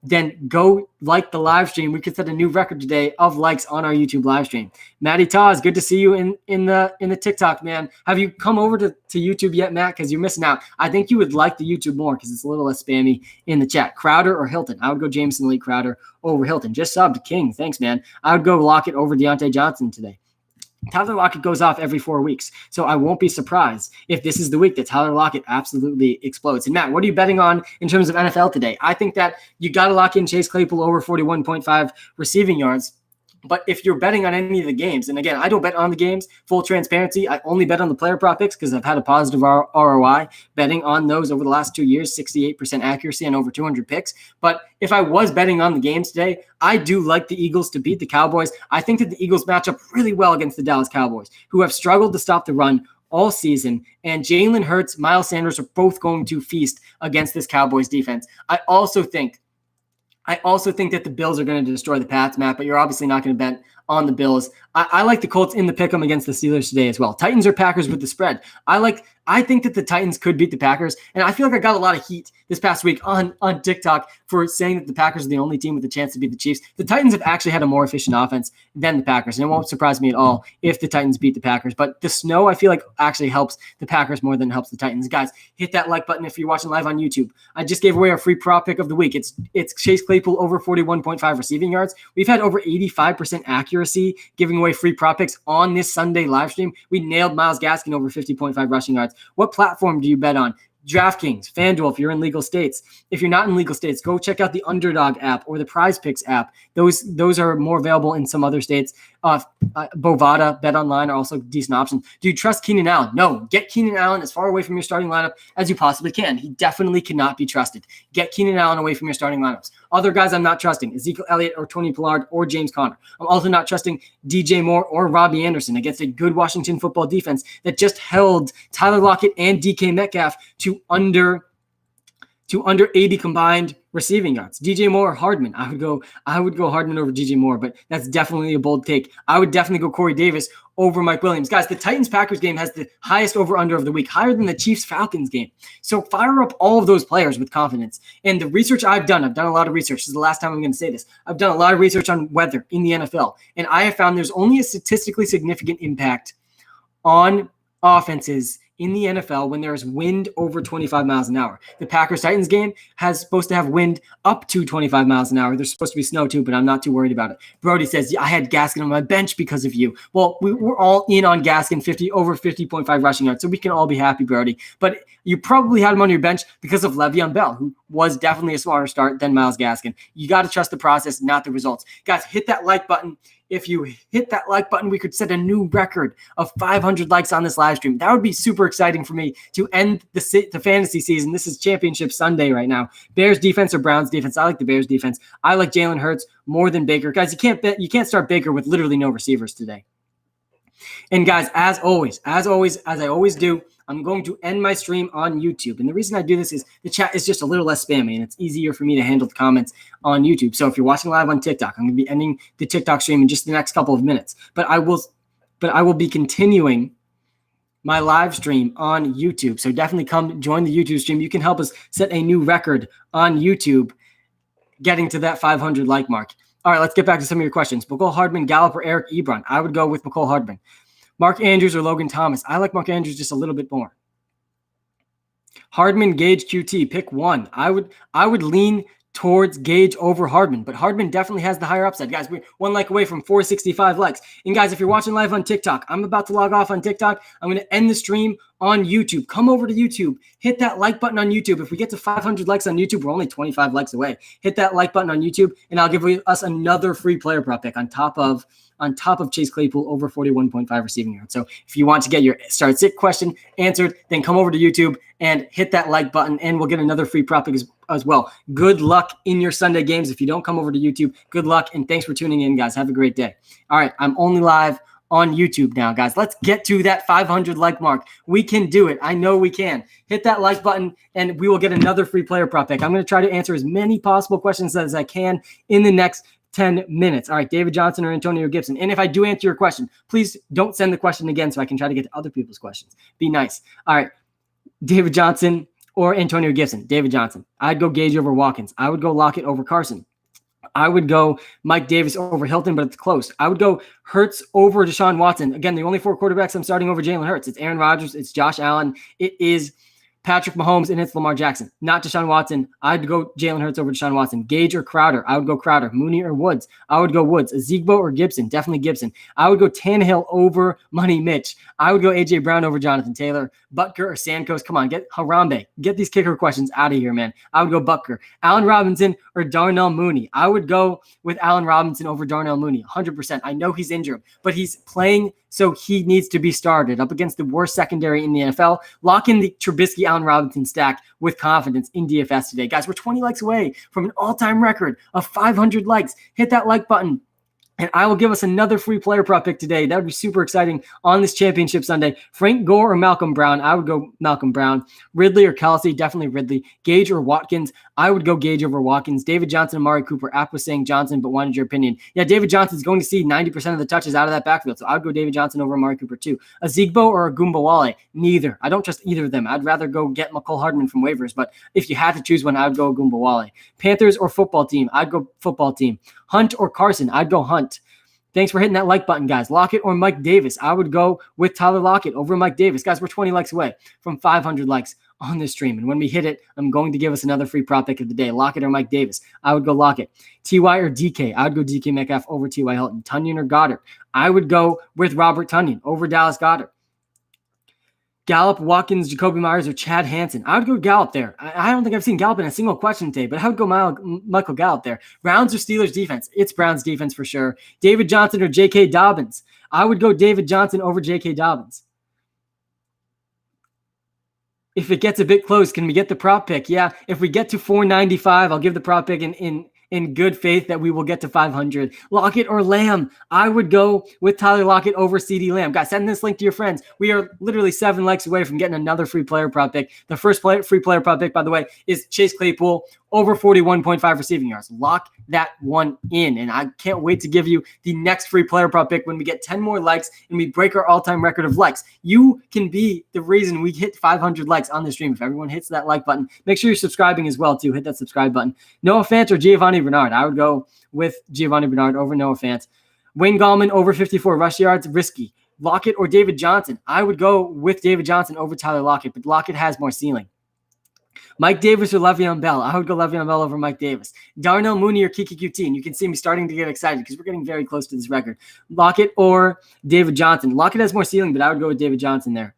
Speaker 1: then go like the live stream. We could set a new record today of likes on our YouTube live stream. Matty Taz, good to see you in the TikTok, man. Have you come over to YouTube yet, Matt? Because you're missing out. I think you would like the YouTube more because it's a little less spammy in the chat. Crowder or Hilton? I would go Jameson Lee Crowder over Hilton. Just subbed King. Thanks, man. I would go Lockett over Deontay Johnson today. Tyler Lockett goes off every 4 weeks, so I won't be surprised if this is the week that Tyler Lockett absolutely explodes. And Matt, what are you betting on in terms of NFL today? I think that you got to lock in Chase Claypool over 41.5 receiving yards. But if you're betting on any of the games, and again, I don't bet on the games, full transparency, I only bet on the player prop picks because I've had a positive ROI betting on those over the last 2 years, 68% accuracy and over 200 picks. But if I was betting on the games today, I do like the Eagles to beat the Cowboys. I think that the Eagles match up really well against the Dallas Cowboys, who have struggled to stop the run all season. And Jalen Hurts, Miles Sanders are both going to feast against this Cowboys defense. I also think that the Bills are going to destroy the Pats, Matt, but you're obviously not going to bet on the Bills. I like the Colts in the pick'em against the Steelers today as well. Titans or Packers with the spread. I think that the Titans could beat the Packers, and I feel like I got a lot of heat this past week on TikTok for saying that the Packers are the only team with a chance to beat the Chiefs. The Titans have actually had a more efficient offense than the Packers, and it won't surprise me at all if the Titans beat the Packers. But the snow, I feel like, actually helps the Packers more than it helps the Titans. Guys, hit that like button if you're watching live on YouTube. I just gave away our free prop pick of the week. It's Chase Claypool over 41.5 receiving yards. We've had over 85% accuracy giving away free prop picks on this Sunday live stream. We nailed Myles Gaskin over 50.5 rushing yards. What platform do you bet on? DraftKings, FanDuel, if you're in legal states. If you're not in legal states, go check out the Underdog app or the PrizePicks app. Those are more available in some other states. Bovada, BetOnline are also decent options. Do you trust Keenan Allen? No. Get Keenan Allen as far away from your starting lineup as you possibly can. He definitely cannot be trusted. Get Keenan Allen away from your starting lineups. Other guys I'm not trusting, Ezekiel Elliott or Tony Pollard or James Conner. I'm also not trusting DJ Moore or Robbie Anderson against a good Washington football defense that just held Tyler Lockett and DK Metcalf to under 80 combined receiving yards. DJ Moore or Hardman. I would go Hardman over DJ Moore, but that's definitely a bold take. I would definitely go Corey Davis over Mike Williams. Guys, the Titans-Packers game has the highest over-under of the week, higher than the Chiefs-Falcons game. So fire up all of those players with confidence. And the research I've done a lot of research. This is the last time I'm going to say this. I've done a lot of research on weather in the NFL, and I have found there's only a statistically significant impact on offenses in the NFL when there is wind over 25 miles an hour. The Packers-Titans game has supposed to have wind up to 25 miles an hour. There's supposed to be snow too, but I'm not too worried about it. Brody says, I had Gaskin on my bench because of you. Well, we're all in on Gaskin, over 50.5 rushing yards, so we can all be happy, Brody. But you probably had him on your bench because of Le'Veon Bell, who was definitely a smarter start than Myles Gaskin. You got to trust the process, not the results. Guys, hit that like button. If you hit that like button, we could set a new record of 500 likes on this live stream. That would be super exciting for me to end the fantasy season. This is Championship Sunday right now. Bears defense or Browns defense? I like the Bears defense. I like Jalen Hurts more than Baker. Guys, you can't start Baker with literally no receivers today. And guys, as I always do, I'm going to end my stream on YouTube. And the reason I do this is the chat is just a little less spammy, and it's easier for me to handle the comments on YouTube. So if you're watching live on TikTok, I'm going to be ending the TikTok stream in just the next couple of minutes. But I will be continuing my live stream on YouTube. So definitely come join the YouTube stream. You can help us set a new record on YouTube, getting to that 500 like mark. All right, let's get back to some of your questions. Mecole Hardman, Gallup, or Eric Ebron? I would go with Mecole Hardman. Mark Andrews or Logan Thomas? I like Mark Andrews just a little bit more. Hardman, Gage, QT, pick one. I would lean towards Gage over Hardman, but Hardman definitely has the higher upside. Guys, we're one like away from 465 likes. And guys, if you're watching live on TikTok, I'm about to log off on TikTok. I'm going to end the stream on YouTube. Come over to YouTube. Hit that like button on YouTube. If we get to 500 likes on YouTube, we're only 25 likes away. Hit that like button on YouTube, and I'll give us another free player prop pick on top of Chase Claypool over 41.5 receiving yards. So if you want to get your start sit question answered, then come over to YouTube and hit that like button, and we'll get another free prop pick as well. Good luck in your Sunday games. If you don't come over to YouTube, good luck, and thanks for tuning in, guys. Have a great day. All right, I'm only live on YouTube now, guys. Let's get to that 500 like mark. We can do it. I know we can. Hit that like button, and we will get another free player prop pick. I'm going to try to answer as many possible questions as I can in the next 10 minutes. All right, David Johnson or Antonio Gibson. And if I do answer your question, please don't send the question again so I can try to get to other people's questions. Be nice. All right, David Johnson or Antonio Gibson. David Johnson. I'd go Gage over Watkins. I would go Lockett over Carson. I would go Mike Davis over Hilton, but it's close. I would go Hurts over Deshaun Watson. Again, the only four quarterbacks I'm starting over Jalen Hurts. It's Aaron Rodgers, it's Josh Allen, it is Patrick Mahomes, and it's Lamar Jackson. Not Deshaun Watson. I'd go Jalen Hurts over Deshaun Watson. Gage or Crowder. I would go Crowder. Mooney or Woods. I would go Woods. Ezigbo or Gibson. Definitely Gibson. I would go Tannehill over Money Mitch. I would go A.J. Brown over Jonathan Taylor. Butker or Sandcoast. Come on, get Harambe. Get these kicker questions out of here, man. I would go Butker. Allen Robinson or Darnell Mooney. I would go with Allen Robinson over Darnell Mooney. 100%. I know he's injured, but he's playing, so he needs to be started up against the worst secondary in the NFL. Lock in the Trubisky Allen Robinson stack with confidence in DFS today. Guys, we're 20 likes away from an all-time record of 500 likes. Hit that like button, and I will give us another free player prop pick today. That would be super exciting on this Championship Sunday. Frank Gore or Malcolm Brown? I would go Malcolm Brown. Ridley or Kelsey? Definitely Ridley. Gage or Watkins? I would go Gage over Watkins. David Johnson, Amari Cooper. App was saying Johnson, but wanted your opinion. Yeah, David Johnson's going to see 90% of the touches out of that backfield, so I would go David Johnson over Amari Cooper too. Ezigbo or Agumbawale? Neither. I don't trust either of them. I'd rather go get Mecole Hardman from waivers, but if you had to choose one, I would go Agumbawale. Panthers or football team? I'd go football team. Hunt or Carson? I'd go Hunt. Thanks for hitting that like button, guys. Lockett or Mike Davis? I would go with Tyler Lockett over Mike Davis. Guys, we're 20 likes away from 500 likes on this stream. And when we hit it, I'm going to give us another free prop pick of the day. Lockett or Mike Davis? I would go Lockett. T.Y. or DK? I would go DK Metcalf over T.Y. Hilton. Tunyon or Goddard? I would go with Robert Tunyon over Dallas Goddard. Gallup, Watkins, Jacoby Myers, or Chad Hansen. I would go Gallup there. I don't think I've seen Gallup in a single question today, but I would go Michael Gallup there. Browns or Steelers defense? It's Browns defense for sure. David Johnson or J.K. Dobbins? I would go David Johnson over J.K. Dobbins. If it gets a bit close, can we get the prop pick? Yeah, if we get to 495, I'll give the prop pick in good faith that we will get to 500. Lockett or Lamb? I would go with Tyler Lockett over CeeDee Lamb. Guys, send this link to your friends. We are literally 7 likes away from getting another free player prop pick. The first free player prop pick, by the way, is Chase Claypool over 41.5 receiving yards. Lock that one in. And I can't wait to give you the next free player prop pick when we get 10 more likes and we break our all-time record of likes. You can be the reason we hit 500 likes on the stream. If everyone hits that like button, make sure you're subscribing as well, too. Hit that subscribe button. Noah Fant or Giovanni Bernard? I would go with Giovanni Bernard over Noah Fant. Wayne Gallman over 54 rush yards, risky. Lockett or David Johnson? I would go with David Johnson over Tyler Lockett, but Lockett has more ceiling. Mike Davis or Le'Veon Bell? I would go Le'Veon Bell over Mike Davis. Darnell Mooney or Kiki QT? And you can see me starting to get excited because we're getting very close to this record. Lockett or David Johnson? Lockett has more ceiling, but I would go with David Johnson there.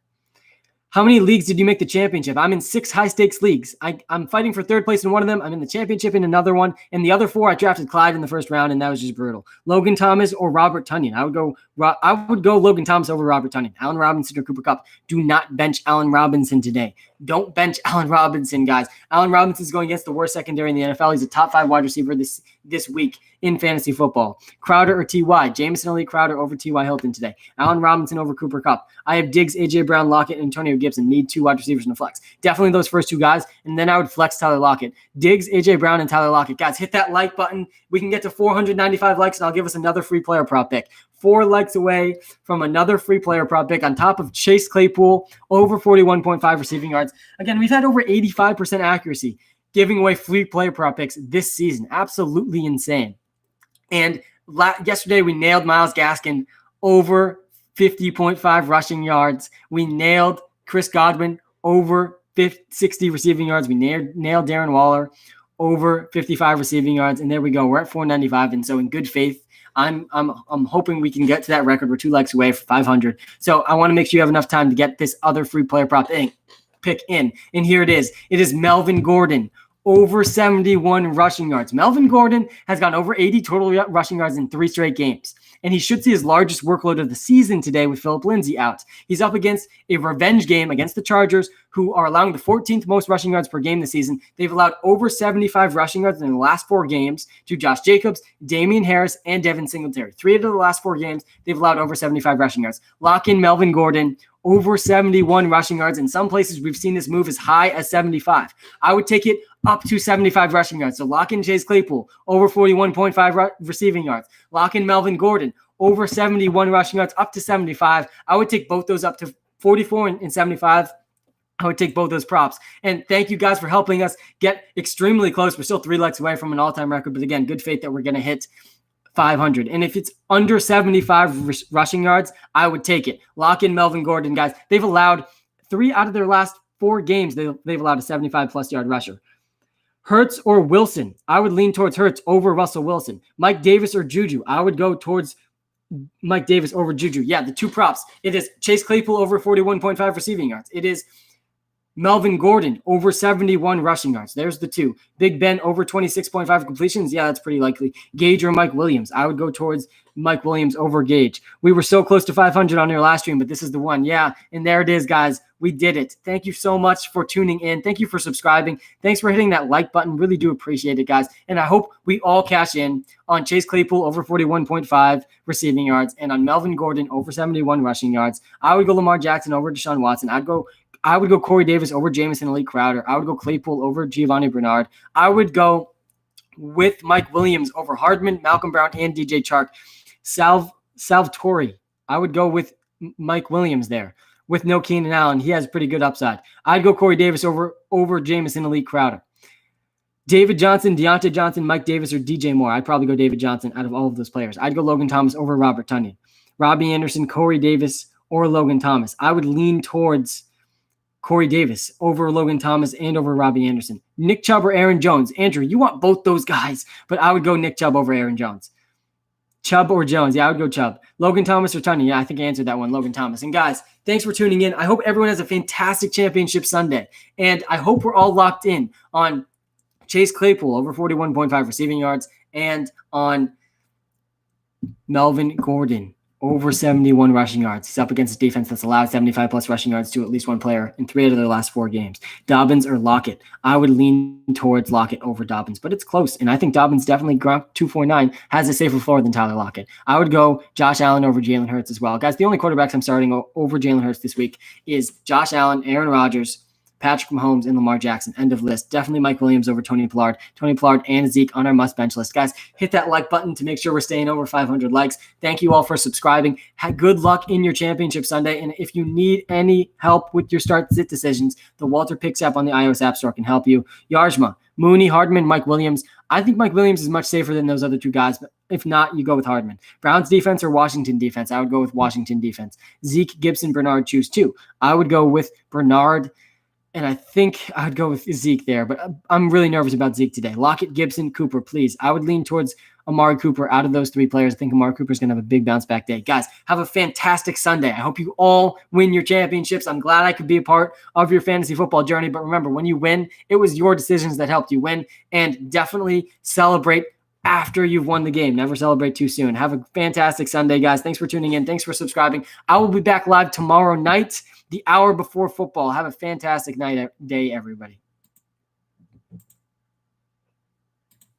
Speaker 1: How many leagues did you make the championship? I'm in 6 high-stakes leagues. I'm fighting for 3rd place in one of them. I'm in the championship in another one. And the other 4, I drafted Clyde in the first round, and that was just brutal. Logan Thomas or Robert Tonyan? I would go Logan Thomas over Robert Tonyan. Allen Robinson or Cooper Kupp? Do not bench Allen Robinson today. Don't bench Allen Robinson, guys. Allen Robinson is going against the worst secondary in the NFL. He's a top 5 wide receiver this week in fantasy football. Crowder or T.Y.? Jameson Elite Crowder over T.Y. Hilton today. Allen Robinson over Cooper Kupp. I have Diggs, A.J. Brown, Lockett, and Antonio Gibson. Need 2 wide receivers in the flex. Definitely those first 2 guys, and then I would flex Tyler Lockett. Diggs, A.J. Brown, and Tyler Lockett. Guys, hit that like button. We can get to 495 likes, and I'll give us another free player prop pick. 4 likes away from another free player prop pick on top of Chase Claypool over 41.5 receiving yards. Again, we've had over 85% accuracy giving away free player prop picks this season. Absolutely insane. And yesterday we nailed Myles Gaskin over 50.5 rushing yards. We nailed Chris Godwin over 60 receiving yards. We nailed Darren Waller over 55 receiving yards. And there we go. We're at 495. And so in good faith, I'm hoping we can get to that record. We're 2 likes away for 500. So I want to make sure you have enough time to get this other free player prop pick in. And here it is. It is Melvin Gordon over 71 rushing yards. Melvin Gordon has gone over 80 total rushing yards in 3 straight games. And he should see his largest workload of the season today with Phillip Lindsay out. He's up against a revenge game against the Chargers, who are allowing the 14th most rushing yards per game this season. They've allowed over 75 rushing yards in the last 4 games to Josh Jacobs, Damian Harris, and Devin Singletary. 3 out of the last 4 games, they've allowed over 75 rushing yards. Lock in Melvin Gordon over 71 rushing yards. In some places, we've seen this move as high as 75. I would take it up to 75 rushing yards. So lock in Chase Claypool over 41.5 receiving yards. Lock in Melvin Gordon over 71 rushing yards up to 75. I would take both those up to 44 and 75. I would take both those props. And thank you guys for helping us get extremely close. We're still 3 likes away from an all-time record. But again, good faith that we're going to hit 500. And if it's under 75 rushing yards, I would take it. Lock in Melvin Gordon, guys. They've allowed 3 out of their last 4 games. They've allowed a 75-plus yard rusher. Hurts or Wilson? I would lean towards Hurts over Russell Wilson. Mike Davis or Juju? I would go towards Mike Davis over Juju. Yeah, the 2 props. It is Chase Claypool over 41.5 receiving yards. It is Melvin Gordon over 71 rushing yards. There's the 2. Big Ben over 26.5 completions. Yeah, that's pretty likely. Gage or Mike Williams. I would go towards Mike Williams over Gage. We were so close to 500 on your last stream, but this is the one. Yeah, and there it is, guys. We did it. Thank you so much for tuning in. Thank you for subscribing. Thanks for hitting that like button. Really do appreciate it, guys. And I hope we all cash in on Chase Claypool over 41.5 receiving yards and on Melvin Gordon over 71 rushing yards. I would go Lamar Jackson over Deshaun Watson. I would go Corey Davis over Jameson Elite Crowder. I would go Claypool over Giovanni Bernard. I would go with Mike Williams over Hardman, Malcolm Brown, and DJ Chark. Salvatore. I would go with Mike Williams there. With no Keenan Allen, he has pretty good upside. I'd go Corey Davis over Jameson Elite Crowder. David Johnson, Deontay Johnson, Mike Davis, or DJ Moore. I'd probably go David Johnson out of all of those players. I'd go Logan Thomas over Robert Tonyan. Robbie Anderson, Corey Davis, or Logan Thomas. I would lean towards Corey Davis over Logan Thomas and over Robbie Anderson. Nick Chubb or Aaron Jones. Andrew, you want both those guys, but I would go Nick Chubb over Aaron Jones. Chubb or Jones? Yeah, I would go Chubb. Logan Thomas or Tunney? Yeah, I think I answered that one, Logan Thomas. And guys, thanks for tuning in. I hope everyone has a fantastic championship Sunday. And I hope we're all locked in on Chase Claypool over 41.5 receiving yards and on Melvin Gordon over 71 rushing yards. He's up against a defense that's allowed 75 plus rushing yards to at least one player in 3 out of their last 4 games. Dobbins or Lockett? I would lean towards Lockett over Dobbins, but it's close. And I think Dobbins definitely, Gronk 249, has a safer floor than Tyler Lockett. I would go Josh Allen over Jalen Hurts as well. Guys, the only quarterbacks I'm starting over Jalen Hurts this week is Josh Allen, Aaron Rodgers, Patrick Mahomes, and Lamar Jackson. End of list. Definitely Mike Williams over Tony Pollard. Tony Pollard and Zeke on our must-bench list. Guys, hit that like button to make sure we're staying over 500 likes. Thank you all for subscribing. Good luck in your championship Sunday. And if you need any help with your start-sit decisions, the WalterPicks app on the iOS App Store can help you. Yarjma, Mooney, Hardman, Mike Williams. I think Mike Williams is much safer than those other 2 guys, but if not, you go with Hardman. Browns defense or Washington defense? I would go with Washington defense. Zeke, Gibson, Bernard, choose 2. I would go with Bernard, and I think I'd go with Zeke there, but I'm really nervous about Zeke today. Lockett, Gibson, Cooper, please. I would lean towards Amari Cooper out of those 3 players. I think Amari Cooper is going to have a big bounce back day. Guys, have a fantastic Sunday. I hope you all win your championships. I'm glad I could be a part of your fantasy football journey, but remember, when you win, it was your decisions that helped you win, and definitely celebrate after you've won the game. Never celebrate too soon. Have a fantastic Sunday, guys. Thanks for tuning in. Thanks for subscribing. I will be back live tomorrow night, the hour before football. Have a fantastic day, everybody.